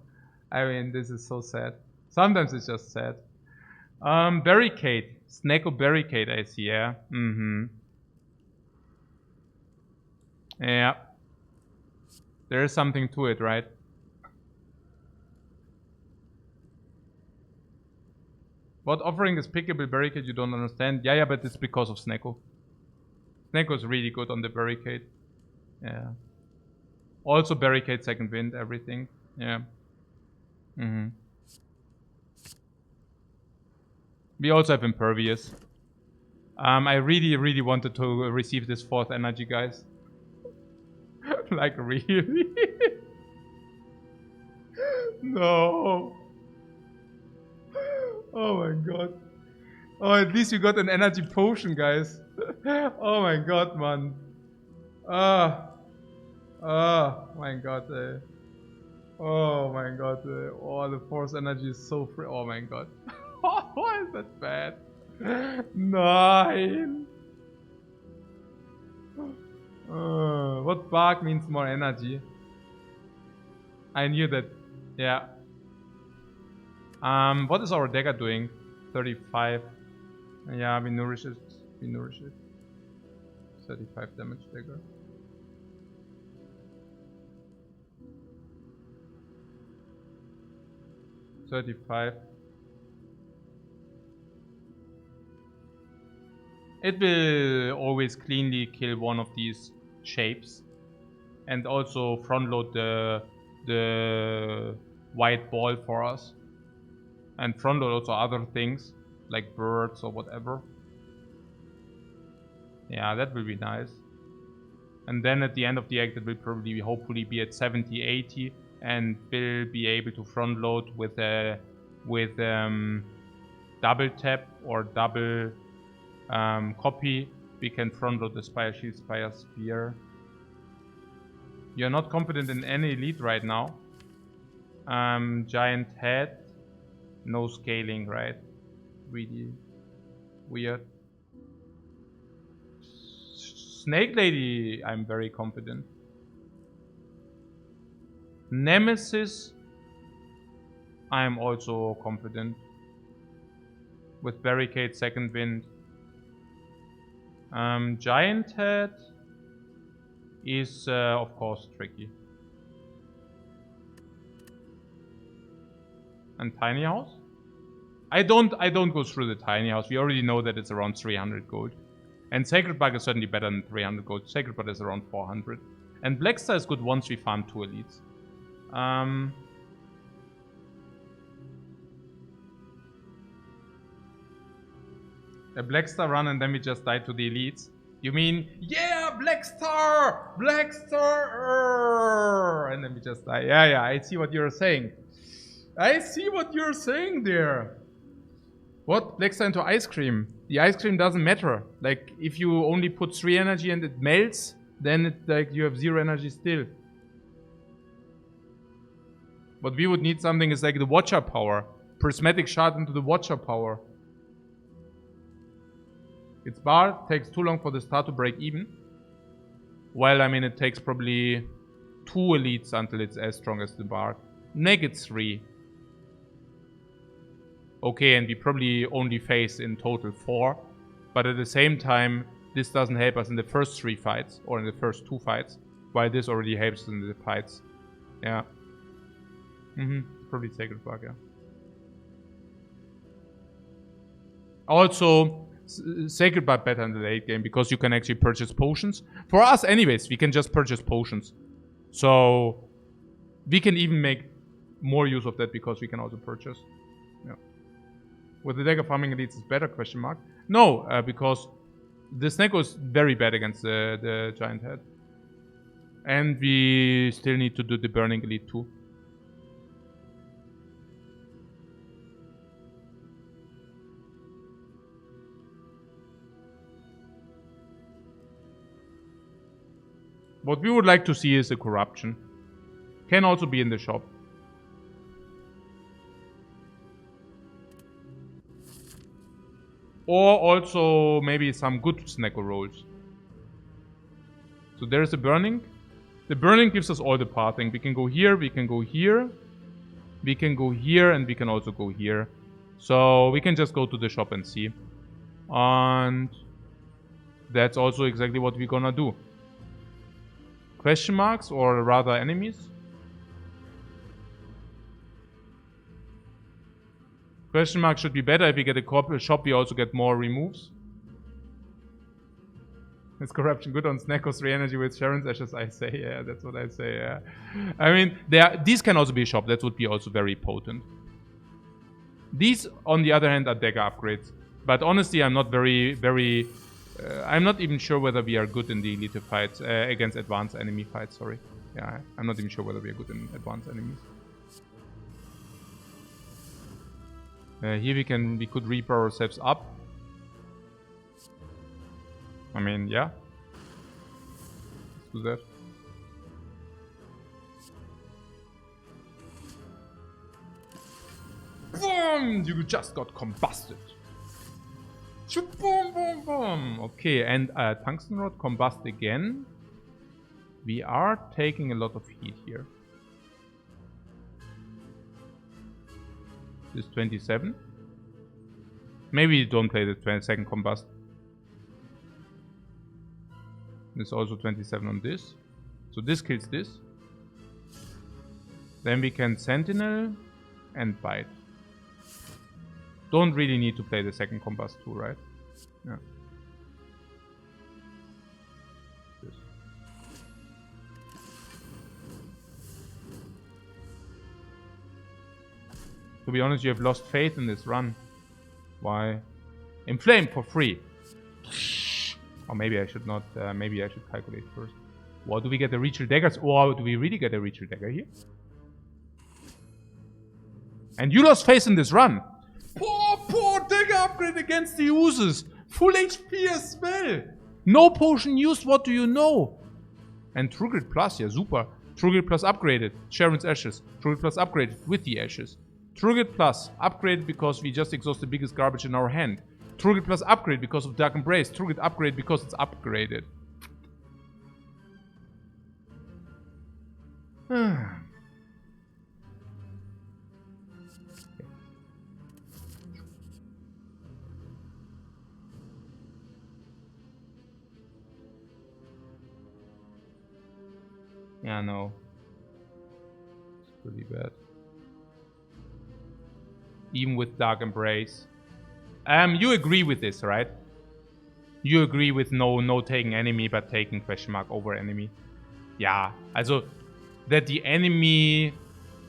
I mean, this is so sad. Sometimes it's just sad. Barricade. Snecko barricade, I see, yeah. Yeah. There is something to it, right? What offering is pickable barricade you don't understand? Yeah, but it's because of Snecko. Snecko's really good on the barricade. Yeah. Also barricade, second wind, everything. Yeah. We also have impervious. I really wanted to receive this 4th energy, guys. Like, really? No. Oh my god. Oh, at least you got an energy potion, guys. Oh my god, man. Oh my god. Oh my god. Oh, the force energy is so free. Oh my god. Why is that bad? Nine. What bark means more energy? I knew that. Yeah. What is our dagger doing? 35. Yeah, we nourish it. 35 damage dagger. It will always cleanly kill one of these shapes. And also front load the white ball for us. And front load also other things, like birds or whatever. Yeah, that will be nice. And then at the end of the act, it will probably hopefully be at 70, 80, and will be able to front load with double tap or double copy. We can front load the Spire Shield, Spire Spear. You're not confident in any elite right now. Giant head, no scaling, right? Really weird. Snake Lady, I'm very confident. Nemesis, I'm also confident. With Barricade, second wind. Giant Head is of course tricky. And Tiny House? I don't go through the Tiny House. We already know that it's around 300 gold. And Sacred Bug is certainly better than 300 gold. Sacred Bug is around 400. And Blackstar is good once we farm 2 elites. A Blackstar run and then we just die to the elites. You mean, yeah, Black Star! Black Star! And then we just die. Yeah, I see what you're saying. I see what you're saying there. What? Black Star into ice cream. The ice cream doesn't matter. Like, if you only put 3 energy and it melts, then it, like, you have 0 energy still. What we would need something is like the Watcher power. Prismatic shard into the Watcher power. Its bar takes too long for the star to break even. Well, I mean, it takes probably 2 elites until it's as strong as the bar. Make it 3. Okay, and we probably only face in total 4. But at the same time, this doesn't help us in the first 3 fights. Or in the first 2 fights. While this already helps in the fights. Yeah. Probably Sacred Bug, yeah. Also, Sacred Bug better in the late game because you can actually purchase potions. For us anyways, we can just purchase potions. So, we can even make more use of that because we can also purchase. Yeah. With the dagger farming elites is better, question mark? No, because the Sneko is very bad against the giant head. And we still need to do the burning elite too. What we would like to see is a corruption. Can also be in the shop. Or also maybe some good Sneko rolls. So there's a burning. The burning gives us all the pathing. We can go here, we can go here. We can go here and we can also go here. So we can just go to the shop and see. And that's also exactly what we're gonna do. Question marks or rather enemies? Question mark should be better. If we get a shop, we also get more removes. Is corruption good on Sneko 3 energy with Sharon's Ashes? I say, yeah, that's what I say, yeah. I mean, these can also be a shop. That would be also very potent. These, on the other hand, are dagger upgrades. But honestly, I'm not I'm not even sure whether we are good in the elite fights, against advanced enemy fights, sorry. Yeah, I'm not even sure whether we are good in advanced enemies. Here we could reaper ourselves up. I mean, yeah. Let's do that. Boom! You just got combusted. Boom, boom, boom. Okay, and tungsten rod combust again. We are taking a lot of heat here. This 27. Maybe don't play the 22nd combust. There's also 27 on this. So this kills this. Then we can sentinel and bite. Don't really need to play the second combust too, right? Yeah. This. To be honest, you have lost faith in this run. Why? Inflame for free. Or maybe I should not. Maybe I should calculate first. What do we get the Ritual Daggers? Or do we really get a Ritual Dagger here? And you lost faith in this run. Poor dagger upgrade against the users. Full HP as well. No potion used, what do you know? And True Grit Plus, yeah, super. True Grit Plus upgraded. Sharon's Ashes. True Grit Plus upgraded with the Ashes. True Grit Plus upgraded because we just exhausted the biggest garbage in our hand. True Grit Plus upgrade because of Dark Embrace. True Grit upgrade because it's upgraded. Yeah, no. It's pretty bad. Even with Dark Embrace. You agree with this, right? You agree with no taking enemy, but taking question mark over enemy. Yeah, also that the enemy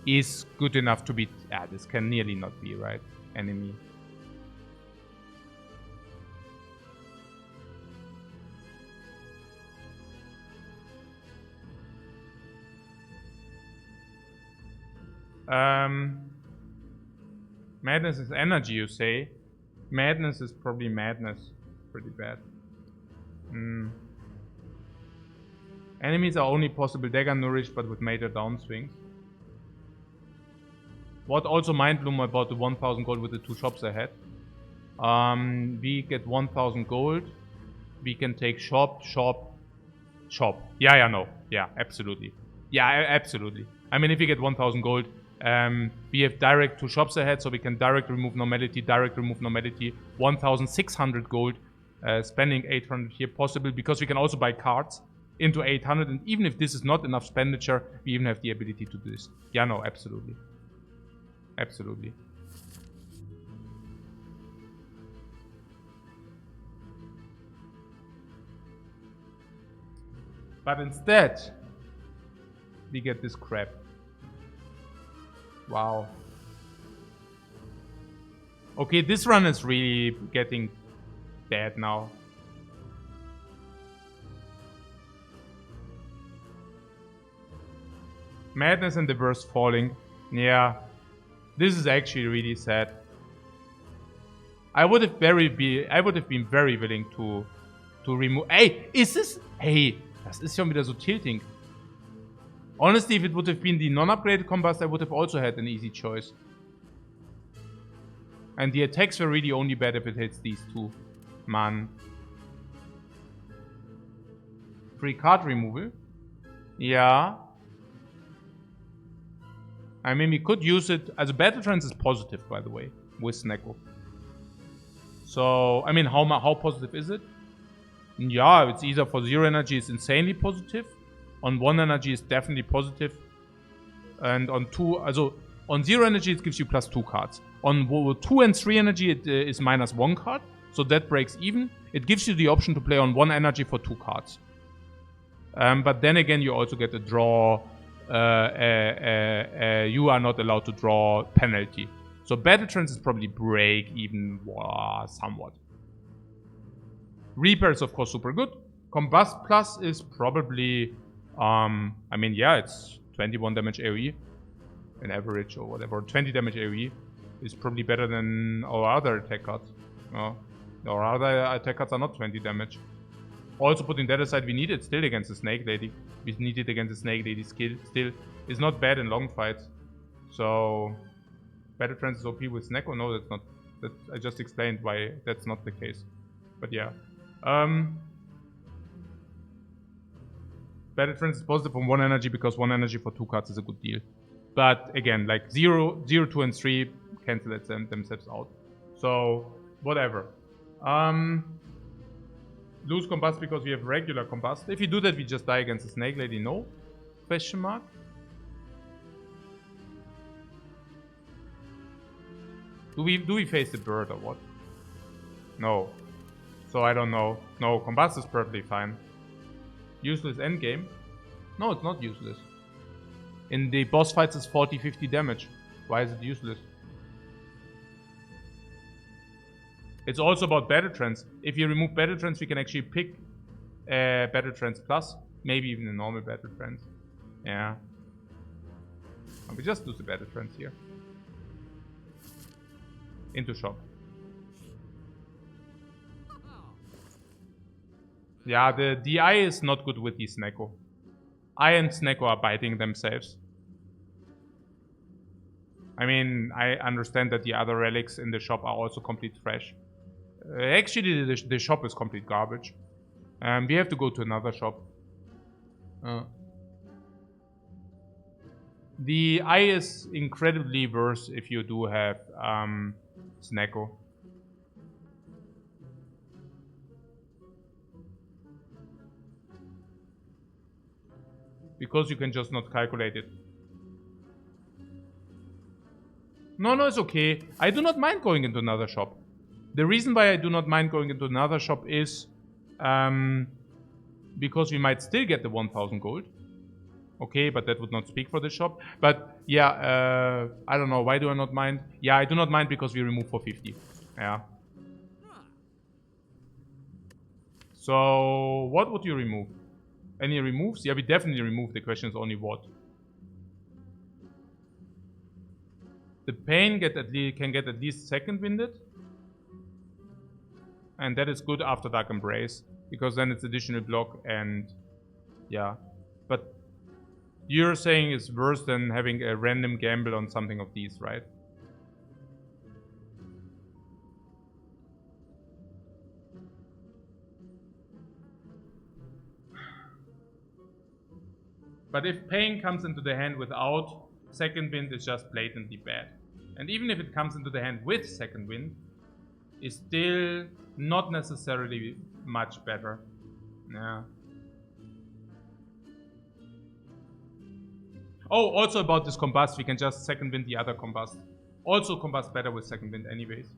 is good enough to be... Yeah, this can nearly not be, right? Enemy. Madness is energy, you say? Madness is probably madness. Pretty bad. Enemies are only possible dagger nourished, but with major downswings. What also mind blew about the 1000 gold with the 2 shops ahead. We get 1000 gold. We can take shop. Yeah, no. Yeah, absolutely. Yeah, absolutely. I mean, if we get 1000 gold, we have direct 2 shops ahead, so we can direct remove normality, 1600 gold, spending 800 here possible, because we can also buy cards into 800, and even if this is not enough expenditure, we even have the ability to do this. Yeah, no, absolutely. Absolutely. But instead, we get this crap. Wow. Okay, this run is really getting bad now. Madness and the Burst falling. Yeah. This is actually really sad. I would have been very willing to remove. Hey, is this? Hey, das ist schon wieder so tilting. Honestly, if it would have been the non-upgraded combust, I would have also had an easy choice. And the attacks were really only bad if it hits these 2. Man. Free card removal. Yeah. I mean, we could use it as a battle trance is positive, by the way, with Snecko. So, I mean, how positive is it? Yeah, it's either for 0 energy, it's insanely positive. On 1 energy, it's definitely positive. And on 2, also on 0 energy, it gives you +2 cards. On 2 and 3 energy, it is -1 card. So that breaks even. It gives you the option to play on 1 energy for 2 cards. But then again, you also get a draw. You are not allowed to draw penalty. So battle trance is probably break even somewhat. Reaper is of course super good. Combust Plus is probably, I mean, yeah, it's 21 damage AoE in average or whatever. 20 damage AoE is probably better than our other attack cards. No, our other attack cards are not 20 damage. Also putting that aside, we need it still against the Snake Lady. We need it against the Snake Lady skill. Still, is not bad in long fights. So, battle trance is OP with Snecko? No, that's not. That I just explained why that's not the case. But yeah. Battle trance is positive on 1 energy because 1 energy for 2 cards is a good deal. But again, like 0, 2, and 3 cancel themselves out. So, whatever. Lose combust because we have regular combust. If you do that, we just die against the Snake Lady. No? Question mark? Do we face the bird or what? No. So I don't know. No, combust is perfectly fine. Useless endgame? No, it's not useless. In the boss fights, it's 40-50 damage. Why is it useless? It's also about battle trance. If you remove battle trance, we can actually pick battle trance plus, maybe even a normal battle trance. Yeah. And we just lose the battle trance here. Into shop. Yeah, the DI is not good with the Snecko. I and Snecko are biting themselves. I mean, I understand that the other relics in the shop are also complete trash. Actually, the shop is complete garbage. We have to go to another shop. The eye is incredibly worse if you do have Snecko. Because you can just not calculate it. No, it's okay. I do not mind going into another shop. The reason why I do not mind going into another shop is because we might still get the 1000 gold. Okay, but that would not speak for the shop. But yeah, I don't know. Why do I not mind? Yeah, I do not mind because we remove for 50. Yeah. So, what would you remove? Any removes? Yeah, we definitely remove. The question is only what. The Pain can get at least second winded. And that is good after Dark Embrace, because then it's additional block and yeah. But you're saying it's worse than having a random gamble on something of these, right? But if Pain comes into the hand without second wind, it's just blatantly bad. And even if it comes into the hand with second wind, it's still not necessarily much better. Yeah. Oh, also about this combust, we can just second wind the other combust. Also combust better with second wind anyways.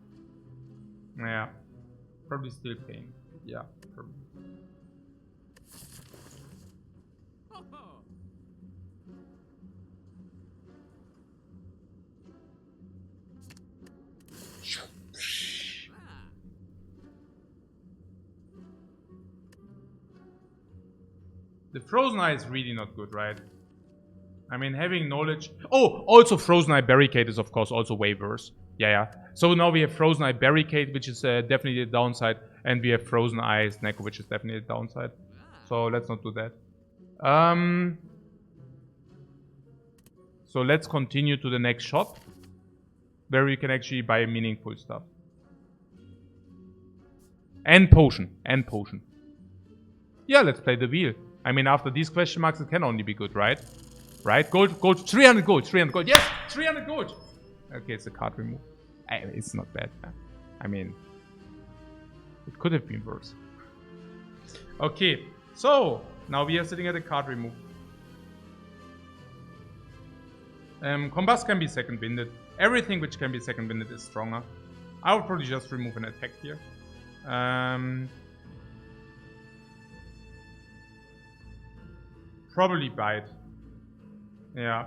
Yeah. Probably still Pain. Yeah, probably. The Frozen Eye is really not good, right? I mean, having knowledge... Oh, also Frozen Eye Barricade is, of course, also way worse. Yeah. So now we have Frozen Eye Barricade, which is definitely a downside. And we have Frozen Eye Snack, which is definitely a downside. So let's not do that. So let's continue to the next shop, where we can actually buy meaningful stuff. And potion. Yeah, let's play the wheel. I mean, after these question marks, it can only be good, right? Right? Gold, 300 gold, 300 gold. Yes, 300 gold. Okay, it's a card remove. It's not bad. I mean, it could have been worse. Okay, so now we are sitting at a card remove. Combust can be second winded. Everything which can be second winded is stronger. I would probably just remove an attack here. Probably bite. Yeah.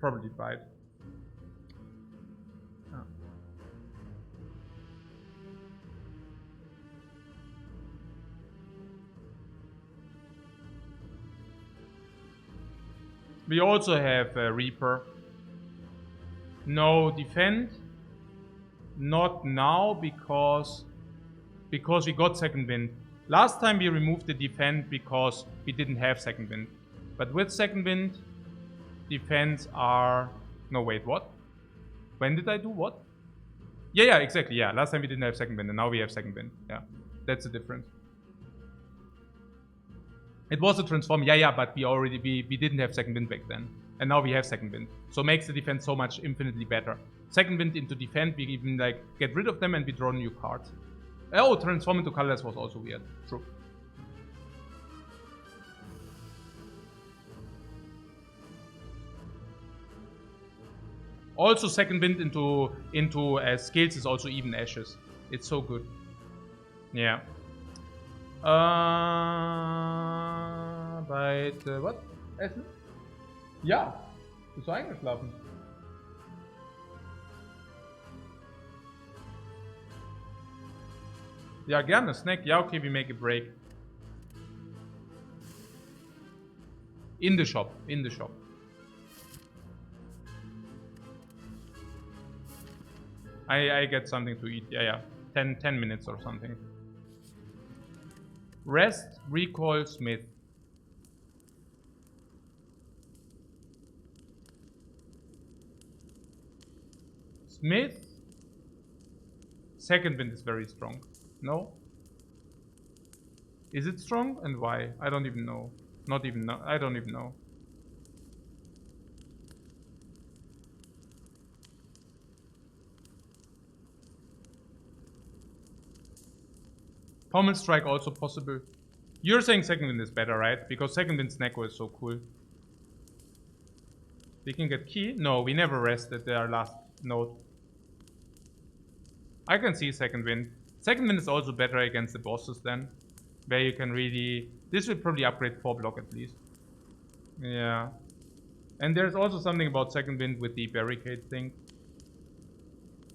Probably bite. Oh. We also have Reaper. No defend. Not now because we got second wind. Last time we removed the defend because we didn't have second wind. But with second wind, defense are... No, wait, what? When did I do what? Yeah, exactly, yeah. Last time we didn't have second wind and now we have second wind. Yeah, that's the difference. It was a transform, yeah, but we didn't have second wind back then. And now we have second wind. So it makes the defense so much infinitely better. Second wind into defend, we even like get rid of them and we draw new cards. Oh, transform into colorless was also weird. True. Also, second wind into skills is also even ashes. It's so good. Yeah. Was? Essen? Ja. Bist du eingeschlafen? Ja, gerne. Snack. Ja, okay, we make a break. In the shop. I get something to eat. Yeah. 10 minutes or something. Rest, recall, Smith. Second wind is very strong. No? Is it strong? And why? I don't even know. I don't even know. Pommel strike also possible. You're saying second wind is better, right? Because second wind Snecko is so cool. We can get key? No, we never rested their last node. I can see second wind. Second wind is also better against the bosses then. Where you can really... This will probably upgrade 4 block at least. Yeah. And there's also something about second wind with the barricade thing.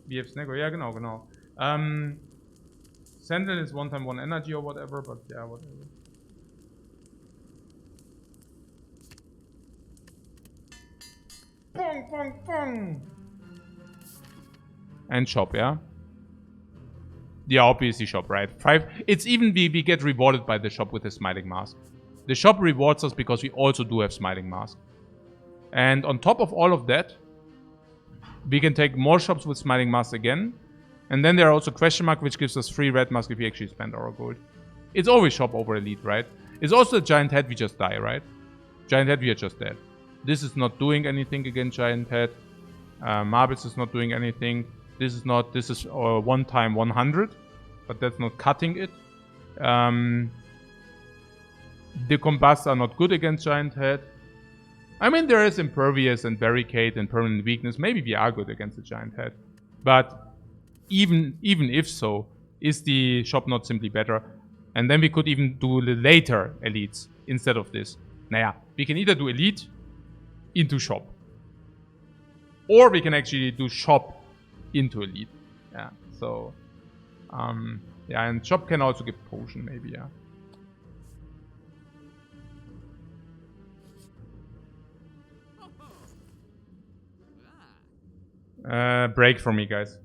We have Snecko. Yeah, genau. Sentinel is 1x1 energy or whatever, but yeah, whatever. Pong, pong, pong. And shop, yeah? Yeah, obviously shop, right? 5. It's even we get rewarded by the shop with the Smiling Mask. The shop rewards us because we also do have Smiling Mask. And on top of all of that, we can take more shops with Smiling Mask again. And then there are also question mark, which gives us free red mask if we actually spend our gold. It's always shop over elite, right? It's also a giant head, we just die, right? Giant head, we are just dead. This is not doing anything against giant head. Marbles is not doing anything. This is 1 time 100, but that's not cutting it. The combusts are not good against giant head. I mean, there is impervious and barricade and permanent weakness. Maybe we are good against the giant head, but even if so, is the shop not simply better? And then we could even do the later elites instead of this. Naja, we can either do elite into shop, or we can actually do shop into elite. Yeah, so yeah, and shop can also give potion maybe, yeah. Break for me, guys.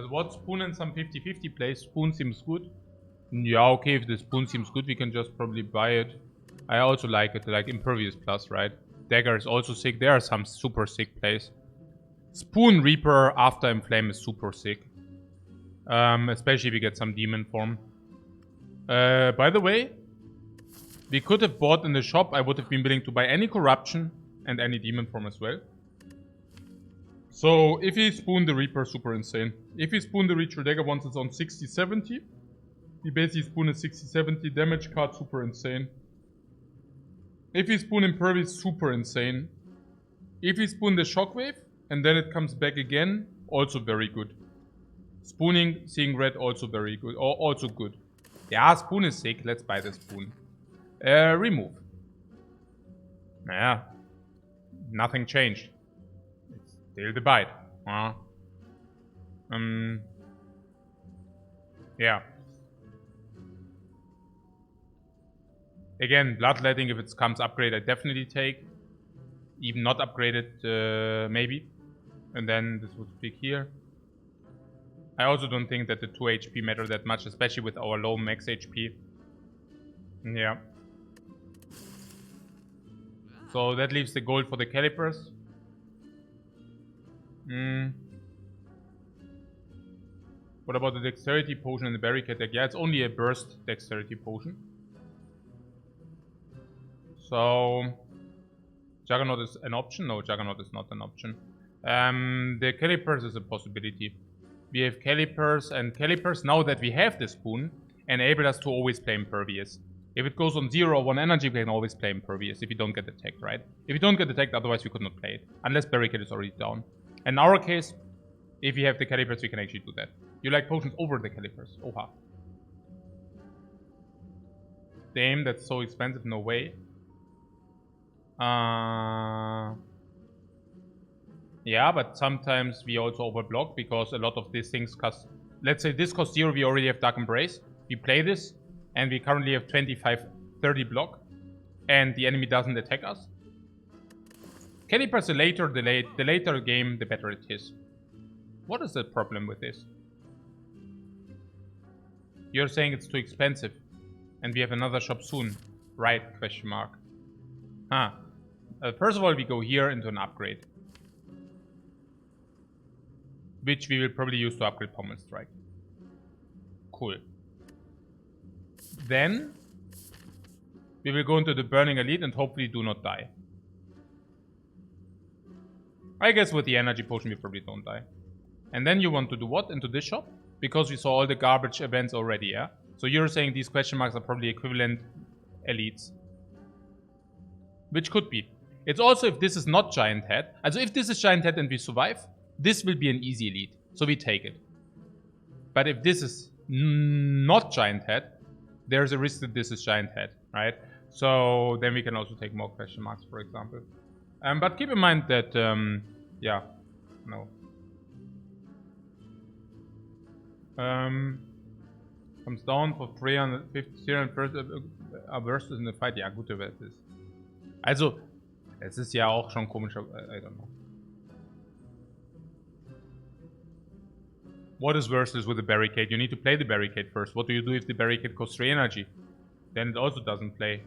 What Spoon and some 50-50 plays? Spoon seems good. Yeah, okay, if the Spoon seems good, we can just probably buy it. I also like it, like Impervious Plus, right? Dagger is also sick. There are some super sick plays. Spoon Reaper after Inflame is super sick. Especially if we get some demon form. By the way, we could have bought in the shop. I would have been willing to buy any Corruption and any demon form as well. So if we Spoon the Reaper, super insane. If we Spoon the Reacher Dagger once it's on 60-70, we basically Spoon a 60-70 damage card, super insane. If we Spoon Impervious, super insane. If we Spoon the Shockwave, and then it comes back again, also very good. Spooning, seeing red, also very good. Also good. Yeah, Spoon is sick. Let's buy the Spoon. Remove. Yeah. Nothing changed. It's still the bite. Yeah. Again, Bloodletting, if it comes upgrade, I definitely take. Even not upgraded, maybe. And then this would speak here. I also don't think that the 2 HP matter that much, especially with our low max HP. Yeah. So that leaves the gold for the calipers. What about the dexterity potion and the barricade deck? Yeah, it's only a burst dexterity potion. So Juggernaut is an option? No, Juggernaut is not an option. The calipers is a possibility. We have calipers, and calipers, now that we have the Spoon, enable us to always play Impervious. If it goes on 0 or 1 energy, we can always play Impervious if you don't get attacked, right? If you don't get attacked, otherwise we could not play it. Unless Barricade is already down. And in our case, if you have the calipers, we can actually do that. You like potions over the calipers. Oha. Damn, that's so expensive, no way. Yeah, but sometimes we also overblock because a lot of these things cost... Let's say this costs 0, we already have Dark Embrace. We play this, and we currently have 25-30 block, and the enemy doesn't attack us. Calipers, the later the game, the better it is. What is the problem with this? You're saying it's too expensive, and we have another shop soon. Right, question mark. Huh. First of all, we go here into an upgrade, which we will probably use to upgrade Pommel Strike. Cool. Then we will go into the Burning Elite and hopefully do not die. I guess with the energy potion we probably don't die. And then you want to do what? Into this shop? Because we saw all the garbage events already, yeah? So you're saying these question marks are probably equivalent elites. Which could be. It's also if this is not Giant Head. Also if this is Giant Head and we survive, this will be an easy elite. So we take it. But if this is not Giant Head, there's a risk that this is Giant Head, right? So then we can also take more question marks, for example. But keep in mind that, yeah, no. Comes down for 350 versus in the fight. Ja, gute Welt ist. Also, es ist ja auch schon komisch, I don't know. What is versus with the barricade? You need to play the barricade first. What do you do if the barricade costs 3 energy? Then it also doesn't play.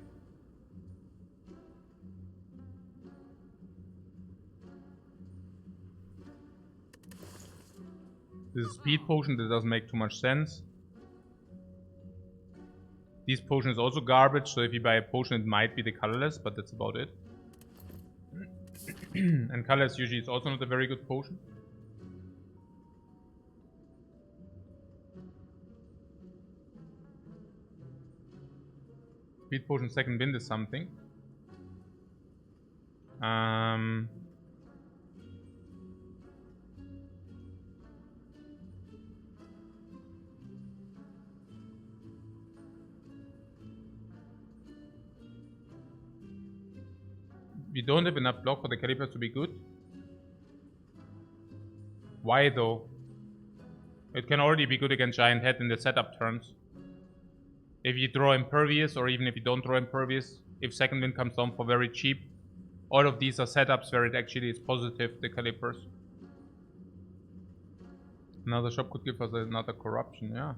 This is speed potion, that doesn't make too much sense. This potion is also garbage, so if you buy a potion it might be the colorless, but that's about it. And colorless usually is also not a very good potion. Speed potion second wind is something. We don't have enough block for the calipers to be good. Why though? It can already be good against Giant Head in the setup turns. If you draw Impervious, or even if you don't draw Impervious, if second wind comes down for very cheap, all of these are setups where it actually is positive, the calipers. Another shop could give us another corruption, yeah.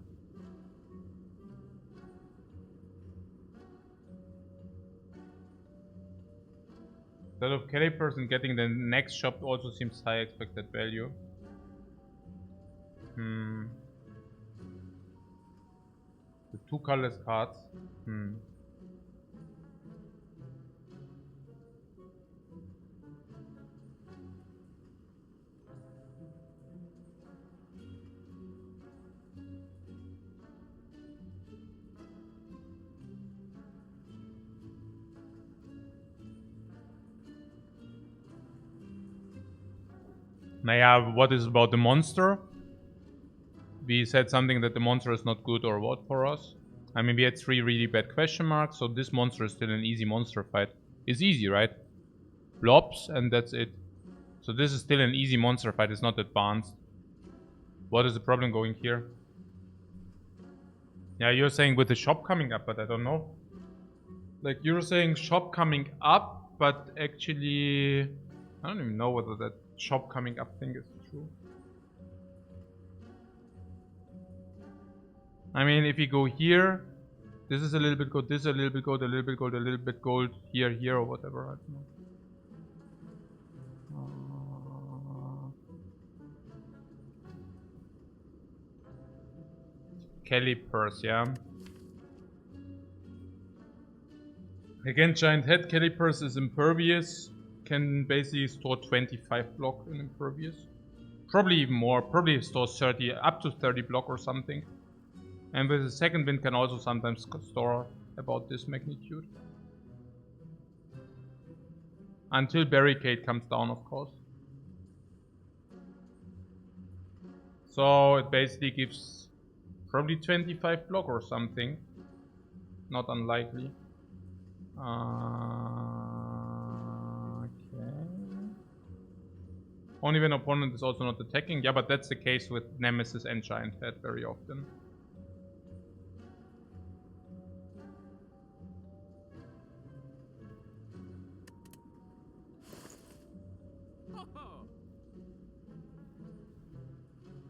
Instead of Kelly person getting the next shop also seems high expected value. The 2 colorless cards. Naja, what is about the monster? We said something that the monster is not good or what for us. I mean, we had 3 really bad question marks, so this monster is still an easy monster fight. It's easy, right? Blobs, and that's it. So this is still an easy monster fight, it's not advanced. What is the problem going here? Yeah, you're saying with the shop coming up, but I don't know. Like, you're saying shop coming up, but actually... I don't even know whether that shop coming up thing is true. I mean, if you go here, this is a little bit gold, this is a little bit gold, a little bit gold, a little bit gold, here, or whatever, I don't know. Kelly purse, yeah. Again, giant head, Kelly purse is impervious. Can basically store 25 block in impervious. Probably even more, probably store 30, up to 30 block or something. And with the second wind can also sometimes store about this magnitude. Until barricade comes down, of course. So it basically gives probably 25 block or something. Not unlikely. Okay. Only when opponent is also not attacking. Yeah, but that's the case with Nemesis and Giant Head very often.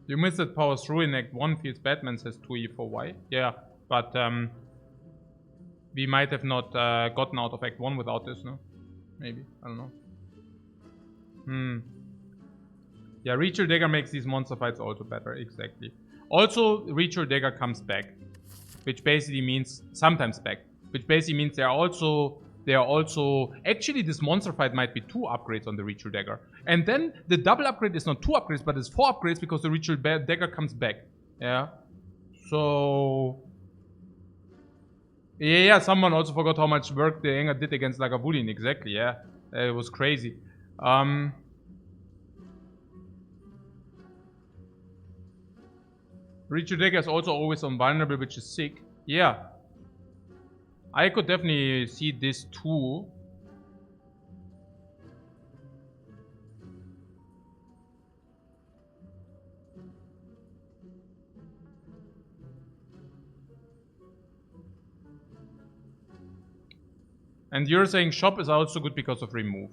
You missed that power through in Act 1 feels Batman says 2E for Y. Yeah, but we might have not gotten out of Act 1 without this, no? Maybe, I don't know. Yeah, Ritual Dagger makes these monster fights also better, exactly. Also, Ritual Dagger comes back, which basically means, sometimes back, which basically means they are also, actually this monster fight might be 2 upgrades on the Ritual Dagger. And then the double upgrade is not 2 upgrades, but it's 4 upgrades because the Ritual Dagger comes back. Yeah. So... Yeah, someone also forgot how much work the Anger did against Lagavulin, exactly, yeah. It was crazy. Ritual Dagger is also always invulnerable, which is sick. Yeah. I could definitely see this too. And you're saying shop is also good because of remove.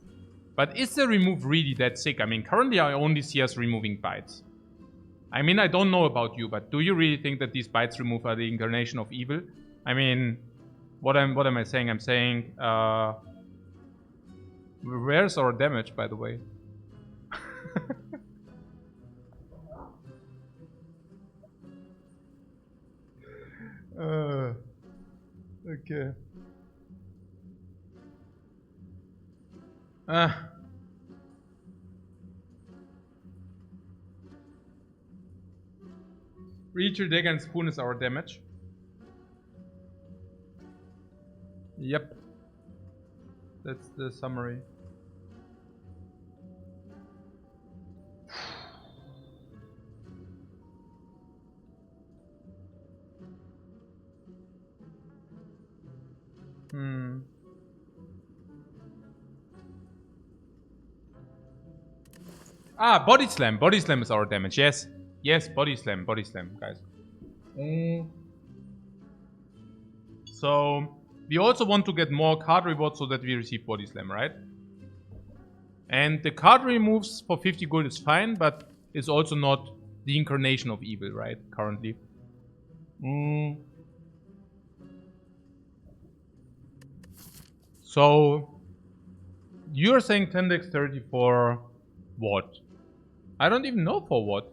But is the remove really that sick? I mean, currently I only see us removing bites. I mean, I don't know about you, but do you really think that these bites remove are the incarnation of evil? I mean, what am I saying? I'm saying, where's our damage, by the way? Okay. Ritual Dagger and Spoon is our damage. Yep. That's the summary. Ah, Body Slam. Body Slam is our damage. Yes. Yes, Body Slam, guys. So, we also want to get more card rewards so that we receive Body Slam, right? And the card removes for 50 gold is fine, but it's also not the incarnation of evil, right? Currently. So you're saying 10 dexterity for what? I don't even know for what.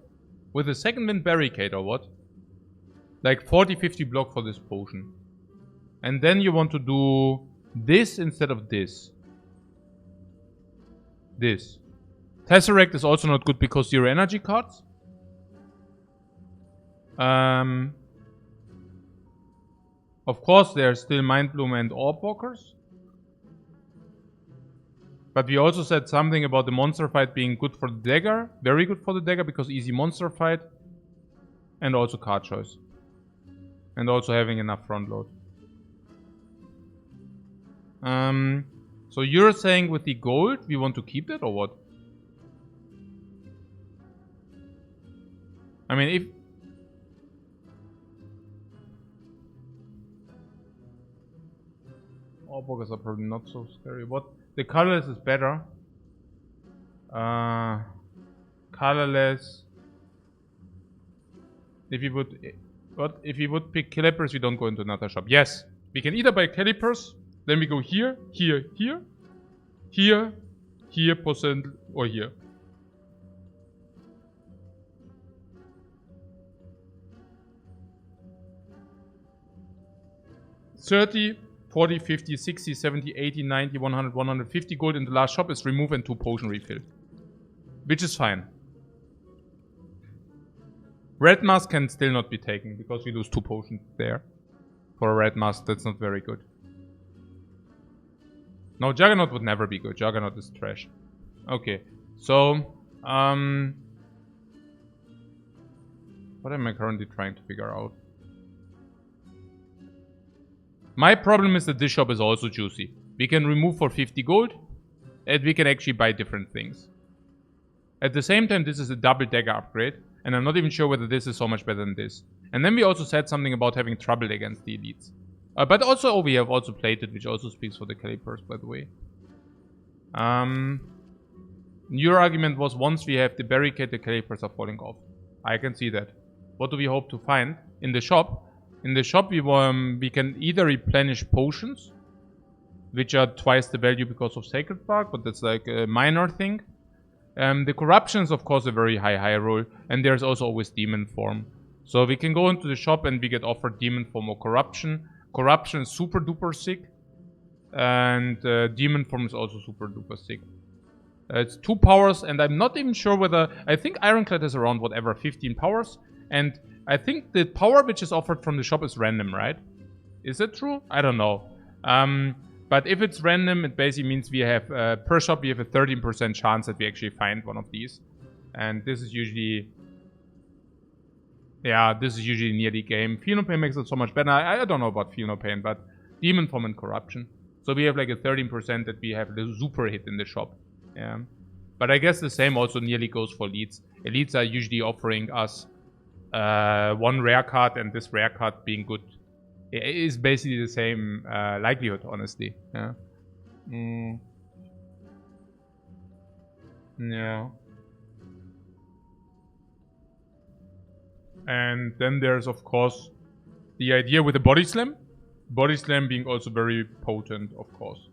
With a second wind barricade or what? Like 40-50 block for this potion. And then you want to do this instead of this. This. Tesseract is also not good because zero energy cards. Of course, there's still Mind Bloom and Orb Walkers. But we also said something about the monster fight being good for the dagger. Very good for the dagger because easy monster fight. And also card choice. And also having enough front load. So you're saying with the gold, we want to keep that or what? I mean, if... Orb Walkers are probably not so scary. What? The colorless is better. Colorless. If you would... What? If you would pick Calipers, we don't go into another shop. Yes. We can either buy Calipers, then we go here, here, here. Here, here, percent, or here. $30, 40, 50, 60, 70, 80, 90, 100, 150 gold in the last shop is remove and 2 potion refill. Which is fine. Red mask can still not be taken because we lose 2 potions there. For a red mask, that's not very good. No, Juggernaut would never be good. Juggernaut is trash. Okay, so what am I currently trying to figure out? My problem is that this shop is also juicy. We can remove for 50 gold, and we can actually buy different things. At the same time, this is a double dagger upgrade, and I'm not even sure whether this is so much better than this. And then we also said something about having trouble against the elites. But also, we have also plated, which also speaks for the Calipers, by the way. Your argument was once we have the barricade, the Calipers are falling off. I can see that. What do we hope to find? In the shop. In the shop, we can either replenish potions, which are twice the value because of Sacred Bark, but that's like a minor thing. The corruption is, of course, a very high roll, and there's also always demon form. So we can go into the shop and we get offered demon form or corruption. Corruption is super duper sick. And demon form is also super duper sick. It's 2 powers, and I'm not even sure whether... I think Ironclad has around, whatever, 15 powers. And I think the power which is offered from the shop is random, right? Is that true? I don't know. But if it's random, it basically means we have... per shop, we have a 13% chance that we actually find one of these. And this is usually... Yeah, this is usually near the game. Phenopain makes it so much better. I don't know about Phenopain, but Demon Form and Corruption. So we have like a 13% that we have the super hit in the shop. Yeah. But I guess the same also nearly goes for elites. Elites are usually offering us 1 rare card, and this rare card being good is basically the same likelihood, honestly. Yeah. Yeah. And then there's, of course, the idea with the Body Slam. Body Slam being also very potent, of course.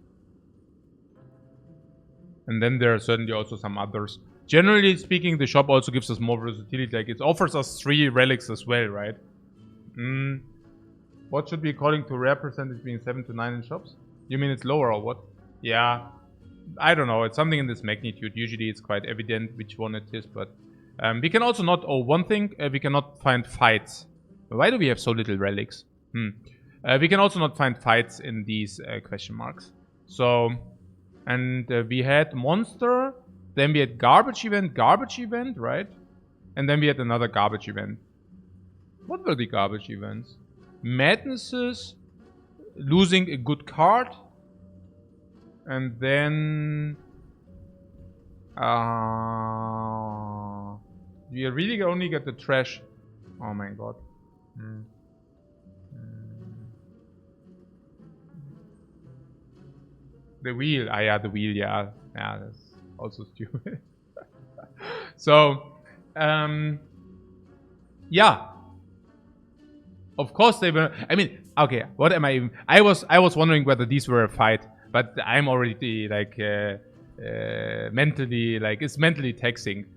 And then there are certainly also some others. Generally speaking, the shop also gives us more versatility. Like, it offers us 3 relics as well, right? What should be according to rare percentage being 7 to 9 in shops? You mean it's lower or what? Yeah. I don't know. It's something in this magnitude. Usually it's quite evident which one it is, but... we can also not... Oh, one thing, we cannot find fights. Why do we have so little relics? We can also not find fights in these question marks. So, and we had monster, then we had garbage event, right? And then we had another garbage event. What were the garbage events? Madnesses, losing a good card, and then... we really only get the trash. Oh my god. The wheel. Ah, yeah, the wheel, yeah. Yeah, that's also stupid. So, Yeah. Of course they were. I mean, okay, what am I even... I was wondering whether these were a fight, but I'm already, like, mentally, like, it's mentally taxing.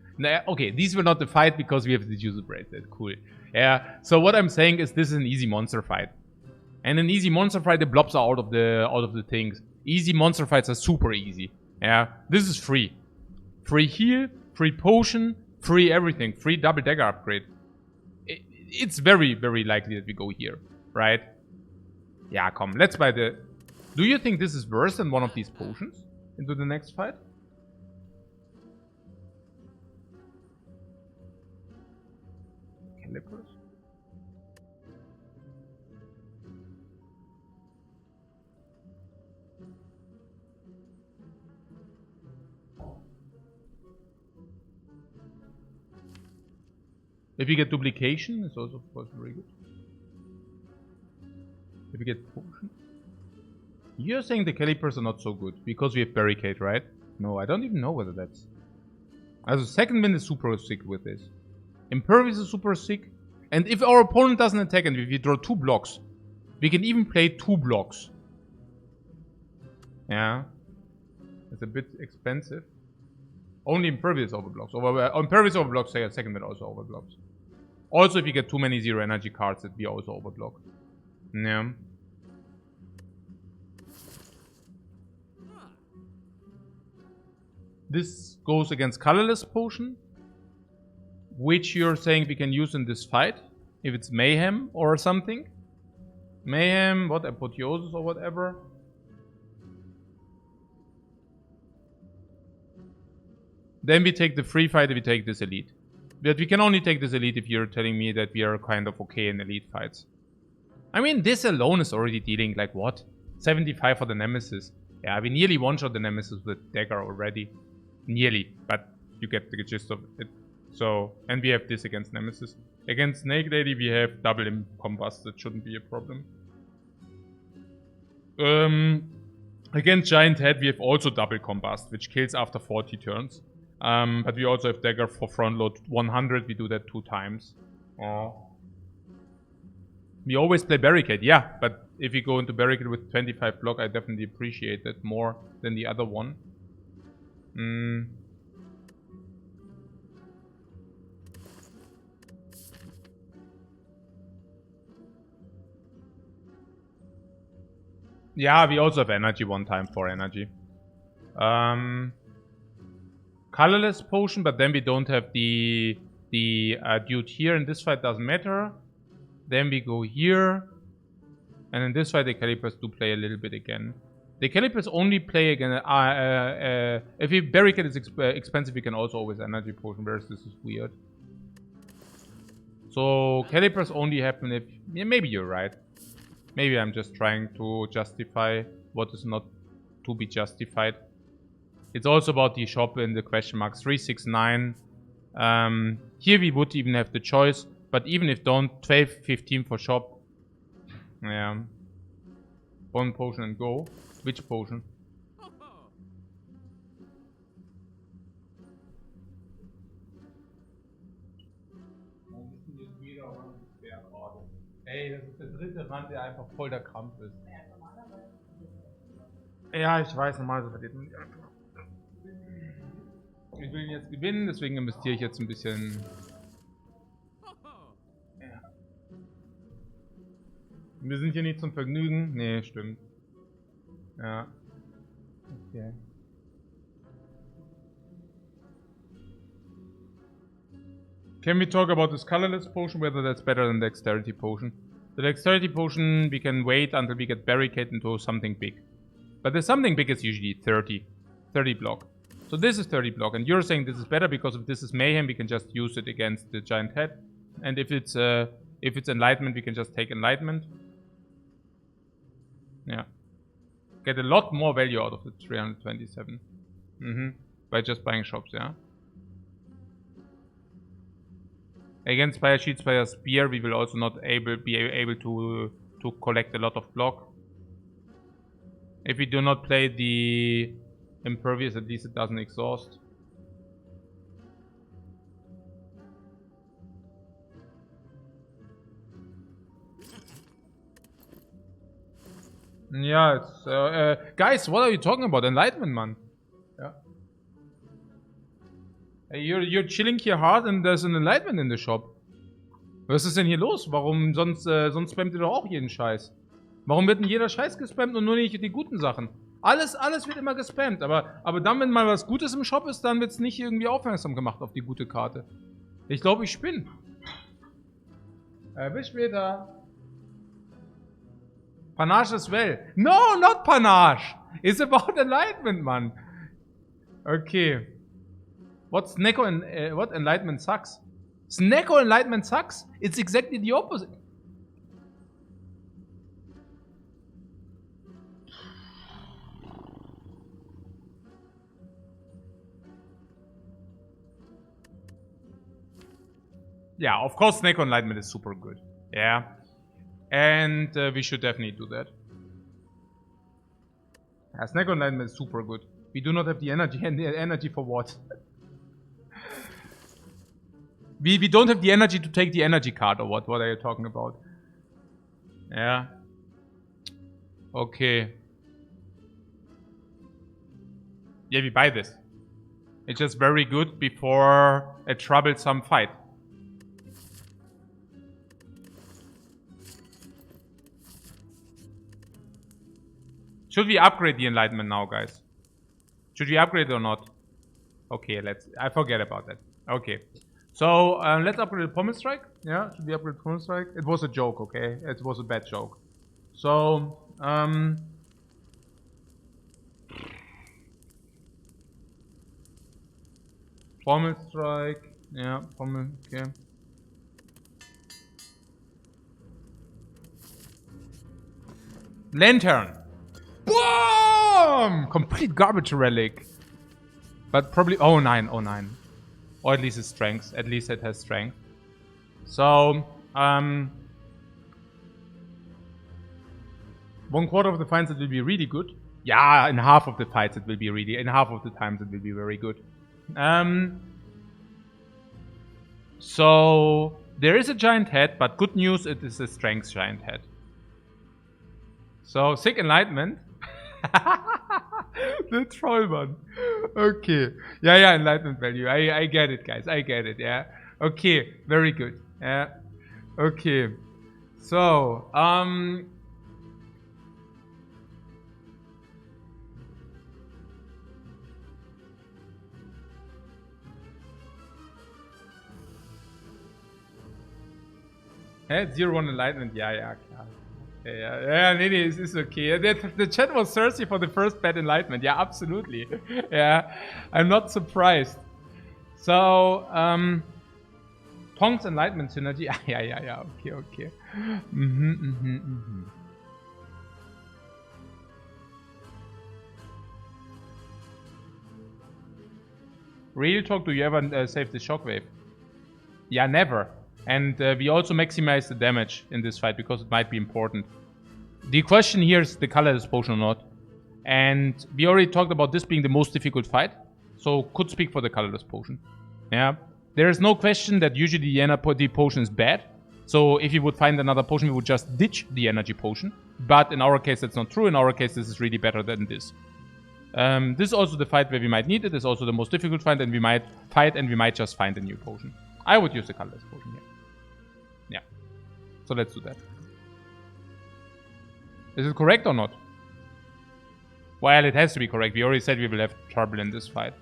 Okay, these were not the fight because we have the user bracelet. Cool. Yeah, so what I'm saying is this is an easy monster fight. And an easy monster fight, the blobs are out of the things. Easy monster fights are super easy. Yeah, this is free. Free heal, free potion, free everything, free double dagger upgrade. It's very, very likely that we go here, right? Yeah, come, let's buy the... Do you think this is worse than one of these potions into the next fight? Calipers? If you get duplication, it's also of course very good. If you get potion. You're saying the calipers are not so good because we have barricade, right? No, I don't even know whether that's... Also, second wind is super sick with this. Impervious is super sick. And if our opponent doesn't attack and if we draw 2 blocks, we can even play 2 blocks. Yeah. It's a bit expensive. Only impervious overblocks. Impervious overblocks, second wind also overblocks. Also, if you get too many 0 energy cards, it be also overblock. Yeah. This goes against colorless potion, which you're saying we can use in this fight, if it's mayhem or something. Mayhem, what, apotheosis or whatever. Then we take the free fight if we take this elite. But we can only take this elite if you're telling me that we are kind of okay in elite fights. I mean, this alone is already dealing, like, what? 75 for the Nemesis. Yeah, we nearly one-shot the Nemesis with Dagger already. Nearly, but you get the gist of it. So, and we have this against Nemesis. Against Snake Lady, we have double combust. That shouldn't be a problem. Against Giant Head, we have also double combust, which kills after 40 turns. But we also have Dagger for front load 100. We do that 2 times. We always play Barricade, yeah. But if you go into Barricade with 25 block, I definitely appreciate that more than the other one. Yeah, we also have energy one time for energy. Colorless potion, but then we don't have the dude here. In this fight doesn't matter. Then we go here. And in this fight the calipers do play a little bit again. The calipers only play again. If we barricade is expensive, we can also always energy potion, whereas this is weird. So calipers only happen if... Yeah, maybe you're right. Maybe I'm just trying to justify what is not to be justified. It's also about the shop in the question mark 369. Here we would even have the choice, but even if don't, 12, 15 for shop. Yeah. 1 potion and go. Which potion? Ey, das ist der dritte Rand, der einfach voll der Krampf ist. Ja, ich weiß, normalerweise verdient man nicht einfach. Ich will ihn jetzt gewinnen, deswegen investiere ich jetzt ein bisschen. Ja. Wir sind hier nicht zum Vergnügen. Nee, stimmt. Ja. Okay. Can we talk about this colorless potion, whether that's better than the dexterity potion? The dexterity potion, we can wait until we get barricade into something big. But the something big is usually 30 block. So this is 30 block, and you're saying this is better because if this is mayhem, we can just use it against the giant head. And if it's enlightenment, we can just take enlightenment. Yeah. Get a lot more value out of the 327. By just buying shops, yeah. Against Spire Shield, Spire Spear, we will also not be able to collect a lot of block. If we do not play the Impervious, at least it doesn't exhaust. Yeah, it's... guys, what are you talking about? Enlightenment, man. Yeah. Hey, you're chilling hier hard and there's an Enlightenment in the shop. Was ist denn hier los? Warum sonst spammt ihr doch auch jeden Scheiß? Warum wird denn jeder Scheiß gespammt und nur nicht die guten Sachen? Alles wird immer gespammt, aber dann, wenn mal was Gutes im Shop ist, dann wird es nicht irgendwie aufmerksam gemacht auf die gute Karte. Ich glaube, ich spinne. Bis später. Panache as well. No, not Panache. It's about enlightenment, man. Okay. What's Neko and what enlightenment sucks? Snecko enlightenment sucks? It's exactly the opposite. Yeah, of course Snecko enlightenment is super good. Yeah. And we should definitely do that. Yeah, Snecko enlightenment is super good. We do not have the energy, and the energy for what? We don't have the energy to take the energy card, or what? What are you talking about? Yeah. Okay. Yeah, we buy this. It's just very good before a troublesome fight. Should we upgrade the enlightenment now, guys? Should we upgrade it or not? Okay, I forget about that. Okay. So, let's upgrade the Pommel Strike. Yeah, should we upgrade the Pommel Strike? It was a joke, okay? It was a bad joke. So, Pommel Strike. Yeah, Pommel, okay. Lantern. Boom! Complete garbage relic. But probably, oh 9. Or at least it's strength. At least it has strength. So, 1/4 of the fights it will be really good. Yeah, in half of the fights it will be really, in half of the times it will be very good. So, there is a giant head, but good news, it is a strength giant head. So, sick enlightenment. The troll one. Okay. Yeah, enlightenment value. I get it, guys. I get it, yeah. Okay, very good. Yeah. Okay. So, Hey, 0-1 enlightenment. Yeah, klar. Yeah, nee, it's okay. The chat was thirsty for the first bad enlightenment. Yeah, absolutely. Yeah, I'm not surprised. So, Tong's enlightenment synergy. Yeah. Okay. Real talk, do you ever save the shockwave? Yeah, never. And we also maximize the damage in this fight because it might be important. The question here is the colorless potion or not. And we already talked about this being the most difficult fight. So could speak for the colorless potion. Yeah. There is no question that usually the potion is bad. So if you would find another potion, we would just ditch the energy potion. But in our case, that's not true. In our case, this is really better than this. This is also the fight where we might need it. It's also the most difficult fight, and we might fight and we might just find a new potion. I would use the colorless potion here. Yeah. So let's do that. Is it correct or not? Well, it has to be correct. We already said we will have trouble in this fight.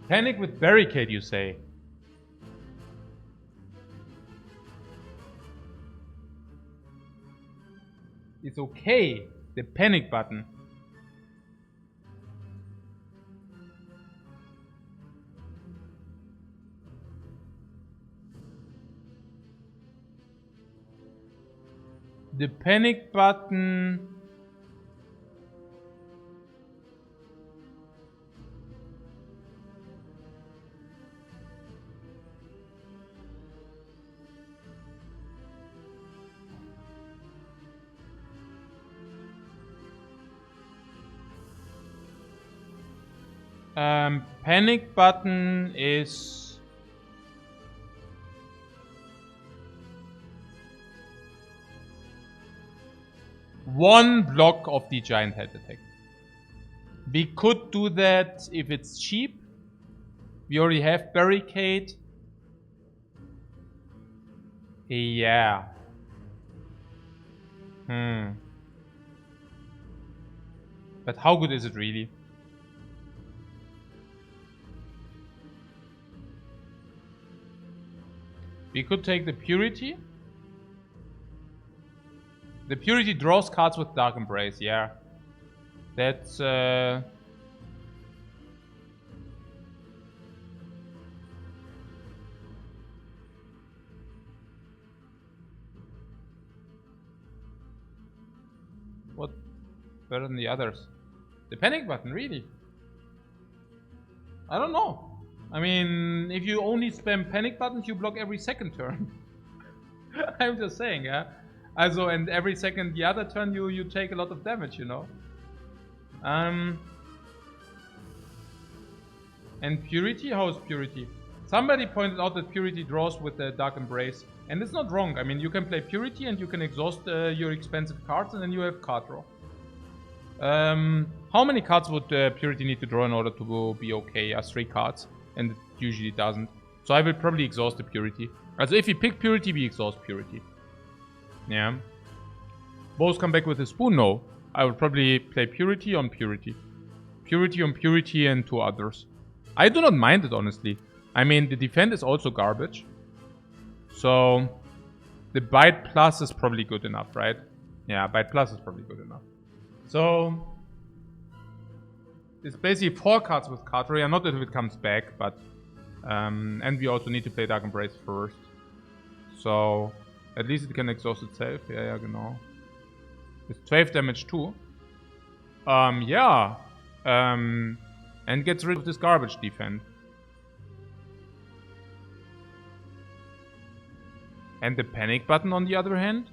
Panic with barricade, you say? It's okay. The panic button. The panic button. Panic button is... one block of the giant head attack. We could do that if it's cheap. We already have barricade. Yeah. But how good is it really? We could take the Purity. The Purity draws cards with Dark Embrace, yeah. That's what better than the others? The panic button, really? I don't know. I mean, if you only spam panic buttons, you block every second turn. I'm just saying, yeah. Also, and every second the other turn you take a lot of damage, you know. And Purity? How is Purity? Somebody pointed out that Purity draws with the Dark Embrace. And it's not wrong. I mean, you can play Purity and you can exhaust your expensive cards and then you have card draw. How many cards would Purity need to draw in order to be okay? 3 cards. And it usually doesn't. So I will probably exhaust the Purity. Also if you pick Purity, we exhaust Purity. Yeah. Both come back with a spoon? No. I would probably play Purity on Purity. Purity on Purity and 2 others. I do not mind it, honestly. I mean, the defend is also garbage. So, the Bite Plus is probably good enough, right? Yeah, Bite Plus is probably good enough. So, it's basically 4 cards with card draw. Not that if it comes back, but... and we also need to play Dark Embrace first. So, at least it can exhaust itself. Yeah, genau. It's 12 damage too. Yeah. And gets rid of this garbage defense. And the panic button on the other hand?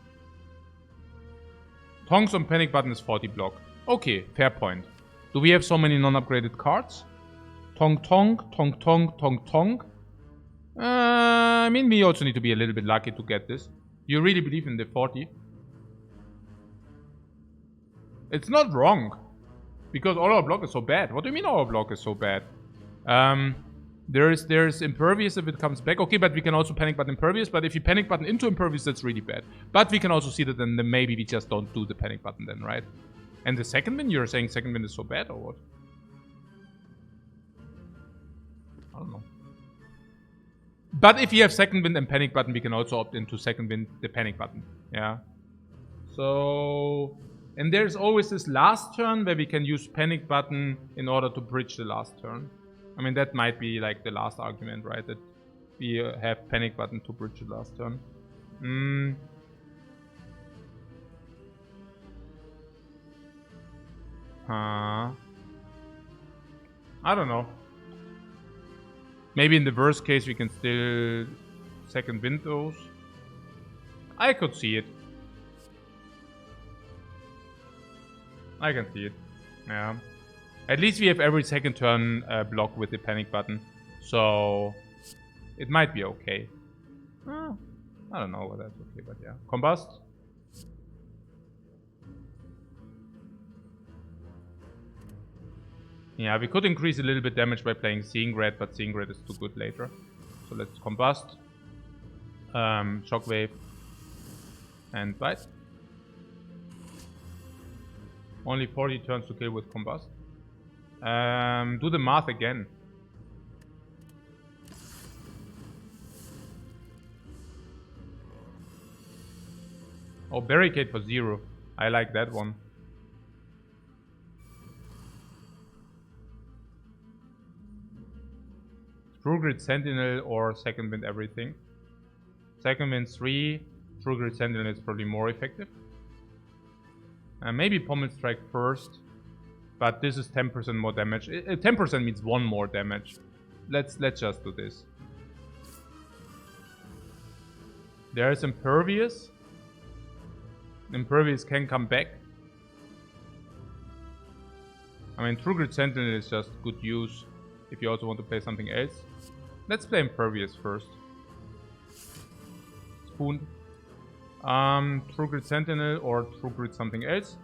Tongs on panic button is 40 block. Okay, fair point. Do we have so many non-upgraded cards? Tong tong, tong tong, tong tong. I mean, we also need to be a little bit lucky to get this. You really believe in the 40? It's not wrong. Because all our block is so bad. What do you mean our block is so bad? There's Impervious if it comes back. Okay, but we can also Panic Button Impervious. But if you Panic Button into Impervious, that's really bad. But we can also see that then maybe we just don't do the Panic Button then, right? And the second win? You're saying second win is so bad or what? I don't know. But if you have second wind and panic button, we can also opt into second wind, the panic button. Yeah. So, and there's always this last turn where we can use panic button in order to bridge the last turn. I mean, that might be like the last argument, right? That we have panic button to bridge the last turn. I don't know. Maybe in the worst case we can still second wind those. I could see it. I can see it. Yeah. At least we have every second turn block with the panic button. So it might be okay. I don't know whether that's okay, but yeah. Combust. Yeah, we could increase a little bit damage by playing Seeing Red, but Seeing Red is too good later. So let's Combust. Shockwave. And Bite. Only 40 turns to kill with Combust. Do the math again. Oh, Barricade for 0. I like that one. True Grid Sentinel or Second Wind everything. Second Wind 3. True Grid Sentinel is probably more effective. Maybe Pommel Strike first. But this is 10% more damage. 10% means 1 more damage. Let's just do this. There is Impervious. Impervious can come back. I mean, True Grid Sentinel is just good use. if you also want to play something else. Let's play Impervious first. Spoon. True Grit Sentinel or True Grit something else.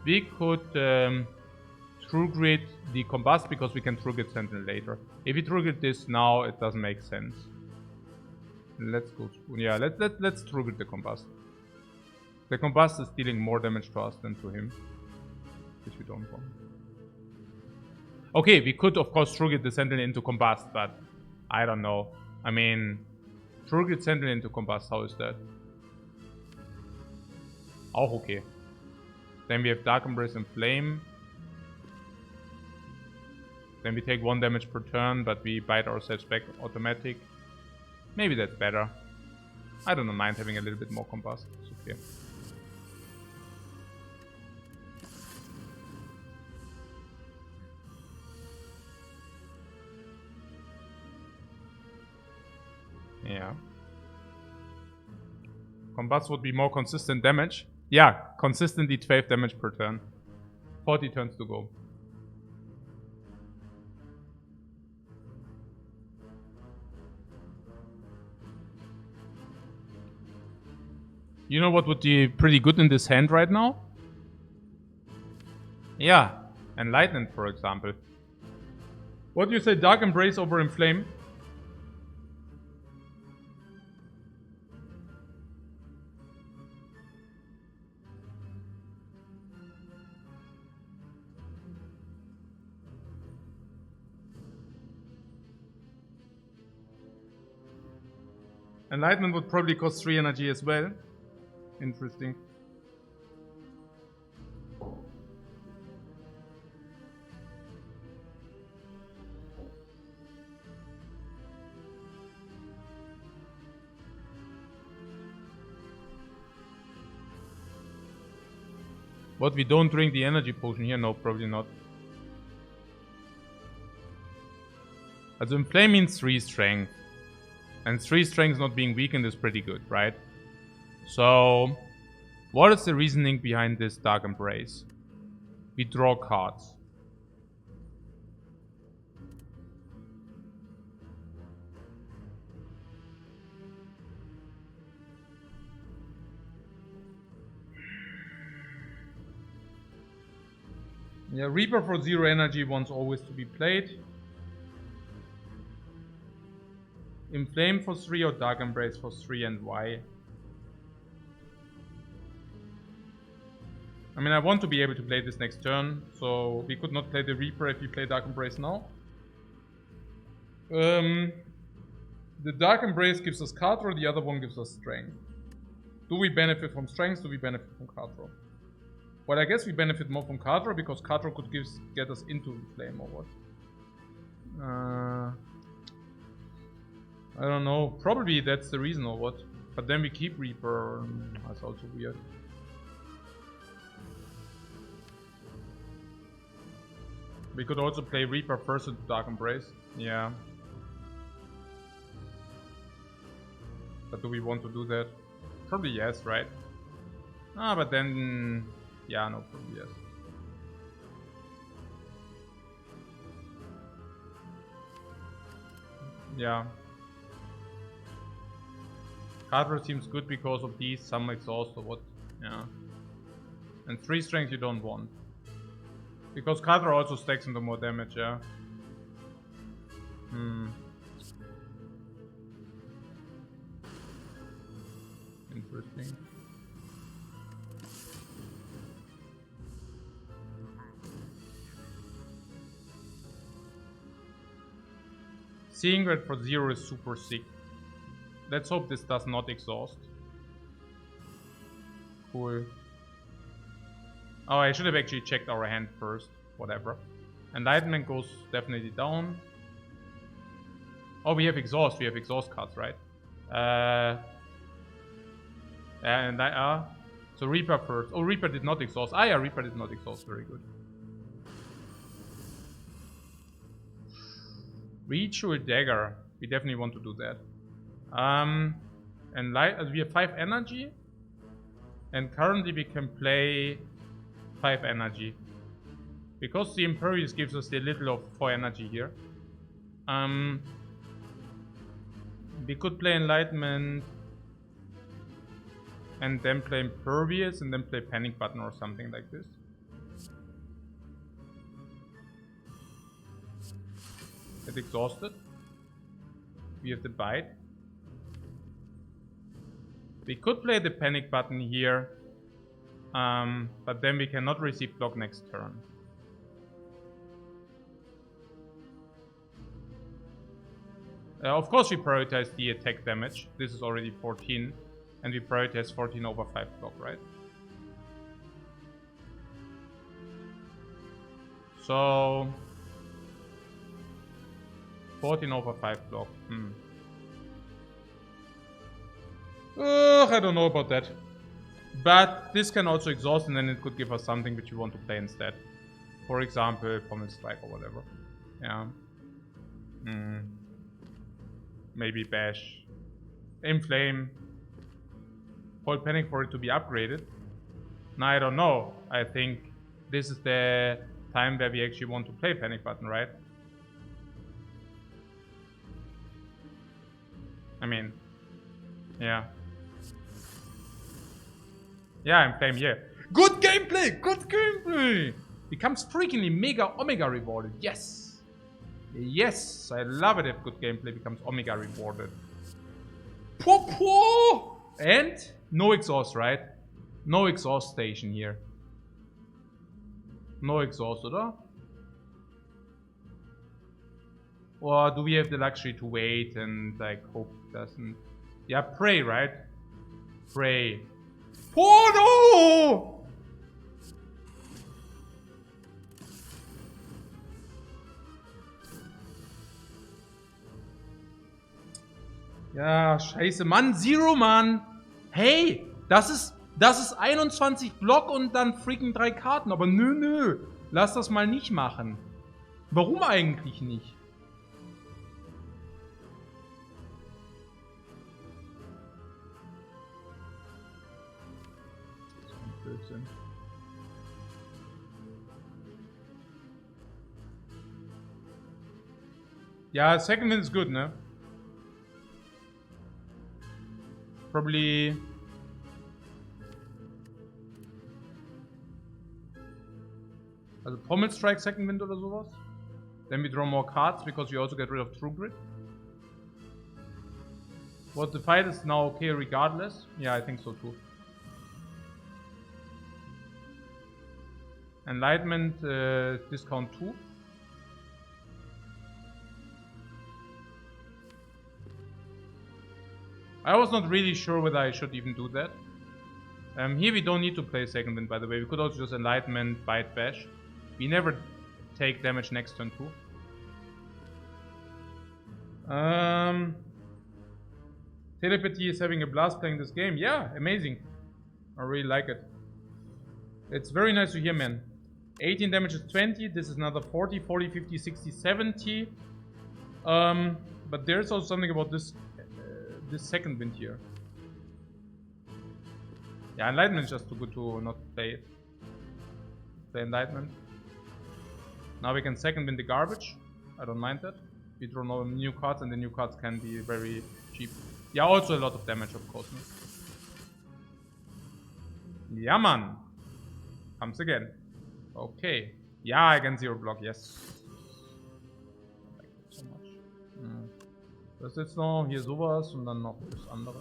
We could True Grit the Combust because we can True Grit Sentinel later. If we True Grit this now, it doesn't make sense. Let's go Spoon. Yeah, let's True Grit the Combust. The Combust is dealing more damage to us than to him, which we don't want. Okay, we could of course True Grit the Sentinel into Combust, but I don't know. I mean, True Grit Sentinel into Combust, how is that? Auch okay. Then we have Dark Embrace and Flame. Then we take 1 damage per turn, but we bite ourselves back automatic. Maybe that's better. I don't mind having a little bit more Combust. It's okay. Yeah. Combust would be more consistent damage. Yeah, consistently 12 damage per turn. 40 turns to go. You know what would be pretty good in this hand right now? Yeah, Enlightenment, for example. What do you say, Dark Embrace over Inflame? Enlightenment would probably cost 3 energy as well. Interesting. But we don't drink the energy potion here? No, probably not. Also Inflame means 3 strength. And 3 strength not being weakened is pretty good, right? So, what is the reasoning behind this Dark Embrace? We draw cards. Yeah, Reaper for 0 energy wants always to be played. Inflame for 3 or Dark Embrace for 3 and why? I mean, I want to be able to play this next turn, so we could not play the Reaper if we play Dark Embrace now. The Dark Embrace gives us card draw, the other one gives us strength. Do we benefit from strength? Do we benefit from card draw? Well, I guess we benefit more from card draw because card draw could get us into Flame or what? I don't know. Probably that's the reason or what. But then we keep Reaper. That's also weird. We could also play Reaper first into Dark Embrace. Yeah. But do we want to do that? Probably yes, right? Ah, but then... Yeah, no, probably yes. Yeah. Cardboard seems good because of these, some exhaust or what. Yeah. And 3 strength you don't want. Because Cardboard also stacks into more damage, yeah. Interesting. Seeing Red for 0 is super sick. Let's hope this does not exhaust. Cool. Oh, I should have actually checked our hand first. Whatever. Enlightenment goes definitely down. Oh, we have exhaust. We have exhaust cards, right? So Reaper first. Oh, Reaper did not exhaust. Ah, yeah, Reaper did not exhaust. Very good. Ritual Dagger. We definitely want to do that. And we have 5 energy. And currently we can play 5 energy. Because the Imperius gives us a little of 4 energy here. We could play Enlightenment and then play Impervious and then play Panic Button or something like this. Get exhausted. We have the bite. We could play the Panic Button here, but then we cannot receive block next turn. Of course we prioritize the attack damage. This is already 14. And we prioritize 14 over 5 block, right? So 14 over 5 block. I don't know about that. But this can also exhaust and then it could give us something which we want to play instead. For example, Pommel Strike or whatever. Yeah. Maybe Bash. Inflame. Hold Panic for it to be upgraded. Now I don't know. I think this is the time where we actually want to play Panic Button, right? I mean, yeah. Yeah, Inflame, yeah. Good gameplay! Good gameplay! Becomes freakingly mega Omega rewarded. Yes! Yes! I love it if good gameplay becomes Omega rewarded. Popo! And no exhaust, right? No exhaust station here. No exhaust, oder? Or do we have the luxury to wait and like hope it doesn't? Yeah, pray, right? Pray. Oh no! Ja, scheiße, Mann, Zero, Mann. Hey, das ist 21 Block und dann freaking 3 Karten. Aber nö, lass das mal nicht machen. Warum eigentlich nicht? Das ist ein Blödsinn. Ja, Second Wind ist gut, ne? Probably also Pommel Strike Second Wind oder sowas. Then we draw more cards because we also get rid of True Grit. What the fight is now okay regardless? Yeah, I think so too. Enlightenment discount 2. I was not really sure whether I should even do that. Here we don't need to play Second Wind, by the way. We could also just Enlightenment, Bite, Bash. We never take damage next turn too. Telepathy is having a blast playing this game. Yeah, amazing. I really like it. It's very nice to hear, man. 18 damage is 20. This is another 40, 40, 50, 60, 70. But there's also something about this Second Wind here. Yeah, Enlightenment is just too good to not play it. Play Enlightenment. Now we can Second Wind the garbage. I don't mind that. We draw no new cards and the new cards can be very cheap. Yeah, also a lot of damage, of course. Yeah, man. Comes again. Okay. Yeah, I can zero block, yes. I like it so much. Das ist jetzt noch hier sowas und dann noch das andere.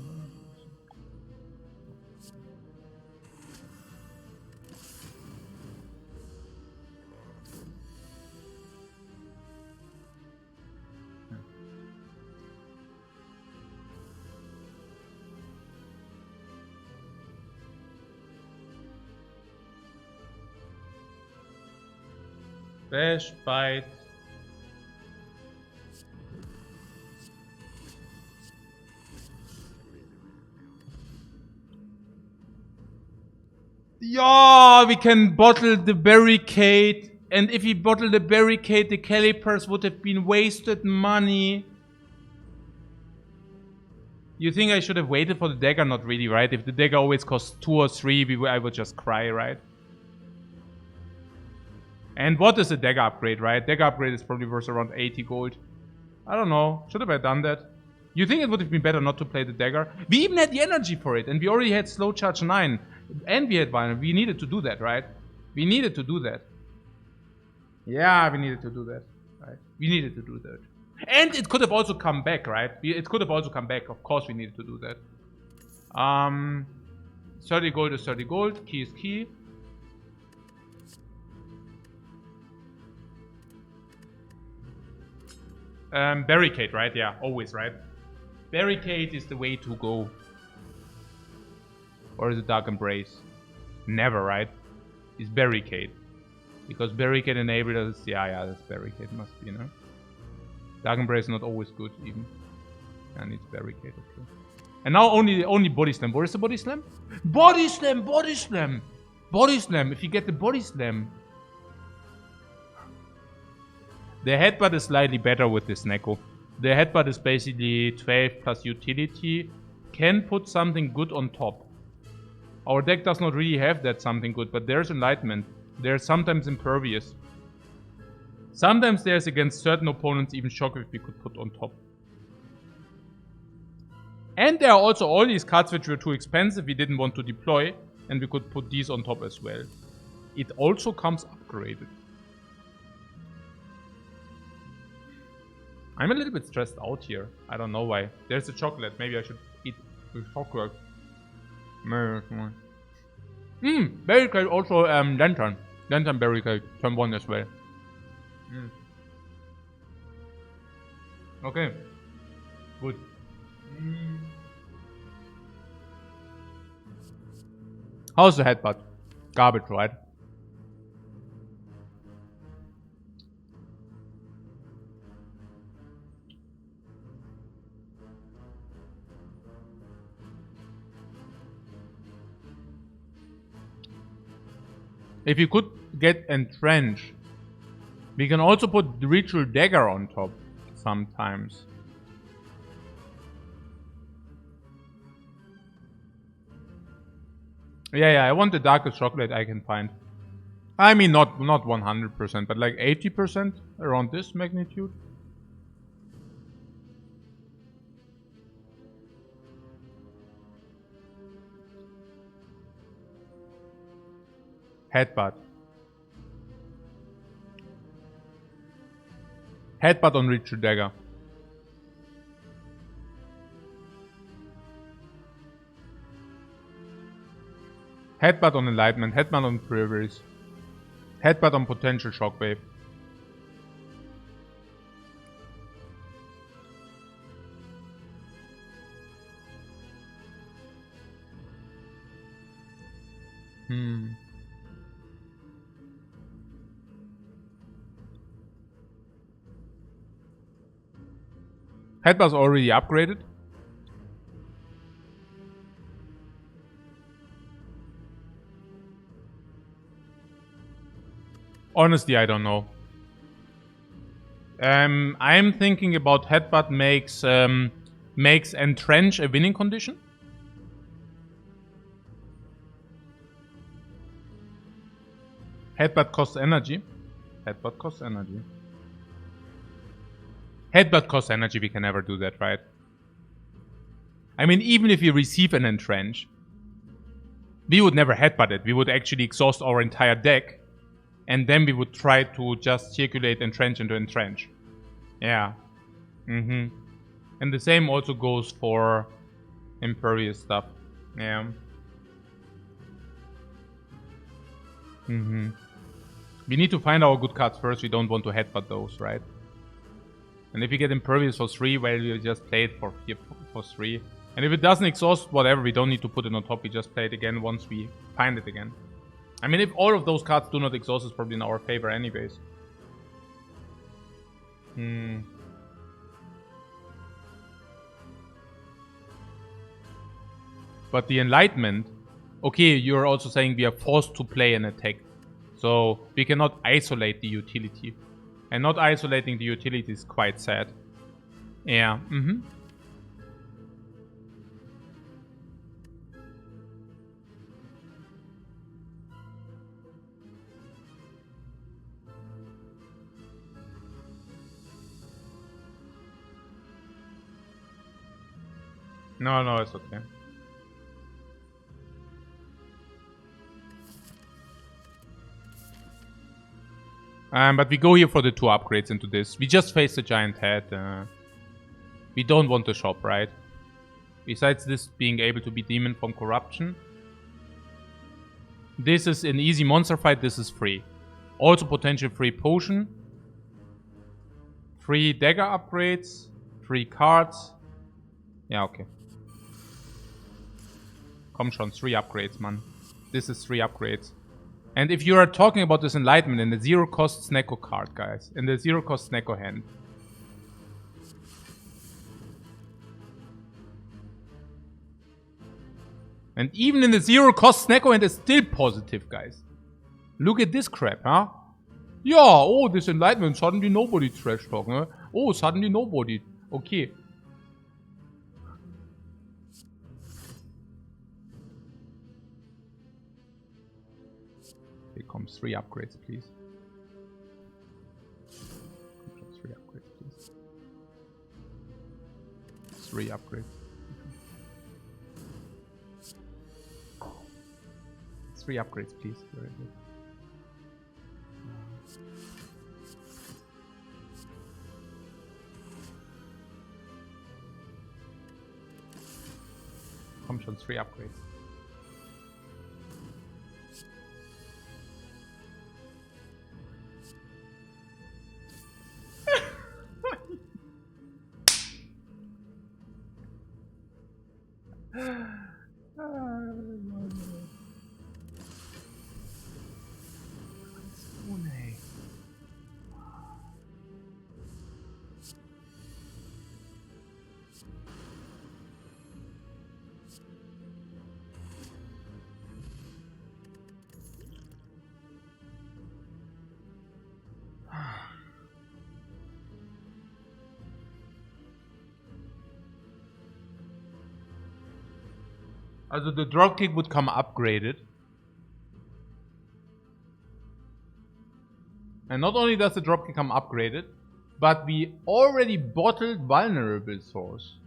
Bash, Bite. Yeah, we can bottle the barricade. And if we bottle the barricade, the calipers would have been wasted money. You think I should have waited for the dagger? Not really, right? If the dagger always costs 2 or 3, I would just cry, right? And what is a dagger upgrade, right? Dagger upgrade is probably worth around 80 gold. I don't know. Should have I done that? You think it would have been better not to play the dagger? We even had the energy for it, and we already had slow charge 9. And we had violent. We needed to do that, right? We needed to do that. Yeah, we needed to do that. Right? We needed to do that. And it could have also come back, right? It could have also come back. Of course we needed to do that. 30 gold is 30 gold. Key is key. Barricade, right? Yeah, always, right? Barricade is the way to go. Or is it Dark Embrace? Never, right? It's Barricade. Because Barricade enabled us. Yeah, that's Barricade, must be, no? Dark Embrace is not always good, even. And it's Barricade, okay. And now only Body Slam. What is the Body Slam? Body Slam! Body Slam! Body Slam! If you get the Body Slam. The headbutt is slightly better with this Neko. The headbutt is basically 12 plus utility. Can put something good on top. Our deck does not really have that something good, but there's Enlightenment. There's sometimes Impervious. Sometimes there's against certain opponents even Shockwave we could put on top. And there are also all these cards which were too expensive we didn't want to deploy, and we could put these on top as well. It also comes upgraded. I'm a little bit stressed out here. I don't know why. There's a chocolate. Maybe I should eat the chocolate. Barricade also Lantern. Lantern Barricade. Turn 1 as well. Okay. Good. How's the headbutt? Garbage, right? If you could get Entrench, we can also put the Ritual Dagger on top sometimes. Yeah, I want the darkest chocolate I can find. I mean, not 100%, but like 80% around this magnitude. Headbutt. Headbutt on Ritual Dagger. Headbutt on Enlightenment. Headbutt on Privileges. Headbutt on Potential Shockwave. Headbutt's already upgraded. Honestly, I don't know. I'm thinking about Headbutt makes Entrench a winning condition. Headbutt costs energy. Headbutt costs energy. Headbutt costs energy, we can never do that, right? I mean, even if we receive an Entrench, we would never headbutt it. We would actually exhaust our entire deck, and then we would try to just circulate Entrench into Entrench. Yeah. And the same also goes for Impervious stuff. Yeah. We need to find our good cards first. We don't want to headbutt those, right? And if you get Impervious for 3, well, you just play it for 3. And if it doesn't exhaust, whatever, we don't need to put it on top. We just play it again once we find it again. I mean, if all of those cards do not exhaust, it's probably in our favor anyways. But the Enlightenment... Okay, you're also saying we are forced to play an attack. So we cannot isolate the utility. And not isolating the utility is quite sad. Yeah, No, it's okay. But we go here for the 2 upgrades into this. We just face the giant head. We don't want the shop, right? Besides this being able to be demon from corruption. This is an easy monster fight. This is free. Also potential free potion. Free dagger upgrades. Free cards. Yeah, okay. Komm schon, 3 upgrades, man. This is 3 upgrades. And if you are talking about this enlightenment in the 0 cost Snecko card, guys. In the 0 cost Snecko hand. And even in the 0 cost Snecko hand is still positive, guys. Look at this crap, huh? Yeah, oh, this enlightenment, suddenly nobody trash talk, huh? Oh, suddenly nobody. Okay. Here comes 3 upgrades, please. 3 upgrades, please. 3 upgrades. 3 upgrades, please. Very good. Komm schon, 3 upgrades. Also the dropkick would come upgraded. And not only does the dropkick come upgraded, but we already bottled vulnerable source.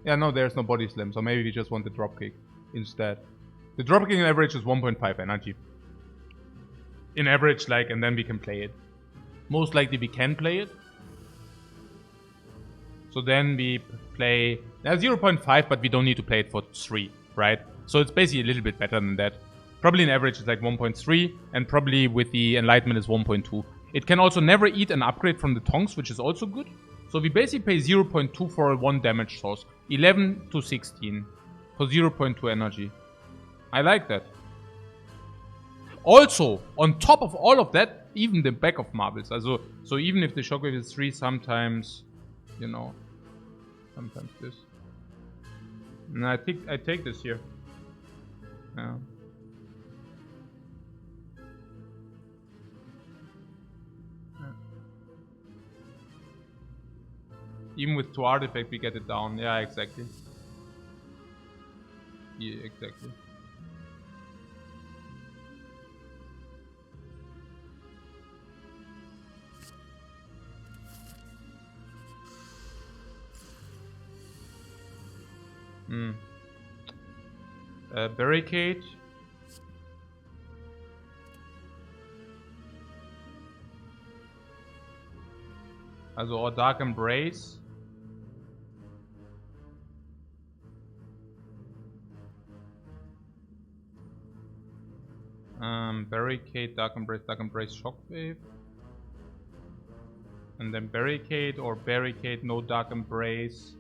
Yeah, no, there's no body slam, so maybe we just want the dropkick instead. The dropkick in average is 1.5 energy. In average, like, and then we can play it. Most likely we can play it. So then we play 0.5, but we don't need to play it for 3, right? So it's basically a little bit better than that. Probably in average it's like 1.3, and probably with the enlightenment is 1.2. It can also never eat an upgrade from the tongs, which is also good. So we basically pay 0.2 for a 1 damage source. 11 to 16 for 0.2 energy. I like that. Also, on top of all of that, even the back of marbles. Also, so even if the shockwave is 3, sometimes, you know, sometimes this. And I think I take this here. Yeah. Even with 2 artifact we get it down. Yeah, exactly. Yeah, exactly. Barricade. Also, or Dark Embrace. Barricade, Dark Embrace, Shockwave. And then Barricade or Barricade, no Dark Embrace.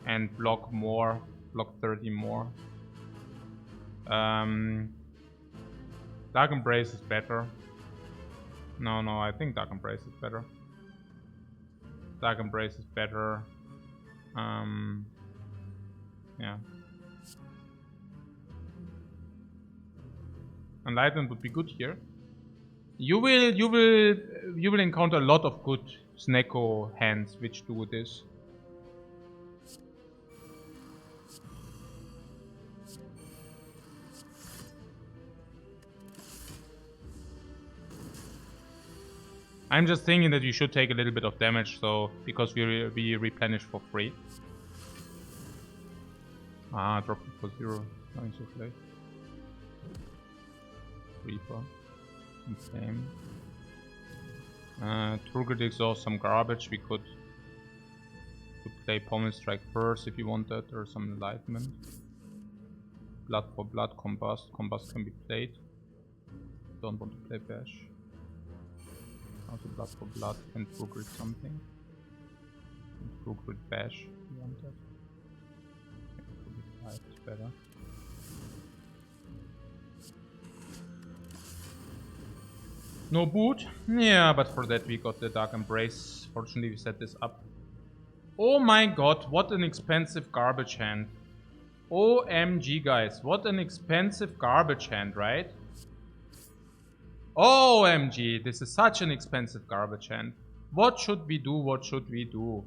And block more, block 30 more. Dark Embrace is better. No, I think Dark Embrace is better. Dark Embrace is better. Yeah. Enlightenment would be good here. You will encounter a lot of good Snecko hands which do this. I'm just thinking that you should take a little bit of damage, so because we replenish for free. Ah, drop it for 0. Going so late. Reaper. Same. Turgid exhaust some garbage. We could play Pommel Strike first if you want that, or some enlightenment. Blood for blood, combust. Combust can be played. Don't want to play bash. Also blood for blood, can Turgid something. Turgid bash, you want that. Okay, it's better. No boot? Yeah, but for that we got the Dark Embrace. Fortunately we set this up. Oh my god, what an expensive garbage hand. OMG guys, what an expensive garbage hand, right? OMG, this is such an expensive garbage hand. What should we do? What should we do?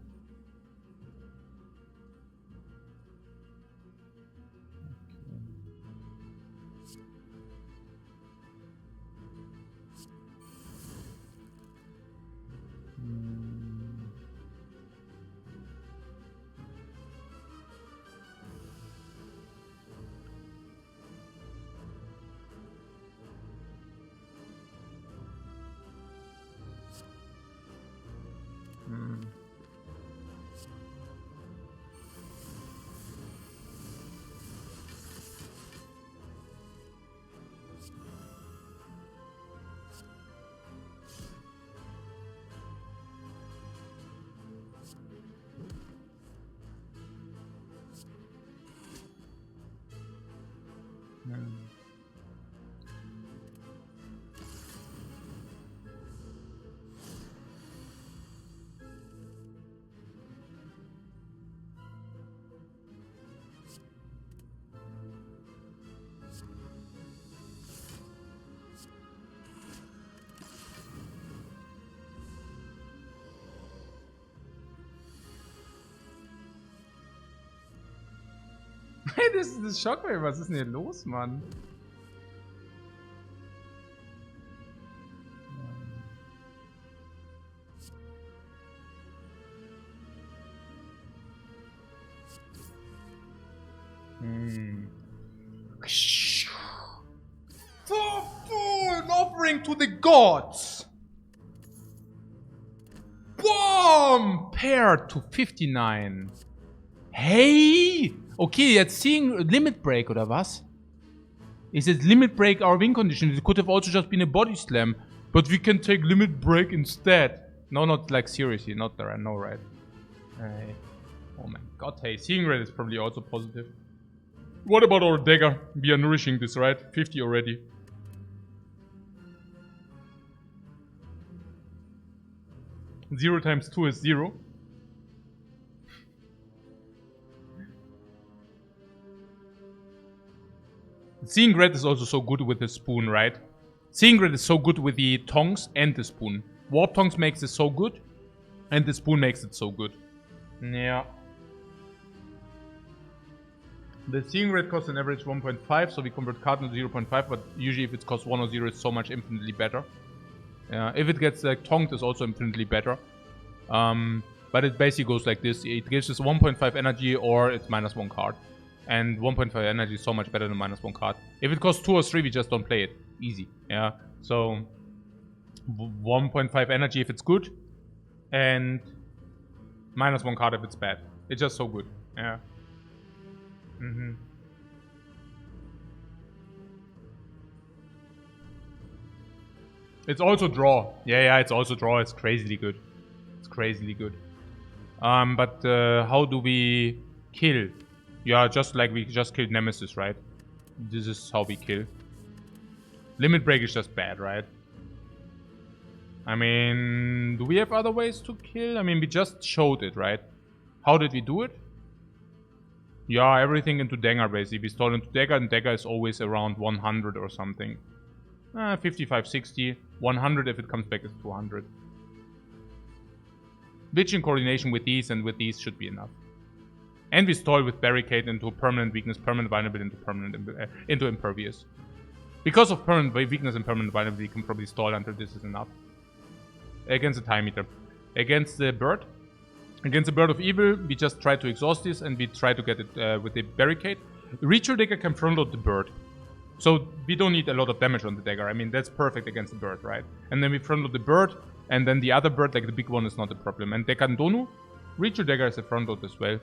Hey, das ist das Shockwave. Was ist denn hier los, Mann? An offering to the gods. Boom! Paired to 59. Hey! Okay, jetzt seeing Limit Break oder was? Is it Limit Break our win condition? It could have also just been a body slam. But we can take Limit Break instead. No, not like seriously, not there, I know, right? Oh my god, hey, seeing red is probably also positive. What about our dagger? We are nourishing this, right? 50 already. Zero times 2 is 0. Seeing red is also so good with the spoon, right? Seeing red is so good with the tongs and the spoon. Warp tongs makes it so good, and the spoon makes it so good. Yeah. The seeing red costs an average 1.5, so we convert card into 0.5, but usually if it costs 1 or 0, it's so much infinitely better. If it gets like tongued, it's also infinitely better. But it basically goes like this. It gives us 1.5 energy or it's -1 card. And 1.5 energy is so much better than -1 card. If it costs 2 or 3, we just don't play it. Easy. Yeah. So 1.5 energy if it's good. And -1 card if it's bad. It's just so good. Yeah. It's also draw. Yeah, it's also draw. It's crazily good. It's crazily good. But how do we kill? Yeah, just like we just killed Nemesis, right? This is how we kill. Limit Break is just bad, right? I mean, do we have other ways to kill? I mean, we just showed it, right? How did we do it? Yeah, everything into Dagger, basically. We stole into Dagger, and Dagger is always around 100 or something. 55, 60. 100 if it comes back is 200. Which in coordination with these and with these should be enough. And we stall with Barricade into permanent weakness, permanent vulnerability into impervious. Because of permanent weakness and permanent vulnerability, we can probably stall until this is enough. against the time meter. Against the bird. Against the bird of evil, we just try to exhaust this and we try to get it with the barricade. The ritual dagger can front load the bird. So we don't need a lot of damage on the dagger. I mean, that's perfect against the bird, right? And then we front load the bird, and then the other bird, like the big one, is not a problem. And Dekandonu, ritual dagger is a front load as well.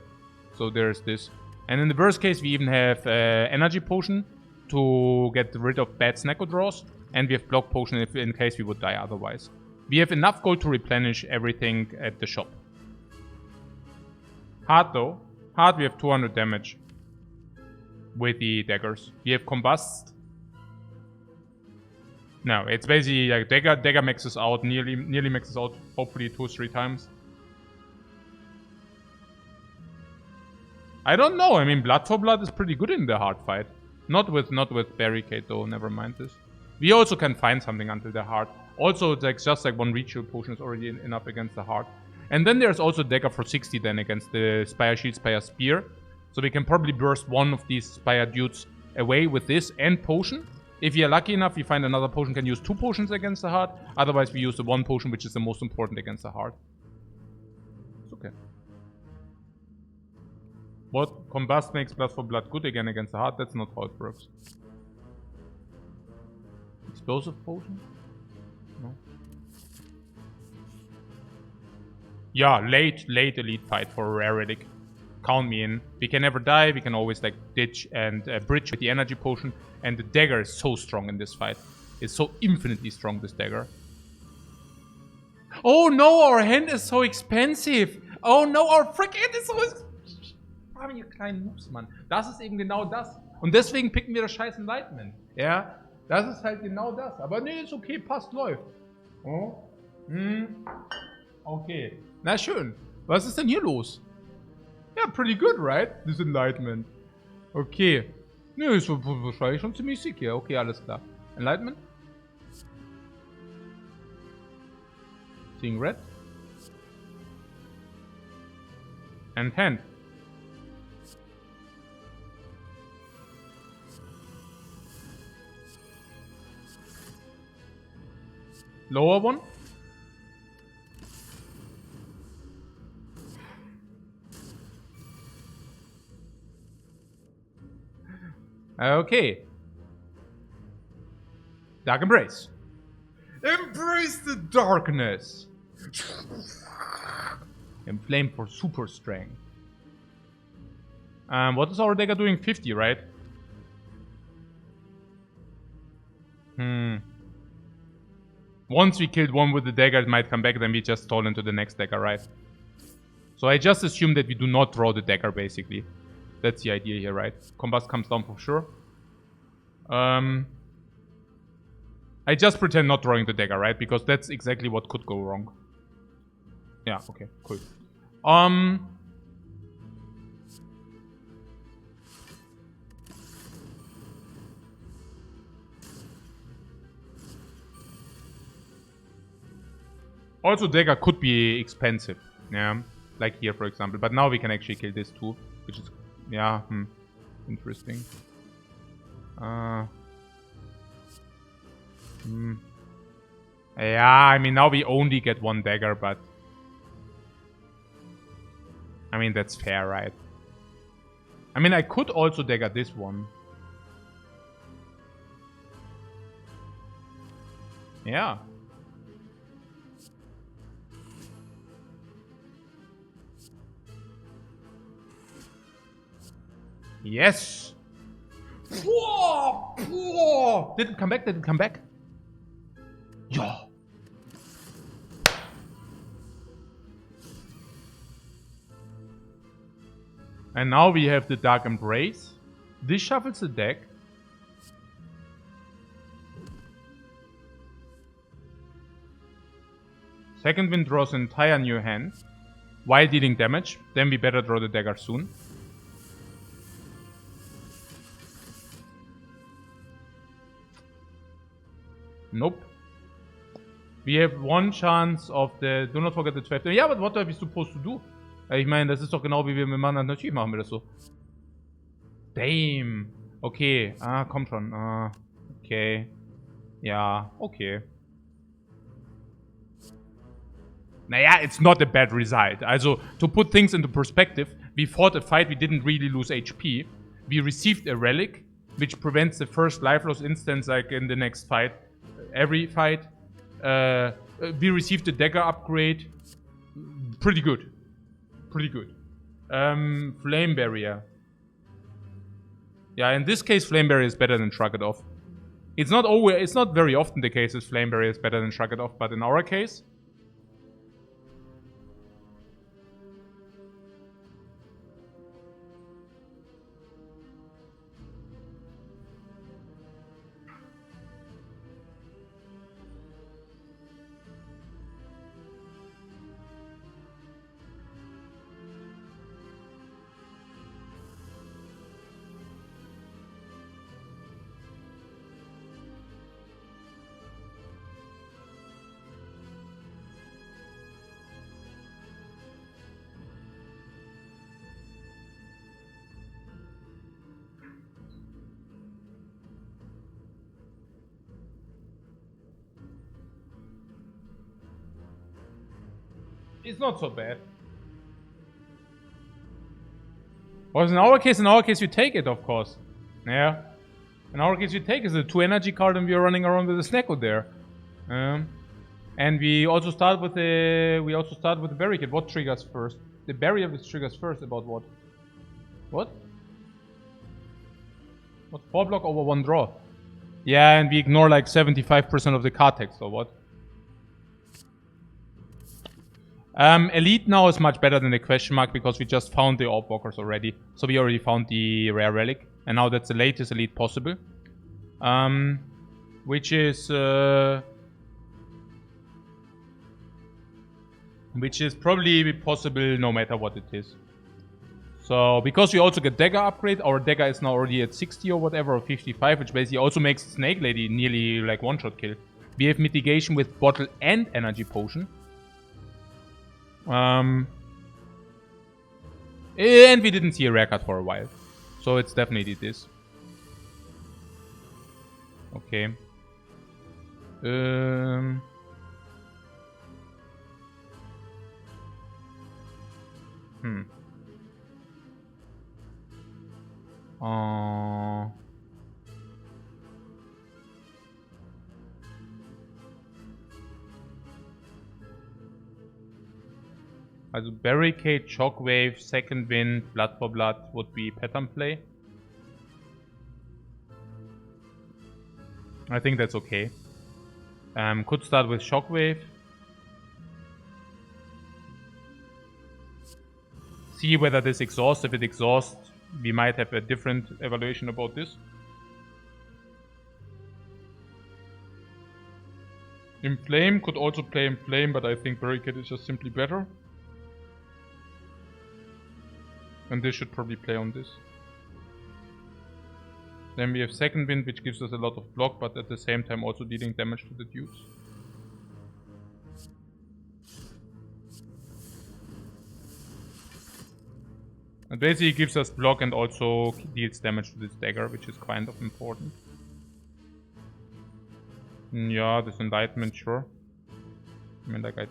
So there's this. And in the worst case, we even have energy potion to get rid of bad snacko draws. And we have block potion if in case we would die otherwise. We have enough gold to replenish everything at the shop. Hard though. Hard, we have 200 damage with the daggers. We have combust. No, it's basically like dagger maxes out, nearly maxes out, hopefully 2 or 3 times. I don't know. I mean, blood for blood is pretty good in the hard fight. Not with barricade though. Never mind this. We also can find something until the hard. Also, it's like just like 1 ritual potion is already enough against the hard. And then there's also dagger for 60 then against the Spire Shield, Spire Spear. So we can probably burst one of these Spire dudes away with this and potion. If you're lucky enough, you find another potion, can use 2 potions against the hard. Otherwise, we use the 1 potion, which is the most important against the hard. It's okay. What? Combust makes blood for blood good again against the hard? That's not how it works. Explosive potion? No. Yeah, late elite fight for a rare relic. Count me in. We can never die. We can always like ditch and bridge with the energy potion. And the dagger is so strong in this fight. It's so infinitely strong, this dagger. Oh no, our hand is so expensive. Oh no, our frick hand is so expensive. Aber ihr kleinen Noobs, Mann. Das ist eben genau das. Und deswegen picken wir das scheiß Enlightenment. Ja, das ist halt genau das. Aber nee, ist okay, passt, läuft. Oh. Okay. Na schön. Was ist denn hier los? Ja, pretty good, right? This Enlightenment. Okay. Nö, ist wahrscheinlich schon ziemlich sick hier. Okay, alles klar. Enlightenment? Seeing red? And hand. Lower one? Okay. Dark Embrace. Embrace the darkness. Inflame for super strength. What is our dagger doing? 50, right? Once we killed one with the dagger, it might come back, then we just stall into the next dagger, right? So I just assume that we do not draw the dagger, basically. That's the idea here, right? Combust comes down for sure. I just pretend not drawing the dagger, right? Because that's exactly what could go wrong. Yeah, okay, cool. Also, dagger could be expensive, yeah, like here, for example. But now we can actually kill this too, which is, yeah, interesting. Yeah, I mean, now we only get 1 dagger, but I mean, that's fair, right? I mean, I could also dagger this one. Yeah. Yes! Whoa! Whoa! Did it come back? Did it come back? Yeah. And now we have the Dark Embrace. This shuffles the deck. Second wind draws an entire new hand while dealing damage. Then we better draw the dagger soon. Nope. We have 1 chance of the... Do not forget the 12th. Yeah, but what are we supposed to do? Ich meine, das ist doch genau wie wir mit Mana. Natürlich machen wir das so. Damn. Okay. Ah, komm schon. Okay. Ja, okay. Naja, it's not a bad result. Also, to put things into perspective, we fought a fight, we didn't really lose HP. We received a relic, which prevents the first life loss instance like in the next fight. Every fight. We received a dagger upgrade. Pretty good. Pretty good. Flame barrier. Yeah, in this case, flame barrier is better than Shrug It Off. It's not very often the case that flame barrier is better than Shrug It Off, but in our case, it's not so bad. Whereas in our case, you take it, of course. Yeah. In our case, you take it. It's a 2 energy card and we are running around with a Snecko there. And we also start with the barricade. What triggers first? The barrier which triggers first about what? What? What? 4 block over 1 draw. Yeah, and we ignore like 75% of the card text or what? Elite now is much better than the question mark because we just found the orb walkers already. So we already found the rare relic. And now that's the latest elite possible. Which is probably possible no matter what it is. So, because we also get dagger upgrade, our dagger is now already at 60 or whatever, or 55, which basically also makes Snake Lady nearly like one-shot kill. We have mitigation with bottle and energy potion. And we didn't see a rare card for a while. So it's definitely this. Okay. Also Barricade, Shockwave, Second Wind, Blood for Blood would be pattern play. I think that's okay. Could start with Shockwave. See whether this exhausts. If it exhausts, we might have a different evaluation about this. Inflame could also play Inflame, but I think Barricade is just simply better. And this should probably play on this. Then we have Second Wind, which gives us a lot of block, but at the same time also dealing damage to the dudes. And basically gives us block and also deals damage to this dagger, which is kind of important. Yeah, this Enlightenment, sure. I mean, like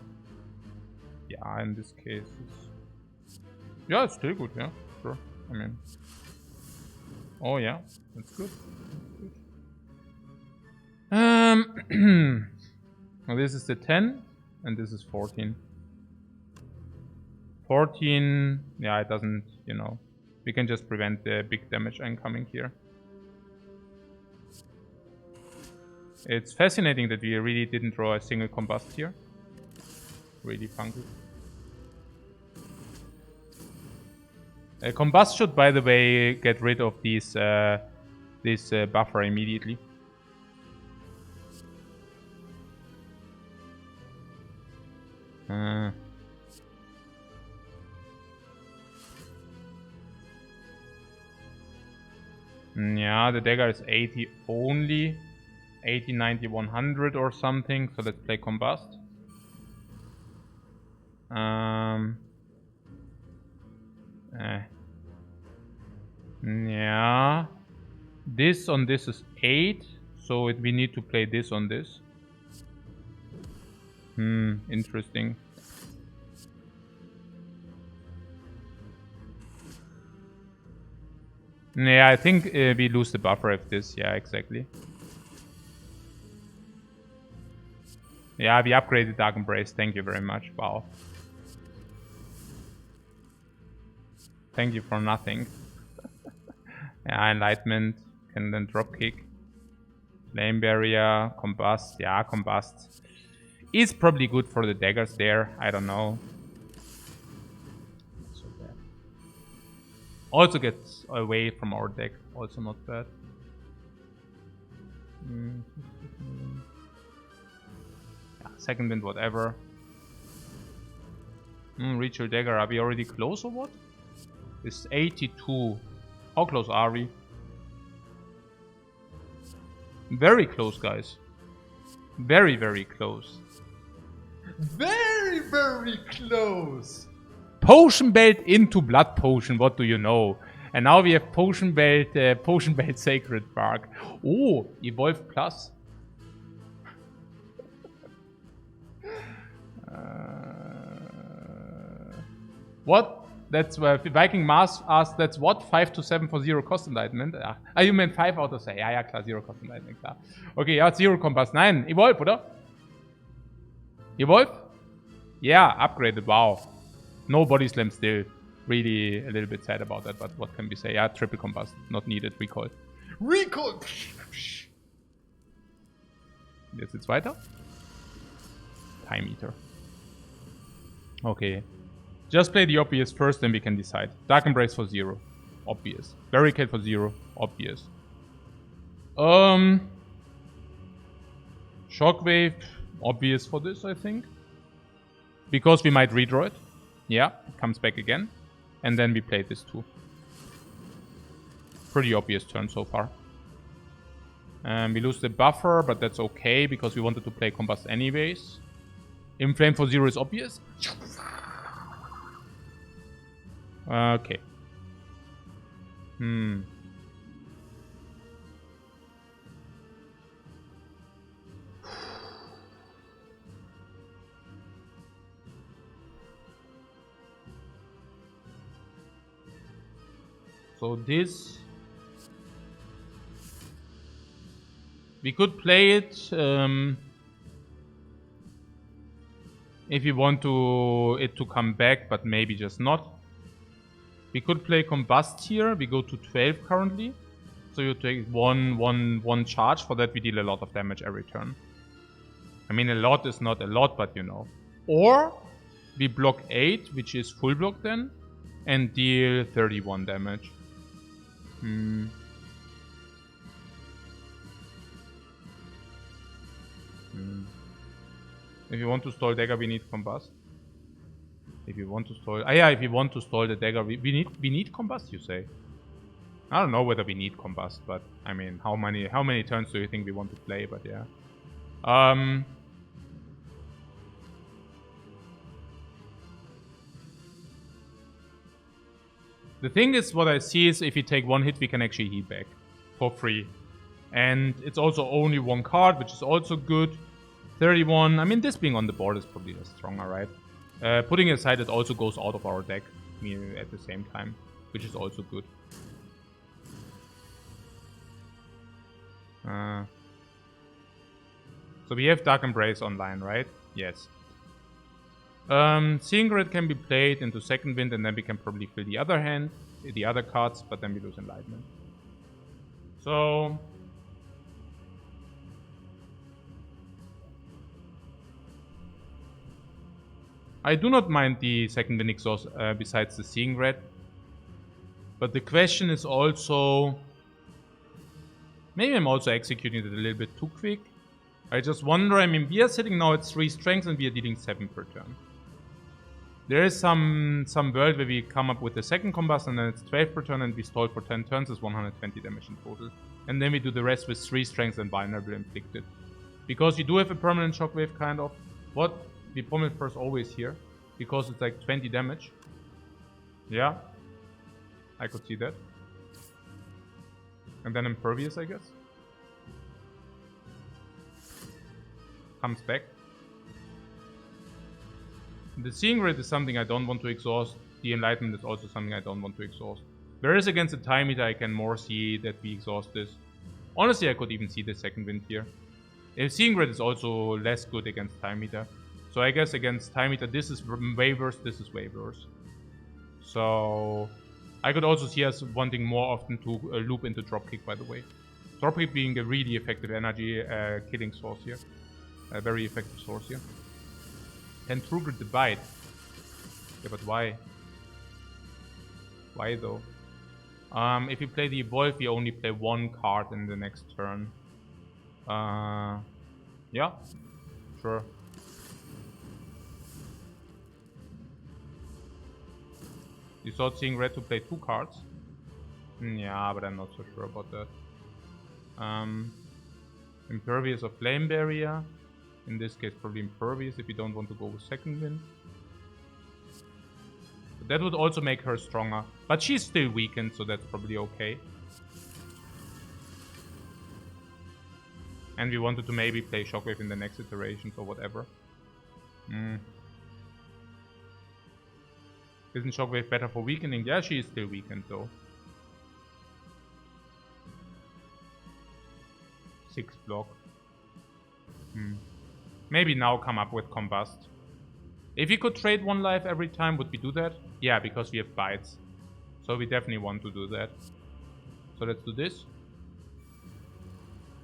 yeah, in this case, yeah, it's still good, yeah, sure. I mean, oh yeah, that's good. Now this is the 10, and this is 14. 14, yeah, it doesn't, you know, we can just prevent the big damage incoming here. It's fascinating that we really didn't draw a single combust here. Really funky. Combust should, by the way, get rid of these this buffer immediately. Yeah, the dagger is 80 only. 80, 90, 100 or something. So let's play Combust. Yeah. This on this is 8. So we need to play this on this. Interesting. Yeah, I think we lose the buffer if this. Yeah, exactly. Yeah, we upgraded Dark Embrace. Thank you very much. Wow. Thank you for nothing. Yeah, Enlightenment. Can then drop kick. Flame Barrier. Combust. Yeah, Combust. Is probably good for the daggers there. I don't know. Not so bad. Also gets away from our deck. Also not bad. Yeah, second wind, whatever. Reach your dagger. Are we already close or what? It's 82. How close are we? Very close, guys. Very, very close. Very, very close. Potion Belt into Blood Potion, what do you know? And now we have Potion Belt Sacred Bark. Oh, Evolve Plus. What? That's where Viking Mars asked, that's what? 5 to 7 for 0 Cost Enlightenment? Ah, you meant 5 out of 6. Ja, klar, 0 Cost Enlightenment, klar. Okay, ja, 0 Kompass. Nein, Evolve, oder? Evolve? Yeah, upgraded, wow. No Body Slam still. Really a little bit sad about that, but what can we say? Yeah, triple Combust, not needed, Recoil. Recoil! Jetzt geht's weiter. Time Eater. Okay. Just play the obvious first, then we can decide. Dark Embrace for 0. Obvious. Barricade for 0. Obvious. Shockwave. Obvious for this, I think. Because we might redraw it. Yeah, it comes back again. And then we play this too. Pretty obvious turn so far. We lose the buffer, but that's okay because we wanted to play Combust anyways. Inflame for 0 is obvious. Okay. So this... we could play it if you want it to come back, but maybe just not. We could play Combust here. We go to 12 currently. So you take one charge. For that we deal a lot of damage every turn. I mean, a lot is not a lot, but you know. Or we block 8, which is full block then, and deal 31 damage. If you want to stall dagger, we need Combust. If you want to stall... ah yeah, if you want to stall the dagger, we need Combust, you say? I don't know whether we need Combust, but I mean, how many turns do you think we want to play? But yeah. The thing is, what I see is if you take one hit, we can actually heal back for free. And it's also only one card, which is also good. 31. I mean, this being on the board is probably the stronger, right? Putting aside, it also goes out of our deck at the same time, which is also good. So we have Dark Embrace online, right? Yes. Seeing Red can be played into second wind, and then we can probably fill the other hand, the other cards, but then we lose Enlightenment. So... I do not mind the second wind exhaust besides the Seeing Red. But the question is also... maybe I'm also executing it a little bit too quick. I just wonder, I mean, we are sitting now at 3 strengths and we are dealing 7 per turn. There is some world where we come up with the second combust and then it's 12 per turn and we stall for 10 turns, is 120 damage in total. And then we do the rest with 3 strengths and vulnerable inflicted. Because you do have a permanent shockwave kind of. What? We pommel first always here. Because it's like 20 damage. Yeah. I could see that. And then impervious, I guess. Comes back. The Seeing Red is something I don't want to exhaust. The Enlightenment is also something I don't want to exhaust. Whereas against the time meter, I can more see that we exhaust this. Honestly, I could even see the second wind here. Seeing red is also less good against time meter. So I guess against time meter, this is way worse, this is way worse. So I could also see us wanting more often to loop into dropkick, by the way. Dropkick being a really effective energy killing source here. A very effective source here. Can trigger the bite. Yeah, but why? Why though? If you play the evolve, you only play one card in the next turn. Yeah, sure. You thought seeing red to play 2 cards? Yeah, but I'm not so sure about that. Impervious or Flame Barrier. In this case, probably Impervious if you don't want to go with second wind. But that would also make her stronger. But she's still weakened, so that's probably okay. And we wanted to maybe play Shockwave in the next iterations or whatever. Isn't Shockwave better for weakening? Yeah, she is still weakened though. 6 block. Maybe now come up with Combust. If we could trade 1 life every time, would we do that? Yeah, because we have bites. So we definitely want to do that. So let's do this.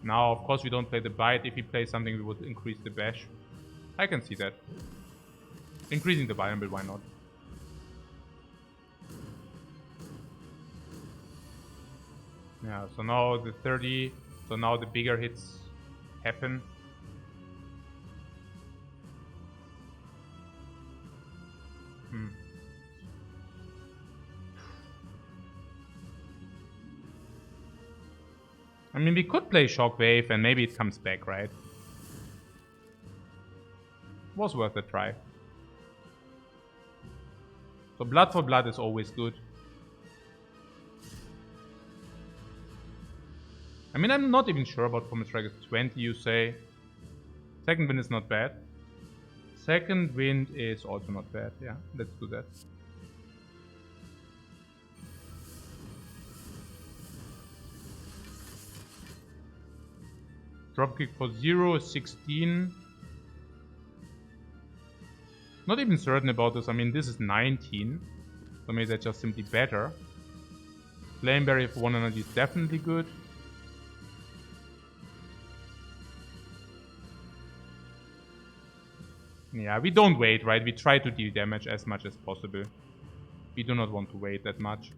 Now, of course, we don't play the bite. If we play something, we would increase the bash. I can see that. Increasing the Violent, why not? Yeah, so now the 30, so now the bigger hits happen. I mean, we could play Shockwave and maybe it comes back, right? Was worth a try. So blood for blood is always good. I mean, I'm not even sure about Pummel Strike is 20, you say. Second wind is not bad. Second wind is also not bad. Yeah, let's do that. Dropkick for 0 is 16. Not even certain about this. I mean, this is 19. So maybe that's just simply better. Flame Barrier for 1 energy is definitely good. Yeah, we don't wait, right? We try to deal damage as much as possible. We do not want to wait that much.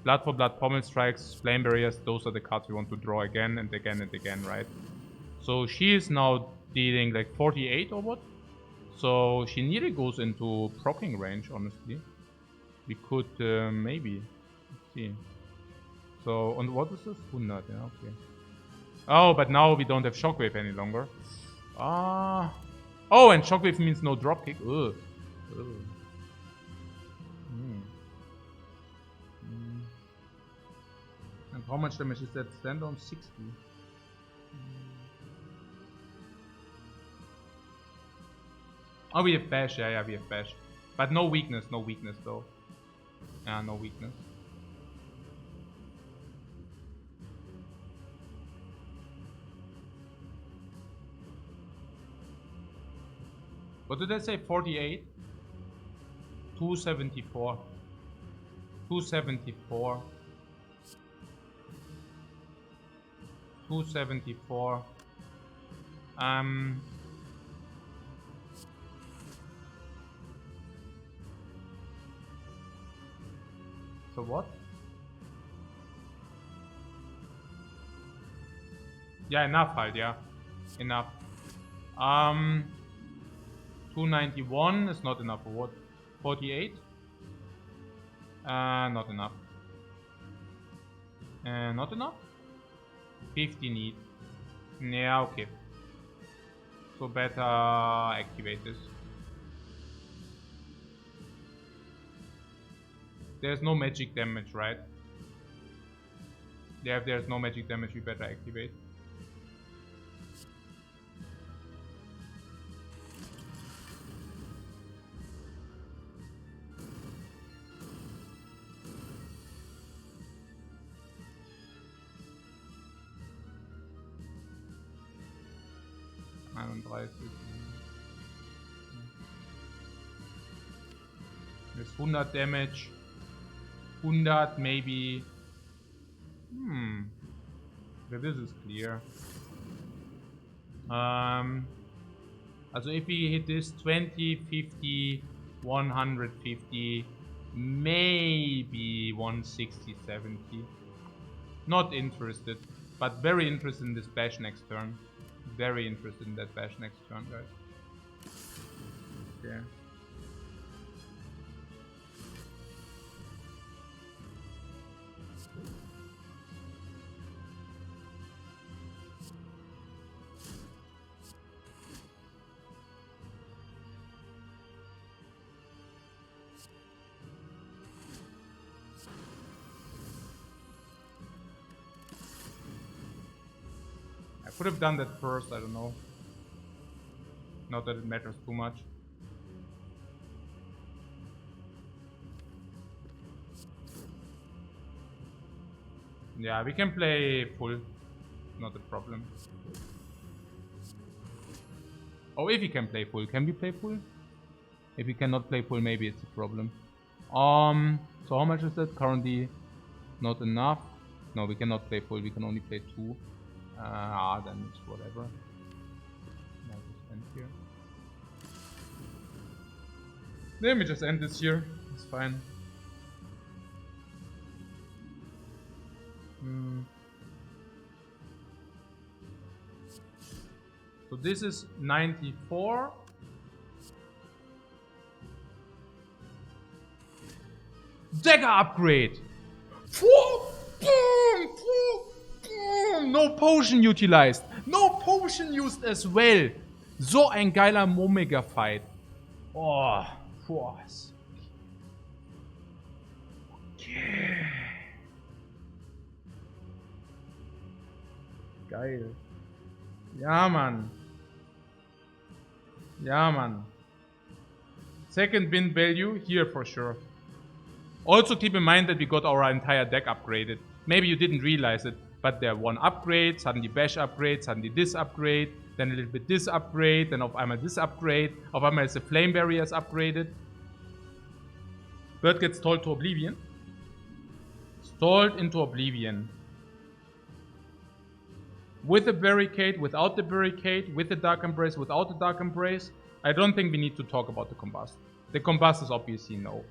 Blood for blood, Pommel Strikes, Flame Barriers, those are the cards we want to draw again and again and again, right? So she is now dealing like 48 or what? So she nearly goes into proccing range, honestly. We could maybe. Let's see. So, and what is this? 100, yeah, okay. Oh, but now we don't have Shockwave any longer. Oh, and Shockwave means no dropkick. Ugh. Ugh. And how much damage is that? Stand on 60. Oh, we have bash. Yeah, we have bash. But no weakness though. Yeah, no weakness. What did I say? 48? 274. 274. 274. So what? Yeah, enough halt, yeah. Enough. 291 is not enough for what? 48? Not enough. Not enough? 50 need. Yeah, okay. So better activate this. There's no magic damage, right? Yeah, if there's no magic damage, we better activate. 31. There's 100 damage. 100 maybe. Okay, this is clear. Also if we hit this 20, 50, 150, maybe 160, 70. Not interested, but very interested in this bash next turn. Very interested in that bash next turn, guys. Okay. I could have done that first, I don't know. Not that it matters too much. Yeah, we can play full. Not a problem. Oh, if we can play full. Can we play full? If we cannot play full, maybe it's a problem. So how much is that? Currently not enough. No, we cannot play full. We can only play 2. Then it's whatever. I'll just end here. Let me just end this here. It's fine. So this is 94. Dagger upgrade! No potion utilized. No potion used as well. So ein geiler Omega Fight. Oh, was. Okay. Geil. Ja, Mann. Ja, Mann. Second win value here for sure. Also keep in mind that we got our entire deck upgraded. Maybe you didn't realize it, but there one upgrade, suddenly bash upgrade, suddenly this upgrade, then a little bit this upgrade, then auf einmal this upgrade, auf einmal is the flame barriers upgraded. Bird gets stalled to oblivion. Stalled into oblivion. With the barricade, without the barricade, with the dark embrace, without the dark embrace. I don't think we need to talk about the combust. The combust is obviously no.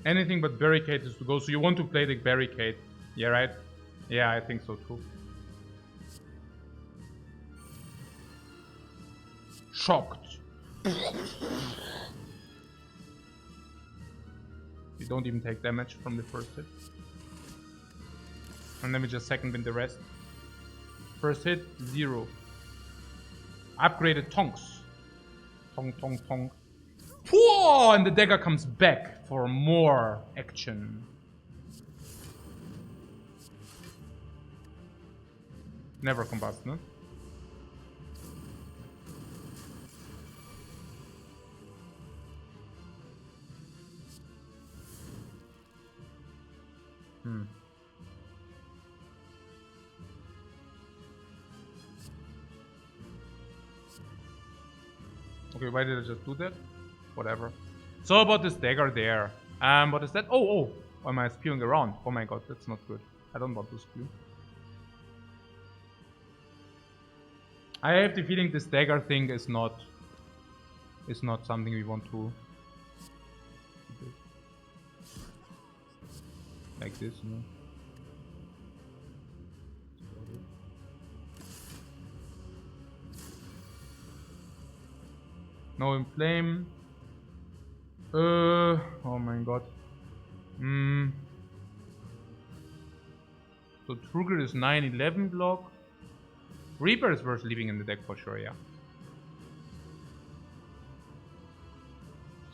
Anything but barricade is to go. So you want to play the barricade. Yeah, right? Yeah, I think so too. Shocked. You don't even take damage from the first hit. And then we just second win the rest. First hit, 0. Upgraded tonks. Tong, tong, tong. Whoa! And the dagger comes back for more action. Never combust, no? Okay, why did I just do that? Whatever. So about this dagger there. What is that? Oh, why am I spewing around? Oh my god, that's not good. I don't want to spew. I have the feeling this dagger thing is not something we want to do. Like this, you know. No in flame. Oh my god. So Trugger is 9-11 block. Reaper is worth leaving in the deck for sure, yeah.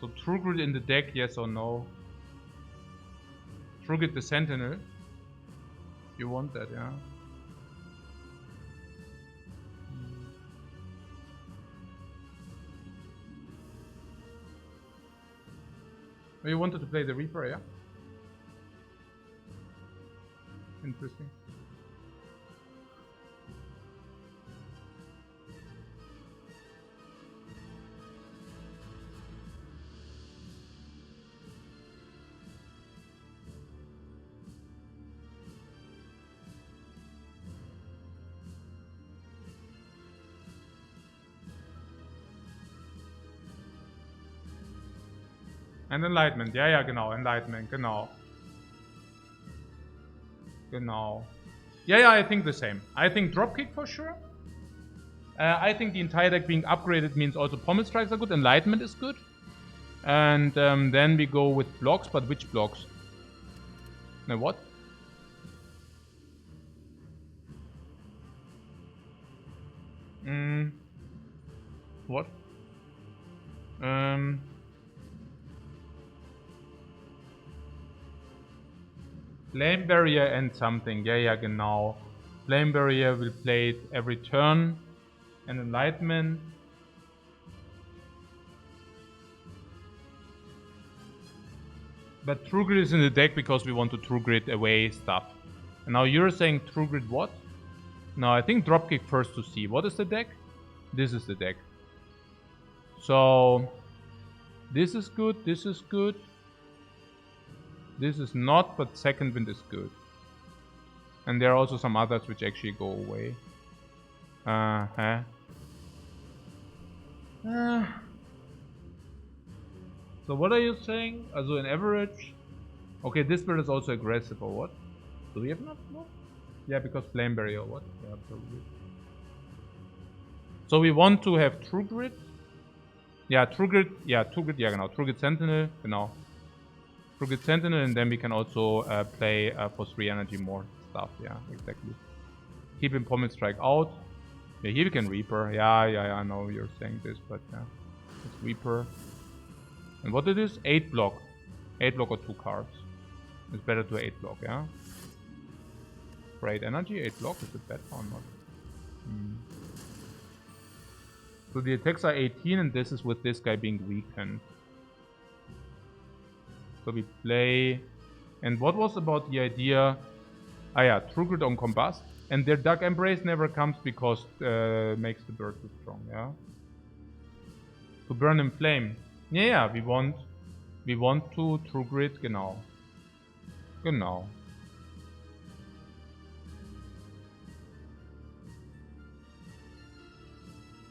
So Trugger in the deck, yes or no? Trugger the Sentinel. You want that, yeah? Oh, you wanted to play the Reaper, yeah? Interesting. And Enlightenment, ja, ja, genau, Enlightenment, genau. Genau. Yeah, I think the same. I think Dropkick for sure. I think the entire deck being upgraded means also Pommel Strikes are good, Enlightenment is good. And then we go with blocks, but which blocks? No, what? What? Flame Barrier and something. Ja, genau. Flame Barrier will play it every turn. And Enlightenment. But True Grit is in the deck because we want to True Grit away stuff. And now you're saying True Grit what? No, I think Dropkick first to see. What is the deck? This is the deck. So this is good, this is good. This is not, but Second Wind is good. And there are also some others which actually go away. So what are you saying? Also in average? Okay, this build is also aggressive or what? Do we have enough more? Yeah, because Flame Barrier or what? Yeah, probably. So we want to have True Grit. Yeah, True Grit. Yeah, True Grit. Yeah, genau. True Grit Sentinel. Genau. True Grit Sentinel, and then we can also play for 3 energy more stuff. Yeah, exactly. Keep him Pommel Strike out. Yeah, here we can Reaper. Yeah, I know you're saying this, but yeah. It's Reaper. And what it is? 8 block. 8 block or 2 cards. It's better to 8 block, yeah? For 8 energy, 8 block, is it better or not? So the attacks are 18 and this is with this guy being weakened. So we play... And what was about the idea? Ah yeah, True Grit on Combust. And their Dark Embrace never comes because makes the bird too strong, yeah? To burn in flame. Yeah, we want to True Grit, genau. Genau.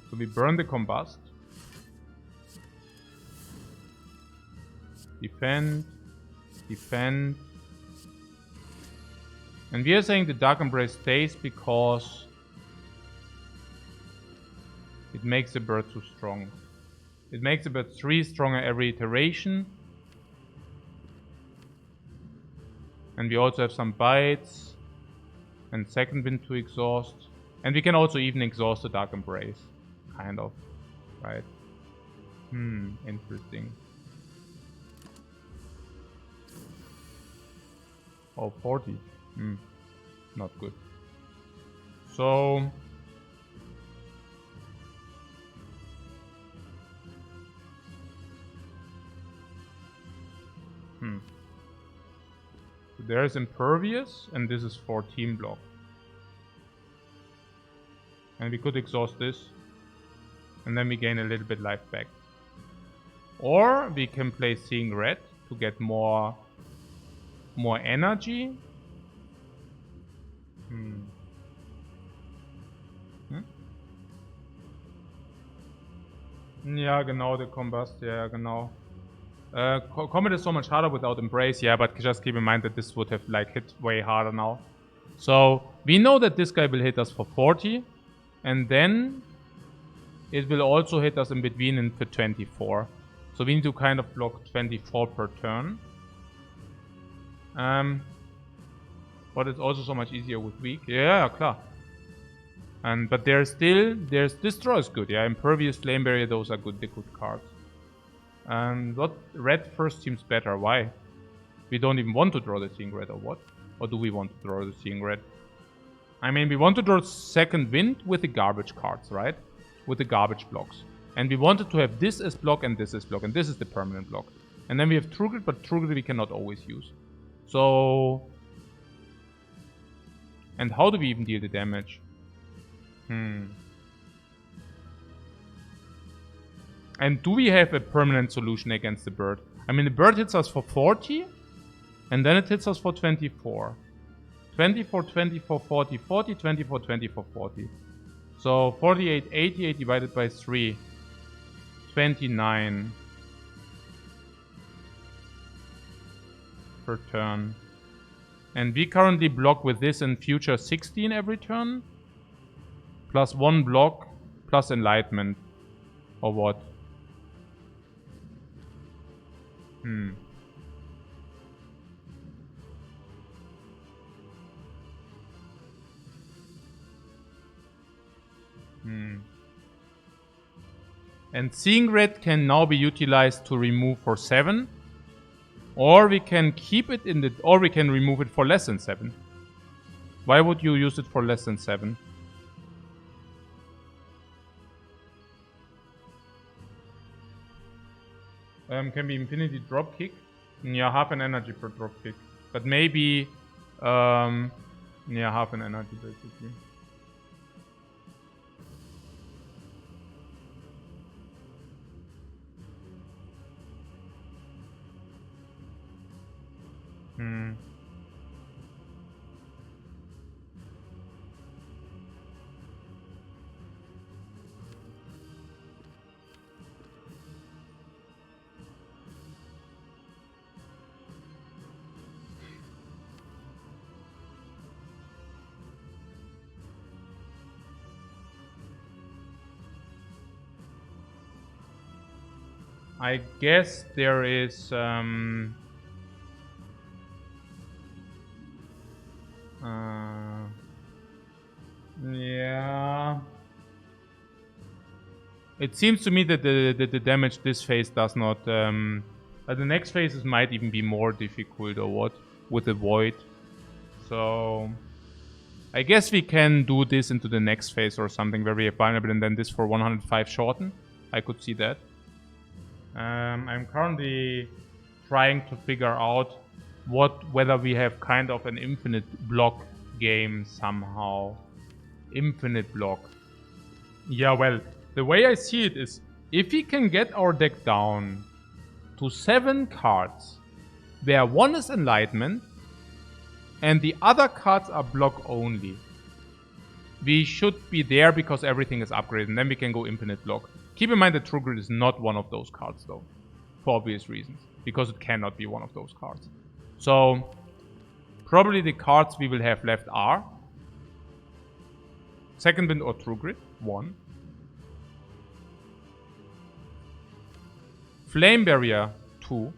So we burn the Combust. Defend. Defend. And we are saying the Dark Embrace stays because it makes the bird too strong. It makes the bird 3 stronger every iteration. And we also have some bites. And Second Wind to exhaust. And we can also even exhaust the Dark Embrace. Kind of. Right. Interesting. Oh, 40. Not good. So... So there's Impervious, and this is 14 block. And we could exhaust this. And then we gain a little bit life back. Or we can play Seeing Red to get more energy. Ja, genau, the Combust, yeah, genau. Combat is so much harder without Embrace, yeah, but just keep in mind that this would have like hit way harder now. So we know that this guy will hit us for 40, and then it will also hit us in between and for 24. So we need to kind of block 24 per turn. But it's also so much easier with weak. Yeah, klar. But there's Destroy is good, yeah. Impervious, Flame Barrier, those are good, the good cards. What red first seems better. Why? We don't even want to draw the Seeing Red or what? Or do we want to draw the Seeing Red? I mean, we want to draw Second Wind with the garbage cards, right? With the garbage blocks. And we wanted to have this as block and this as block. And this is the permanent block. And then we have True Grit, but True Grit we cannot always use. So... And how do we even deal the damage? And do we have a permanent solution against the bird? I mean, the bird hits us for 40, and then it hits us for 24. 24, 24, 40, 40, 24, 24, 40. So 48, 88 divided by 3. 29 per turn. And we currently block with this and future 16 every turn. Plus 1 block, plus enlightenment. Or what? And Seeing Red can now be utilized to remove for 7. Or we can keep it in the... Or we can remove it for less than 7. Why would you use it for less than 7? Can be infinity drop kick. Yeah, half an energy per drop kick. But maybe... yeah, half an energy basically. I guess there is yeah. It seems to me that the damage this phase does not the next phases might even be more difficult or what with the void. So I guess we can do this into the next phase or something where we have vulnerable and then this for 105 shorten. I could see that. I'm currently trying to figure out whether we have kind of an infinite block game somehow. Infinite block. Yeah, well, the way I see it is if we can get our deck down to 7 cards where 1 is enlightenment and the other cards are block only, we should be there because everything is upgraded and then we can go infinite block. Keep in mind that True Grit is not one of those cards though, for obvious reasons, because it cannot be one of those cards. So, probably the cards we will have left are Second Wind or True Grit, 1. Flame Barrier, 2.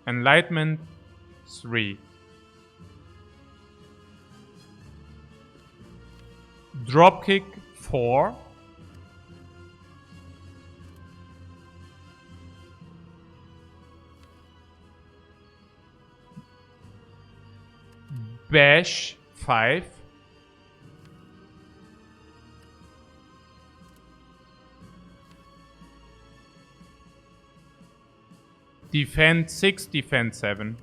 Enlightenment, 3. Dropkick, 4. Bash, 5. Defend 6, defend 7.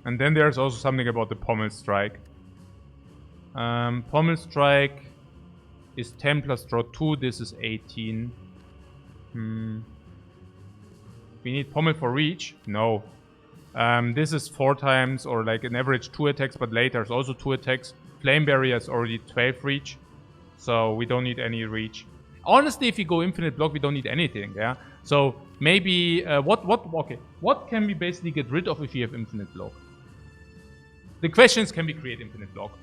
And then there's also something about the Pommel Strike. Pommel Strike is 10 plus draw 2, this is 18. We need Pommel for reach? No. This is 4 times or like an average 2 attacks, but later is also 2 attacks. Flame Barrier is already 12 reach, so we don't need any reach. Honestly, if you go infinite block, we don't need anything, yeah? So maybe, what can we basically get rid of if we have infinite block? The question is, can we create infinite block?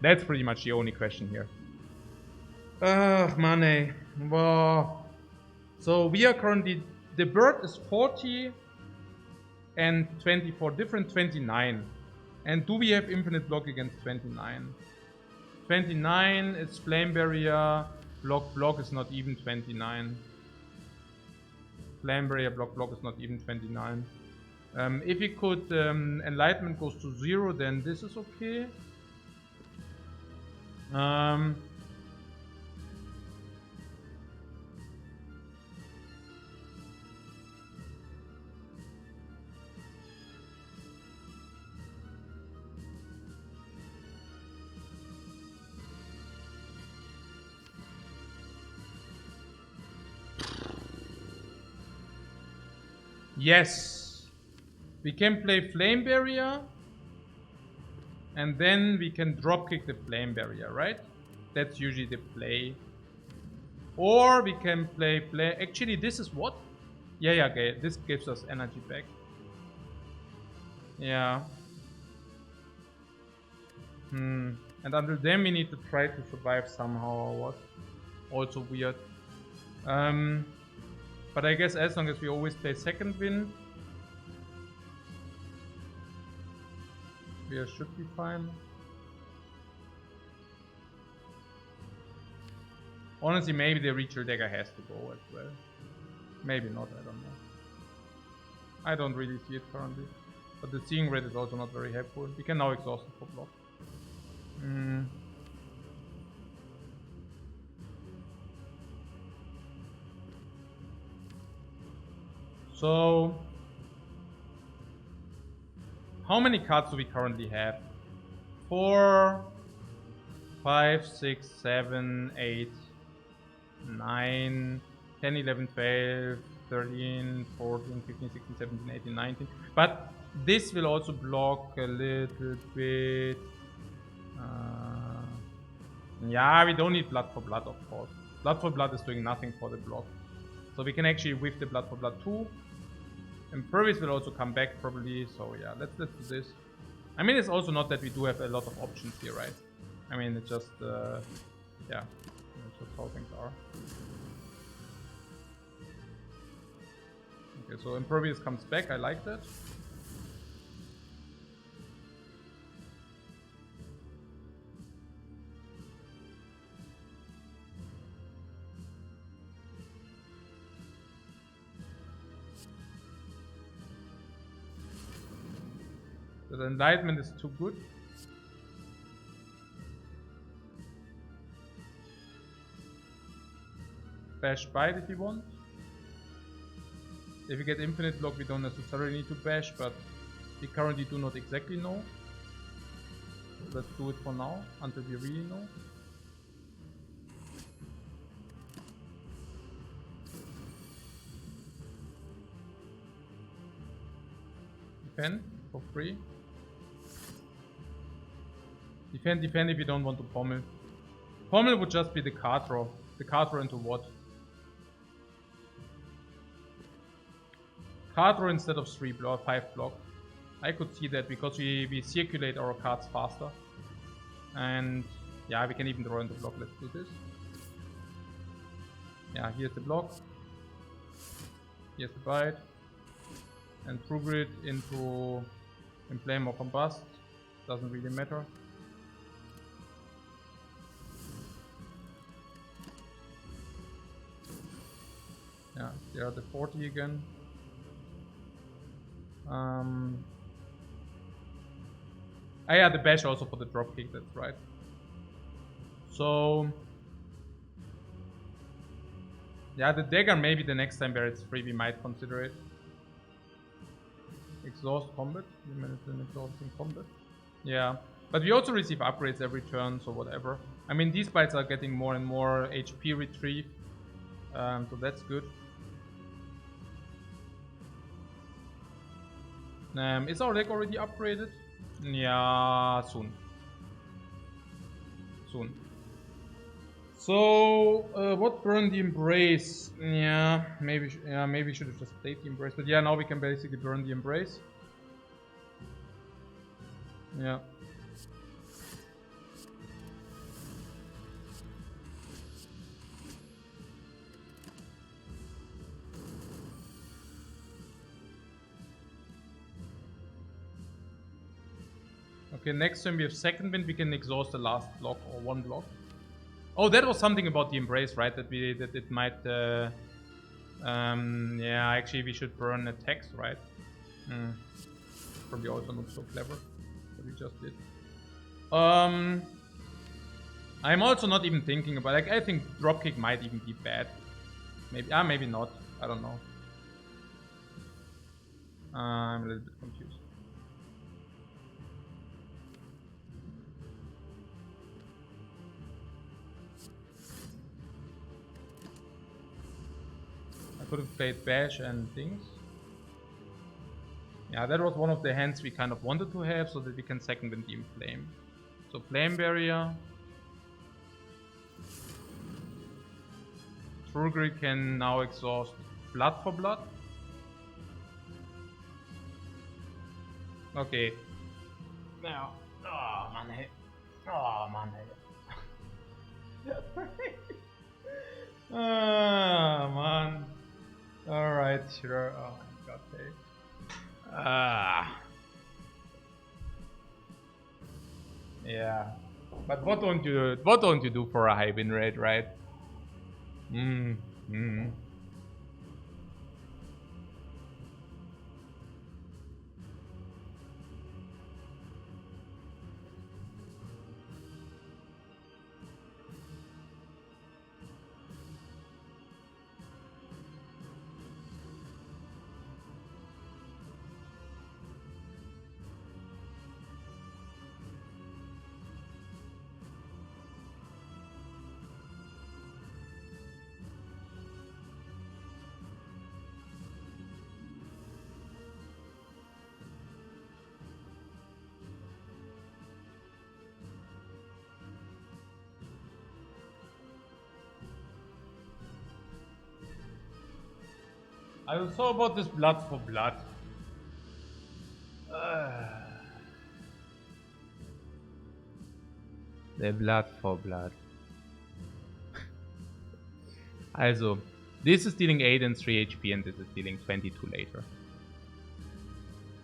That's pretty much the only question here. Money. Wow. So we are currently, the bird is 40 and 24, different 29. And do we have infinite block against 29? 29 is Flame Barrier, block is not even 29. Flame Barrier, block is not even 29. If we could, Enlightenment goes to 0, then this is okay. Yes. We can play Flame Barrier. And then we can dropkick the Flame Barrier, right? That's usually the play. Or we can play... Actually, this is what? Yeah, okay. This gives us energy back. Yeah. And until then, we need to try to survive somehow or what? Also weird. But I guess as long as we always play second win, we should be fine. Honestly, maybe the Ritual Dagger has to go as well. Maybe not, I don't know. I don't really see it currently. But the seeing rate is also not very helpful. We can now exhaust it for block. So, how many cards do we currently have? 4, 5, 6, 7, 8, 9, 10, 11, 12, 13, 14, 15, 16, 17, 18, 19. But this will also block a little bit. Yeah, we don't need Blood for Blood, of course. Blood for Blood is doing nothing for the block. So we can actually whiff the Blood for Blood too. Impervious will also come back probably, so yeah, let's do this. I mean, it's also not that we do have a lot of options here, right? I mean, it's just, yeah, that's just how things are. Okay, so Impervious comes back, I like that. The Enlightenment is too good. Bash Bite if you want. If we get Infinite Block, we don't necessarily need to bash, but we currently do not exactly know. So let's do it for now, until we really know. Defend for free. Defend if you don't want to pommel. Pommel would just be the card draw. The card draw into what? Card draw instead of 3 block, 5 block. I could see that because we circulate our cards faster. And yeah, we can even draw into block. Let's do this. Yeah, here's the block. Here's the bite. And True Grid into Inflame or Combust. Doesn't really matter. Yeah, there are the 40 again. I had the bash also for the dropkick, that's right. So yeah, the dagger maybe the next time where it's free we might consider it. Exhaust combat. We managed an exhausting combat. Yeah. But we also receive upgrades every turn, so whatever. I mean, these bites are getting more and more HP retrieve. So that's good. Is our deck already upgraded? Yeah, soon. Soon. So, what burn the Embrace? Yeah, maybe should have just played the Embrace. But yeah, now we can basically burn the Embrace. Yeah. Okay, next time we have second wind, we can exhaust the last block or one block. Oh, that was something about the Embrace, right? That it might. Yeah, actually, we should burn attacks, right? Probably also not so clever. What we just did. I'm also not even thinking about. Like, I think dropkick might even be bad. Maybe. Maybe not. I don't know. I'm a little bit confused. I could have played bash and things. Yeah, that was one of the hands we kind of wanted to have so that we can second wind the Inflame. So Flame Barrier. Trugrid can now exhaust Blood for Blood. Okay. Now. Oh, man. Oh, man. Ah, man. Alright, sure. Oh my god, hey. Yeah. But what don't you do for a high win rate, right? I was so about this Blood for Blood. The Blood for Blood. Also, this is dealing 8 and 3 HP and this is dealing 22 later.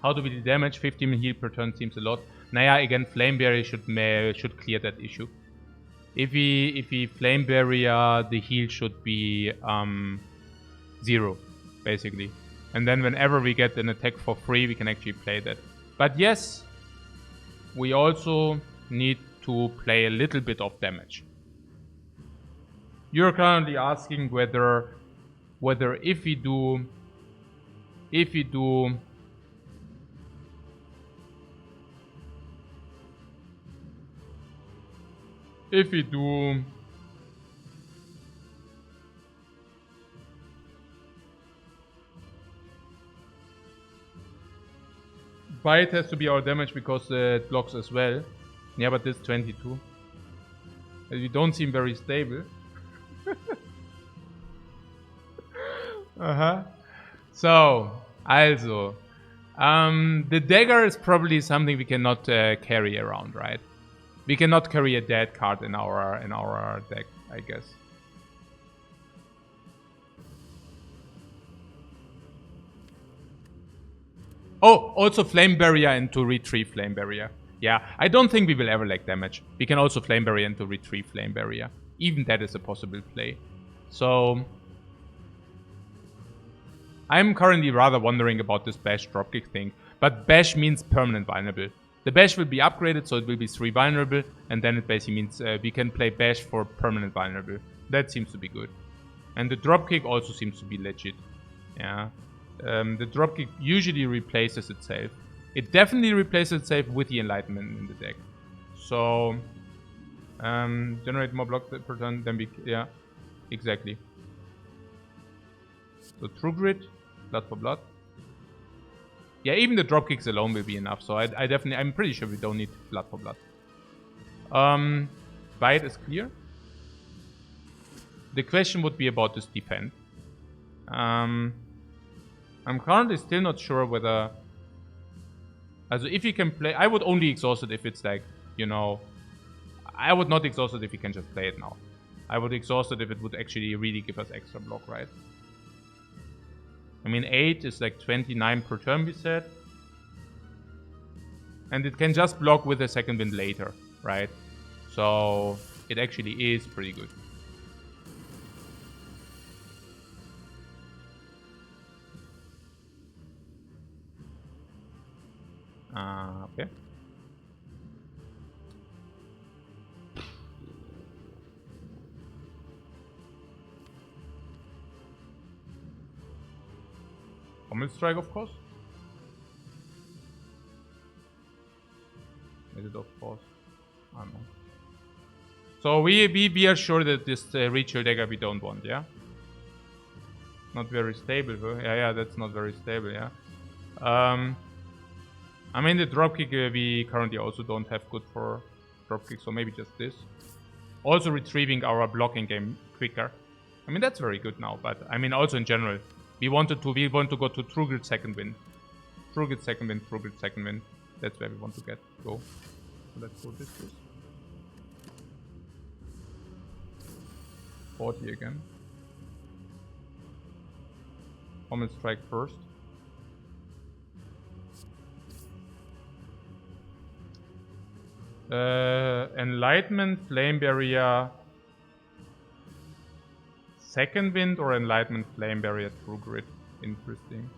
How do we do damage? 15 heal per turn seems a lot. Naja, again, Flame Barrier should clear that issue. If we Flame Barrier, the heal should be 0, basically. And then whenever we get an attack for free, we can actually play that. But yes, we also need to play a little bit of damage. You're currently asking whether if we do Bite has to be our damage because it blocks as well. Yeah, but this 22. We don't seem very stable. So, also, the dagger is probably something we cannot carry around, right? We cannot carry a dead card in our deck, I guess. Oh, also Flame Barrier into Retrieve Flame Barrier. Yeah, I don't think we will ever lack damage. We can also Flame Barrier into Retrieve Flame Barrier. Even that is a possible play. So, I'm currently rather wondering about this Bash dropkick thing. But Bash means permanent vulnerable. The Bash will be upgraded, so it will be 3 vulnerable. And then it basically means we can play Bash for permanent vulnerable. That seems to be good. And the dropkick also seems to be legit. Yeah. The dropkick usually replaces itself. It definitely replaces itself with the Enlightenment in the deck. So, generate more block per turn, then we, yeah, exactly. So Trugrid, Blood for Blood. Yeah, even the dropkicks alone will be enough. So I'm pretty sure we don't need Blood for Blood. Bite is clear. The question would be about this defend. I'm currently still not sure whether... Also, if you can play... I would only exhaust it if it's like, you know... I would not exhaust it if you can just play it now. I would exhaust it if it would actually really give us extra block, right? I mean, 8 is like 29 per turn, we said. And it can just block with a second wind later, right? So, it actually is pretty good. Okay. Common Strike, of course. Is it of course? I don't know. So we are sure that this ritual dagger we don't want, yeah? Not very stable, huh? Yeah, that's not very stable, yeah. I mean, the dropkick we currently also don't have good for dropkick, so maybe just this. Also retrieving our blocking game quicker. I mean, that's very good now, but I mean, also in general, we want to go to True Grid second wind. True Grid second wind, True Grid second wind. That's where we want to go. So let's go this. 40 again. Common strike first. Enlightenment, Flame Barrier, second wind, or Enlightenment, Flame Barrier, True Grid. Interesting.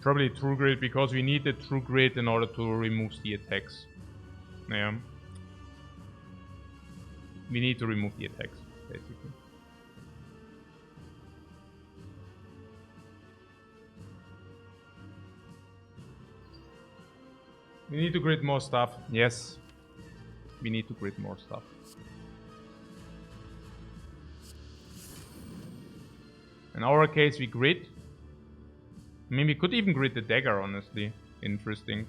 Probably True Grid, because we need the True Grid in order to remove the attacks. Yeah. We need to remove the attacks, basically. We need to grid more stuff. Yes. We need to grid more stuff. In our case, we grid. I mean, we could even grid the dagger, honestly. Interesting.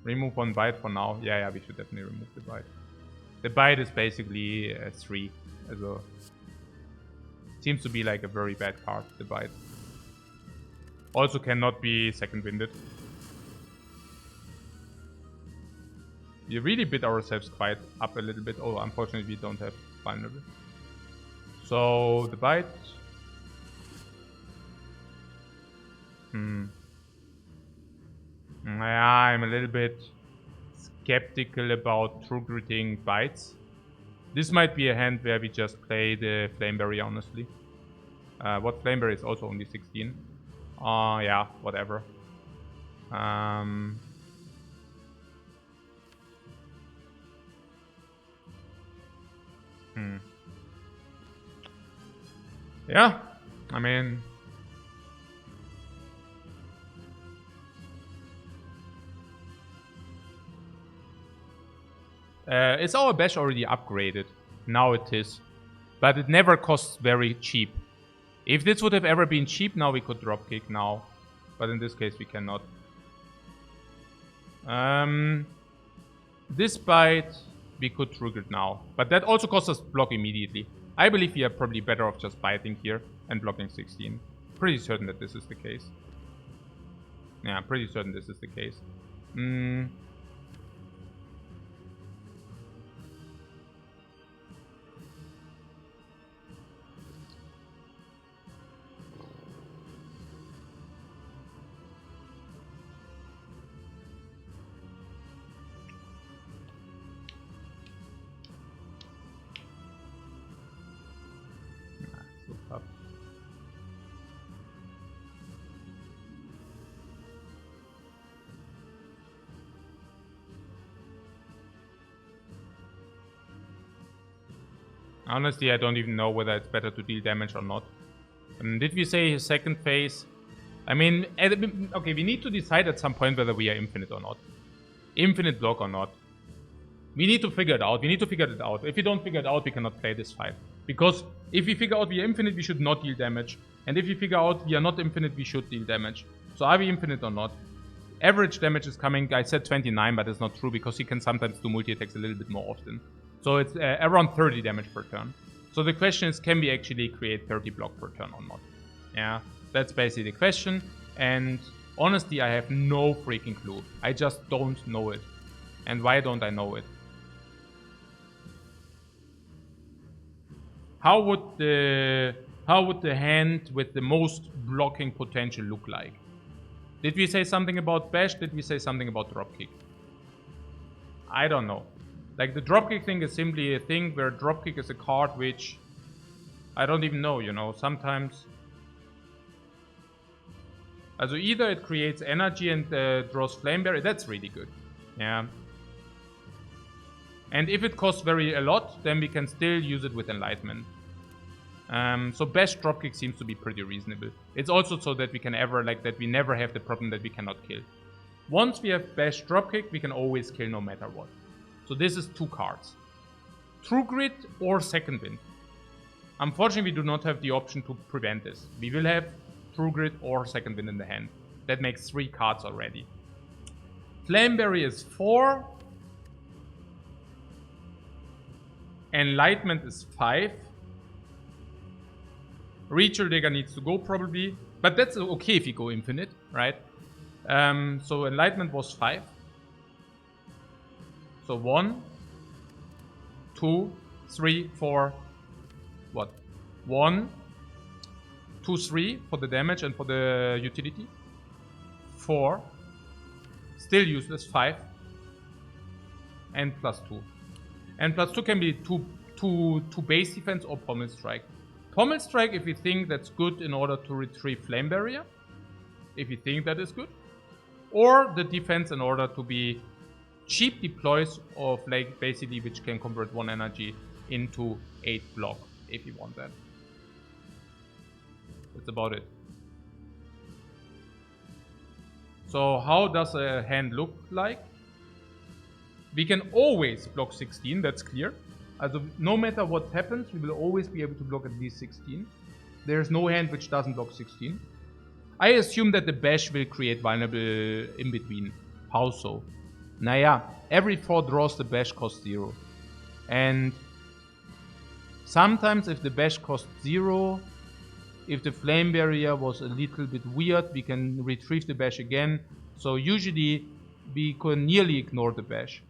Remove one bite for now. Yeah, we should definitely remove the bite. The bite is basically a 3. Also, seems to be like a very bad card, the bite. Also cannot be second winded. We really bit ourselves quite up a little bit. Oh, unfortunately we don't have vulnerable. So, the bite. Yeah, I'm a little bit skeptical about true gridding bites. This might be a hand where we just play the Flame Barrier, honestly. What Flame Barrier is also only 16. Yeah, whatever. Yeah, I mean... is our bash already upgraded? Now it is. But it never costs very cheap. If this would have ever been cheap, now we could dropkick now. But in this case we cannot. This bite we could trigger it now. But that also costs us block immediately. I believe we are probably better off just biting here and blocking 16. Pretty certain that this is the case. Yeah, I'm pretty certain this is the case. Honestly, I don't even know whether it's better to deal damage or not. Did we say his second phase? I mean, okay, we need to decide at some point whether we are infinite or not. Infinite block or not. We need to figure it out. We need to figure it out. If we don't figure it out, we cannot play this fight. Because if we figure out we are infinite, we should not deal damage. And if we figure out we are not infinite, we should deal damage. So are we infinite or not? Average damage is coming, I said 29, but it's not true because he can sometimes do multi-attacks a little bit more often. So it's around 30 damage per turn. So the question is, can we actually create 30 block per turn or not? Yeah, that's basically the question. And honestly, I have no freaking clue. I just don't know it. And why don't I know it? How would the hand with the most blocking potential look like? Did we say something about bash? Did we say something about dropkick? I don't know. Like, the dropkick thing is simply a thing where dropkick is a card which I don't even know, you know, sometimes. Also either it creates energy and draws Flame Barrier, that's really good. Yeah. And if it costs a lot, then we can still use it with Enlightenment. So bash dropkick seems to be pretty reasonable. It's also so that we can we never have the problem that we cannot kill. Once we have bash dropkick, we can always kill no matter what. So this is 2 cards. True Grid or Second Wind. Unfortunately, we do not have the option to prevent this. We will have True Grit or Second Wind in the hand. That makes 3 cards already. Flame Barrier is 4. Enlightenment is 5. Ritual Dagger needs to go probably. But that's okay if you go infinite, right? So Enlightenment was 5. So 1, 2, 3, 4. What? 1, 2, 3 for the damage and for the utility. 4. Still useless. 5. And +2. And +2 can be 2 base defense or Pommel Strike. Pommel Strike if you think that's good in order to retrieve Flame Barrier. If you think that is good. Or the defense in order to be cheap deploys of like basically which can convert 1 energy into 8 block if you want that. That's about it. So how does a hand look like? We can always block 16, that's clear. Also no matter what happens, we will always be able to block at least 16. There's no hand which doesn't block 16. I assume that the bash will create vulnerable in between. How so? Naja, every 4 draws the bash costs 0. And sometimes if the bash costs 0, if the flame barrier was a little bit weird, we can retrieve the bash again. So usually we can nearly ignore the bash.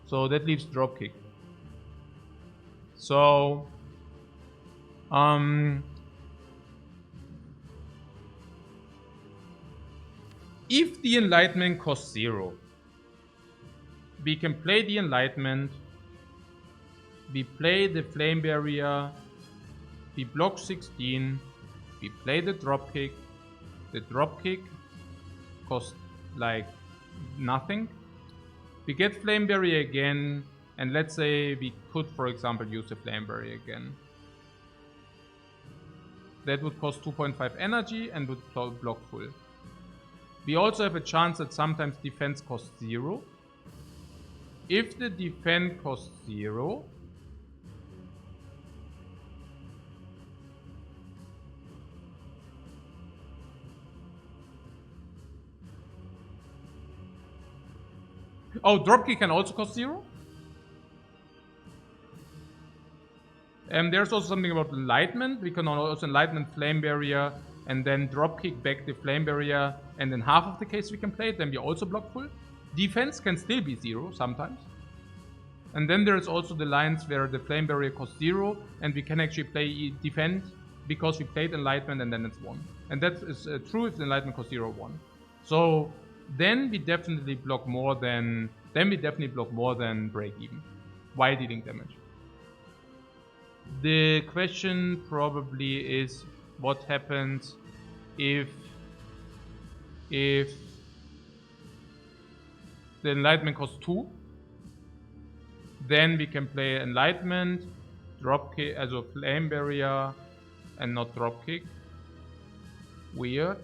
So that leaves dropkick. So if the enlightenment costs 0, we can play the enlightenment, we play the flame barrier, we block 16, we play the dropkick. The dropkick costs like nothing. We get flame barrier again, and let's say we could, for example, use the flame barrier again. That would cost 2.5 energy and would block full. We also have a chance that sometimes defense costs 0. If the defense costs 0, oh, dropkick can also cost 0. There's also something about enlightenment. We can also enlightenment flame barrier and then dropkick back the flame barrier, and in half of the case we can play it, then we also block full. Defense can still be 0 sometimes. And then there's also the lines where the flame barrier costs 0 and we can actually play defend because we played enlightenment and then it's 1. And that is true if the enlightenment costs 0 or 1. So then we definitely block more than break even while dealing damage. The question probably is what happens if the enlightenment costs 2. Then we can play enlightenment, dropkick, also flame barrier, and not dropkick. Weird.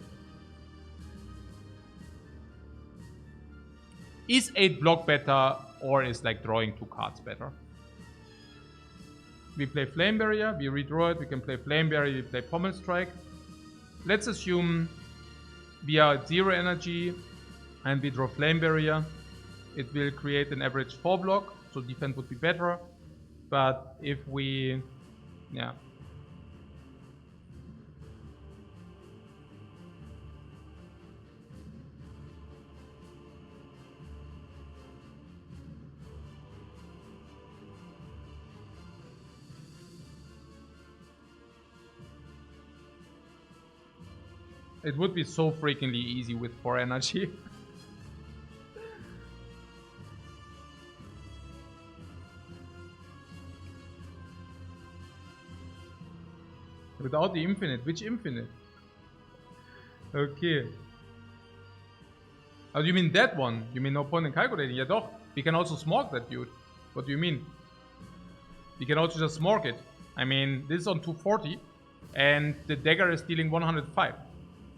Is 8 block better, or is like drawing 2 cards better? We play flame barrier, we redraw it, we can play flame barrier, we play pommel strike. Let's assume we are at 0 energy and we draw flame barrier. It will create an average 4 block, so defense would be better. But if we, yeah. It would be so freakingly easy with 4 energy. Without the infinite. Which infinite? Okay. Oh, you mean that one? You mean no point in calculating? Yeah, doch. We can also smork that dude. What do you mean? We can also just smork it. I mean, this is on 240. And the dagger is dealing 105.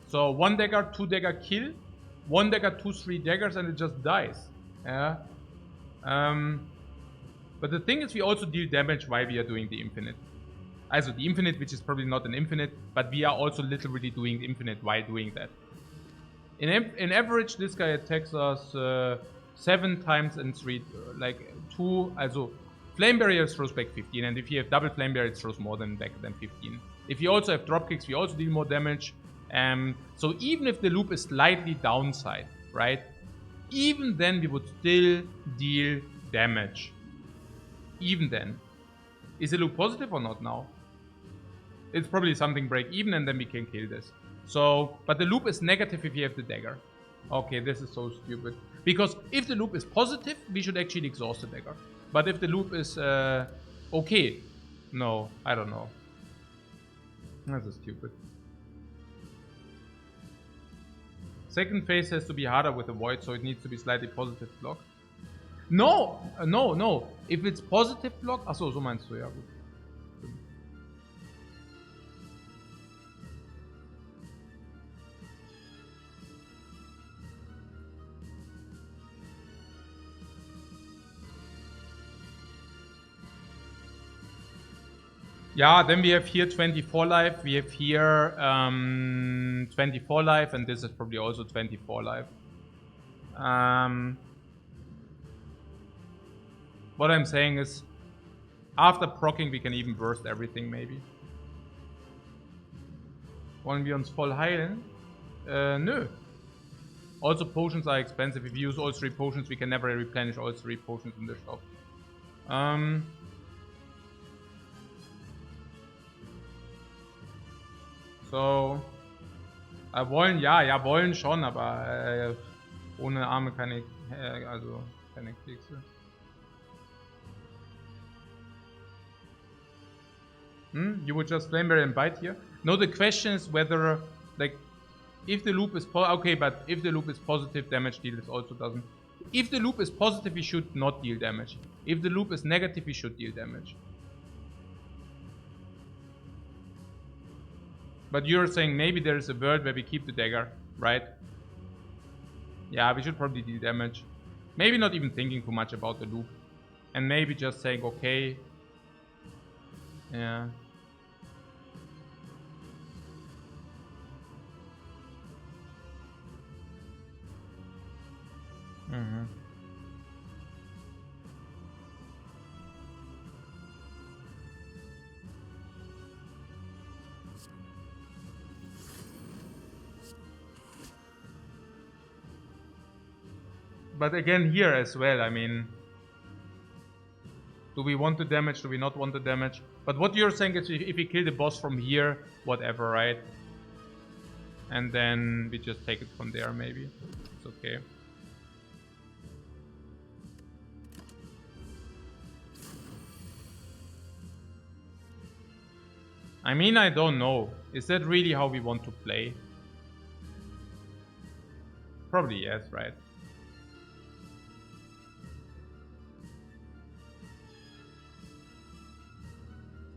So 1 dagger, 2 dagger kill, 1 dagger, 2, 3 daggers, and it just dies. Yeah. But the thing is, we also deal damage while we are doing the infinite. Also the infinite, which is probably not an infinite, but we are also literally doing infinite while doing that. In average, this guy attacks us 7 times in 3, like 2, also Flame Barrier throws back 15, and if you have double Flame Barrier, it throws more than 15. If you also have dropkicks, we also deal more damage. So even if the loop is slightly downside, right? Even then, we would still deal damage. Even then. Is the loop positive or not now? It's probably something break even, and then we can kill this. So, but the loop is negative if you have the dagger. Okay, this is so stupid. Because if the loop is positive, we should actually exhaust the dagger. But if the loop is okay, no, I don't know. This is stupid. Second phase has to be harder with the void, so it needs to be slightly positive block. No, no. If it's positive block, achso, so meinst du, ja gut. Yeah, then we have here 24 life, we have here 24 life, and this is probably also 24 life. What I'm saying is, after proccing we can even burst everything maybe. Wollen wir uns voll heilen? Nö. Also potions are expensive. If we use all 3 potions, we can never replenish all 3 potions in the shop. So, wollen, ja, wollen schon, aber ohne Arme keine, also keine Kekse. You would just flame barrier and bite here? No, the question is whether, like, if the loop is okay, but if the loop is positive, damage deal also doesn't. If the loop is positive, we should not deal damage. If the loop is negative, we should deal damage. But you're saying maybe there is a world where we keep the dagger, right? Yeah, we should probably deal damage. Maybe not even thinking too much about the loop. And maybe just saying, okay. Yeah. But again, here as well, I mean, do we want the damage? Do we not want the damage? But what you're saying is if we kill the boss from here, whatever, right? And then we just take it from there, maybe. It's okay. I mean, I don't know. Is that really how we want to play? Probably yes, right?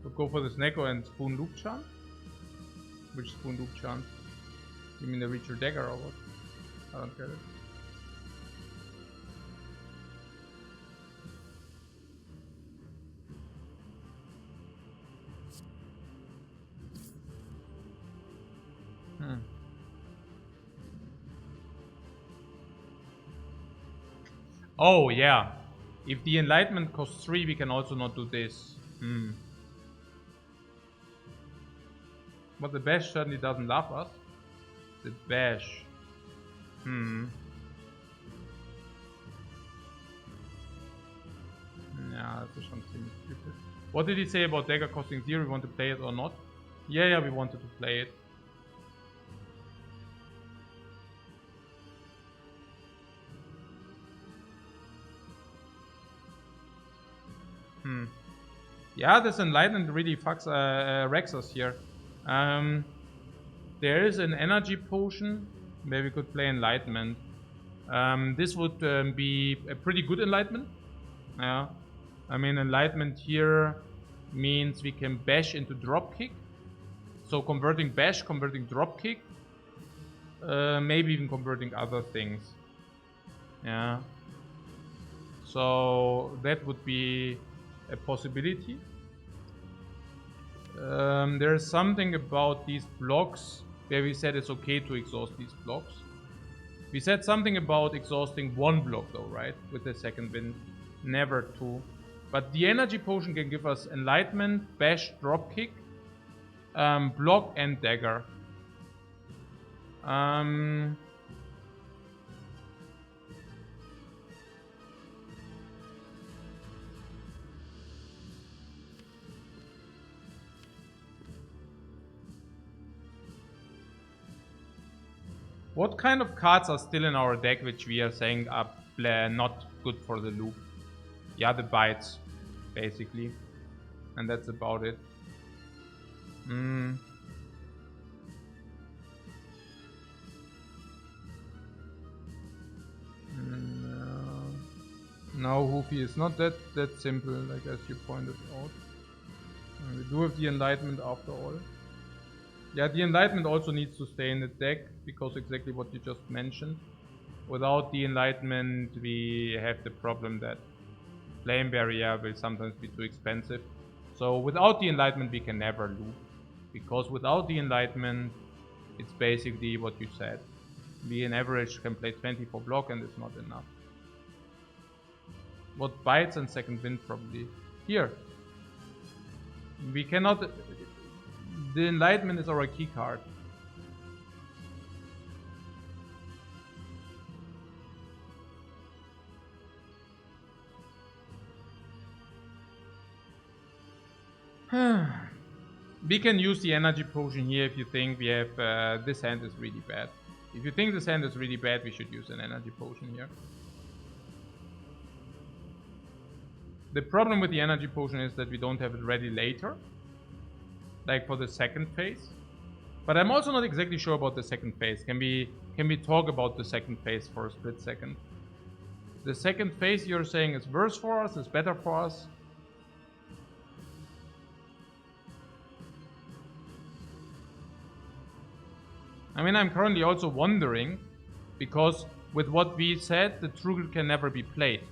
We'll go for the Sneko and Spoon Loop Chant? Which Spoon Loop Chant? You mean the Reach Your Dagger or what? I don't get it. Oh, yeah. If the Enlightenment costs 3, we can also not do this. But the Bash certainly doesn't love us. The Bash. Yeah, that's something stupid. What did he say about Dagger costing 0? We want to play it or not? Yeah, we wanted to play it. Yeah, this Enlightenment really fucks wrecks us here. There is an energy potion where we could play Enlightenment. This would be a pretty good Enlightenment. Yeah, I mean Enlightenment here means we can bash into dropkick. So converting bash, converting dropkick, maybe even converting other things. Yeah. So that would be a possibility. There's something about these blocks where we said it's okay to exhaust these blocks. We said something about exhausting one block though, right? With the second wind, never two. But the energy potion can give us enlightenment, bash, dropkick, block, and dagger. What kind of cards are still in our deck which we are saying are not good for the loop? Yeah, the bites, basically. And that's about it. No, Hoofy is not that simple, like as you pointed out. We do have the Enlightenment after all. Yeah, the Enlightenment also needs to stay in the deck, because exactly what you just mentioned. Without the Enlightenment, we have the problem that Flame Barrier will sometimes be too expensive. So without the Enlightenment, we can never loop. Because without the Enlightenment, it's basically what you said. We in average can play 24 block and it's not enough. What bites and second wind probably? Here. We cannot... The Enlightenment is our key card. We can use the energy potion here if you think we have this hand is really bad. If you think this hand is really bad, we should use an energy potion here. The problem with the energy potion is that we don't have it ready later. Like for the second phase. But I'm also not exactly sure about the second phase. Can we talk about the second phase for a split second? The second phase you're saying is worse for us, is better for us? I mean, I'm currently also wondering, because with what we said, the Trugel can never be played.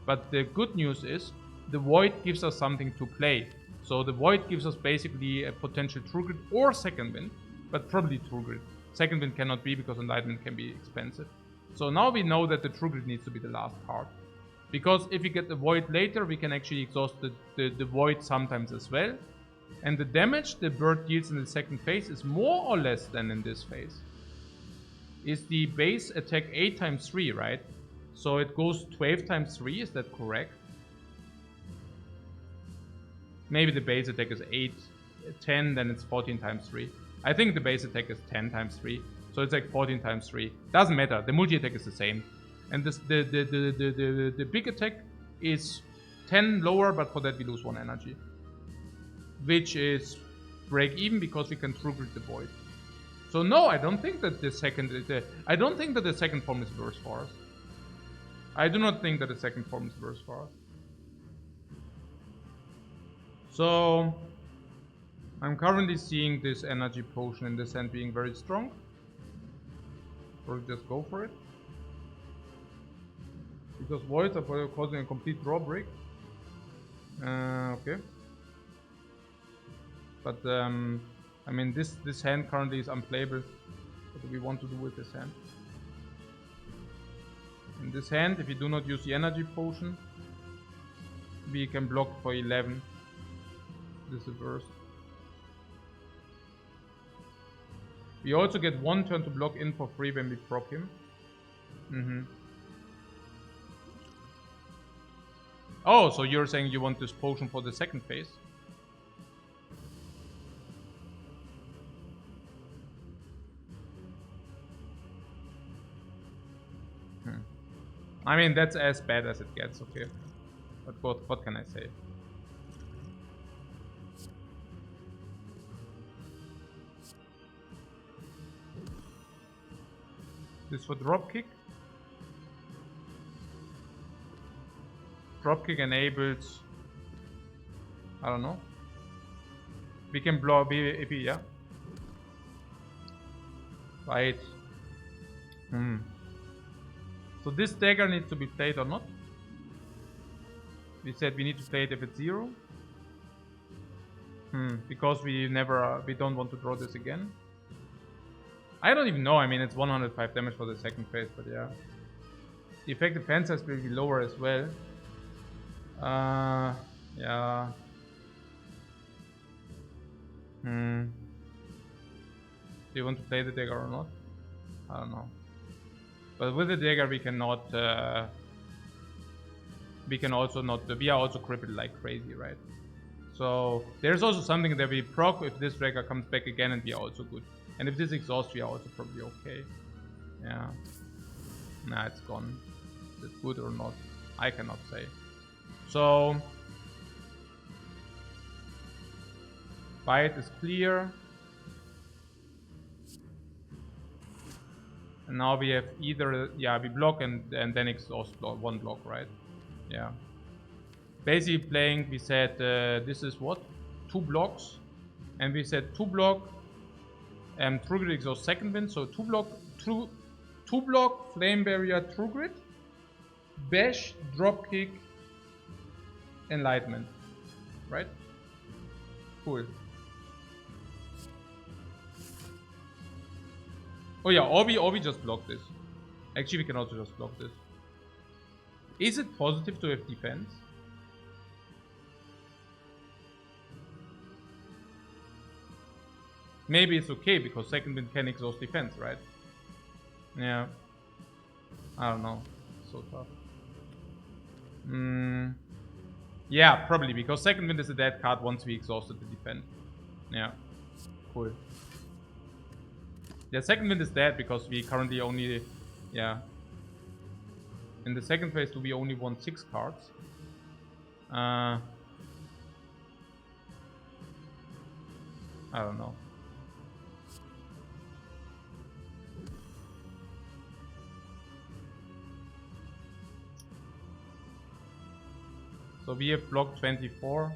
But the good news is, the Void gives us something to play. So the Void gives us basically a potential Trugel or second wind, but probably Trugel. Second wind cannot be because Enlightenment can be expensive. So now we know that the Trugel needs to be the last card. Because if we get the Void later, we can actually exhaust the Void sometimes as well. And the damage the bird deals in the second phase is more or less than in this phase. Is the base attack 8 times 3, right? So it goes 12 times 3, is that correct? Maybe the base attack is 8, 10, then it's 14 times 3. I think the base attack is 10 times 3. So it's like 14 times 3. Doesn't matter, the multi-attack is the same. And this, the big attack is 10 lower, but for that we lose 1 energy. Which is break even because we can trigger the Void. So no, I don't think that the second form is worse for us. I do not think that the second form is worse for us. So I'm currently seeing this energy potion in this hand being very strong. Or just go for it. Because Voids are causing a complete draw break. Okay. But I mean this hand currently is unplayable. What do we want to do with this hand? In this hand, if we do not use the energy potion, we can block for 11. This is the worst. We also get 1 turn to block in for free when we prop him. Oh, so you're saying you want this potion for the second phase? I mean, that's as bad as it gets, okay. But what can I say? This for dropkick. Dropkick enables... I don't know. We can blow if we, yeah. Right. So this dagger needs to be played or not? We said we need to play it if it's 0. Because we don't want to draw this again. I don't even know. I mean, it's 105 damage for the second phase, but yeah. The effective hand size will be lower as well. Yeah. Do you want to play the dagger or not? I don't know. But with the dagger we cannot... we can also not... we are also crippled like crazy, right? So there's also something that we proc if this dagger comes back again, and we are also good. And if this exhausts, we are also probably okay. Yeah. Nah, it's gone. Is it good or not? I cannot say. So... Bite is clear. And now we have either... yeah, we block and then exhaust one block, right? Yeah. Basically playing, we said this is what? 2 blocks. And we said 2 block True Grit exhaust second wind. So 2 block Flame Barrier True Grit, Bash, Dropkick, Enlightenment. Right? Cool. Oh yeah, or we just block this. Actually, we can also just block this. Is it positive to have defense? Maybe it's okay because second wind can exhaust defense, right? Yeah. I don't know. So tough. Yeah, probably because second wind is a dead card once we exhausted the defense. Yeah. Cool. Yeah, second wind is dead because we currently only... yeah. In the second phase, we only want 6 cards. I don't know. So we have blocked 24.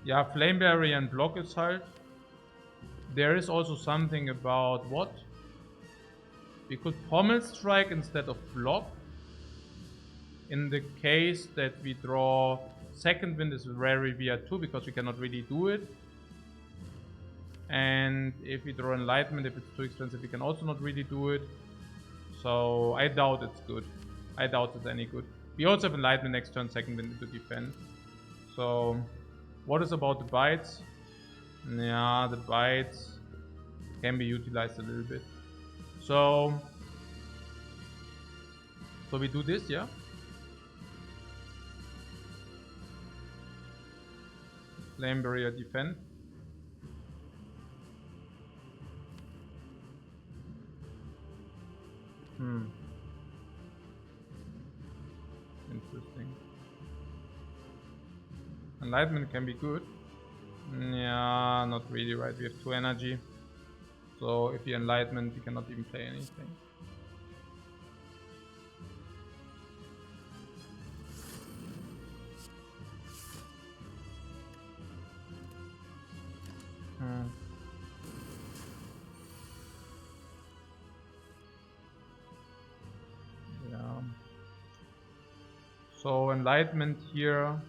Yeah, Flame Barrier and block is hard. There is also something about what? We could Pommel Strike instead of block. In the case that we draw second wind is very via 2 because we cannot really do it. And if we draw Enlightenment, if it's too expensive, we can also not really do it. So I doubt it's good. I doubt it's any good. We also have Enlightenment next turn, second wind to defend. So what is about the bites? Yeah, the bites can be utilized a little bit. So we do this, yeah? Flame Barrier defend. Interesting. Enlightenment can be good. Yeah, not really, right? We have 2 energy. So if we Enlightenment, we cannot even play anything. Yeah. So Enlightenment here.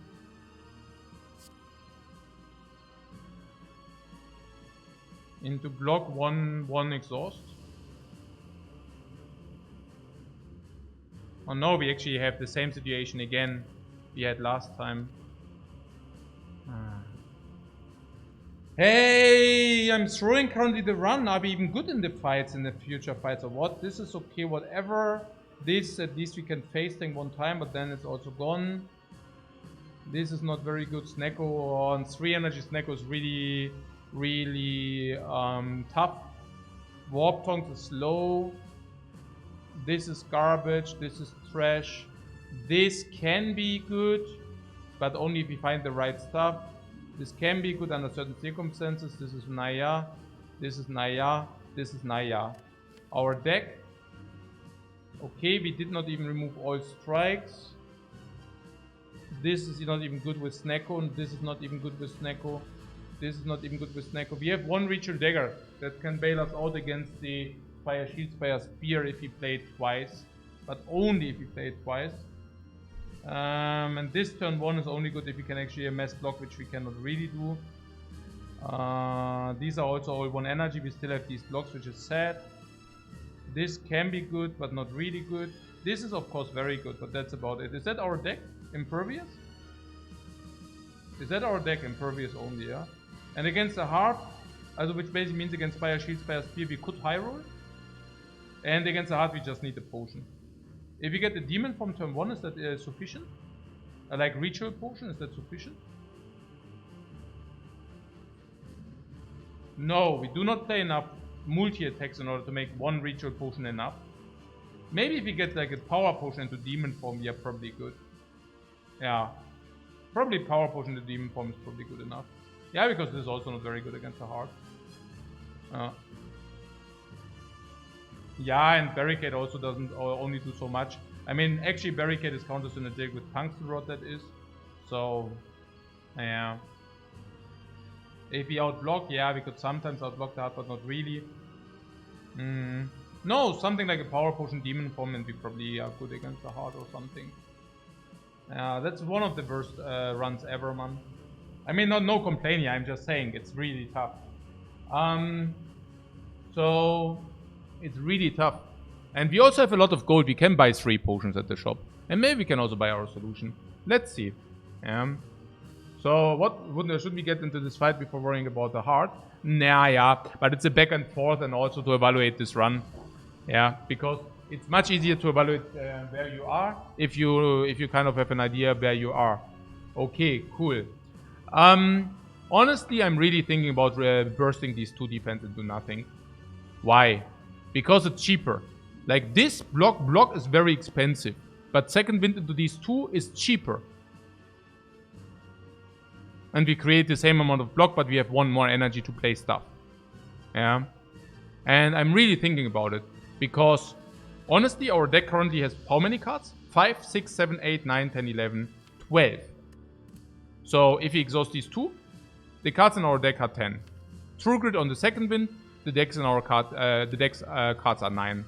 Into block 1 exhaust. Oh no, we actually have the same situation again we had last time. Hey, I'm throwing currently the run. Are we even good in the fights, in the future fights or what? This is okay, whatever. This, at least we can face thing 1 time, but then it's also gone. This is not very good. Snecko on 3 energy. Snecko is really tough. Warp Tongue is low. This is garbage. This is trash. This can be good, but only if we find the right stuff. This can be good under certain circumstances. This is Naya. This is Naya. This is Naya. Our deck. Okay, we did not even remove all strikes. This is not even good with Snecko, and this is not even good with Snecko. This is not even good with Snecko. We have 1 Ritual Dagger that can bail us out against the Spire Shield, Spire Spear if he played twice. But only if he played twice. And this turn 1 is only good if we can actually mass block, which we cannot really do. These are also all 1 energy. We still have these blocks, which is sad. This can be good, but not really good. This is of course very good, but that's about it. Is that our deck? Impervious? Is that our deck? Impervious only, yeah? And against the Heart, also which basically means against Spire Shield, Spire Spear, we could high roll. And against the Heart, we just need the potion. If we get the Demon from turn 1, is that sufficient? Like Ritual Potion, is that sufficient? No, we do not play enough multi-attacks in order to make 1 Ritual Potion enough. Maybe if we get like a Power Potion into Demon form, we are probably good. Yeah. Probably Power Potion into Demon form is probably good enough. Yeah, because this is also not very good against the Heart. Yeah, and Barricade also doesn't only do so much. I mean, actually Barricade is counter-synergetic with Tungsten Rod, that is. So, yeah. If we outblock, yeah, we could sometimes outblock the Heart, but not really. No, something like a Power Potion Demon form and we probably are good against the Heart or something. That's one of the worst runs ever, man. I mean, no complaining, I'm just saying, it's really tough. So, it's really tough. And we also have a lot of gold. We can buy 3 potions at the shop. And maybe we can also buy our solution. Let's see. So, should we get into this fight before worrying about the Heart? Nah, yeah. But it's a back and forth and also to evaluate this run. Yeah, because it's much easier to evaluate where you are if you kind of have an idea where you are. Okay, cool. Honestly, I'm really thinking about bursting these 2 defense into nothing. Why? Because it's cheaper. Like this block is very expensive. But second wind into these 2 is cheaper. And we create the same amount of block, but we have 1 more energy to play stuff. Yeah. And I'm really thinking about it. Because honestly, our deck currently has how many cards? 5, 6, 7, 8, 9, 10, 11, 12. So if we exhaust these 2, the cards in our deck are 10. True Grit on the second wind. The decks in our cards are 9.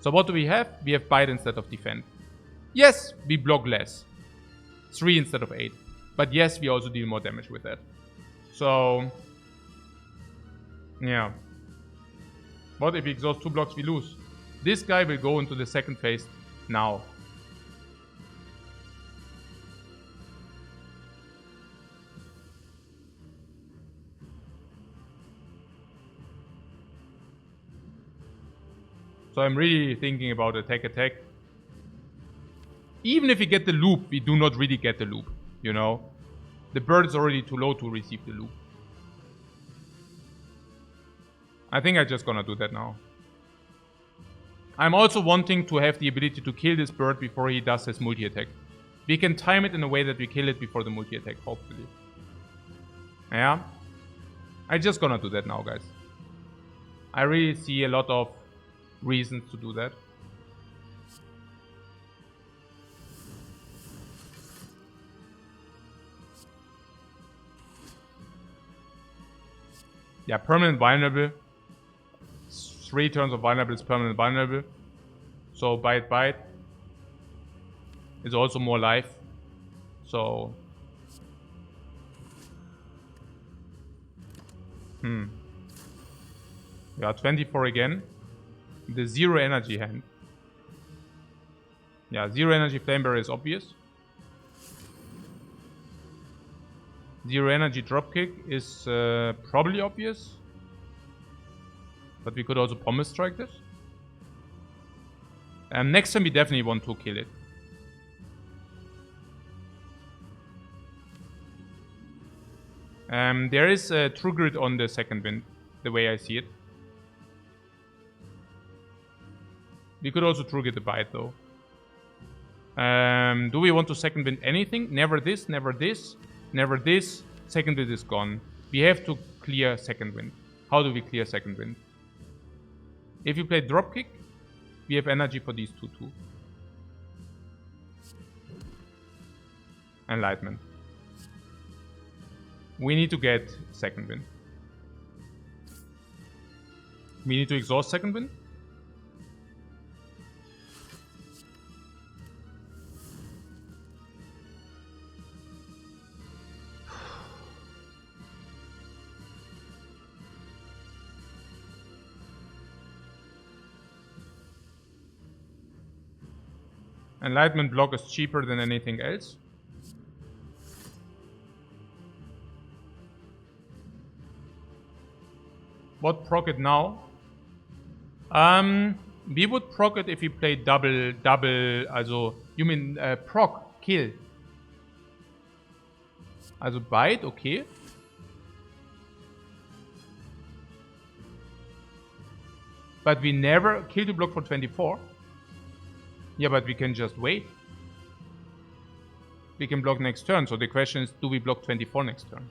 So what do we have? We have Bite instead of Defend. Yes, we block less. 3 instead of 8. But yes, we also deal more damage with that. So, yeah. What if we exhaust 2 blocks, we lose? This guy will go into the second phase now. So I'm really thinking about attack. Even if we get the loop, we do not really get the loop, you know. The bird is already too low to receive the loop. I think I'm just gonna do that now. I'm also wanting to have the ability to kill this bird before he does his multi-attack. We can time it in a way that we kill it before the multi-attack, hopefully. Yeah. I'm just gonna do that now, guys. I really see a lot of reasons to do that. Yeah, permanent vulnerable. 3 turns of vulnerable is permanent vulnerable. So bite is also more life. So yeah, 24 again. The 0 energy hand. Yeah, 0 energy flame barrier is obvious. 0 energy dropkick is probably obvious. But we could also Pommel Strike this. Next time we definitely want to kill it. There is a True Grit on the second wind, the way I see it. We could also True Grit the Bite though. Do we want to second wind anything? Never this, never this, never this. Second wind is gone. We have to clear second wind. How do we clear second wind? If you play dropkick, we have energy for these 2 too. Enlightenment. We need to get second wind. We need to exhaust second wind. Enlightenment block is cheaper than anything else. What proc it now? We would proc it if we play double, also, you mean proc, kill. Also bite, okay. But we never kill to block for 24. Yeah, but we can just wait. We can block next turn, so the question is, do we block 24 next turn?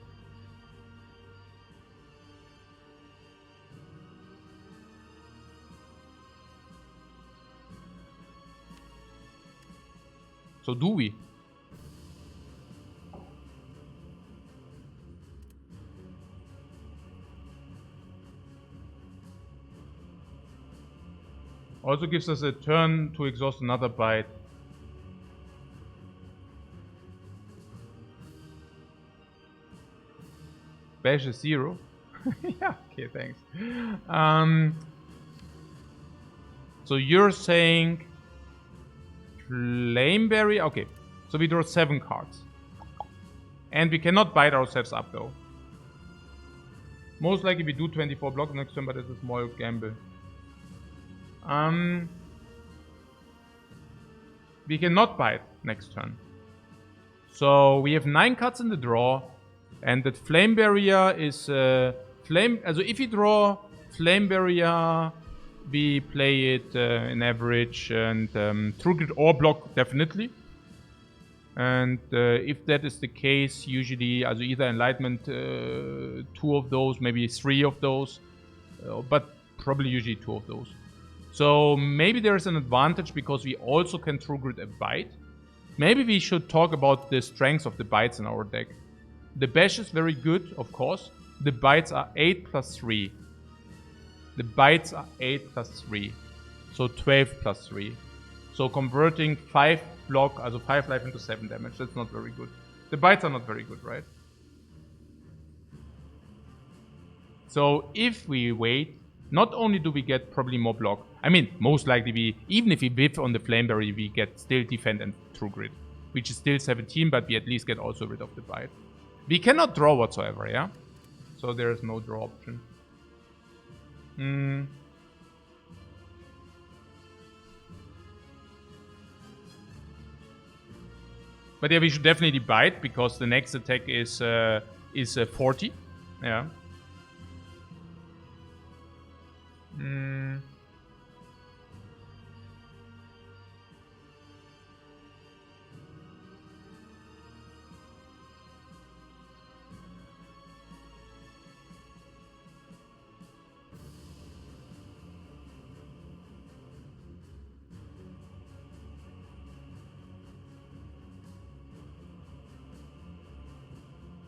So do we? Also gives us a turn to exhaust another bite. Bash is 0. Yeah, okay, thanks. So you're saying Flameberry? Okay, so we draw 7 cards. And we cannot bite ourselves up though. Most likely we do 24 block next turn, but it's a small gamble. We cannot bite next turn. So we have 9 cards in the draw. And that Flame Barrier is Flame. Also if we draw Flame Barrier, we play it in average and True Grit or block definitely. And if that is the case, usually also either Enlightenment 2 of those, maybe 3 of those, but probably usually 2 of those. So maybe there is an advantage because we also can True Grit a bite. Maybe we should talk about the strengths of the bites in our deck. The bash is very good, of course. The bites are 8 plus 3. The bites are 8 plus 3. So 12 plus 3. So converting 5 block, also 5 life into 7 damage, that's not very good. The bites are not very good, right? So if we wait, not only do we get probably more block, I mean, most likely even if we whiff on the Flameberry, we get still defend and True Grit, which is still 17, but we at least get also rid of the bite. We cannot draw whatsoever, yeah? So there is no draw option. But yeah, we should definitely bite because the next attack is 40. Yeah.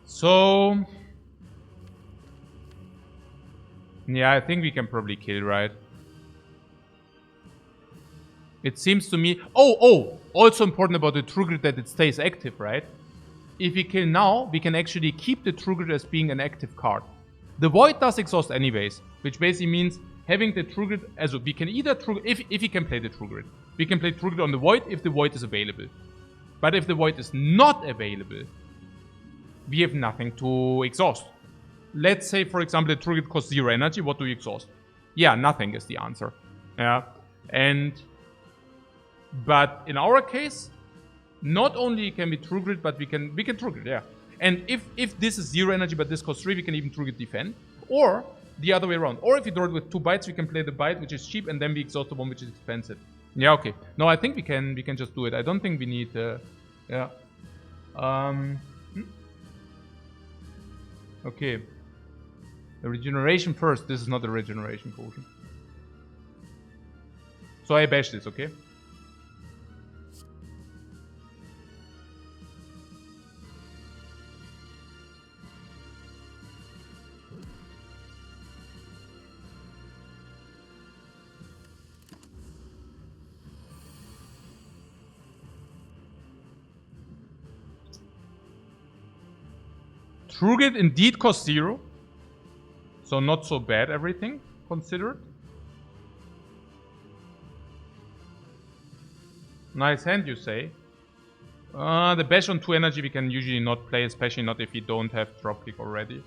So, yeah, I think we can probably kill, right? It seems to me... Oh! Also important about the True Grit that it stays active, right? If we kill now, we can actually keep the True Grit as being an active card. The Void does exhaust anyways, which basically means having the True Grit... Also, we can either... If we can play the True Grit. We can play True Grit on the Void if the Void is available. But if the Void is not available, we have nothing to exhaust. Let's say, for example, the True Grit costs 0 energy. What do you exhaust? Yeah, nothing is the answer. Yeah, but in our case, not only can we True Grit, but we can True Grit, yeah. And if this is 0 energy, but this costs 3, we can even True Grit defend. Or the other way around. Or if we draw it with 2 bites, we can play the bite, which is cheap, and then we exhaust the one which is expensive. Yeah, okay. No, I think we can just do it. I don't think we need yeah. Okay. The regeneration first. This is not a regeneration potion. So I bash this, okay? True Grit indeed costs 0. So not so bad, everything considered. Nice hand, you say. The bash on 2 energy we can usually not play, especially not if we don't have dropkick already.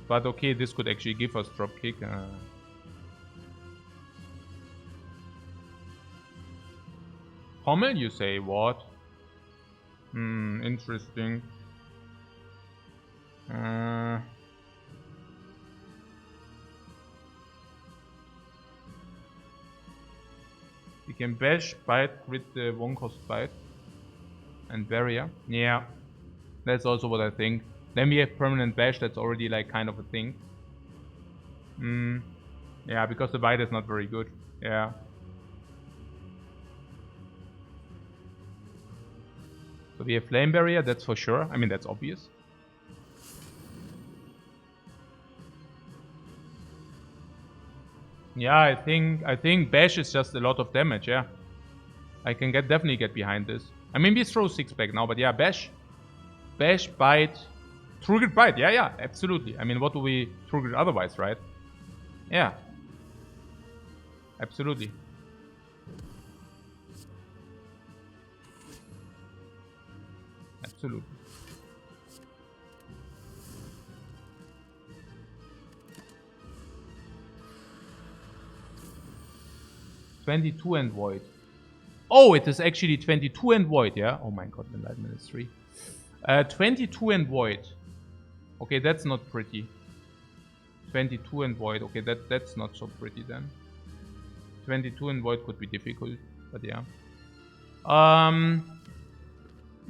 But okay, this could actually give us dropkick. Pommel, you say? What? Interesting. We can bash, bite, with the 1-cost bite. And barrier. Yeah. That's also what I think. Then we have permanent bash, that's already like kind of a thing. Yeah, because the bite is not very good. Yeah. So we have flame barrier, that's for sure. I mean, that's obvious. Yeah, I think bash is just a lot of damage, yeah. I can definitely get behind this. I mean, we throw 6 back now, but yeah, bash, bite, triggered bite. Yeah, absolutely. I mean, what do we trigger otherwise, right? Yeah. Absolutely. Absolutely. $22 and void. Oh, it is actually 22 and void, yeah? Oh my god, enlightenment is 3. 22 and void. Okay, that's not pretty. 22 and void. Okay, that's not so pretty then. 22 and void could be difficult, but yeah.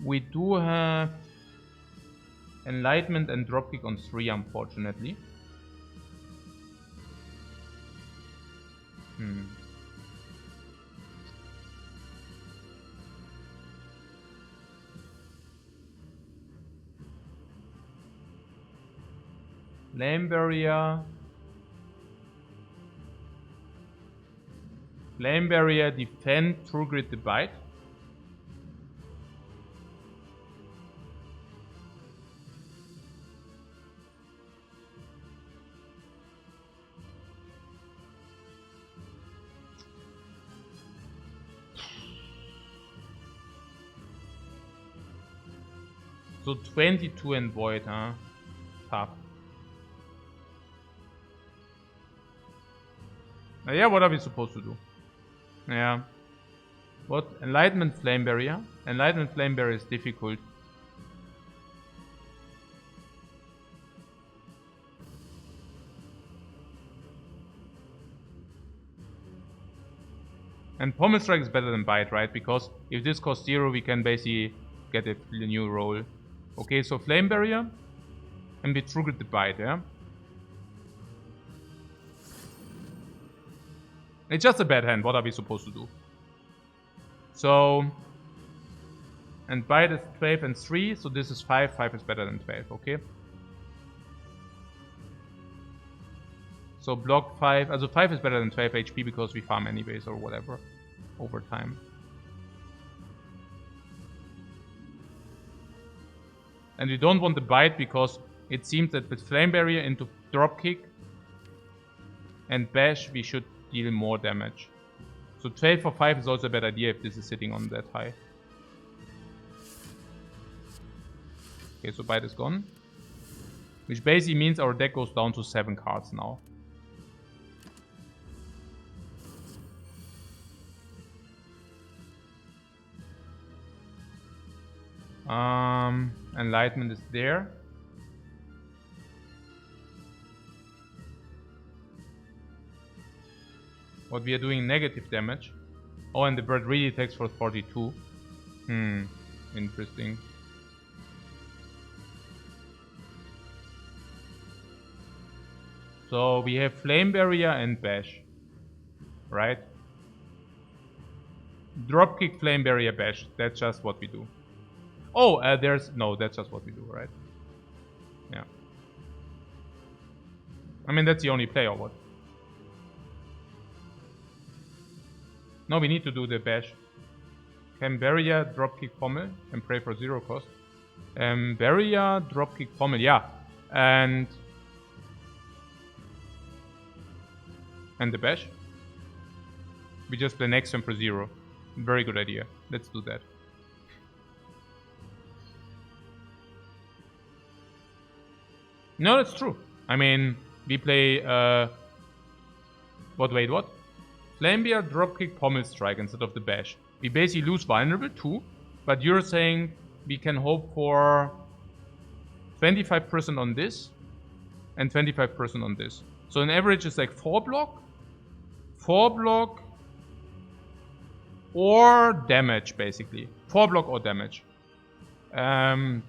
We do have enlightenment and dropkick on 3, unfortunately. Flame barrier. Flame barrier, defend, true grit the bite. So 22 and void, huh? Tough. Yeah, what are we supposed to do? Yeah. What? Enlightenment flame barrier? Enlightenment flame barrier is difficult. And Pommel Strike is better than Bite, right? Because if this costs 0, we can basically get a new roll. Okay, so Flame Barrier. And we triggered the Bite, yeah? It's just a bad hand. What are we supposed to do? So... And Bite is 12 and 3, so this is 5. 5 is better than 12, okay? So block 5, also 5 is better than 12 HP because we farm anyways or whatever over time. And we don't want the bite because it seems that with Flame Barrier into Dropkick and Bash we should deal more damage. So 12 for 5 is also a bad idea if this is sitting on that high. Okay, so bite is gone. Which basically means our deck goes down to 7 cards now. Enlightenment is there. What we are doing negative damage. Oh, and the bird really takes for 42. Interesting. So we have Flame Barrier and Bash. Right? Dropkick, Flame Barrier, Bash. That's just what we do. Oh, no, that's just what we do, right? Yeah. I mean, that's the only play or what? No, we need to do the Bash. Can Barrier, Dropkick, Pommel, and pray for 0 cost. Barrier, Dropkick, Pommel, yeah. And the Bash. We just play next turn for 0. Very good idea. Let's do that. No, that's true. I mean, we play, wait, what? Flambear, Dropkick, Pommel Strike instead of the Bash. We basically lose Vulnerable too, but you're saying we can hope for 25% on this and 25% on this. So on average it's like 4 block or damage basically. 4 block or damage. 4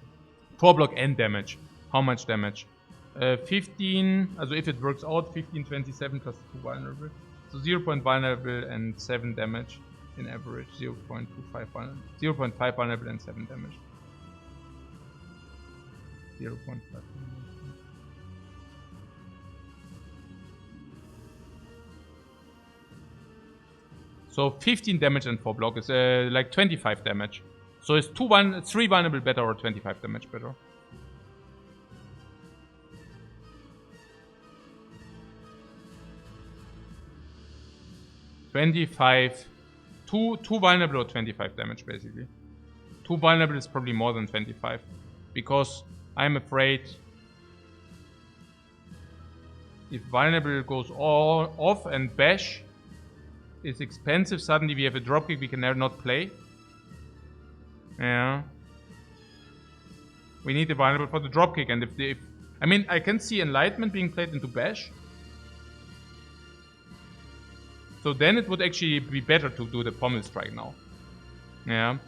block and damage. How much damage? 15, also if it works out, 15, 27 plus 2 vulnerable. So 0. Vulnerable and 7 damage in average. 0.25 vulnerable. 0.5 vulnerable and 7 damage. 0.5. So 15 damage and 4 block is like 25 damage. So it's 3 vulnerable better or 25 damage better? Two vulnerable or 25 damage basically. 2 vulnerable is probably more than 25. Because I'm afraid if vulnerable goes all off and bash is expensive, suddenly we have a dropkick we can never not play. Yeah. We need the vulnerable for the dropkick, and if I mean I can see enlightenment being played into bash. So then it would actually be better to do the pommel strike now. Yeah.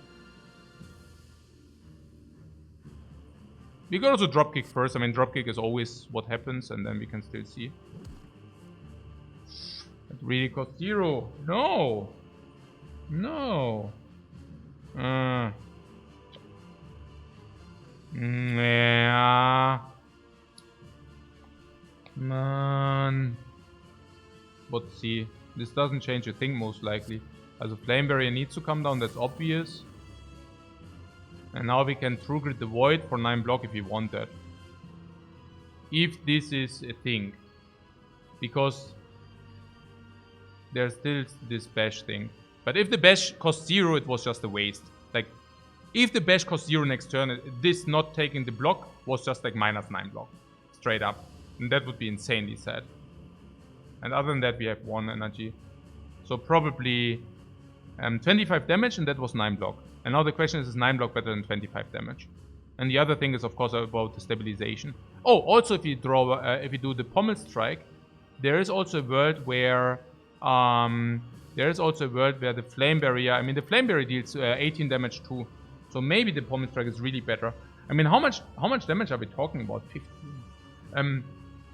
We could also dropkick first. I mean, dropkick is always what happens, and then we can still see. It really costs 0. No! No! Yeah. Man. But see. This doesn't change a thing, most likely. Also, Flame Barrier needs to come down, that's obvious. And now we can True Grit the Void for 9 block if we want that. If this is a thing. Because there's still this bash thing. But if the bash costs 0, it was just a waste. Like, if the bash costs 0 next turn, this not taking the block was just like -9 block. Straight up. And that would be insanely sad. And other than that, we have 1 energy. So probably 25 damage, and that was 9 block. And now the question is 9 block better than 25 damage? And the other thing is, of course, about the stabilization. Oh, also if you draw, if you do the pommel strike, there is also a world where the flame barrier. I mean, the flame barrier deals 18 damage too. So maybe the pommel strike is really better. I mean, how much damage are we talking about? 15.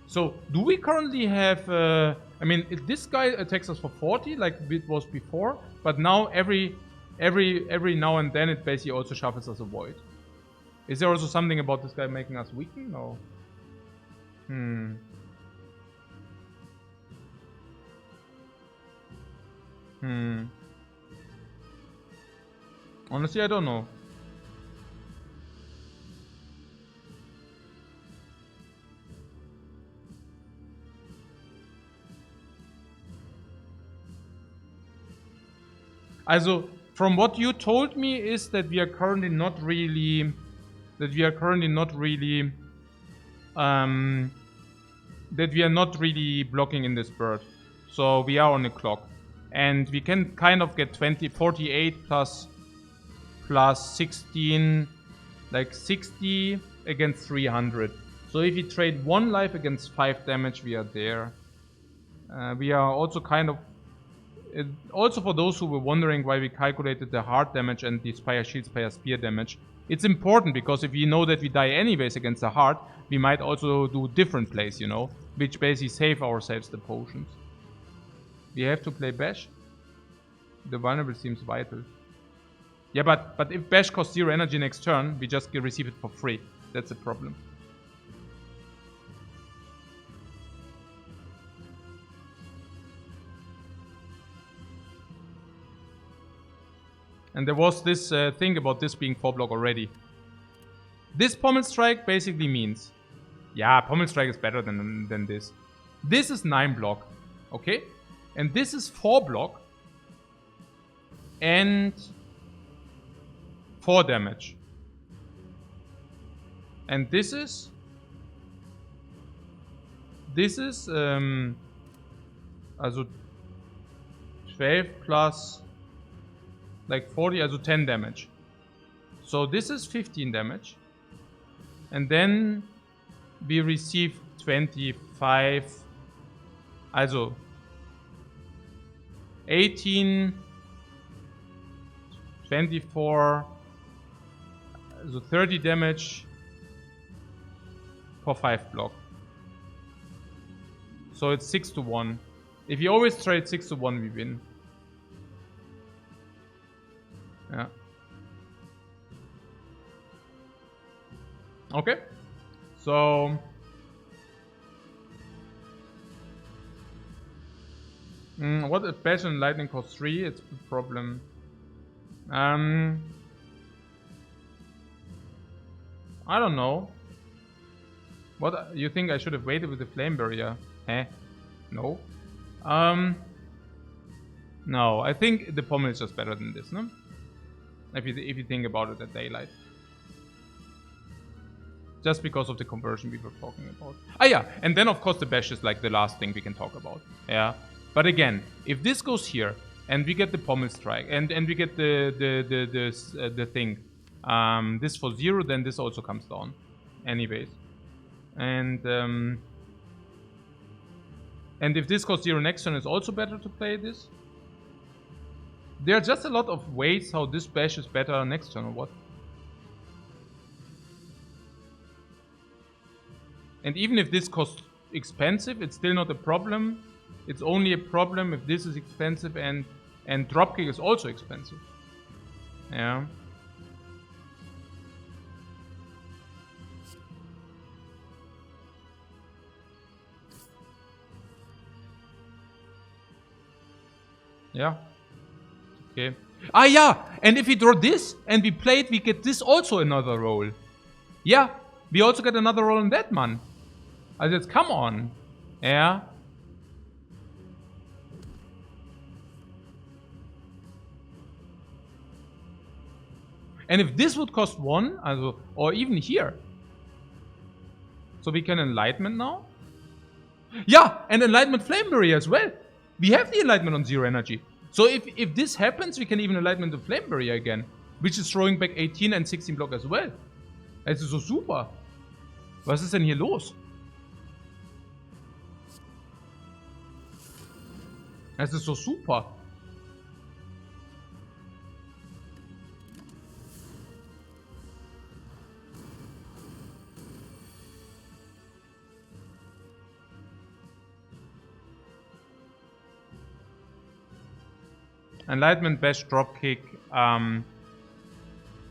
So, do we currently have... I mean, if this guy attacks us for 40, like it was before, but now every now and then it basically also shuffles us a void. Is there also something about this guy making us weaken? No. Honestly, I don't know. Also, from what you told me is that we are currently not really... That we are not really blocking in this bird. So we are on the clock. And we can kind of get 48 plus 16, like 60 against 300. So if we trade 1 life against 5 damage, we are there. We are also kind of... Also for those who were wondering why we calculated the hard damage and the Spire Shield, Spire Spear damage, it's important because if we know that we die anyways against the hard, we might also do different plays, you know, which basically save ourselves the potions. We have to play Bash. The vulnerable seems vital. Yeah, but if Bash costs 0 energy next turn, we just receive it for free. That's a problem. And there was this thing about this being 4 block already. This pommel strike basically means... Yeah, pommel strike is better than this. This is 9 block. Okay? And this is 4 block. and 4 damage. And this is also 12 plus like 40, also 10 damage. So this is 15 damage. And then we receive 25, also 18, 24, so 30 damage for 5 block. So it's 6-1. If you always trade 6-1, we win. Yeah. Okay. So what if Bash and Lightning cost 3? It's a problem. I don't know. What you think I should have waited with the Flame Barrier? Eh? No. No, I think the Pommel is just better than this, no? If you think about it at daylight. Just because of the conversion we were talking about. Ah yeah, and then of course the Bash is like the last thing we can talk about. Yeah. But again, if this goes here and we get the Pommel Strike and we get the thing, this for 0, then this also comes down. Anyways. And if this costs 0 next turn, it's also better to play this. There are just a lot of ways how this Bash is better next turn or what. And even if this costs expensive, it's still not a problem. It's only a problem if this is expensive and Dropkick is also expensive. Yeah. Yeah. Okay. Ah yeah! And if we draw this and we play it, we get this also another roll. Yeah. We also get another roll on that man. Also jetzt come on. Yeah. And if this would cost 1, also, or even here. So we can Enlightenment now. Yeah, and Enlightenment Flame Barrier as well. We have the Enlightenment on 0 energy. So if this happens, we can even Enlightenment the Flame Barrier again. Which is throwing back 18 and 16 block as well. Es ist so super. Was ist denn hier los? Es ist so super. Enlightenment Bash Dropkick,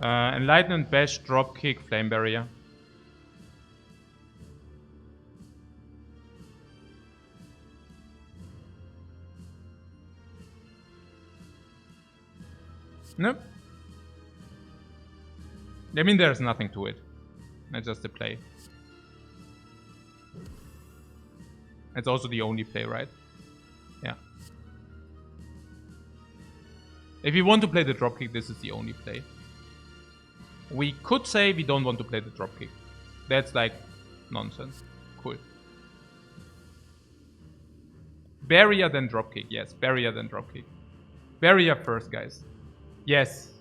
Enlightenment Bash Dropkick Flame Barrier. Nope. I mean, there's nothing to it. It's just a play. It's also the only play, right? Yeah. If you want to play the dropkick, this is the only play. We could say we don't want to play the dropkick. That's like nonsense. Cool. Barrier then dropkick. Yes, barrier then dropkick. Barrier first, guys. Yes.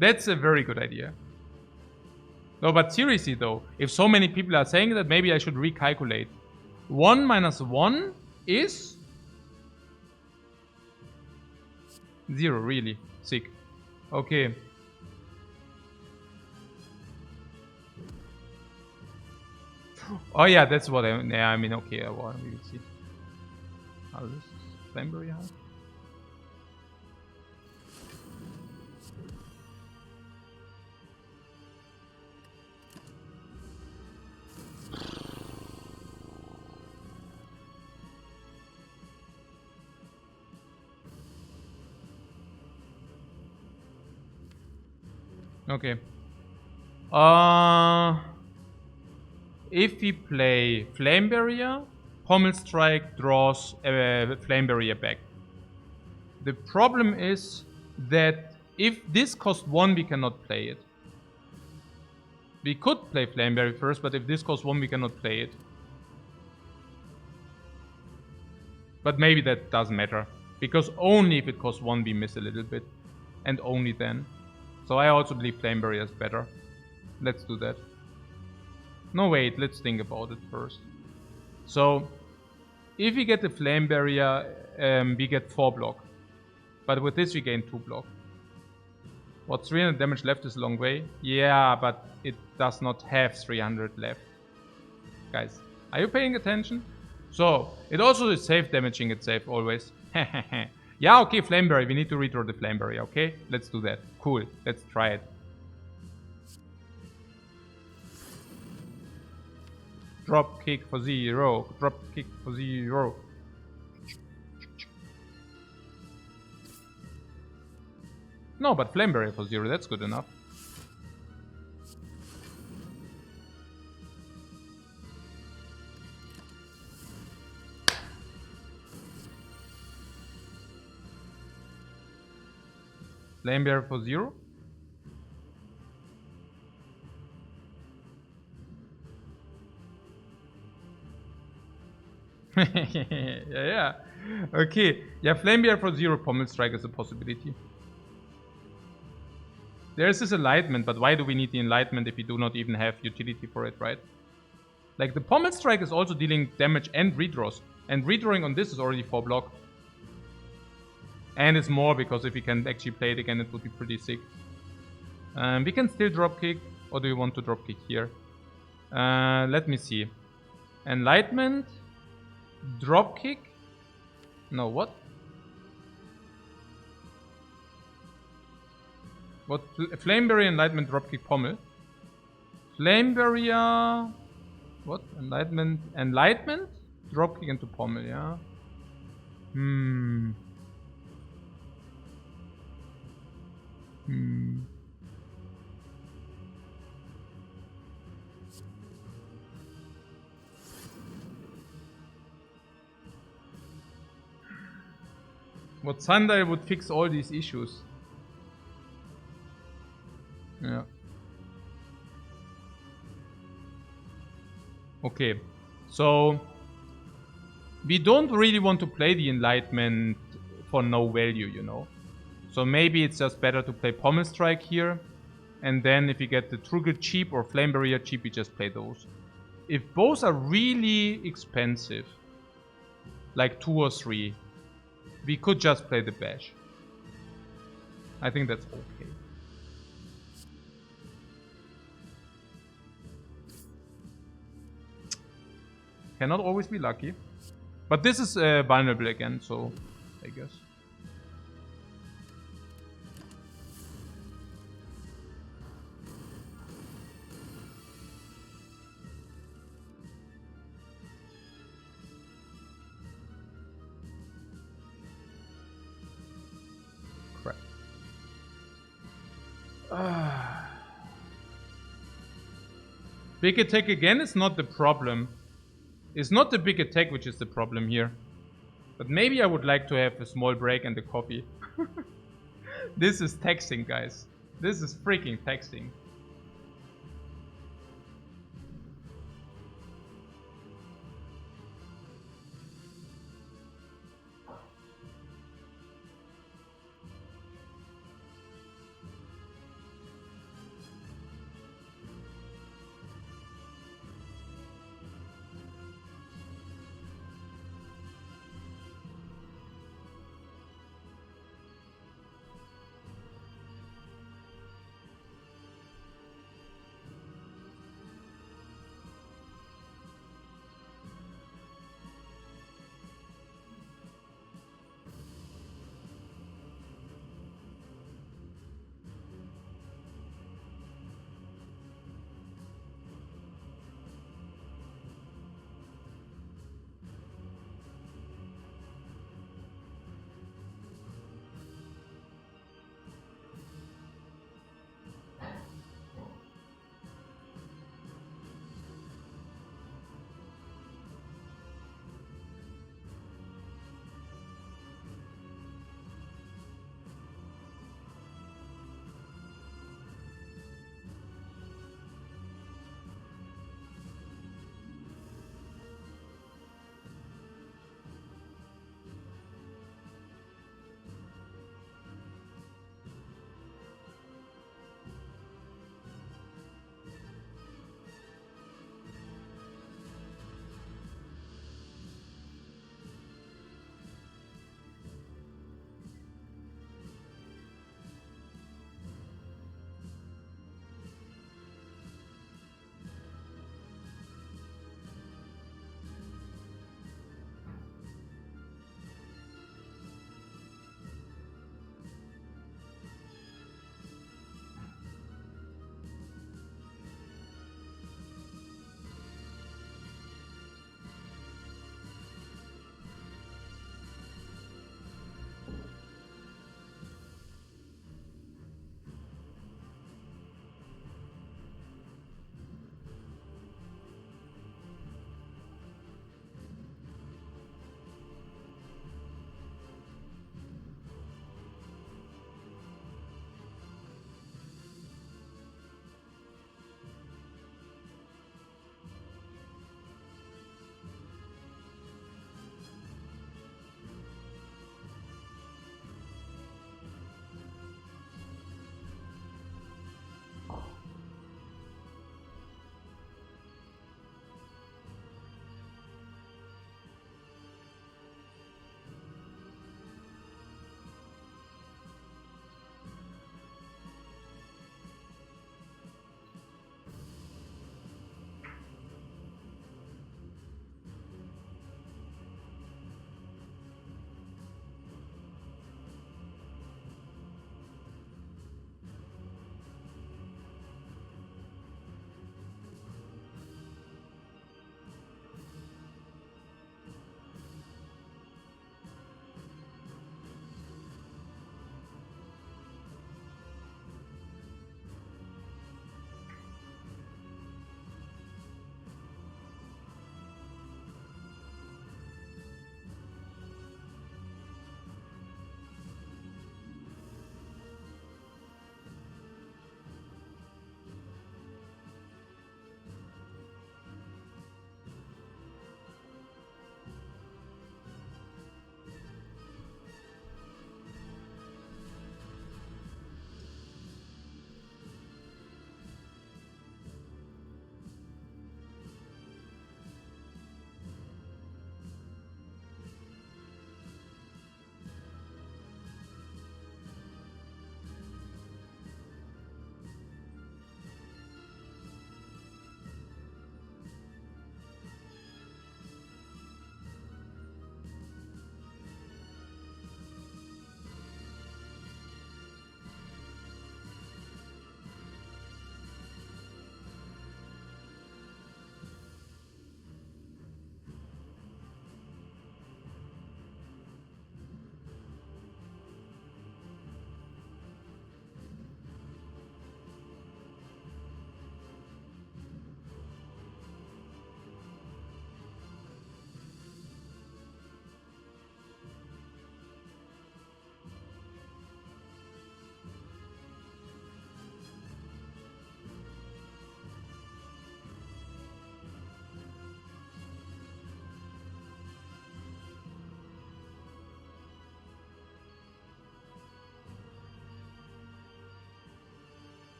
That's a very good idea. No, but seriously though, if so many people are saying that, maybe I should recalculate. 1 minus 1 is 0, really. Sick. Okay. Oh yeah, that's what I mean, okay, well, we will see. How does this Flame Barrier have? Okay. If we play Flame Barrier, Pommel Strike draws Flame Barrier back. The problem is that if this costs 1, we cannot play it. We could play Flameberry first, but if this costs 1, we cannot play it. But maybe that doesn't matter. Because only if it costs 1, we miss a little bit. And only then. So I also believe Flameberry is better. Let's do that. No, wait, let's think about it first. So, if we get the Flame Barrier, we get 4 block. But with this we gain 2 block. What, 300 damage left is a long way? Yeah, but it does not have 300 left. Guys, are you paying attention? So, it also is safe damaging itself always. Yeah, okay, Flame Barrier. We need to redraw the Flame Barrier, okay? Let's do that. Cool, let's try it. Drop kick for 0. Drop kick for 0. No, but Flame Barrier for 0. That's good enough. Flame Barrier for 0. yeah. Okay. Yeah, Flame Bear for 0 Pommel Strike is a possibility. There is this Enlightenment, but why do we need the Enlightenment if we do not even have utility for it, right? Like, the Pommel Strike is also dealing damage and redraws. And redrawing on this is already 4 block. And it's more, because if we can actually play it again, it would be pretty sick. We can still drop kick, or do you want to drop kick here? Let me see. Enlightenment. Drop kick? No, what? What? Flame Barrier, Enlightenment, drop kick, Pommel. Flame Barrier. What? Enlightenment. Enlightenment? Drop kick into Pommel, yeah. What Sunday would fix all these issues. Yeah. Okay. So we don't really want to play the Enlightenment for no value, you know. So maybe it's just better to play Pommel Strike here. And then if you get the Truggle cheap or Flame Barrier cheap, you just play those. If both are really expensive, like 2 or 3, we could just play the Bash. I think that's okay. Cannot always be lucky. But this is vulnerable again, so I guess. Big attack again is not the problem. It's not the big attack which is the problem here. But maybe I would like to have a small break and a coffee. This is taxing, guys. This is freaking taxing.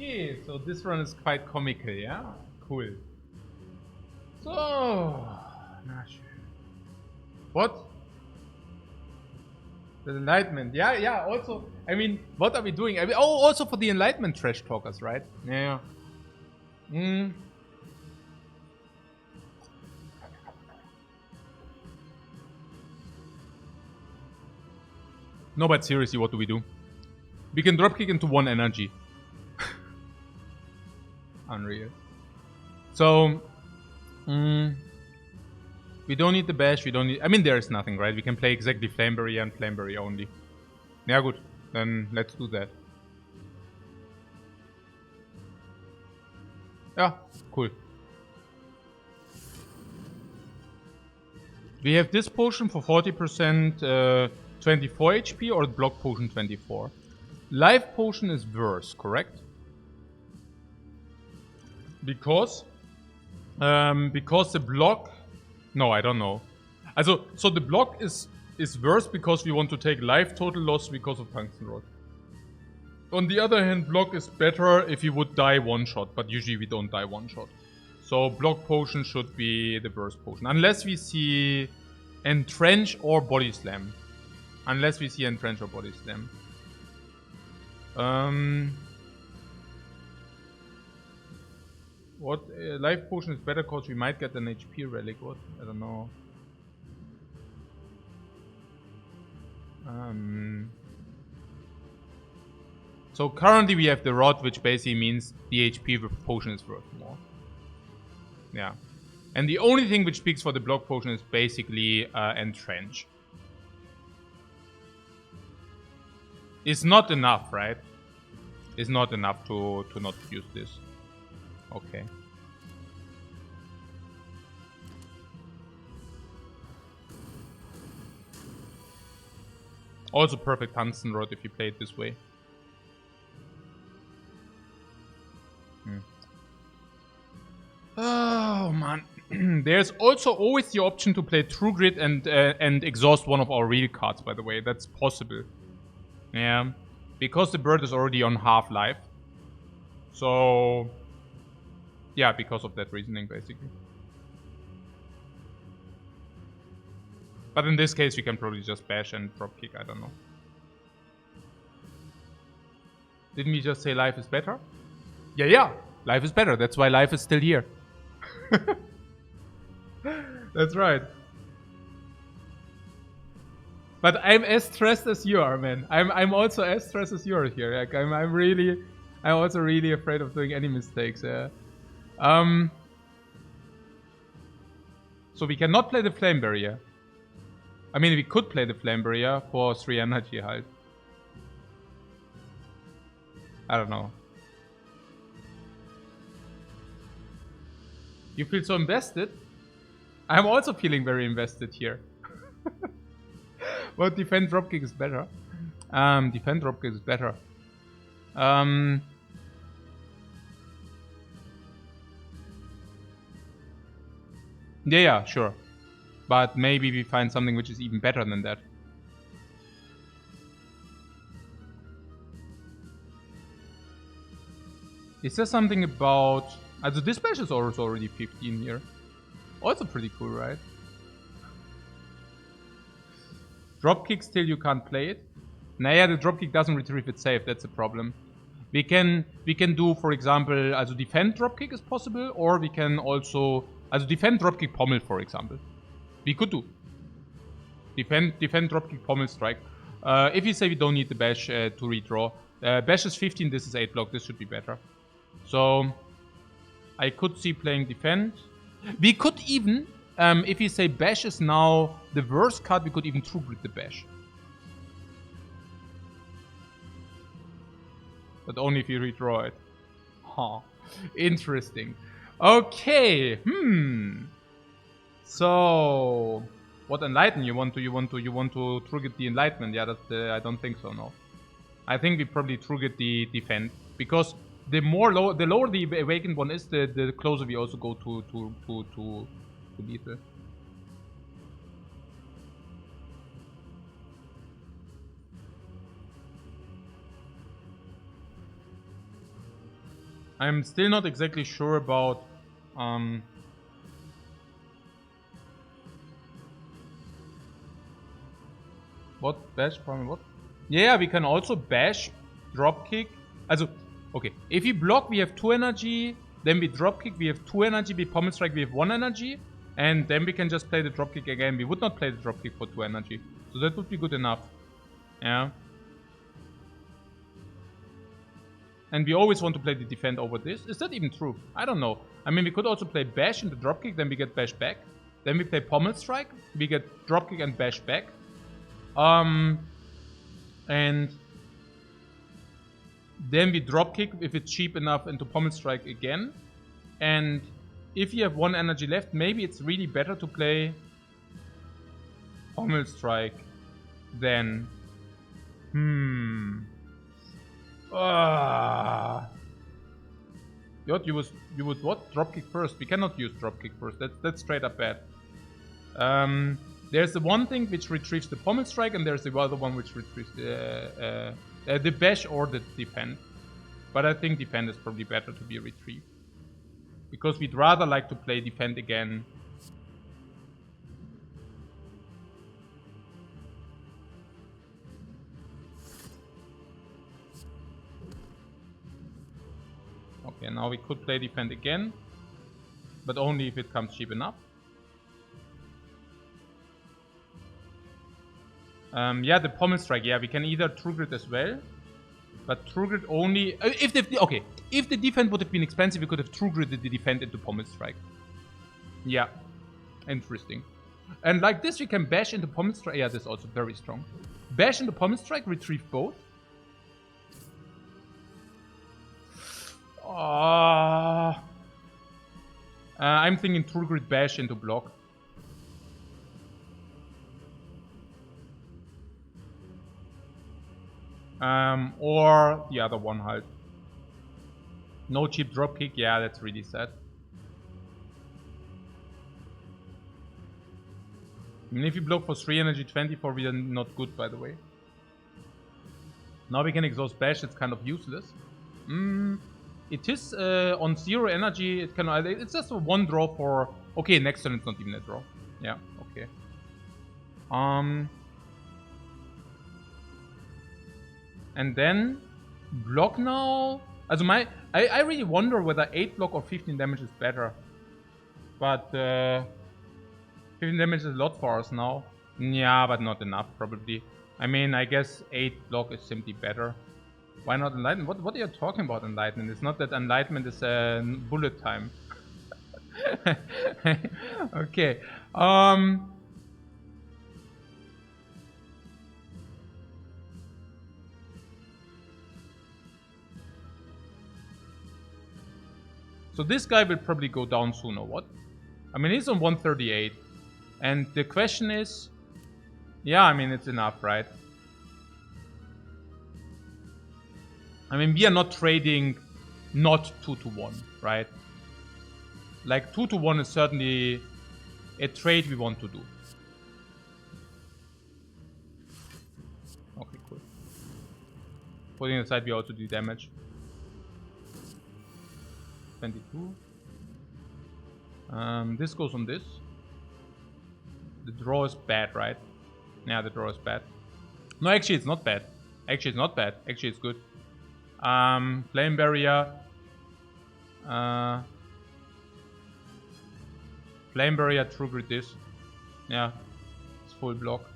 Okay, so this run is quite comical, yeah? Cool. So... What? The Enlightenment. Yeah, also, I mean, what are we doing? I mean, oh, also for the Enlightenment trash talkers, right? Yeah. No, but seriously, what do we do? We can dropkick into 1 energy. Unreal. So, we don't need the bash, we don't need... I mean, there is nothing, right? We can play exactly Flameberry and Flameberry only. Yeah, good. Then let's do that. Yeah, cool. We have this potion for 40%, 24 HP, or the block potion 24. Life potion is worse, correct? Because the block... No, I don't know. Also, so the block is worse because we want to take life total loss because of Tungsten Rod. On the other hand, block is better if you would die one shot, but usually we don't die one shot. So block potion should be the worst potion. Unless we see Entrench or Body Slam. Unless we see Entrench or Body Slam. What? Life potion is better because we might get an HP relic. What? I don't know. So currently we have the rod, which basically means the HP potion is worth more. Yeah. And the only thing which speaks for the block potion is basically Entrench. It's not enough, right? It's not enough to not use this. Okay. Also perfect Tungsten Rod if you play it this way. Oh man. There's also always the option to play True Grit and exhaust one of our real cards, by the way. That's possible. Yeah. Because the bird is already on half-life. So... yeah, because of that reasoning, basically. But in this case, we can probably just bash and dropkick, I don't know. Didn't we just say life is better? Yeah. Life is better. That's why life is still here. That's right. But I'm as stressed as you are, man. I'm also as stressed as you are here. Like I'm also really afraid of doing any mistakes. Yeah. So we cannot play the Flame Barrier. I mean, we could play the Flame Barrier for 3 energy halt. I don't know. You feel so invested? I'm also feeling very invested here. But defend dropkick is better. Defend dropkick is better. Yeah, sure. But maybe we find something which is even better than that. Is there something about... Also this bash is also already 15 here. Also pretty cool, right? Dropkick still you can't play it. Naja, the dropkick doesn't retrieve it safe, that's a problem. We can do, for example, also defend dropkick is possible, or we can also... Also defend dropkick pommel, for example. We could do. Defend dropkick pommel strike. If you say we don't need the bash to redraw. Bash is 15, this is 8 block, this should be better. So, I could see playing defend. We could even, if you say bash is now the worst card, we could even true grit the bash. But only if you redraw it. Huh. Interesting. Okay. So, what enlighten you want to true grit the enlightenment? Yeah, that's I don't think so. No. I think we probably true grit the defend because the lower the awakened one is, the closer we also go to lethal. I'm still not exactly sure about what bash primary what? Yeah, we can also bash, drop kick. Also, okay, if we block, we have 2 energy. Then we drop kick, we have 2 energy. We pommel strike, we have 1 energy. And then we can just play the drop kick again. We would not play the drop kick for 2 energy. So that would be good enough. Yeah. And we always want to play the defend over this. Is that even true? I don't know. I mean, we could also play bash in the drop kick, then we get bash back. Then we play pommel strike, we get drop kick and bash back. And then we drop kick if it's cheap enough into pommel strike again. And if you have 1 energy left, maybe it's really better to play pommel strike than You would what? Dropkick first. We cannot use dropkick first. That's straight up bad. There's the one thing which retrieves the pommel strike, and there's the other one which retrieves the bash or the defend. But I think defend is probably better to be retrieved, because we'd rather like to play defend again. Okay, now we could play defend again, but only if it comes cheap enough. Yeah, the pommel strike. Yeah, we can either true grit as well, but true grit only if the defend would have been expensive, we could have true gritted the defend into pommel strike. Yeah, interesting. And like this, we can bash into pommel strike. Yeah, this is also very strong. Bash into pommel strike, retrieve both. I'm thinking true grit bash into block. Or the other one halt. No cheap drop kick. Yeah, that's really sad. I mean, if you block for 3 energy, 24, we are not good, by the way. Now we can exhaust bash. It's kind of useless. It is on 0 energy. It can. It's just a 1 draw for. Okay, next turn it's not even a draw. Yeah. Okay. And then block now. Also I really wonder whether 8 block or 15 damage is better. But 15 damage is a lot for us now. Yeah, but not enough probably. I mean, I guess 8 block is simply better. Why not Enlightenment? What are you talking about, Enlightenment? It's not that Enlightenment is bullet time. Okay. So this guy will probably go down soon, or what? I mean, he's on 138. And the question is... Yeah, I mean, it's enough, right? I mean, we are not trading not 2-to-1, right? Like, 2-to-1 is certainly a trade we want to do. Okay, cool. Putting aside, we also do damage. 22. This goes on this. The draw is bad, right? Yeah, the draw is bad. No, actually, it's not bad. Actually, it's not bad. Actually, it's good. Flame barrier. Flame barrier, true grit this. Yeah, it's full block.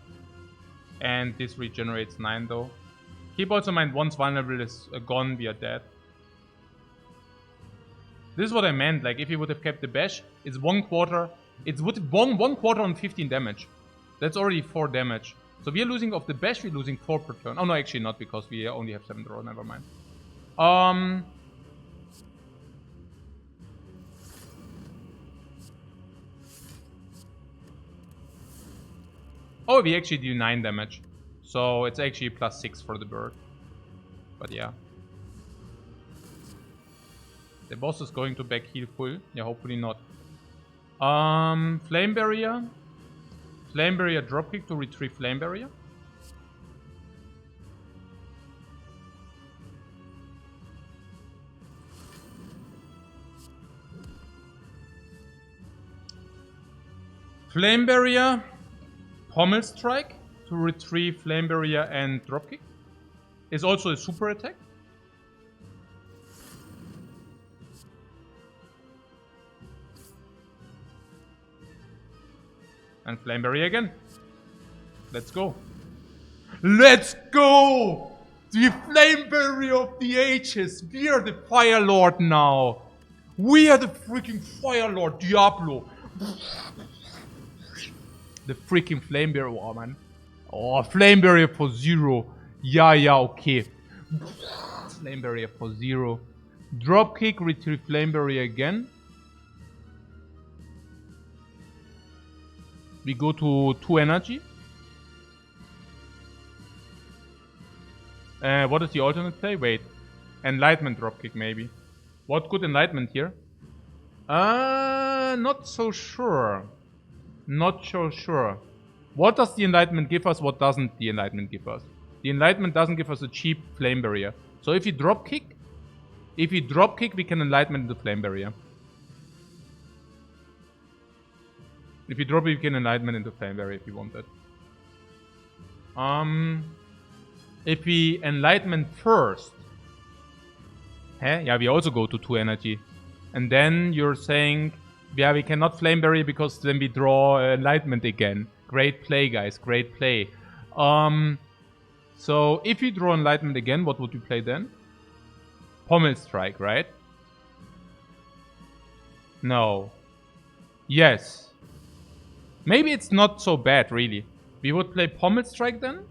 And this regenerates 9 though. Keep also in mind, once vulnerable is gone, we are dead. This is what I meant. Like, if he would have kept the bash, it's 1/4. It's one 1/4 on 15 damage. That's already 4 damage. So we are losing off the bash. We're losing 4 per turn. Oh no, actually not, because we only have 7 draw. Never mind. Oh, we actually do 9 damage. So it's actually +6 for the bird. But yeah. The boss is going to back heal full. Yeah, hopefully not. Flame barrier. Flame barrier dropkick to retrieve flame barrier. Flame Barrier, Pommel Strike to retrieve Flame Barrier and Dropkick. Is also a super attack. And Flame Barrier again. Let's go. Let's go! The Flame Barrier of the Ages. We are the Fire Lord now. We are the freaking Fire Lord Diablo. The freaking Flame Barrier. Oh, man. Oh, Flame Barrier for 0. Yeah, okay. Flame Barrier for 0. Dropkick, retrieve Flame Barrier again. We go to 2 energy. What is the alternate play? Wait. Enlightenment Dropkick maybe. What good Enlightenment here? Not so sure. Not so sure. What does the Enlightenment give us? What doesn't the Enlightenment give us? The Enlightenment doesn't give us a cheap Flame Barrier. So if you Dropkick, we can Enlightenment the Flame Barrier. If you drop it, you can Enlightenment into Flame Barrier if you want that. If we Enlightenment first, yeah, we also go to 2 energy. And then you're saying, yeah, we cannot Flame Barrier because then we draw Enlightenment again. Great play, guys, great play. So if you draw Enlightenment again, what would you play then? Pommel Strike, right? No. Yes. Maybe it's not so bad, really. We would play Pommel Strike then.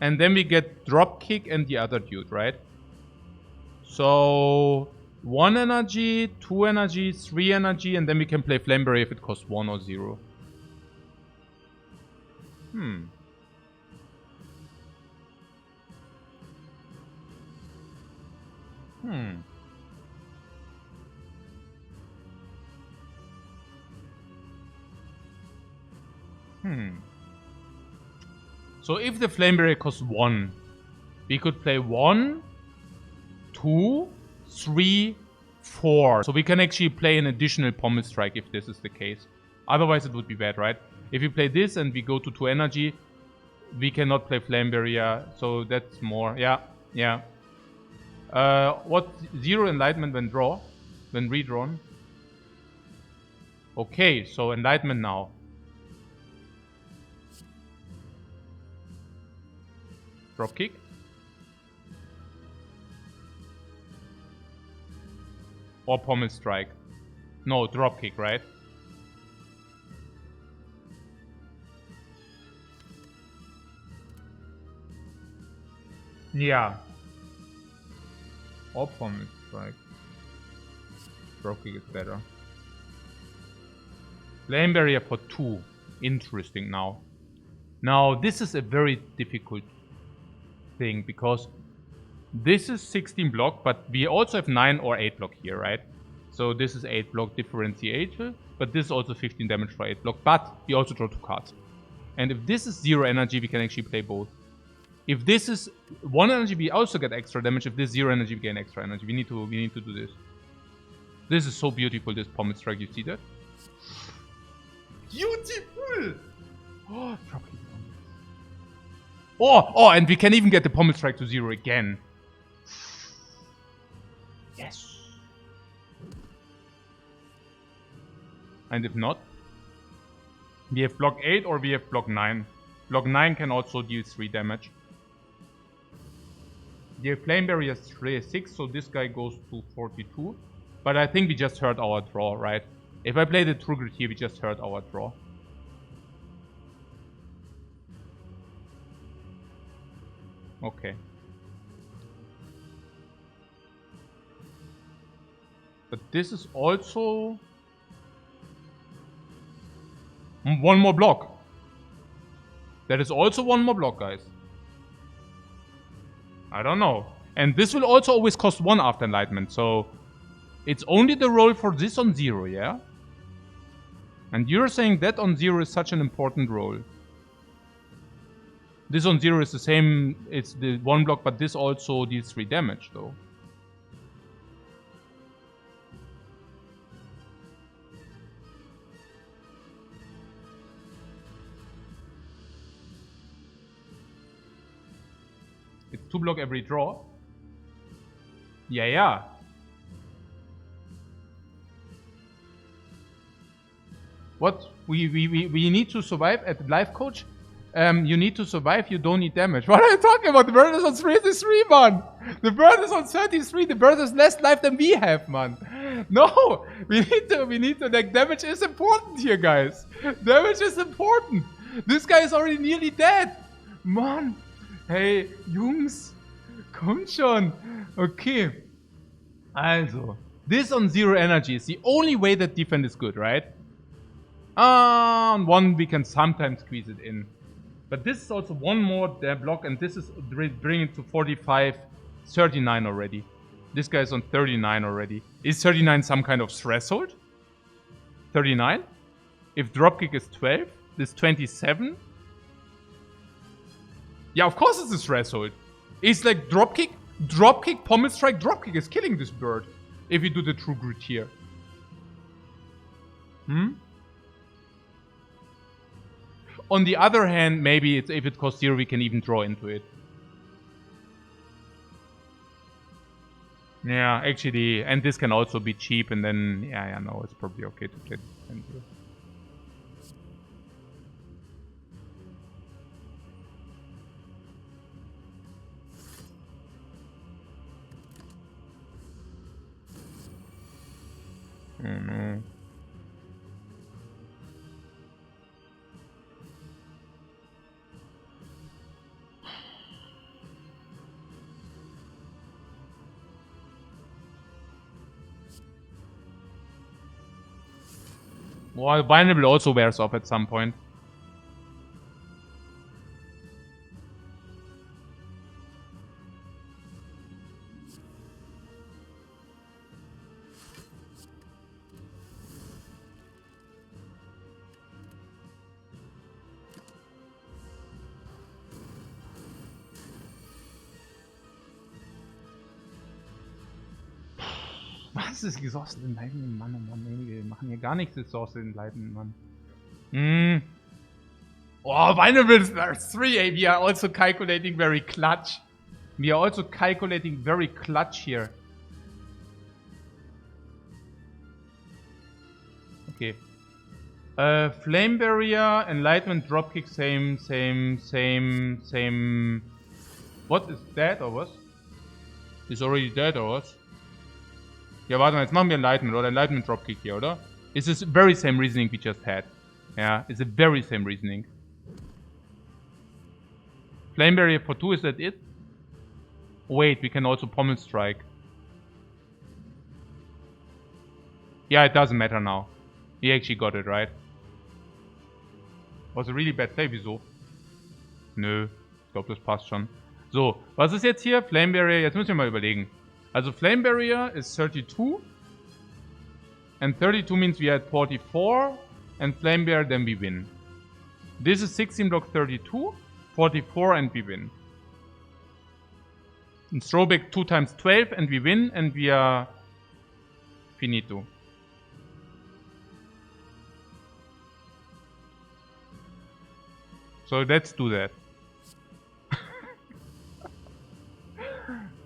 And then we get Dropkick and the other dude, right? So 1 energy, 2 energy, 3 energy, and then we can play Flame Barrier if it costs 1 or 0. So if the Flame Barrier costs 1, we could play 1, 2, 3, 4. So we can actually play an additional Pommel Strike if this is the case. Otherwise it would be bad, right? If we play this and we go to 2 energy, we cannot play Flame Barrier. So that's more. Yeah. What? 0 Enlightenment when redrawn. Okay, so Enlightenment now. Dropkick. Or Pommel Strike. No, Dropkick, right? Yeah. Or Pommel Strike. Dropkick is better. Flame Barrier for 2. Interesting now. Now, this is a very difficult thing because this is 16 block, but we also have 9 or 8 block here, right? So this is 8 block differentiation, but this is also 15 damage for 8 block, but we also draw 2 cards. And if this is 0 energy, we can actually play both. If this is 1 energy, we also get extra damage. If this is 0 energy, we gain extra energy. We need to do this. This is so beautiful, this Pommel Strike, you see that? Beautiful! Oh, probably. Oh, and we can even get the Pommel Strike to 0 again. Yes. And if not, we have block 8 or we have block 9. Block 9 can also deal 3 damage. The Flame Barrier is 6, so this guy goes to 42. But I think we just heard our draw, right? If I play the True Grit here, we just heard our draw. Okay. But this is also 1 more block. That is also 1 more block, guys. I don't know. And this will also always cost 1 after Enlightenment, so it's only the roll for this on 0, yeah? And you're saying that on 0 is such an important roll. This on 0 is the same, it's the 1 block, but this also deals 3 damage, though. It's 2 block every draw. Yeah. What? We need to survive at Lifecoach? You need to survive, you don't need damage. What are you talking about? The bird is on 33, man! The bird is on 33, the bird has less life than we have, man. No! We need to, like, damage is important here, guys. Damage is important. This guy is already nearly dead. Man. Hey, Jungs. Kommt schon. Okay. Also. This on 0 energy is the only way that defense is good, right? On 1 we can sometimes squeeze it in. But this is also 1 more block, and this is bringing it to 45, 39 already. This guy is on 39 already. Is 39 some kind of threshold? 39? If dropkick is 12, this 27? Yeah, of course it's a threshold. It's like dropkick, pommel strike, dropkick is killing this bird. If you do the true grid here. On the other hand, maybe if it costs 0, we can even draw into it. Yeah, actually, and this can also be cheap, and then, yeah, no, it's probably okay to play this hand here. Oh no. Well, Vulnerable also wears off at some point. Was ist Exhausted Enlightenment, Mann, oh Mann, ey, wir machen hier gar nichts Exhausted Enlightenment, Mann. Oh, Vulnerable 3, ey, we are also calculating very clutch. We are also calculating very clutch here. Okay. Flame Barrier, Enlightenment, Dropkick, same. What is dead or was? Is already dead or was? Ja, warte mal, jetzt machen wir Enlightenment oder Enlightenment Dropkick hier, oder? It's the very same reasoning we just had. Yeah, it's the very same reasoning. Flame Barrier for 2, is that it? Wait, we can also Pommel Strike. Yeah, it doesn't matter now. He actually got it right. Was a really bad play, wieso? Nö, ich glaube, das passt schon. So, was ist jetzt hier? Flame Barrier, jetzt müssen wir mal überlegen. Also Flame Barrier is 32. And 32 means we had 44. And Flame Barrier, then we win. This is 16 block 32. 44 and we win. And throwback 2 times 12 and we win. And we are finito. So let's do that.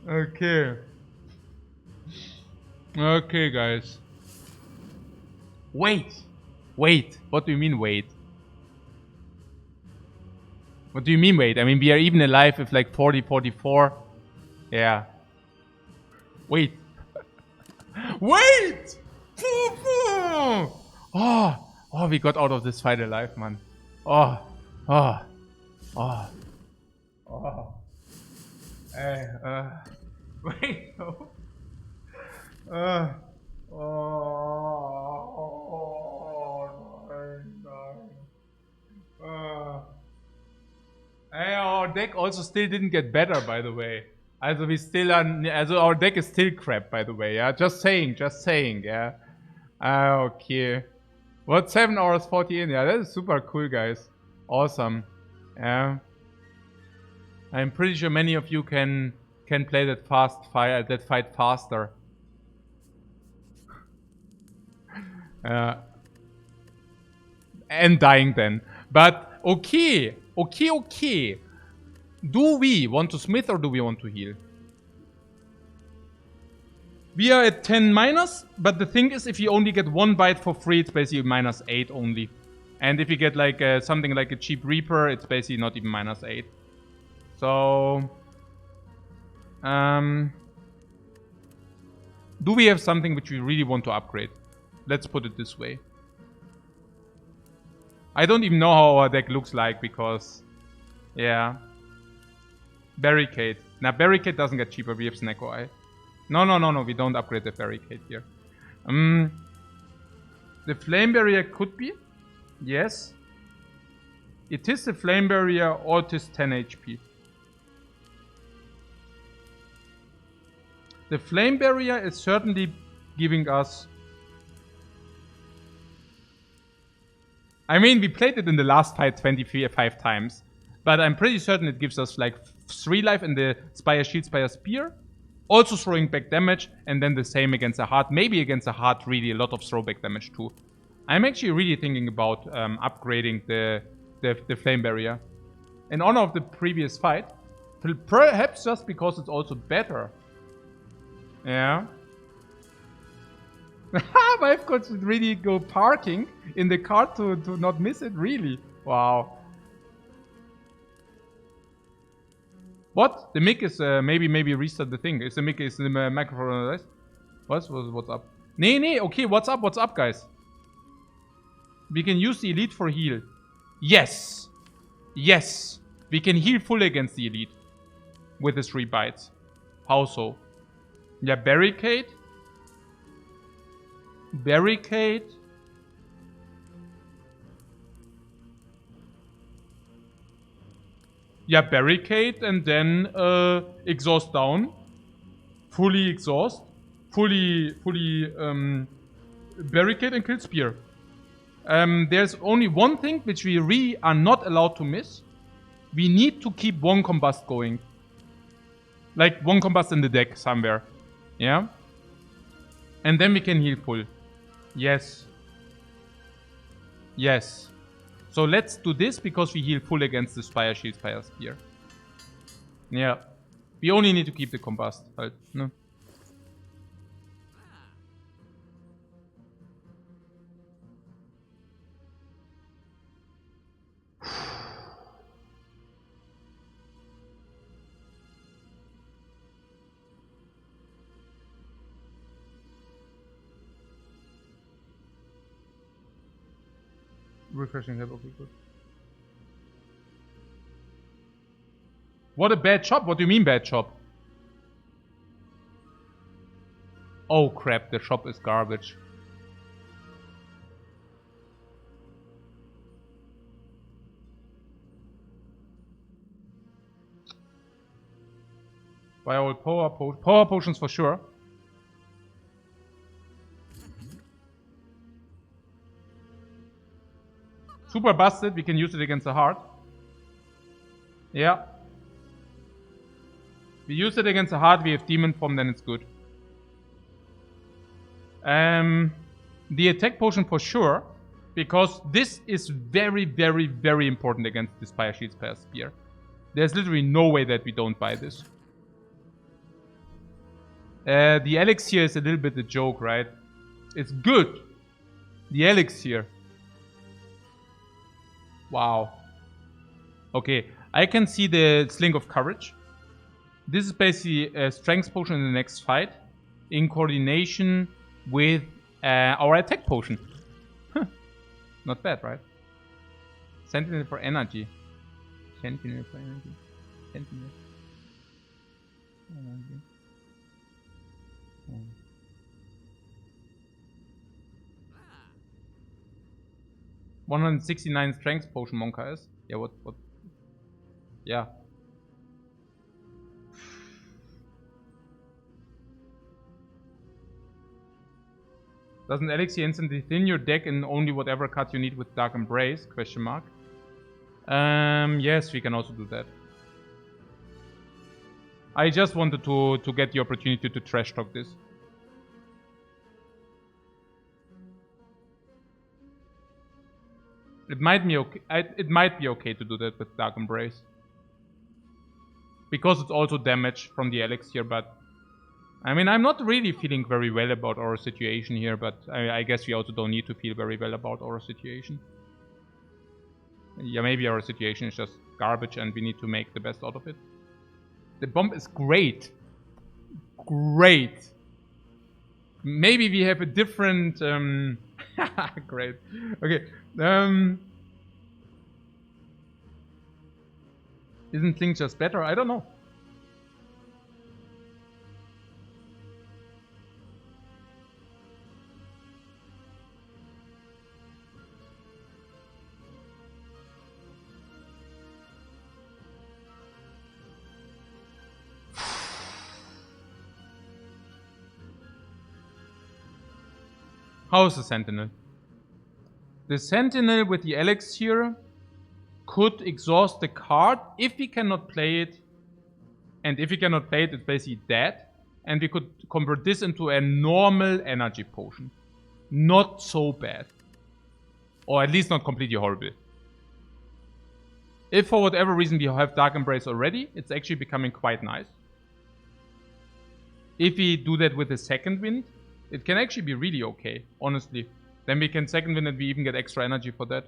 Okay. Okay, guys. Wait. What do you mean wait? What do you mean wait? I mean, we are even alive if like 40, 44. Yeah. Wait. Wait! Oh, we got out of this fight alive, man. Hey, wait, no. Hey, our deck also still didn't get better, by the way. Also, we still are, also our deck is still crap, by the way, yeah? Just saying, yeah? Okay. What, 7 hours 40 in? Yeah, that is super cool, guys. Awesome. Yeah. I'm pretty sure many of you can play that that fight faster. And dying then. But okay. Do we want to smith or do we want to heal? We are at 10 minus, but the thing is, if you only get one bite for free, it's basically minus 8 only. And if you get like something like a cheap Reaper, it's basically not even minus 8. So... do we have something which we really want to upgrade? Let's put it this way. I don't even know how our deck looks like because... yeah. Barricade. Now, Barricade doesn't get cheaper. We have Snacko Eye. No. We don't upgrade the Barricade here. The Flame Barrier could be. Yes. It is the Flame Barrier or it is 10 HP. The Flame Barrier is certainly giving us... I mean, we played it in the last fight 25 times. But I'm pretty certain it gives us like 3 life in the Spire Shield, Spire Spear. Also throwing back damage. And then the same against a heart. Maybe against a heart really a lot of throwback damage too. I'm actually really thinking about upgrading the Flame Barrier. In honor of the previous fight. Perhaps just because it's also better. Yeah. Lifecoach should really go parking in the cart to not miss it, really. Wow. What? The mic is maybe restart the thing. Is the mic is the microphone? What's up? Nee, okay, what's up, guys? We can use the elite for heal. Yes. We can heal full against the elite. With the 3 bites. How so? Yeah, Barricade. Yeah, Barricade and then exhaust down. Fully exhaust. Fully Barricade and kill Spear. There's only one thing which we really are not allowed to miss. We need to keep one combust going. Like one combust in the deck somewhere. Yeah? And then we can heal full. Yes. So let's do this because we heal full against the Spire Shield, Spire Spear. Yeah. We only need to keep the combust. Halt, ne? Refreshing help, okay, good. What a bad shop. What do you mean bad shop? Oh crap, the shop is garbage. Buy all power potions for sure. Super busted, we can use it against the heart. Yeah. We use it against the heart, we have demon form, then it's good. The attack potion for sure, because this is very important against the Spire Shield, Spire Spear. There's literally no way that we don't buy this. The elixir is a little bit a joke, right? It's good. The elixir. Wow. Okay, I can see the Sling of Courage. This is basically a strength potion in the next fight. In coordination with our attack potion. Not bad, right? Sentinel for energy. Sentinel for energy. Sentinel. 169 strength potion Monka is. Yeah, what? Yeah. Doesn't Elixir instantly thin your deck in only whatever card you need with Dark Embrace? Question mark. Yes, we can also do that. I just wanted to get the opportunity to trash talk this. It might be okay. It might be okay to do that with Dark Embrace. Because it's also damage from the elixir, but... I mean, I'm not really feeling very well about our situation here, but I guess we also don't need to feel very well about our situation. Yeah, maybe our situation is just garbage and we need to make the best out of it. The bomb is great. Great. Maybe we have a different... Great. Okay. Isn't things just better? I don't know. How is the Sentinel? The Sentinel with the elixir could exhaust the card if we cannot play it. And if we cannot play it, it's basically dead. And we could convert this into a normal energy potion. Not so bad. Or at least not completely horrible. If for whatever reason we have Dark Embrace already, it's actually becoming quite nice. If we do that with the second wind, it can actually be really okay, honestly. Then we can second wind and we even get extra energy for that.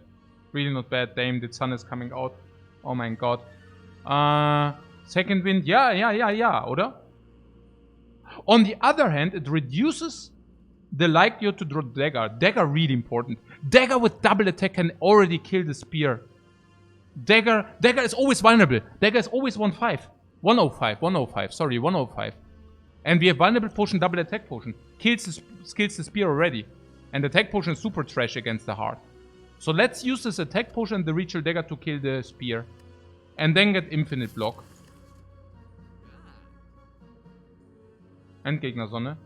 Really not bad. Damn, the sun is coming out. Oh my god. Second wind, yeah, oder? On the other hand, it reduces the likelihood to draw dagger. Dagger really important. Dagger with double attack can already kill the spear. Dagger is always vulnerable. Dagger is always 1-5. 105, sorry, 105. And we have vulnerable potion, double attack potion. Kills the spear already. And attack potion is super trash against the heart. So let's use this attack potion and the ritual dagger to kill the spear. And then get infinite block. Endgegner-Sonne.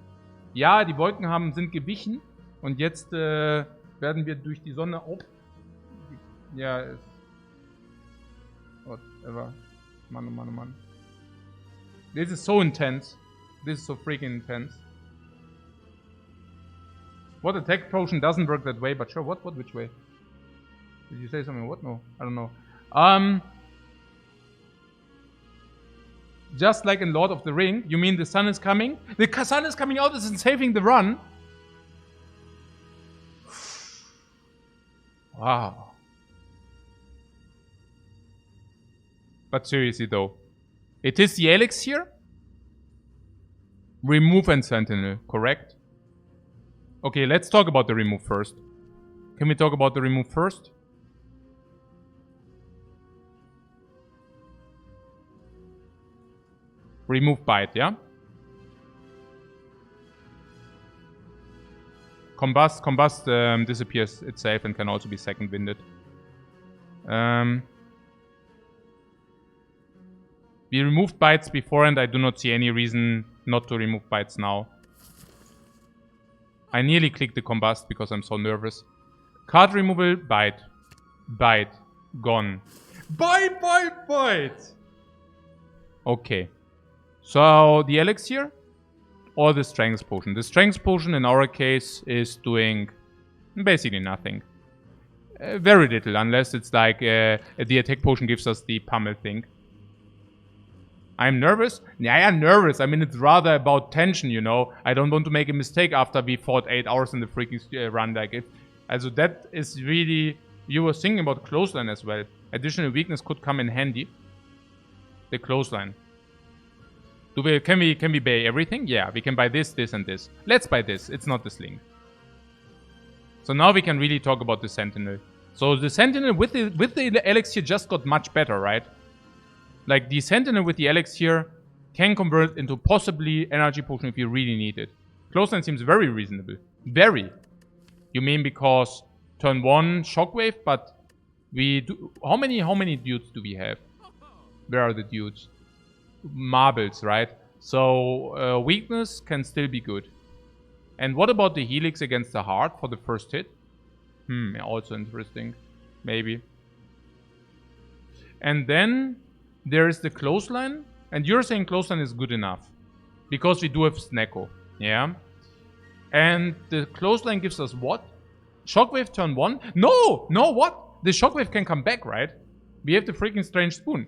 Ja, die Wolken sind gewichen. Und jetzt werden wir durch die Sonne auf... Ja, whatever. Mann, oh Mann, oh Mann. This is so intense. This is so freaking intense. What attack potion doesn't work that way, but sure, what, which way? Did you say something? What? No, I don't know. Just like in Lord of the Ring, you mean the sun is coming? The sun is coming out and saving the run. Wow. But seriously though, it is the elixir? Remove and Sentinel, correct? Okay, let's talk about the remove first. Can we talk about the remove first? Remove bite, yeah? Combust disappears itself and can also be second winded. We removed bites before and I do not see any reason not to remove bites now. I nearly clicked the combust because I'm so nervous. Card removal, bite. Bite. Gone. Bite! Okay. So, the elixir or the strength potion. The strength potion in our case is doing basically nothing. Very little, unless it's like the attack potion gives us the pummel thing. I'm nervous? Yeah, I'm nervous. I mean, it's rather about tension, you know. I don't want to make a mistake after we fought 8 hours in the freaking run. Like, also that is really... You were thinking about clothesline as well. Additional weakness could come in handy. The clothesline. Can we buy everything? Yeah, we can buy this, this, and this. Let's buy this. It's not the sling. So now we can really talk about the Sentinel. So the Sentinel with the elixir just got much better, right? Like, the Sentinel with the elixir can convert into possibly energy potion if you really need it. Clothesline seems very reasonable. Very. You mean because turn 1 shockwave, but we do... How many dudes do we have? Where are the dudes? Marbles, right? So, weakness can still be good. And what about the helix against the heart for the first hit? Also interesting. Maybe. And then... there is the clothesline, and you're saying clothesline is good enough. Because we do have Snecko, yeah? And the clothesline gives us what? Shockwave turn 1? No! No, what? The shockwave can come back, right? We have the freaking strange spoon.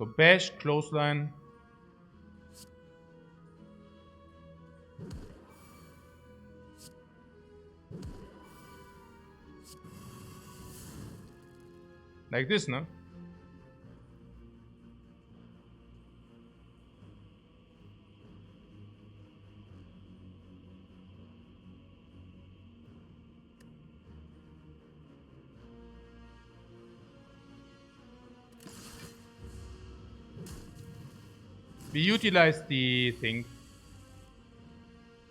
So bash, clothesline. Like this, no? We utilize the thing.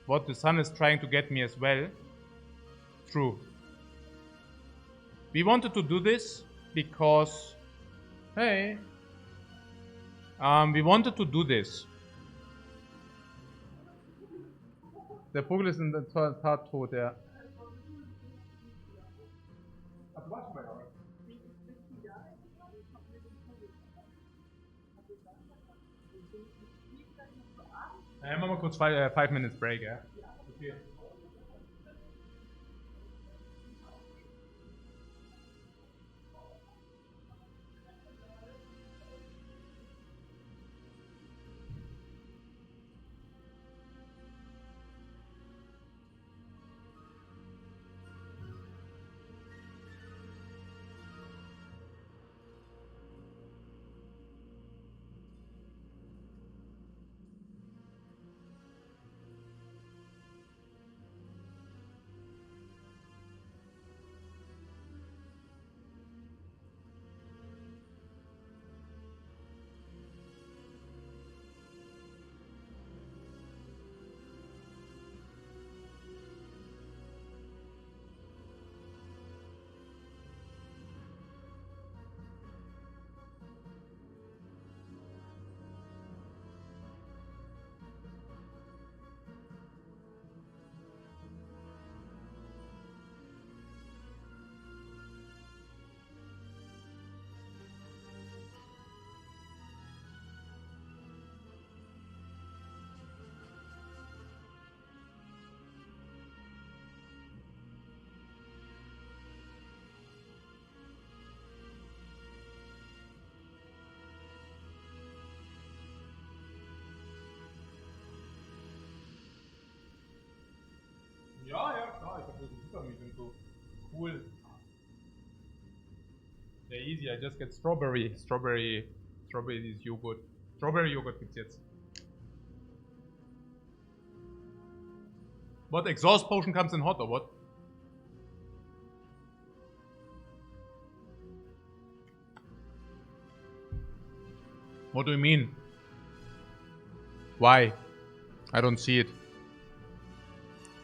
What the sun is trying to get me as well. True. We wanted to do this because... Hey. We wanted to do this. Der Vogel ist in der Tat tot, ja. Machen wir kurz 5 minutes break, ja? Okay. Ja, ja, klar, ich hab das Supermüsli so. Cool. Sehr easy, I just get strawberry is Joghurt. Strawberry Joghurt gibt's jetzt. What, exhaust potion comes in hot or what? What do you mean? Why? I don't see it.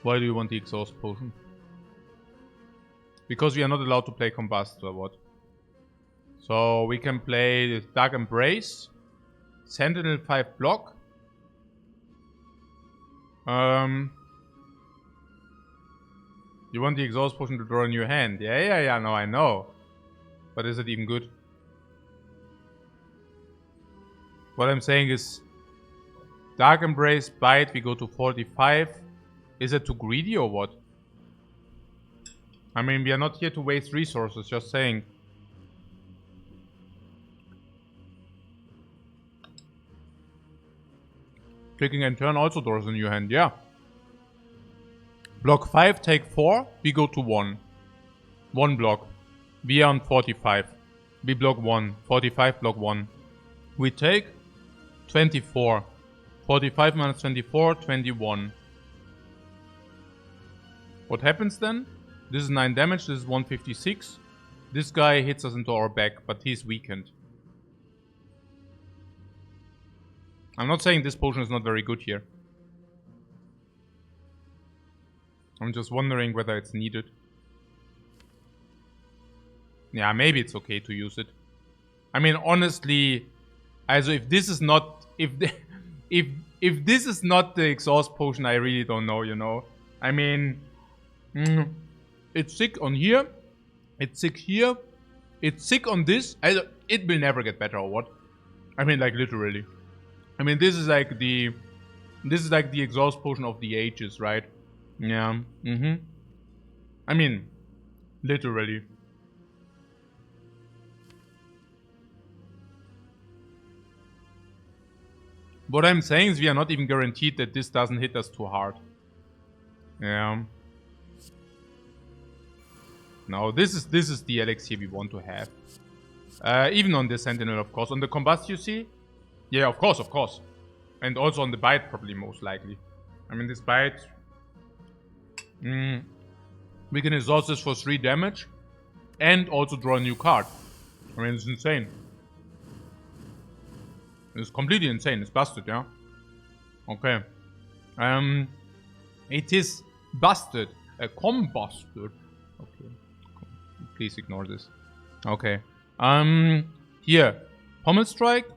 Why do you want the exhaust potion? Because we are not allowed to play combust or what? So we can play the Dark Embrace, Sentinel 5 block. You want the exhaust potion to draw in your hand? Yeah, no, I know. But is it even good? What I'm saying is, Dark Embrace, Bite, we go to 45. Is it too greedy or what? I mean, we are not here to waste resources, just saying. Clicking and turn also draws in your hand, yeah. Block 5, take 4, we go to 1. 1 block. We are on 45. We block 1. 45, block 1. We take 24. 45 minus 24, 21. What happens then? This is 9 damage, this is 156. This guy hits us into our back, but he's weakened. I'm not saying this potion is not very good here. I'm just wondering whether it's needed. Yeah, maybe it's okay to use it. I mean, honestly, also if this is not if this is not the exhaust potion, I really don't know, you know. I mean, it's sick on here, it's sick here, it's sick on this. It will never get better or what? I mean, like literally. I mean, this is like the exhaust potion of the ages, right? Yeah. I mean, literally. What I'm saying is we are not even guaranteed that this doesn't hit us too hard. Yeah. No, this is the elixir we want to have. Even on the Sentinel, of course. On the Combust, you see? Yeah, of course, of course. And also on the Bite, probably most likely. I mean, this Bite... we can exhaust this for 3 damage. And also draw a new card. I mean, it's insane. It's completely insane. It's busted, yeah? Okay. It is busted. Combusted. Okay. Please ignore this. Okay. Here. Pommel Strike.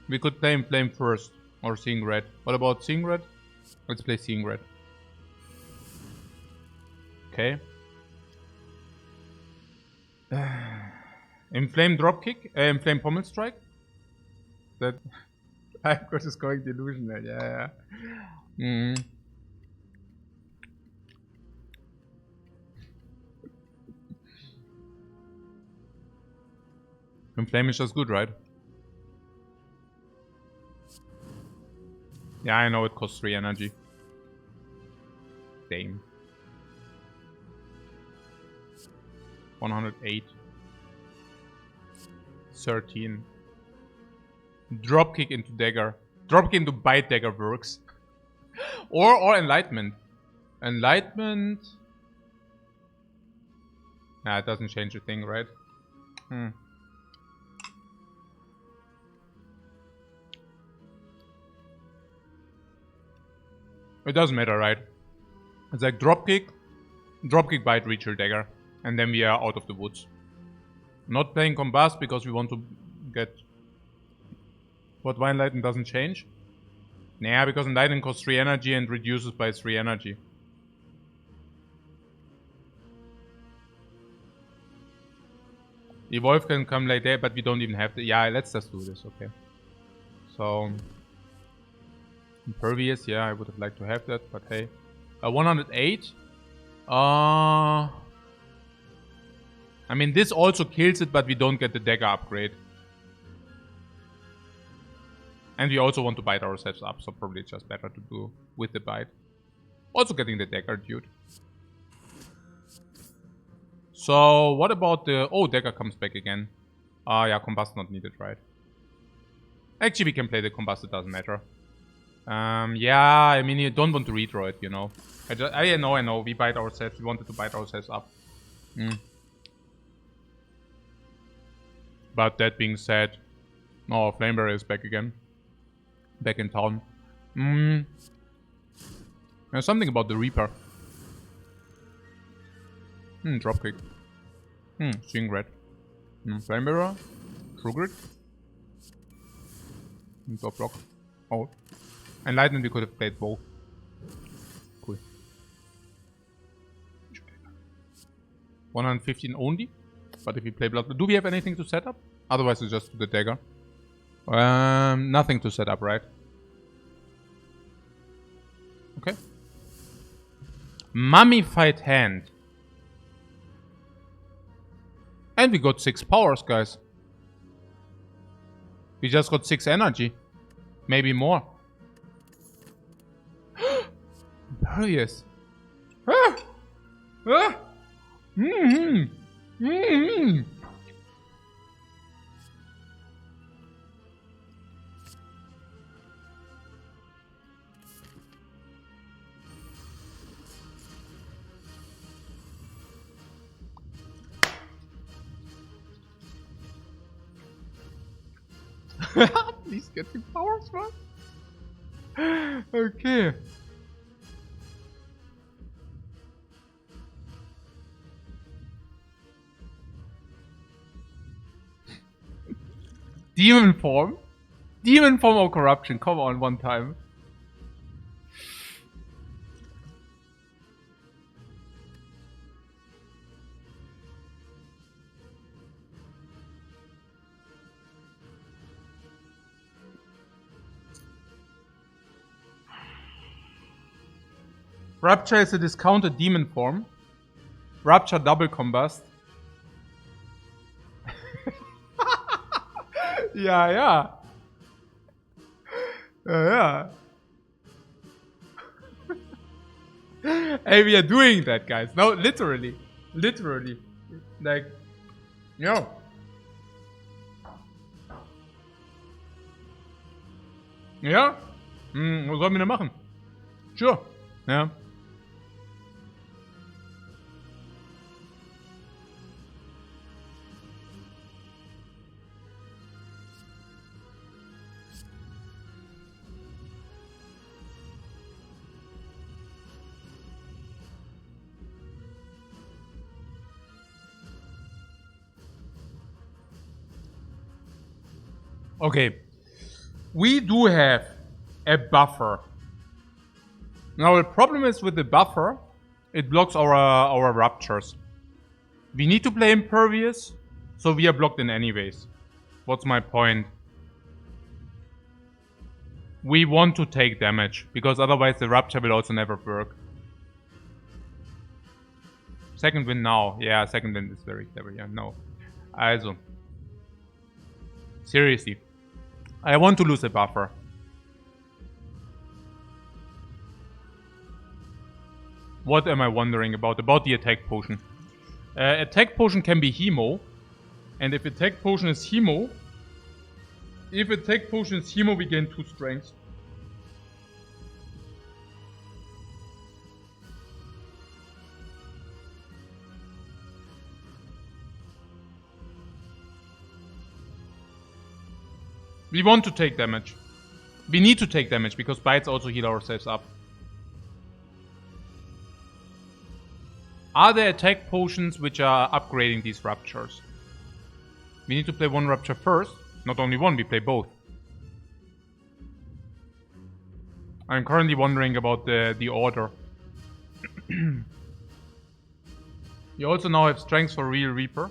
We could play Flame first. Or Seeing Red. What about Seeing Red? Let's play Seeing Red. Okay. Inflame Dropkick. Inflame Pommel Strike. That... Lifecoach is going delusional. Yeah, yeah. Inflame is just good, right? Yeah, I know it costs 3 energy. Damn. 108. 13. Dropkick into Dagger. Dropkick into Bite Dagger works. or Enlightenment. Enlightenment... Nah, it doesn't change a thing, right? It doesn't matter, right? It's like Dropkick, Bite, Ritual Dagger. And then we are out of the woods. Not playing Combust because we want to get... What, why Enlighten doesn't change? Nah, because Enlighten costs 3 energy and reduces by 3 energy. Evolve can come later, but we don't even have to... Yeah, let's just do this, okay. So... Impervious, yeah, I would have liked to have that, but hey. 108. I mean, this also kills it, but we don't get the dagger upgrade. And we also want to bite ourselves up, so probably it's just better to do with the bite. Also getting the dagger, dude. So, what about the... Oh, dagger comes back again. Yeah, Combust not needed, right? Actually, we can play the Combust, it doesn't matter. Yeah, I mean, you don't want to redraw it, you know. I know, we bite ourselves, we wanted to bite ourselves up. But that being said, oh, Flamebearer is back again. Back in town. There's something about the Reaper. Dropkick. Seeing Red. Flamebearer. True Grit. Top block. Oh. Enlightenment, we could have played both. Cool. 115 only. But if we play Blood... Do we have anything to set up? Otherwise it's just the dagger. Nothing to set up, right? Okay. Mummified Hand. And we got 6 powers, guys. We just got 6 energy. Maybe more. Imperious. Please get the powers, man. Okay. Demon form? Demon form or corruption? Come on, one time. Rupture is a discounted demon form. Rupture double combust. Yeah. Yeah. Hey, we are doing that, guys. No, literally. Literally. Like, ja. Ja? Was sollen wir denn machen? Sure. Ja. Okay. We do have a buffer. Now the problem is with the buffer, it blocks our ruptures. We need to play impervious, so we are blocked in anyways. What's my point? We want to take damage, because otherwise the rupture will also never work. Second wind now. Yeah, second wind is very clever. Yeah, no. Also. Seriously. I want to lose a buffer. What am I wondering about? About the attack potion. Attack potion can be Hemo. And if attack potion is Hemo... If attack potion is Hemo, we gain 2 strength. We want to take damage. We need to take damage, because bites also heal ourselves up. Are there attack potions which are upgrading these ruptures? We need to play 1 rupture first. Not only 1, we play both. I'm currently wondering about the order. You also now have strength for Real Reaper.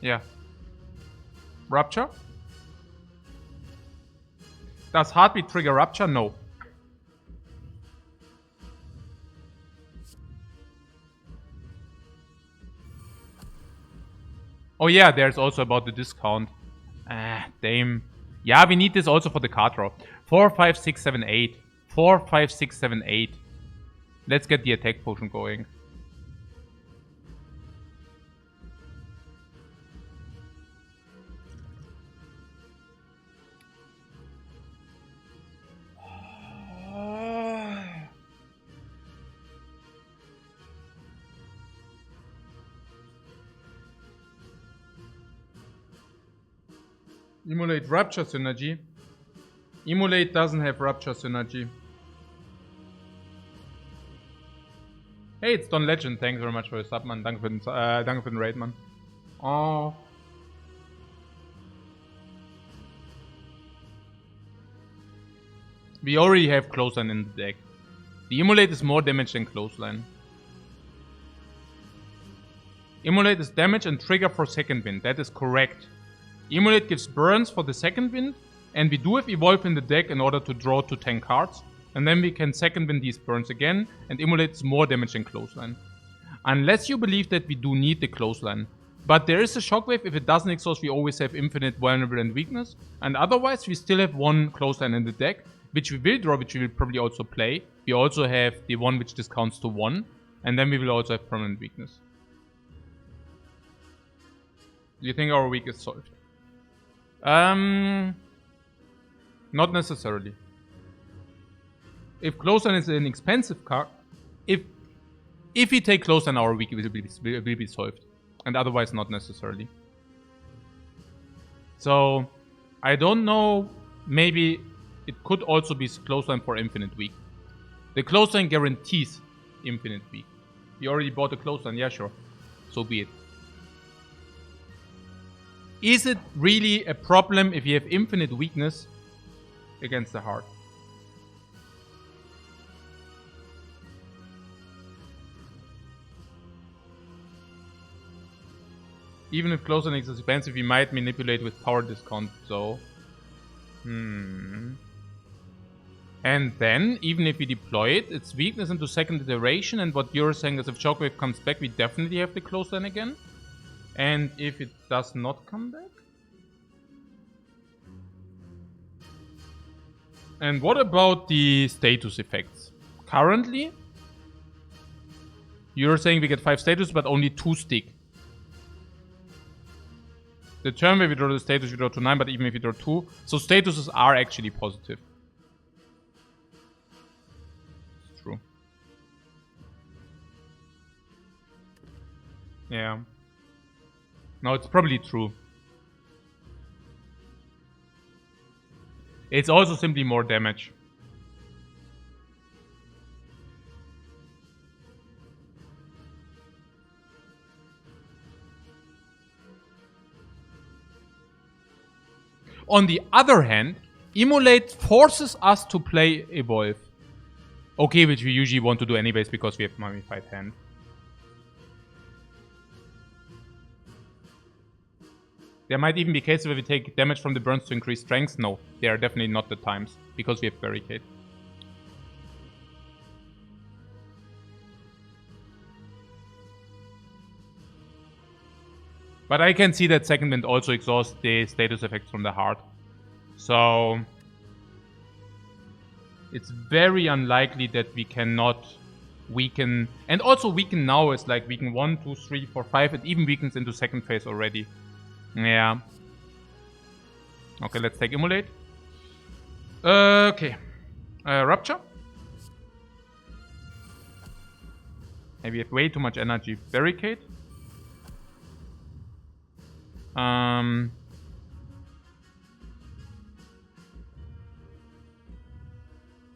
Yeah. Rupture? Does Heartbeat trigger Rupture? No. Oh yeah, there's also about the discount. Ah, damn. Yeah, we need this also for the card draw. 4, 5, 6, 7, 8. 4, 5, 6, 7, 8. Let's get the attack potion going. Emulate Rupture Synergy. Emulate doesn't have Rupture Synergy. Hey, it's Don Legend. Thanks very much for your sub, man. Danke für den Raid, man. Oh. We already have Clothesline in the deck. The Emulate is more damage than Clothesline. Emulate is damage and trigger for second wind. That is correct. Emulate gives burns for the second wind, and we do have Evolve in the deck in order to draw to 10 cards, and then we can second wind these burns again, and Emulate is more damage than Clothesline. Unless you believe that we do need the Clothesline. But there is a Shockwave. If it doesn't exhaust, we always have Infinite, Vulnerable, and Weakness, and otherwise we still have 1 Clothesline in the deck, which we will draw, which we will probably also play. We also have the one which discounts to 1, and then we will also have Permanent Weakness. Do you think our weak is solved? Not necessarily. If Clothesline is an expensive card, if we take Clothesline, our weak will be solved, and otherwise not necessarily. So I don't know. Maybe it could also be Clothesline for Infinite Weak. The Clothesline guarantees Infinite Weak. You already bought a Clothesline, yeah, sure. So be it. Is it really a problem if you have infinite weakness against the heart? Even if Clothesline is expensive, we might manipulate with power discount, so... And then, even if we deploy it, its weakness into second iteration, and what you're saying is if Shockwave comes back, we definitely have the Clothesline again. And if it does not come back? And what about the status effects? Currently, you're saying we get 5 status, but only 2 stick. The turn where we draw the status, we draw to 9, but even if we draw 2. So statuses are actually positive. It's true. Yeah. No, it's probably true. It's also simply more damage. On the other hand, Emulate forces us to play Evolve. Okay, which we usually want to do anyways because we have Mummified Hand. There might even be cases where we take damage from the burns to increase strength. No, they are definitely not the times because we have Barricade. But I can see that Second Wind also exhausts the status effects from the heart. So it's very unlikely that we cannot weaken. And also weaken now is like weaken 1, 2, 3, 4, 5. It even weakens into second phase already. Yeah. Okay, let's take Immolate. Okay. Rupture. Maybe we have way too much energy. Barricade.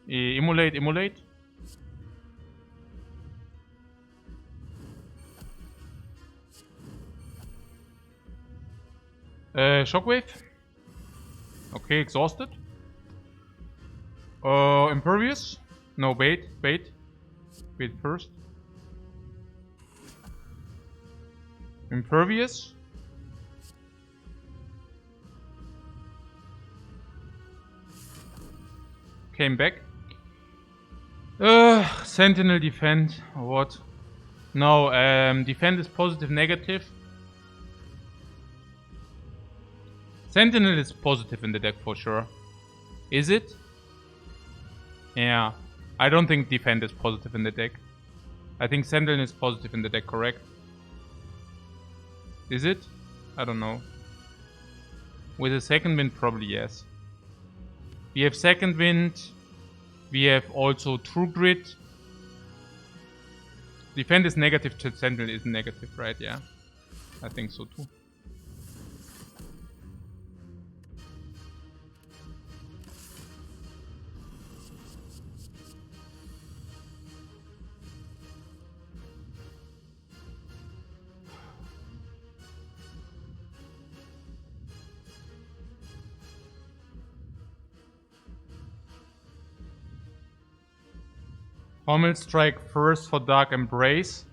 Immolate. Shockwave. Okay, exhausted. Impervious. No, bait. Bait first. Impervious. Came back. Sentinel defend. Or what? No, defend is positive, negative. Sentinel is positive in the deck for sure. Is it? Yeah. I don't think defend is positive in the deck. I think Sentinel is positive in the deck, correct? Is it? I don't know. With a second wind, probably yes. We have second wind. We have also True Grit. Defend is negative, Sentinel is negative, right? Yeah. I think so too. Pommel Strike first for Dark Embrace.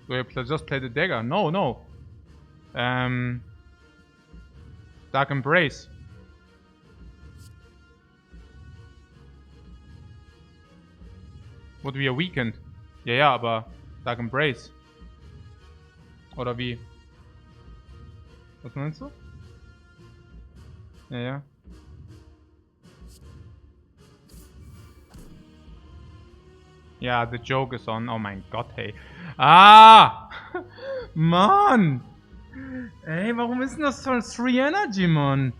Do I just play the dagger? No. Dark Embrace. Would be a weekend. Ja, aber Dark Embrace. Oder wie? Was meinst du? Ja. Ja, the joke is on. Oh mein Gott, hey. Ah! Mann! Ey, warum ist denn das so 3 Energy, Mann?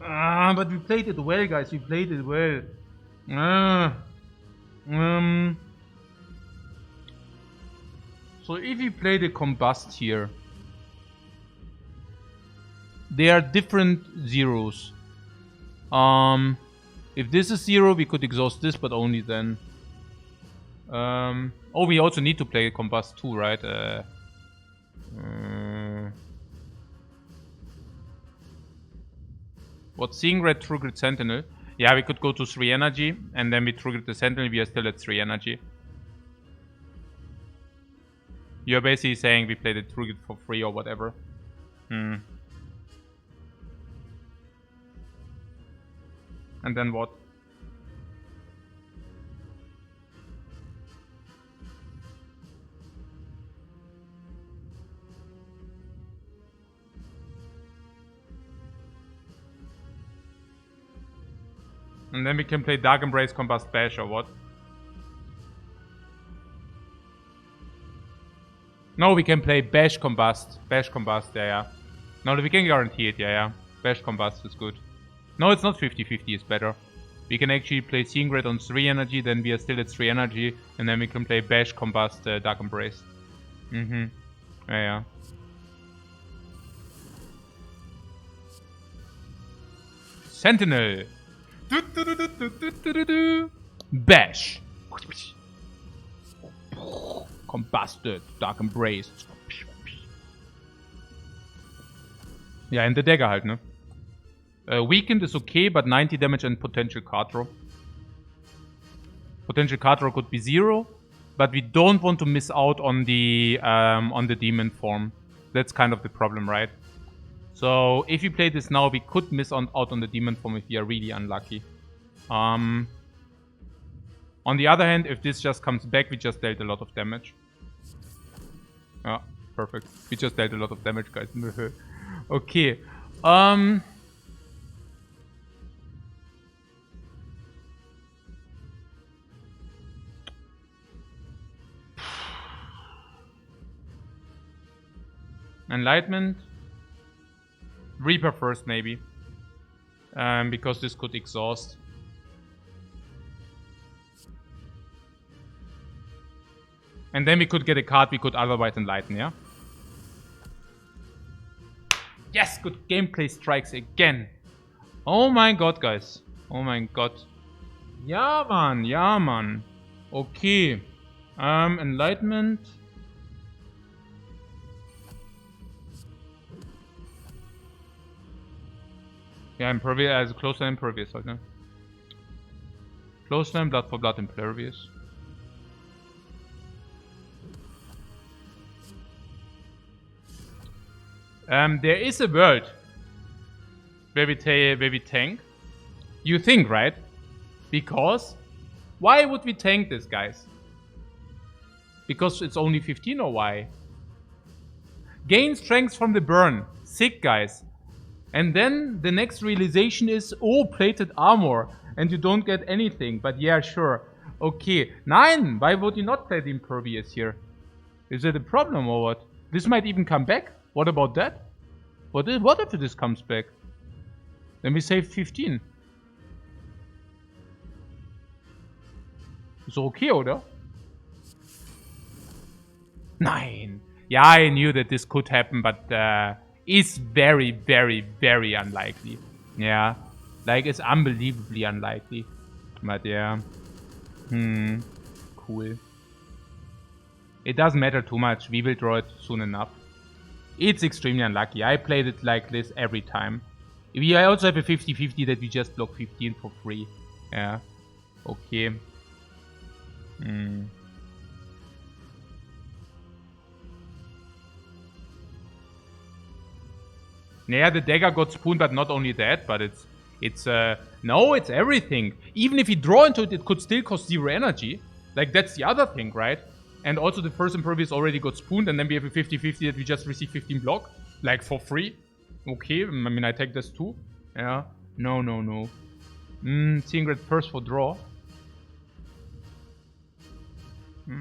Ah, but we played it well, guys. We played it well. So if we play the Combust here, they are different zeros. If this is 0, we could exhaust this, but only then. Oh, we also need to play Combust too, right? What? Seeing Red, True Grit, Sentinel. Yeah, we could go to 3 energy, and then we True Grit the Sentinel, we are still at 3 energy. You're basically saying we played the True Grit for free or whatever. And then what? And then we can play Dark Embrace, Combust, Bash, or what? No, we can play Bash, Combust. Bash, Combust, yeah. No, we can guarantee it, yeah. Bash, Combust is good. No, it's not 50-50, it's better. We can actually play Seeing Red on 3 energy, then we are still at 3 energy, and then we can play Bash, Combust, Dark Embrace. Yeah. Sentinel! Bash! Combusted, Dark Embrace. Ja, in the Dagger halt, ne? Weakened is okay, but 90 damage and potential card draw. Potential card draw could be 0, but we don't want to miss out on the demon form. That's kind of the problem, right? So if we play this now, we could miss out on the demon form if we are really unlucky. On the other hand, if this just comes back, we just dealt a lot of damage. Yeah, perfect. We just dealt a lot of damage, guys. Okay. Enlightenment. Reaper first, maybe. Because this could exhaust. And then we could get a card we could otherwise enlighten, yeah? Yes, good gameplay strikes again. Oh my god, guys. Oh my god. Ja, man, ja, man. Okay. Enlightenment. Ja, Impervious, also Close Flame Impervious halt, ne? Close Flame, Blood for Blood Impervious. There is a world where we tank. You think, right? Because why would we tank this, guys? Because it's only 15 or why? Gain strength from the burn. Sick, guys. And then the next realization is, oh, plated armor. And you don't get anything. But yeah, sure. Okay. Nein! Why would you not play the Impervious here? Is it a problem or what? This might even come back. What about that? What if this comes back? Then we save 15. Ist okay, oder? Nein. Yeah, I knew that this could happen, but it's very, very, very unlikely. Yeah. Like, it's unbelievably unlikely. But yeah. Cool. It doesn't matter too much. We will draw it soon enough. It's extremely unlucky. I played it like this every time. We also have a 50-50 that we just block 15 for free. Yeah. Okay. Yeah, the dagger got spooned, but not only that, but no, it's everything. Even if you draw into it, it could still cost 0 energy. Like, that's the other thing, right? And also the first Impervious already got spooned, and then we have a 50-50 that we just receive 15 block. Like, for free. Okay, I mean, I take this too. Yeah. No. Seeing Red first for draw. We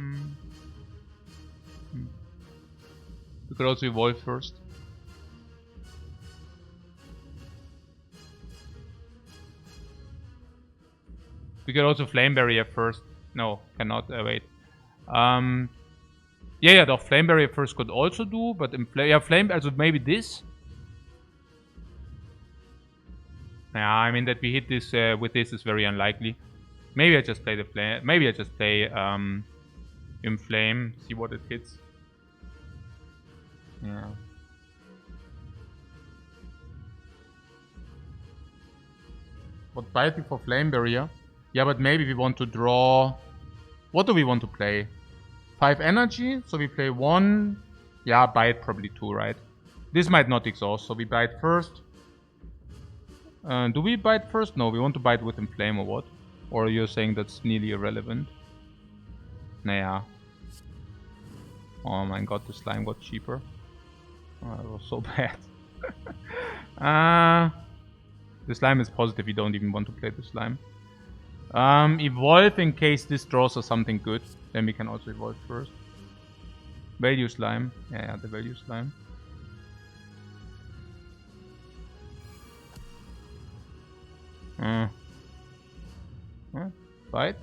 could also evolve first. We could also Flame Barrier first. No, cannot. Wait. Yeah, the Flame Barrier first could also do, but Flame, also maybe this. Yeah, I mean that we hit this with this is very unlikely. Maybe I just play the flame. Maybe I just play Inflame. See what it hits. Yeah. What bite before Flame Barrier? Yeah, but maybe we want to draw. What do we want to play? 5 energy, so we play 1. Yeah, bite probably 2, right? This might not exhaust, so we bite first. Do we bite first? No, we want to bite with Inflame or what? Or you're saying that's nearly irrelevant? Nah. Oh my god, the slime got cheaper. Oh, that was so bad. The slime is positive, you don't even want to play the slime. Evolve in case this draws us something good. Then we can also evolve first. Value slime. Yeah, the value slime. Fight.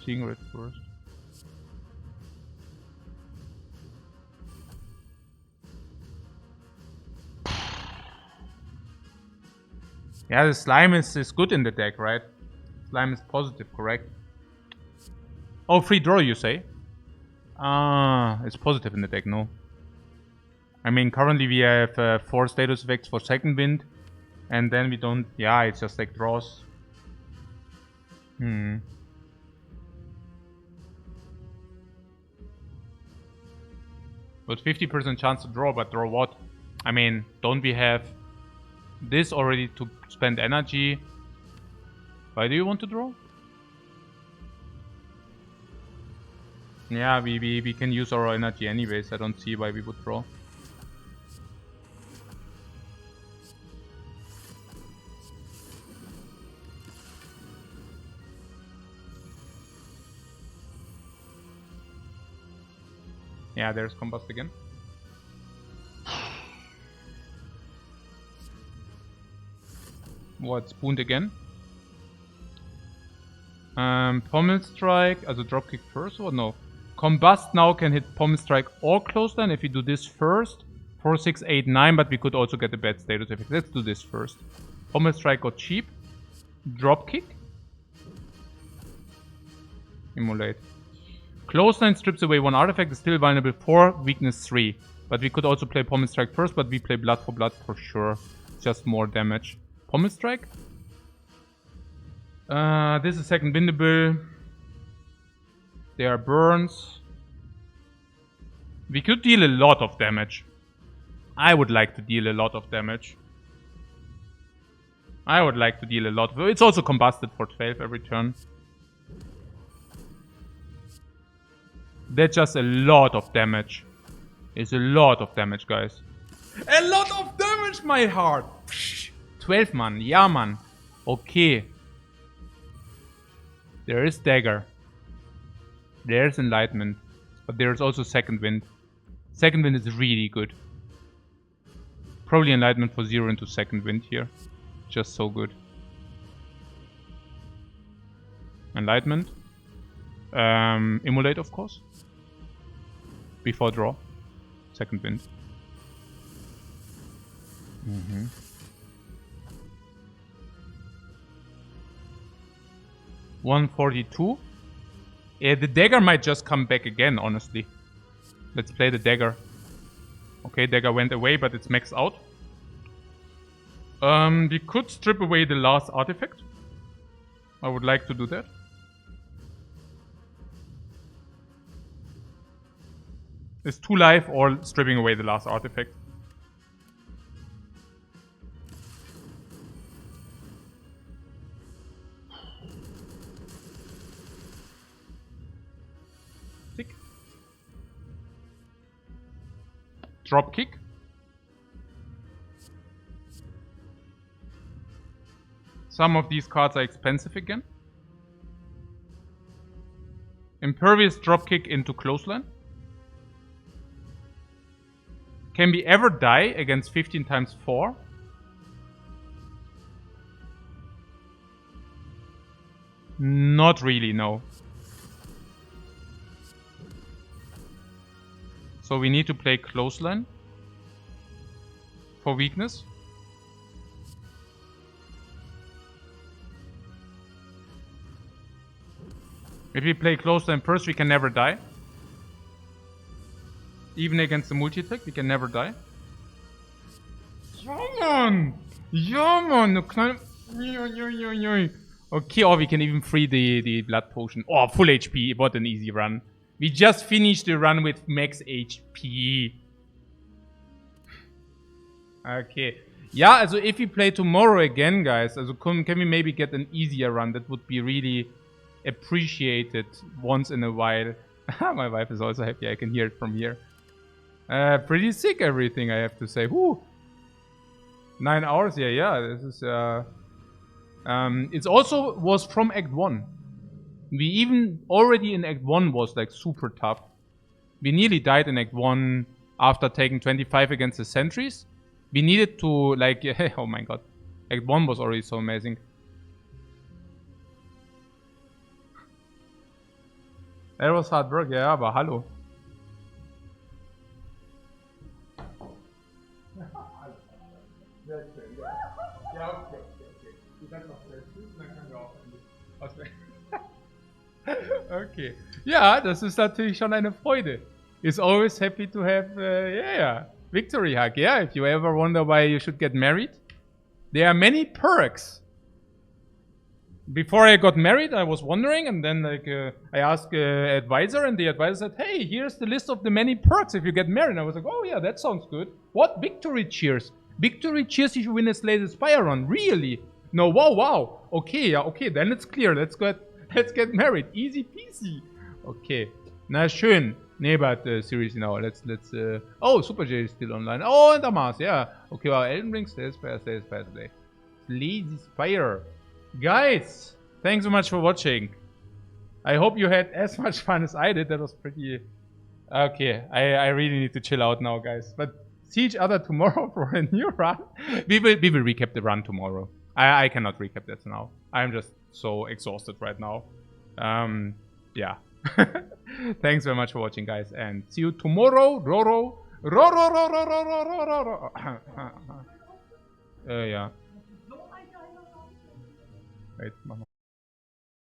Seeing red first. Yeah, the slime is good in the deck, right? Slime is positive, correct? Oh, free draw, you say? It's positive in the deck, no. I mean, currently we have 4 status effects for second wind. And then we don't... Yeah, it's just like draws. But 50% chance to draw, but draw what? I mean, don't we have this already to spend energy? Why do you want to draw? Yeah, we can use our energy anyways. I don't see why we would draw. Yeah, there's Combust again. What, Spooned again? Pommel Strike, also Dropkick first or no? Combust now can hit Pommel Strike or Clothesline if we do this first. 4, 6, 8, 9, but we could also get a bad status effect. Let's do this first. Pommel Strike got cheap. Dropkick. Immolate. Clothesline strips away 1 artifact, is still vulnerable 4, weakness 3. But we could also play Pommel Strike first, but we play Blood for Blood for sure. Just more damage. Pommel Strike. This is second windable. There are burns. We could deal a lot of damage. I would like to deal a lot of damage. I would like to deal a lot. It's also combusted for 12 every turn. That's just a lot of damage. It's a lot of damage, guys. A lot of damage, my heart! 12, man. Yeah, man. Okay. There is Dagger. There's Enlightenment. But there's also Second Wind. Second Wind is really good. Probably Enlightenment for 0 into Second Wind here. Just so good. Enlightenment. Immolate, of course. Before draw. Second Wind. 142. Yeah, the dagger might just come back again, honestly. Let's play the dagger. Okay, dagger went away, but it's maxed out. We could strip away the last artifact. I would like to do that. It's 2 life or stripping away the last artifact. Sick. Drop kick. Some of these cards are expensive again. Impervious dropkick into clothesline. Can we ever die against 15 times 4? Not really, no. So we need to play clothesline for weakness. If we play clothesline first, we can never die. Even against the multi-attack, we can never die. Ja, man! Ja, man! Okay, or we can even free the blood potion. Oh, full HP. What an easy run. We just finished the run with max HP. Okay. Yeah, so if we play tomorrow again, guys, so can we maybe get an easier run? That would be really appreciated once in a while. My wife is also happy. I can hear it from here. Pretty sick everything, I have to say. Woo! 9 hours? Yeah. This is It's also was from Act 1. We even already in Act 1 was like super tough. We nearly died in Act 1 after taking 25 against the sentries. We needed to like, oh my god. Act 1 was already so amazing. That was hard work, ja, aber hallo. Ja, okay. Du kannst noch schnell tun, dann können wir auch okay. Ja, das ist natürlich schon eine Freude. It's always happy to have, yeah, victory hug. Yeah, if you ever wonder why you should get married, there are many perks. Before I got married, I was wondering, and then like I asked advisor, and the advisor said, "Hey, here's the list of the many perks if you get married." And I was like, "Oh yeah, that sounds good." What? Victory cheers? Victory cheers if you win a Slay Spire run? Really? No, wow. Okay, yeah, okay, then it's clear. Let's get married. Easy peasy. Okay. Na schön. Nee, but seriously now, let's oh, Super J is still online. Oh, and Damas, yeah. Okay, well, Elden Ring, Slay Spire today. Slay Spire. Guys, thanks so much for watching. I hope you had as much fun as I did. That was pretty... Okay, I really need to chill out now, guys. But see each other tomorrow for a new run. We will recap the run tomorrow. I cannot recap that now. I'm just so exhausted right now. Yeah. Thanks very much for watching, guys. And see you tomorrow. Yeah. Wait, mach mal.